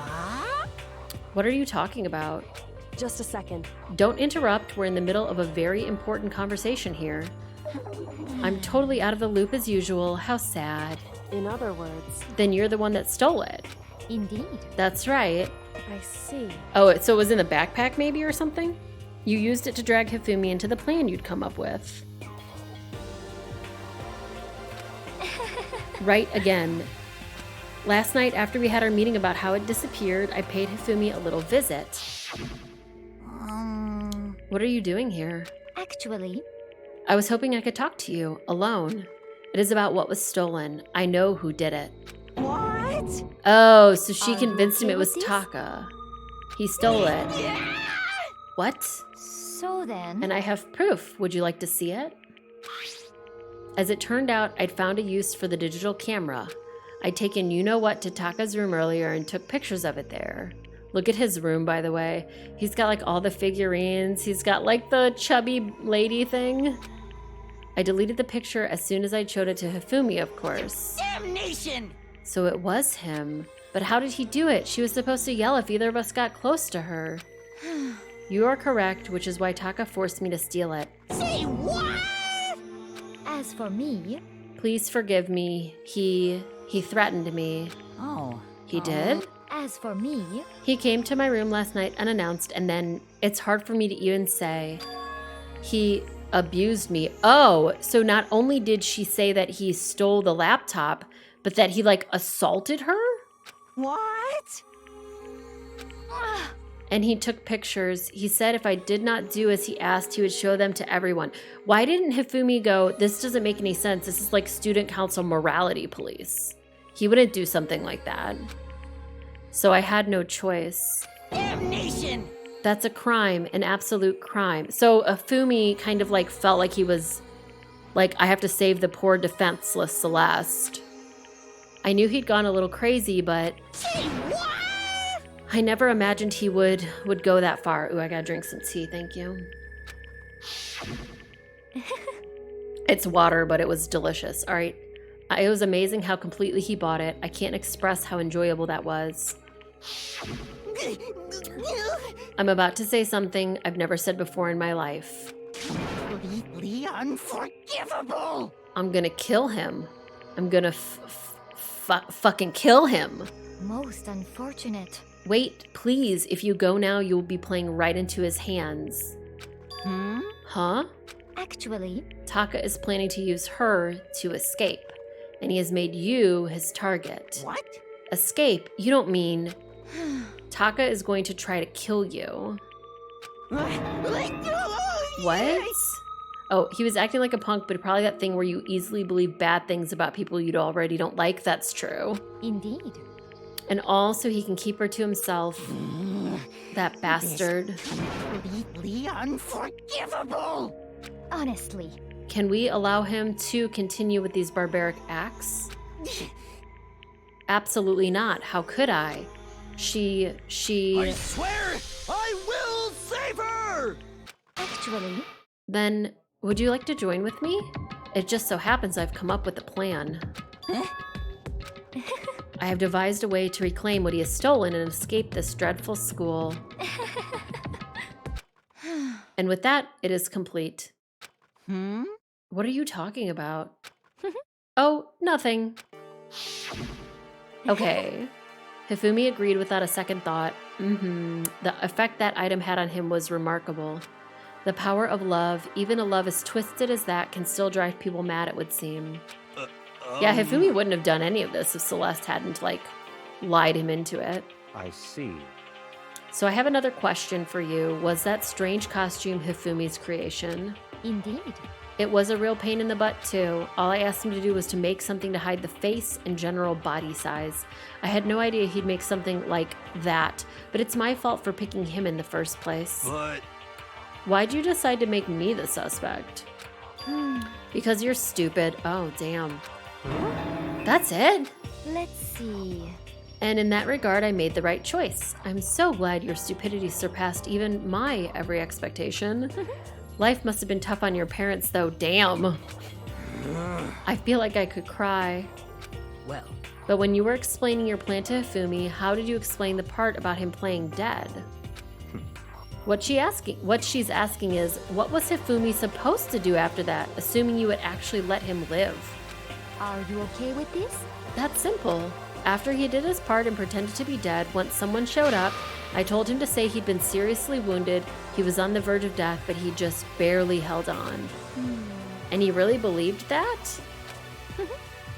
Speaker 1: What are you talking about?
Speaker 6: Just a second.
Speaker 1: Don't interrupt. We're in the middle of a very important conversation here. I'm totally out of the loop as usual. How sad.
Speaker 6: In other words...
Speaker 1: Then you're the one that stole it.
Speaker 9: Indeed.
Speaker 1: That's right.
Speaker 6: I see.
Speaker 1: Oh, so it was in the backpack maybe or something? You used it to drag Hifumi into the plan you'd come up with. Right again. Last night, after we had our meeting about how it disappeared, I paid Hifumi a little visit. What are you doing here?
Speaker 9: Actually...
Speaker 1: I was hoping I could talk to you, alone. It is about what was stolen. I know who did it.
Speaker 8: What?
Speaker 1: Oh, so she convinced him
Speaker 9: okay
Speaker 1: it was
Speaker 9: with this?
Speaker 1: Taka. He stole it. What?
Speaker 9: So then...
Speaker 1: And I have proof. Would you like to see it? As it turned out, I'd found a use for the digital camera. I'd taken you-know-what to Taka's room earlier and took pictures of it there. Look at his room, by the way. He's got, like, all the figurines. He's got, like, the chubby lady thing. I deleted the picture as soon as I showed it to Hifumi, of course.
Speaker 8: Damnation!
Speaker 1: So it was him. But how did he do it? She was supposed to yell if either of us got close to her. You are correct, which is why Taka forced me to steal it.
Speaker 8: Say what?
Speaker 9: As for me...
Speaker 1: Please forgive me. He threatened me.
Speaker 8: Oh.
Speaker 1: He did?
Speaker 9: As for me...
Speaker 1: He came to my room last night unannounced, and then it's hard for me to even say. He abused me. Oh, so not only did she say that he stole the laptop, but that he like assaulted her?
Speaker 8: What?
Speaker 1: And he took pictures. He said if I did not do as he asked, he would show them to everyone. Why didn't Hifumi go, this doesn't make any sense. This is like student council morality police. He wouldn't do something like that. So I had no choice.
Speaker 8: Damnation!
Speaker 1: That's a crime, an absolute crime. So Hifumi kind of like felt like he was like, I have to save the poor defenseless Celeste. I knew he'd gone a little crazy, but
Speaker 8: Say what?
Speaker 1: I never imagined he would go that far. Ooh, I gotta drink some tea, thank you. It's water, but it was delicious. All right. It was amazing how completely he bought it. I can't express how enjoyable that was. I'm about to say something I've never said before in my life.
Speaker 8: Completely unforgivable.
Speaker 1: I'm gonna kill him. I'm gonna fucking kill him.
Speaker 9: Most unfortunate.
Speaker 1: Wait, please. If you go now, you'll be playing right into his hands. Huh?
Speaker 9: Actually,
Speaker 1: Taka is planning to use her to escape, and he has made you his target.
Speaker 8: What?
Speaker 1: Escape? You don't mean... Taka is going to try to kill you. What? Oh, he was acting like a punk, but probably that thing where you easily believe bad things about people you already don't like. That's true.
Speaker 9: Indeed.
Speaker 1: And all so he can keep her to himself. That bastard.
Speaker 8: Completely unforgivable.
Speaker 9: Honestly.
Speaker 1: Can we allow him to continue with these barbaric acts? Absolutely not. How could I? She...
Speaker 5: I swear I will save her!
Speaker 9: Actually...
Speaker 1: Then, would you like to join with me? It just so happens I've come up with a plan. I have devised a way to reclaim what he has stolen and escape this dreadful school. And with that, it is complete. What are you talking about? Oh, nothing. Okay. Hifumi agreed without a second thought. The effect that item had on him was remarkable. The power of love, even a love as twisted as that, can still drive people mad, it would seem. Yeah, Hifumi wouldn't have done any of this if Celeste hadn't, like, lied him into it.
Speaker 2: I see.
Speaker 1: So I have another question for you. Was that strange costume Hifumi's creation?
Speaker 9: Indeed.
Speaker 1: It was a real pain in the butt, too. All I asked him to do was to make something to hide the face and general body size. I had no idea he'd make something like that, but it's my fault for picking him in the first place.
Speaker 5: But...
Speaker 1: Why'd you decide to make me the suspect? Because you're stupid. Oh, damn. That's it?
Speaker 9: Let's see.
Speaker 1: And in that regard, I made the right choice. I'm so glad your stupidity surpassed even my every expectation. Life must have been tough on your parents, though. Damn. I feel like I could cry.
Speaker 11: Well,
Speaker 1: But when you were explaining your plan to Hifumi, how did you explain the part about him playing dead? What she's asking is, what was Hifumi supposed to do after that, assuming you would actually let him live?
Speaker 9: Are you okay with this?
Speaker 1: That's simple. After he did his part and pretended to be dead, once someone showed up, I told him to say he'd been seriously wounded, he was on the verge of death, but he just barely held on. And he really believed that?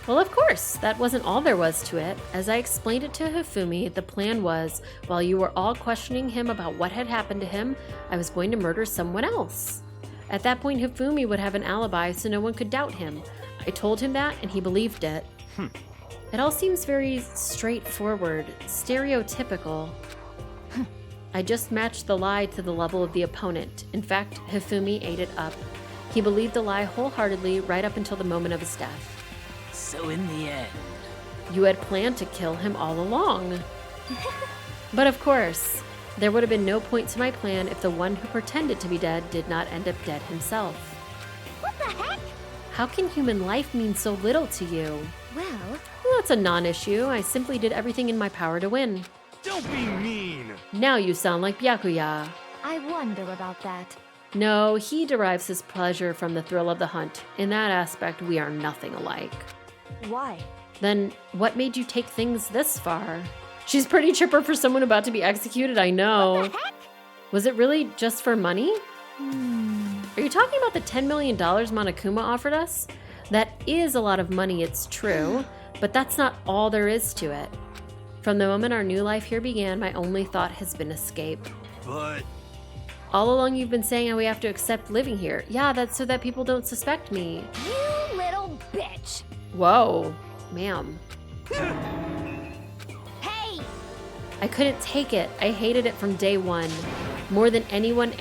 Speaker 1: Well, of course, that wasn't all there was to it. As I explained it to Hifumi, the plan was, while you were all questioning him about what had happened to him, I was going to murder someone else. At that point, Hifumi would have an alibi so no one could doubt him. I told him that, and he believed it. It all seems very straightforward, stereotypical. I just matched the lie to the level of the opponent. In fact, Hifumi ate it up. He believed the lie wholeheartedly right up until the moment of his death.
Speaker 11: so in the end...
Speaker 1: You had planned to kill him all along. But of course, there would have been no point to my plan if the one who pretended to be dead did not end up dead himself.
Speaker 4: What the heck?
Speaker 1: How can human life mean so little to you?
Speaker 9: Well,
Speaker 1: That's a non-issue. I simply did everything in my power to win.
Speaker 5: Don't be mean!
Speaker 1: Now you sound like Byakuya.
Speaker 9: I wonder about that.
Speaker 1: No, he derives his pleasure from the thrill of the hunt. In that aspect, we are nothing alike.
Speaker 6: Why?
Speaker 1: Then what made you take things this far? She's pretty chipper for someone about to be executed, I know.
Speaker 4: What the heck?
Speaker 1: Was it really just for money? Are you talking about the $10 million Monokuma offered us? That is a lot of money, it's true, but that's not all there is to it. From the moment our new life here began, my only thought has been escape.
Speaker 5: But
Speaker 1: All along you've been saying how we have to accept living here. Yeah, that's so that people don't suspect me.
Speaker 4: You little bitch!
Speaker 1: Whoa, ma'am.
Speaker 4: Hey!
Speaker 1: I couldn't take it. I hated it from day one. More than anyone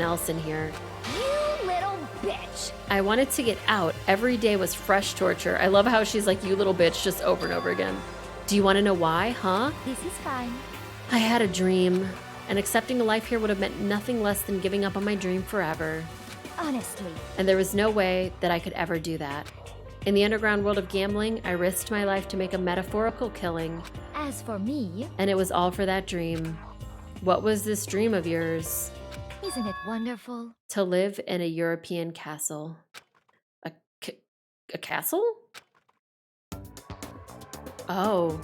Speaker 1: else in here.
Speaker 4: You little bitch!
Speaker 1: I wanted to get out. Every day was fresh torture. I love how she's like, you little bitch, just over and over again. Do you want to know why, huh?
Speaker 9: This is fine.
Speaker 1: I had a dream, and accepting a life here would have meant nothing less than giving up on my dream forever.
Speaker 9: Honestly.
Speaker 1: And there was no way that I could ever do that. In the underground world of gambling, I risked my life to make a metaphorical killing.
Speaker 9: As for me,
Speaker 1: And it was all for that dream. What was this dream of yours?
Speaker 9: isn't it wonderful?
Speaker 1: To live in a European castle. A castle? Oh.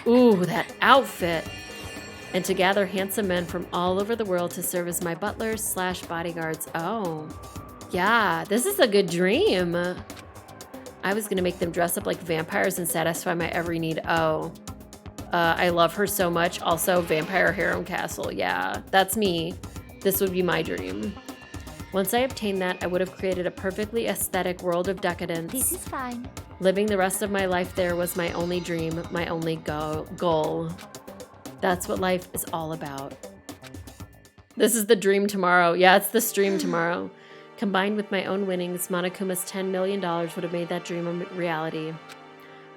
Speaker 1: Ooh, that outfit. And to gather handsome men from all over the world to serve as my butlers / bodyguards. Oh. Yeah, this is a good dream. I was gonna make them dress up like vampires and satisfy my every need. Oh. I love her so much. Also, vampire harem castle. Yeah, that's me. This would be my dream. Once I obtained that, I would have created a perfectly aesthetic world of decadence.
Speaker 9: This is fine.
Speaker 1: Living the rest of my life there was my only dream, my only goal. That's what life is all about. This is the dream tomorrow. Yeah, it's the stream tomorrow. Combined with my own winnings, Monokuma's $10 million would have made that dream a reality.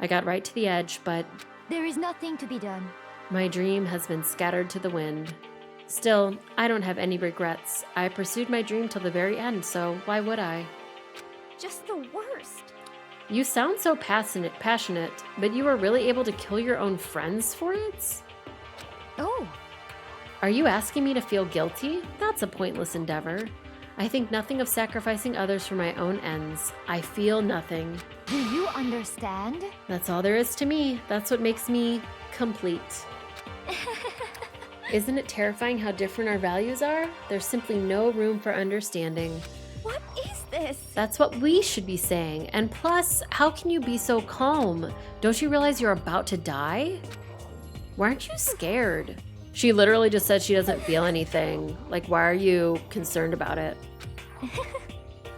Speaker 1: I got right to the edge, but
Speaker 9: There is nothing to be done.
Speaker 1: my dream has been scattered to the wind. Still, I don't have any regrets. I pursued my dream till the very end, so why would I?
Speaker 4: Just the worst.
Speaker 1: You sound so passionate, but you were really able to kill your own friends for it?
Speaker 9: Oh,
Speaker 1: Are you asking me to feel guilty? That's a pointless endeavor. I think nothing of sacrificing others for my own ends. I feel nothing.
Speaker 9: do you understand?
Speaker 1: That's all there is to me. That's what makes me complete. Isn't it terrifying how different our values are? There's simply no room for understanding.
Speaker 4: What is this?
Speaker 1: That's what we should be saying. And plus, how can you be so calm? Don't you realize you're about to die? Why aren't you scared? She literally just said she doesn't feel anything. Like, why are you concerned about it?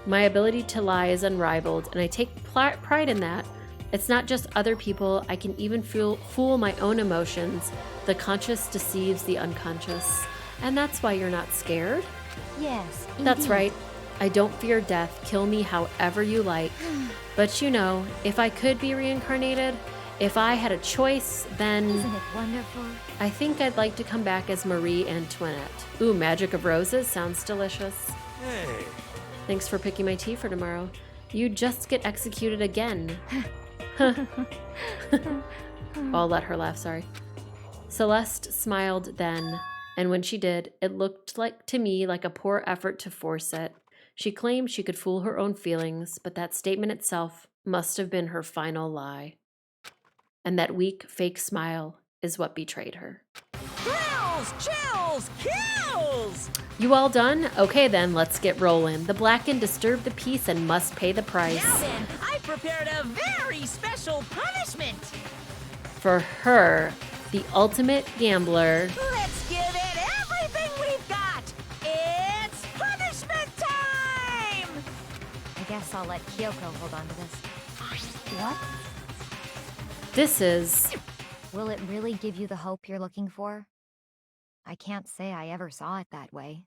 Speaker 1: My ability to lie is unrivaled, and I take pride in that. It's not just other people, I can even fool my own emotions. The conscious deceives the unconscious. And that's why you're not scared?
Speaker 9: Yes,
Speaker 1: That's
Speaker 9: indeed.
Speaker 1: right. I don't fear death. Kill me however you like. But you know, if I could be reincarnated, if I had a choice, then
Speaker 9: Isn't it wonderful?
Speaker 1: I think I'd like to come back as Marie Antoinette. Ooh, Magic of Roses sounds delicious.
Speaker 5: hey,
Speaker 1: Thanks for picking my tea for tomorrow. You just get executed again. I'll let her laugh, sorry. Celeste smiled then, and when she did, it looked like to me like a poor effort to force it. She claimed she could fool her own feelings, but that statement itself must have been her final lie. And that weak, fake smile is what betrayed her.
Speaker 8: Thrills, chills, kills!
Speaker 1: You all done? Okay then, let's get rolling. The Blackened disturbed the peace and must pay the price.
Speaker 8: Now then, I prepared a very special punishment.
Speaker 1: For her, the ultimate gambler.
Speaker 8: Let's give it everything we've got. It's punishment time!
Speaker 9: I guess I'll let Kyoko hold on to this. What?
Speaker 1: This is...
Speaker 9: Will it really give you the hope you're looking for? I can't say I ever saw it that way.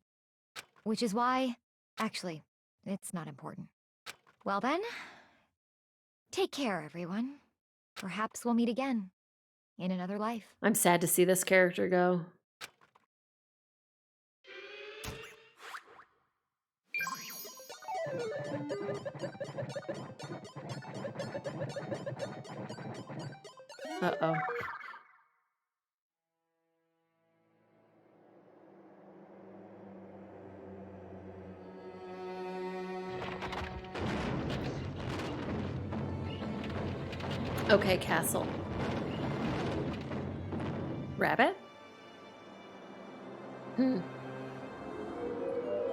Speaker 9: Which is why... Actually, it's not important. Well then, take care, everyone. Perhaps we'll meet again. In another life.
Speaker 1: I'm sad to see this character go. Uh-oh. Okay, castle. Rabbit?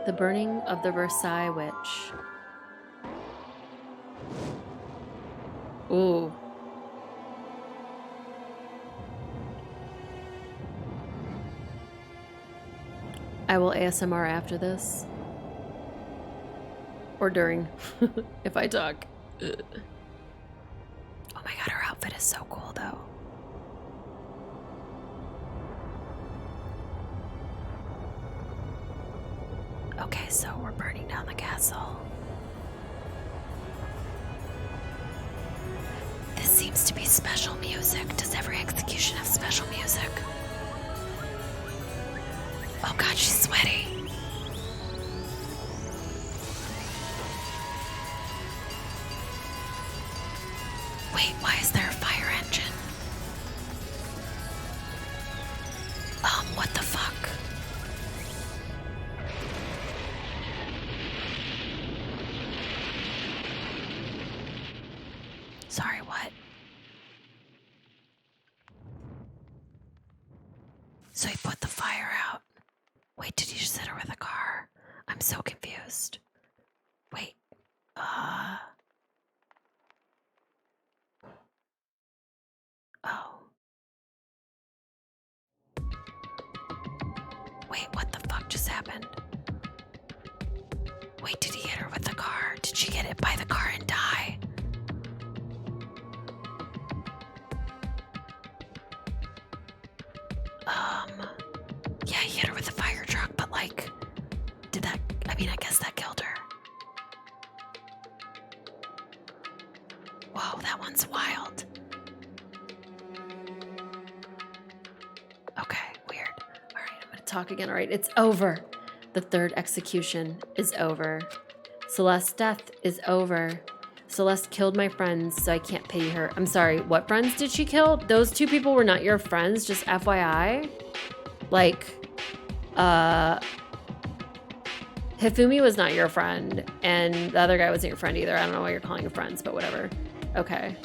Speaker 1: The burning of the Versailles witch. Ooh. I will ASMR after this. Or during, if I talk. Oh my god, her outfit is so cool though. Okay, so we're burning down the castle. This seems to be special music. Does every execution have special music? Oh god, she's sweaty. Wait, why is there a fire engine? What the fuck? Sorry, what? So he put the fire out. Wait, did he just hit her with a car? I'm so confused. Wait, oh. Wait, what the fuck just happened? Wait, did he hit her with the car? Did she get hit by the car and die? Yeah, he hit her with a fire truck, but like, did that, I mean, I guess that killed her. Whoa, that one's wild. Okay, weird. All right, I'm gonna talk again. All right, it's over. The third execution is over. Celeste's death is over. Celeste killed my friends, so I can't pity her. I'm sorry, what friends did she kill? Those two people were not your friends, just FYI. Like, Hifumi was not your friend, and the other guy wasn't your friend either. I don't know why you're calling them friends, but whatever. Okay.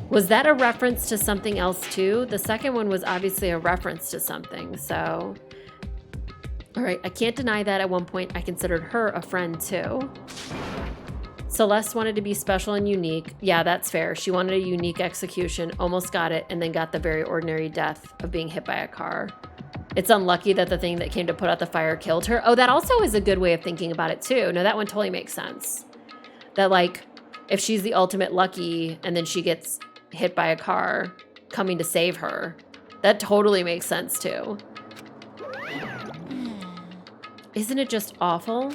Speaker 1: Was that a reference to something else too? The second one was obviously a reference to something, so... All right, I can't deny that at one point I considered her a friend too. Celeste wanted to be special and unique. Yeah, that's fair. She wanted a unique execution, almost got it, and then got the very ordinary death of being hit by a car. It's unlucky that the thing that came to put out the fire killed her. Oh, that also is a good way of thinking about it too. No, that one totally makes sense. That like, if she's the ultimate lucky and then she gets hit by a car coming to save her, that totally makes sense too. Isn't it just awful?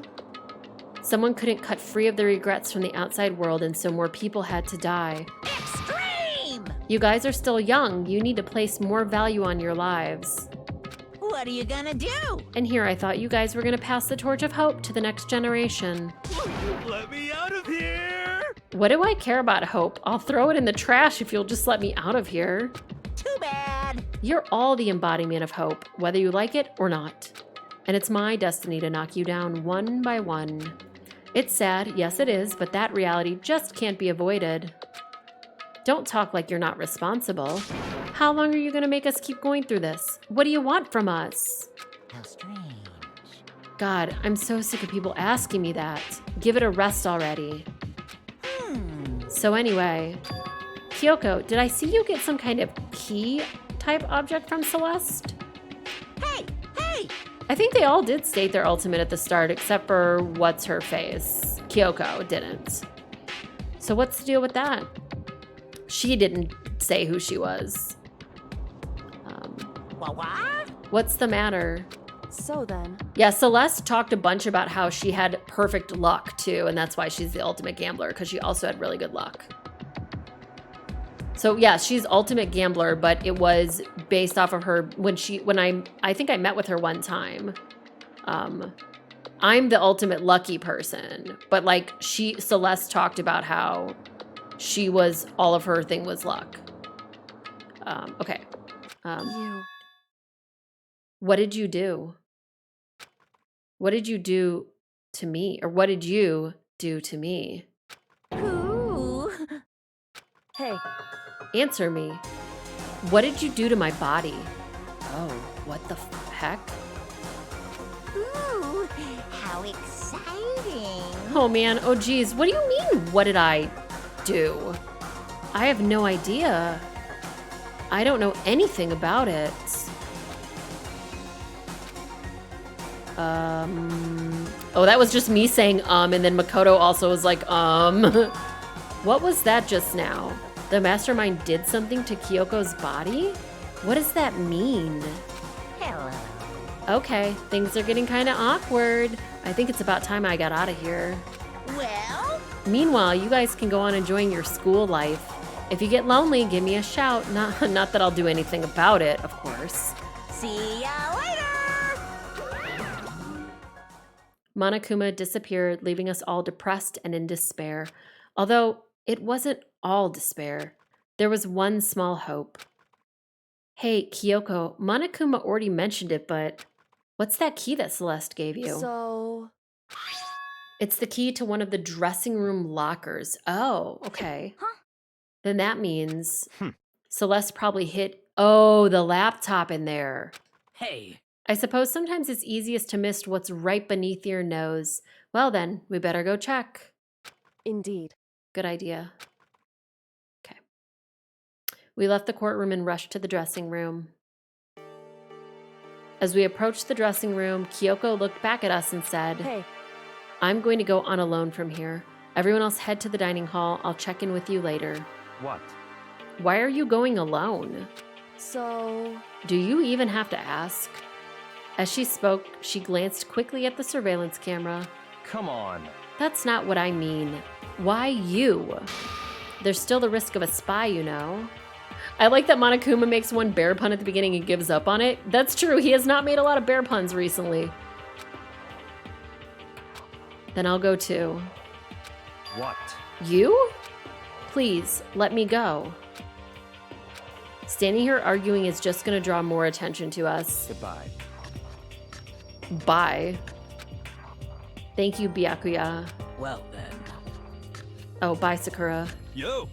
Speaker 1: Someone couldn't cut free of the regrets from the outside world, and so more people had to die.
Speaker 8: Extreme!
Speaker 1: You guys are still young. You need to place more value on your lives.
Speaker 8: What are you gonna do?
Speaker 1: And here I thought you guys were gonna pass the torch of hope to the next generation.
Speaker 5: Let me out of here!
Speaker 1: What do I care about hope? I'll throw it in the trash if you'll just let me out of here.
Speaker 8: Too bad.
Speaker 1: You're all the embodiment of hope, whether you like it or not. And it's my destiny to knock you down one by one. It's sad, yes it is, but that reality just can't be avoided. Don't talk like you're not responsible. How long are you gonna make us keep going through this? What do you want from us?
Speaker 8: How strange.
Speaker 1: God, I'm so sick of people asking me that. Give it a rest already. So anyway, Kyoko, did I see you get some kind of key type object from Celeste?
Speaker 8: Hey!
Speaker 1: I think they all did state their ultimate at the start, except for what's-her-face. Kyoko didn't. So what's the deal with that? She didn't say who she was.
Speaker 8: What?
Speaker 1: What's the matter?
Speaker 6: So then...
Speaker 1: Yeah, Celeste talked a bunch about how she had perfect luck, too, and that's why she's the ultimate gambler, because she also had really good luck. So yeah, she's ultimate gambler, but it was based off of her I think I met with her one time. I'm the ultimate lucky person, but like Celeste talked about how all of her thing was luck. Okay. What did you do? What did you do to me? Or what did you do to me?
Speaker 8: Ooh.
Speaker 6: Hey.
Speaker 1: Answer me. What did you do to my body? Oh, what the heck?
Speaker 4: Ooh, how exciting.
Speaker 1: Oh man, oh geez, what do you mean, what did I do? I have no idea. I don't know anything about it. Oh, that was just me saying and then Makoto also was like, What was that just now? The mastermind did something to Kyoko's body? What does that mean?
Speaker 4: Hello.
Speaker 1: Okay, things are getting kind of awkward. I think it's about time I got out of here.
Speaker 4: Well?
Speaker 1: Meanwhile, you guys can go on enjoying your school life. If you get lonely, give me a shout. Not that I'll do anything about it, of course.
Speaker 4: See ya later!
Speaker 1: Monokuma disappeared, leaving us all depressed and in despair. Although it wasn't all despair. There was one small hope. Hey, Kyoko, Monokuma already mentioned it, but what's that key that Celeste gave you?
Speaker 6: So...
Speaker 1: It's the key to one of the dressing room lockers. Oh, okay.
Speaker 4: Huh?
Speaker 1: Then that means Celeste probably hid, the laptop in there.
Speaker 11: Hey,
Speaker 1: I suppose sometimes it's easiest to miss what's right beneath your nose. Well then, we better go check.
Speaker 6: Indeed.
Speaker 1: Good idea. Okay. We left the courtroom and rushed to the dressing room. As we approached the dressing room, Kyoko looked back at us and said,
Speaker 6: Hey.
Speaker 1: I'm going to go on alone from here. Everyone else head to the dining hall. I'll check in with you later.
Speaker 2: What?
Speaker 1: Why are you going alone?
Speaker 6: So...
Speaker 1: Do you even have to ask? As she spoke, she glanced quickly at the surveillance camera.
Speaker 2: Come on.
Speaker 1: That's not what I mean. Why you? There's still the risk of a spy, you know. I like that Monokuma makes one bear pun at the beginning and gives up on it. That's true, he has not made a lot of bear puns recently. Then I'll go too.
Speaker 2: What?
Speaker 1: You? Please, let me go. Standing here arguing is just gonna draw more attention to us.
Speaker 2: Goodbye.
Speaker 1: Bye. Thank you, Byakuya.
Speaker 11: well then.
Speaker 1: Oh, bye, Sakura.
Speaker 5: Yo!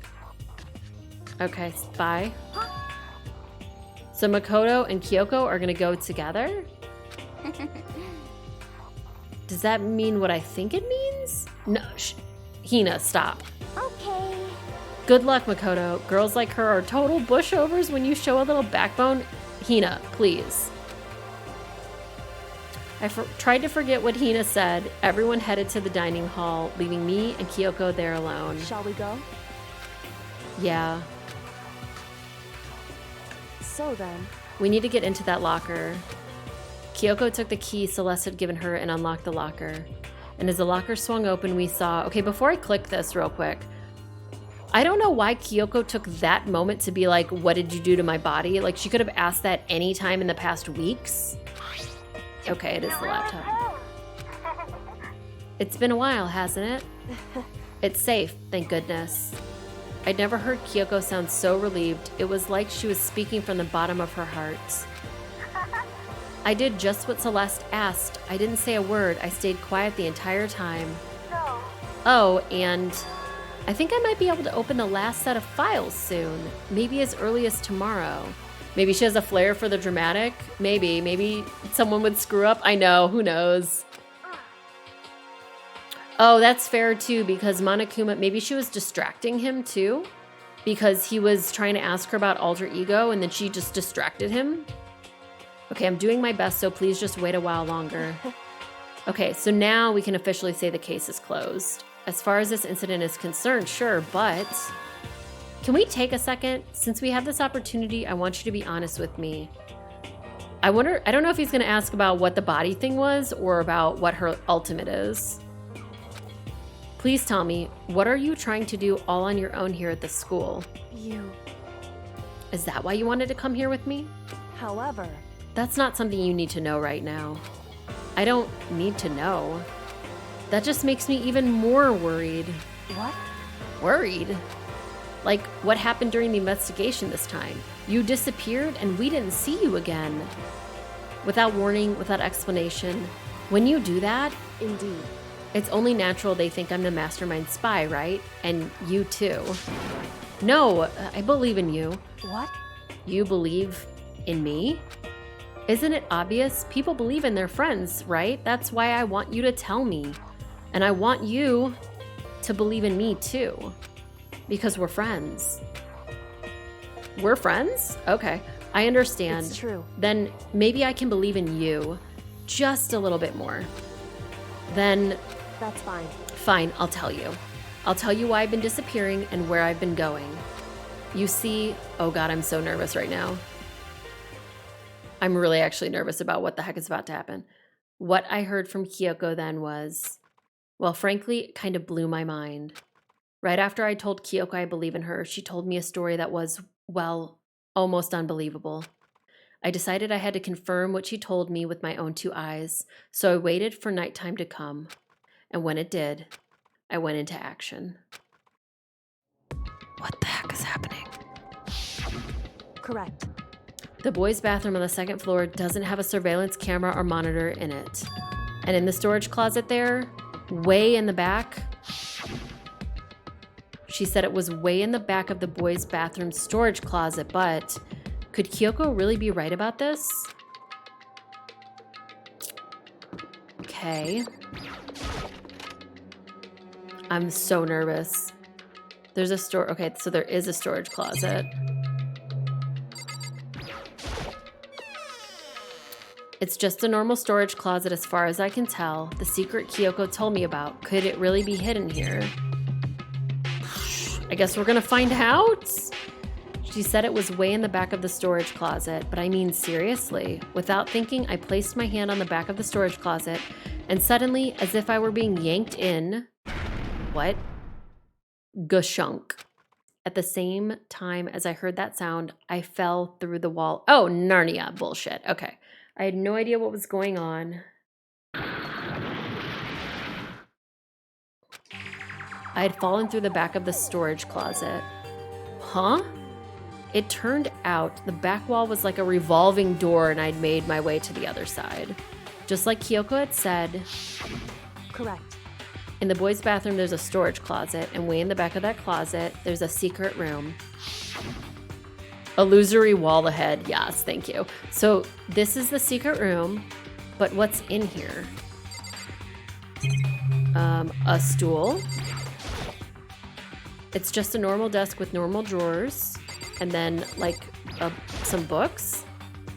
Speaker 1: Okay, bye. So Makoto and Kyoko are gonna go together? Does that mean what I think it means? No, Hina, stop.
Speaker 4: Okay.
Speaker 1: Good luck, Makoto. Girls like her are total pushovers when you show a little backbone. Hina, please. I tried to forget what Hina said. Everyone headed to the dining hall, leaving me and Kyoko there alone.
Speaker 6: Shall we go?
Speaker 1: Yeah.
Speaker 6: So then...
Speaker 1: We need to get into that locker. Kyoko took the key Celeste had given her and unlocked the locker. And as the locker swung open, we saw... Okay, before I click this real quick, I don't know why Kyoko took that moment to be like, what did you do to my body? Like, she could have asked that any time in the past weeks. Okay, it is the laptop. It's been a while, hasn't it? It's safe, thank goodness. I'd never heard Kyoko sound so relieved. It was like she was speaking from the bottom of her heart. I did just what Celeste asked. I didn't say a word. I stayed quiet the entire time.
Speaker 6: No.
Speaker 1: Oh, and I think I might be able to open the last set of files soon. Maybe as early as tomorrow. Maybe she has a flair for the dramatic. Maybe someone would screw up. I know, who knows? Oh, that's fair too, because Monokuma, maybe she was distracting him too, because he was trying to ask her about alter ego and then she just distracted him. Okay, I'm doing my best, so please just wait a while longer. Okay, so now we can officially say the case is closed. As far as this incident is concerned, sure, but can we take a second? Since we have this opportunity, I want you to be honest with me. I don't know if he's gonna ask about what the body thing was or about what her ultimate is. Please tell me, what are you trying to do all on your own here at the school?
Speaker 6: You.
Speaker 1: Is that why you wanted to come here with me?
Speaker 6: However...
Speaker 1: That's not something you need to know right now. I don't need to know. That just makes me even more worried.
Speaker 6: What?
Speaker 1: Worried? Like, what happened during the investigation this time? You disappeared and we didn't see you again. Without warning, without explanation. When you do that...
Speaker 6: Indeed.
Speaker 1: It's only natural they think I'm the mastermind spy, right? And you too. No, I believe in you.
Speaker 6: What?
Speaker 1: You believe in me? Isn't it obvious? People believe in their friends, right? That's why I want you to tell me. And I want you to believe in me too. Because we're friends. We're friends? Okay. I understand.
Speaker 6: It's true.
Speaker 1: Then maybe I can believe in you just a little bit more. Then...
Speaker 6: That's fine.
Speaker 1: Fine, I'll tell you. I'll tell you why I've been disappearing and where I've been going. You see... Oh god, I'm so nervous right now. I'm really actually nervous about what the heck is about to happen. What I heard from Kyoko then was... Well, frankly, it kind of blew my mind. Right after I told Kyoko I believe in her, she told me a story that was, well, almost unbelievable. I decided I had to confirm what she told me with my own 2 eyes, so I waited for nighttime to come. And when it did, I went into action. What the heck is happening?
Speaker 6: Correct.
Speaker 1: The boys' bathroom on the 2nd floor doesn't have a surveillance camera or monitor in it. And in the storage closet there, way in the back, she said it was way in the back of the boys' bathroom storage closet, but could Kyoko really be right about this? Okay. I'm so nervous. There's a okay, so there is a storage closet. It's just a normal storage closet as far as I can tell. The secret Kyoko told me about. Could it really be hidden here? I guess we're gonna find out. She said it was way in the back of the storage closet, but I mean seriously. Without thinking, I placed my hand on the back of the storage closet, and suddenly, as if I were being yanked in, what? Gushunk. At the same time as I heard that sound, I fell through the wall. Oh, Narnia bullshit. Okay. I had no idea what was going on. I had fallen through the back of the storage closet. Huh? It turned out the back wall was like a revolving door and I'd made my way to the other side. Just like Kyoko had said.
Speaker 6: Correct.
Speaker 1: In the boys' bathroom, there's a storage closet, and way in the back of that closet, there's a secret room. Illusory wall ahead. Yes, thank you. So this is the secret room, but what's in here? A stool. It's just a normal desk with normal drawers, and then like some books.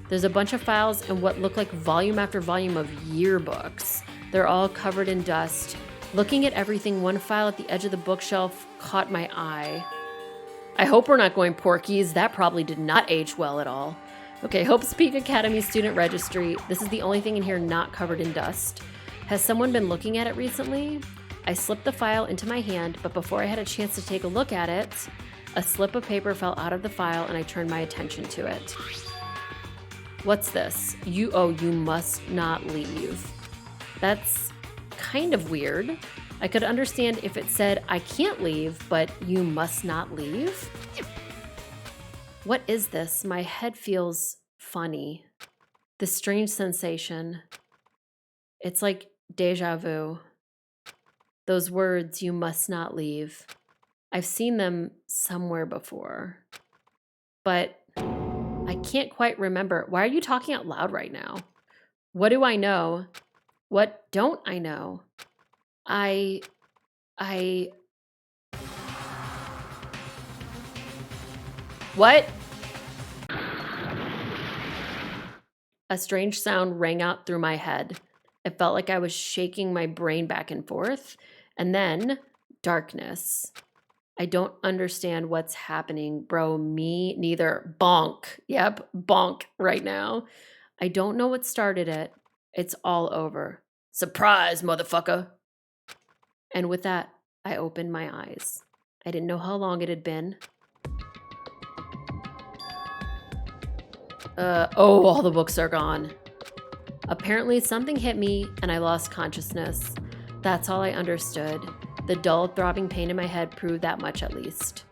Speaker 1: There's a bunch of files and what look like volume after volume of yearbooks. They're all covered in dust. Looking at everything, one file at the edge of the bookshelf caught my eye. I hope we're not going Porky's. That probably did not age well at all. Okay, Hope's Peak Academy Student Registry. This is the only thing in here not covered in dust. Has someone been looking at it recently? I slipped the file into my hand, but before I had a chance to take a look at it, a slip of paper fell out of the file and I turned my attention to it. What's this? You must not leave. That's kind of weird. I could understand if it said, I can't leave, but you must not leave. What is this? My head feels funny. This strange sensation. It's like deja vu. Those words, you must not leave. I've seen them somewhere before, but I can't quite remember. Why are you talking out loud right now? What do I know? What don't I know? What? A strange sound rang out through my head. It felt like I was shaking my brain back and forth. And then darkness. I don't understand what's happening, bro. Me neither. Bonk. Yep, bonk right now. I don't know what started it. It's all over. Surprise, motherfucker. And with that, I opened my eyes. I didn't know how long it had been. All the books are gone. Apparently something hit me and I lost consciousness. That's all I understood. The dull, throbbing pain in my head proved that much at least.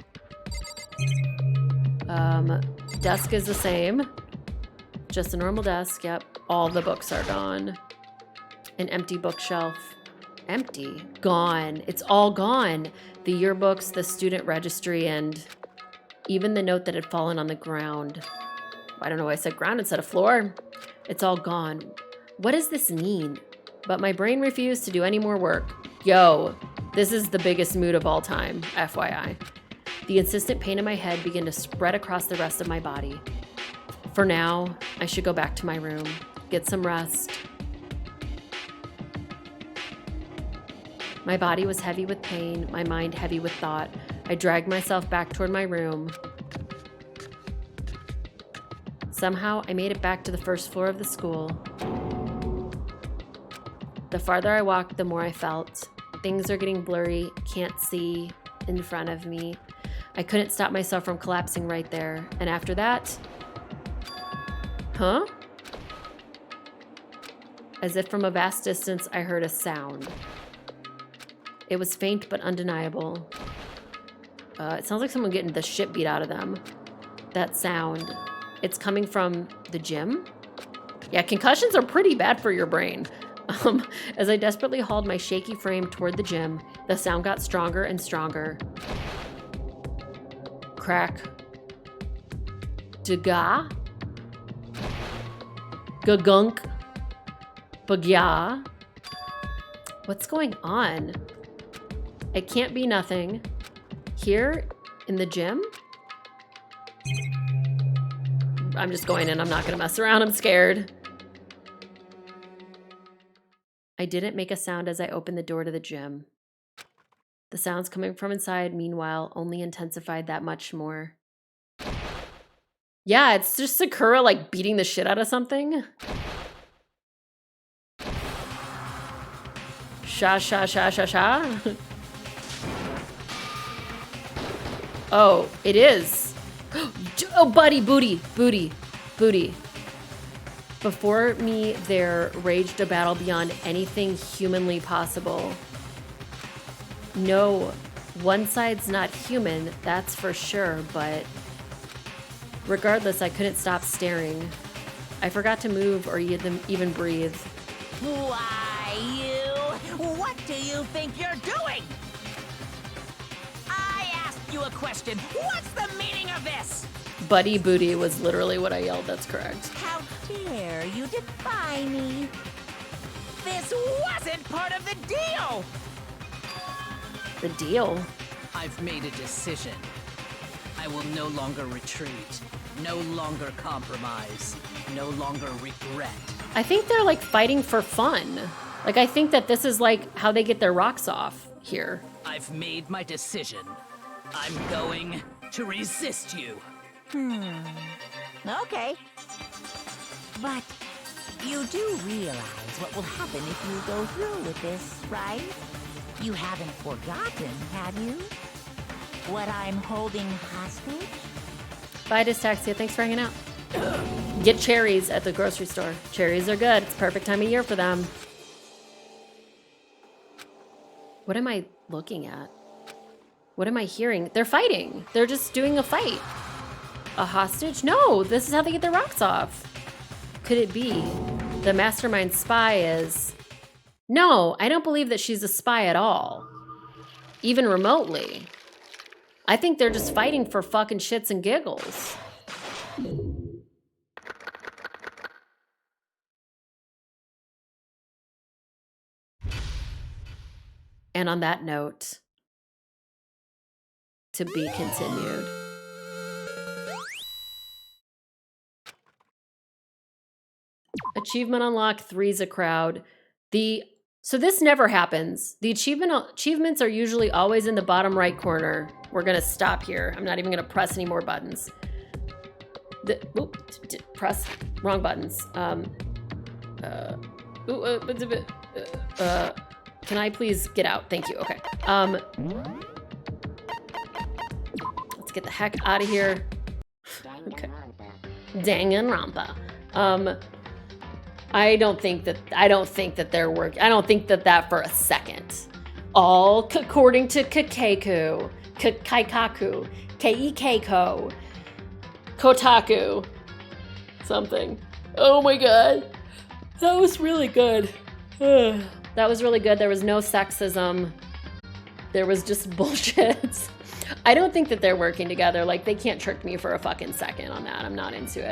Speaker 1: Desk is the same. Just a normal desk, yep. All the books are gone. An empty bookshelf. Empty. Gone. It's all gone. The yearbooks, the student registry, and even the note that had fallen on the ground. I don't know why I said ground instead of floor. It's all gone. What does this mean? But my brain refused to do any more work. Yo, this is the biggest mood of all time, FYI. The insistent pain in my head began to spread across the rest of my body. For now, I should go back to my room, get some rest. My body was heavy with pain, my mind heavy with thought. I dragged myself back toward my room. Somehow, I made it back to the first floor of the school. The farther I walked, the more I felt. Things are getting blurry, can't see in front of me. I couldn't stop myself from collapsing right there. And after that... Huh? As if from a vast distance, I heard a sound. It was faint but undeniable. It sounds like someone getting the shit beat out of them. That sound. It's coming from the gym? Yeah, concussions are pretty bad for your brain. As I desperately hauled my shaky frame toward the gym, the sound got stronger and stronger. Crack. Daga. Gagunk. Bagya. What's going on? It can't be nothing. Here in the gym? I'm just going in. I'm not going to mess around. I'm scared. I didn't make a sound as I opened the door to the gym. The sounds coming from inside, meanwhile, only intensified that much more. Yeah, it's just Sakura, like, beating the shit out of something. Sha, sha, sha, sha, sha. Oh, it is. Oh, buddy, booty, booty, booty. Before me, there raged a battle beyond anything humanly possible. No, one side's not human, that's for sure, but regardless, I couldn't stop staring. I forgot to move or even breathe.
Speaker 8: Why, you? What do you think you're doing? I asked you a question. What's the meaning of this?
Speaker 1: Buddy booty was literally what I yelled, that's correct.
Speaker 8: How dare you defy me? This wasn't part of the deal!
Speaker 1: The deal?
Speaker 11: I've made a decision. I will no longer retreat, no longer compromise, no longer regret.
Speaker 1: I think they're like fighting for fun. Like, I think that this is like how they get their rocks off here.
Speaker 11: I've made my decision. I'm going to resist you.
Speaker 8: Okay. But you do realize what will happen if you go through with this, right? You haven't forgotten, have you? What I'm holding hostage?
Speaker 1: Bye, Dystaxia. Thanks for hanging out. Get cherries at the grocery store. Cherries are good. It's perfect time of year for them. What am I looking at? What am I hearing? They're fighting. They're just doing a fight. A hostage? No, this is how they get their rocks off. Could it be the mastermind spy is... No, I don't believe that she's a spy at all. Even remotely. I think they're just fighting for fucking shits and giggles. And on that note, to be continued. Achievement unlocked, three's a crowd. So this never happens. The achievements are usually always in the bottom right corner. We're gonna stop here. I'm not even gonna press any more buttons. Press wrong buttons. Can I please get out? Thank you. Okay. Let's get the heck out of here. Okay. Danganronpa. I don't think that they're working. I don't think that for a second. All according to Kakeku, Kaikaku, Keikeko, Kotaku, something. Oh my god. That was really good. That was really good. There was no sexism. There was just bullshit. I don't think that they're working together. Like, they can't trick me for a fucking second on that. I'm not into it.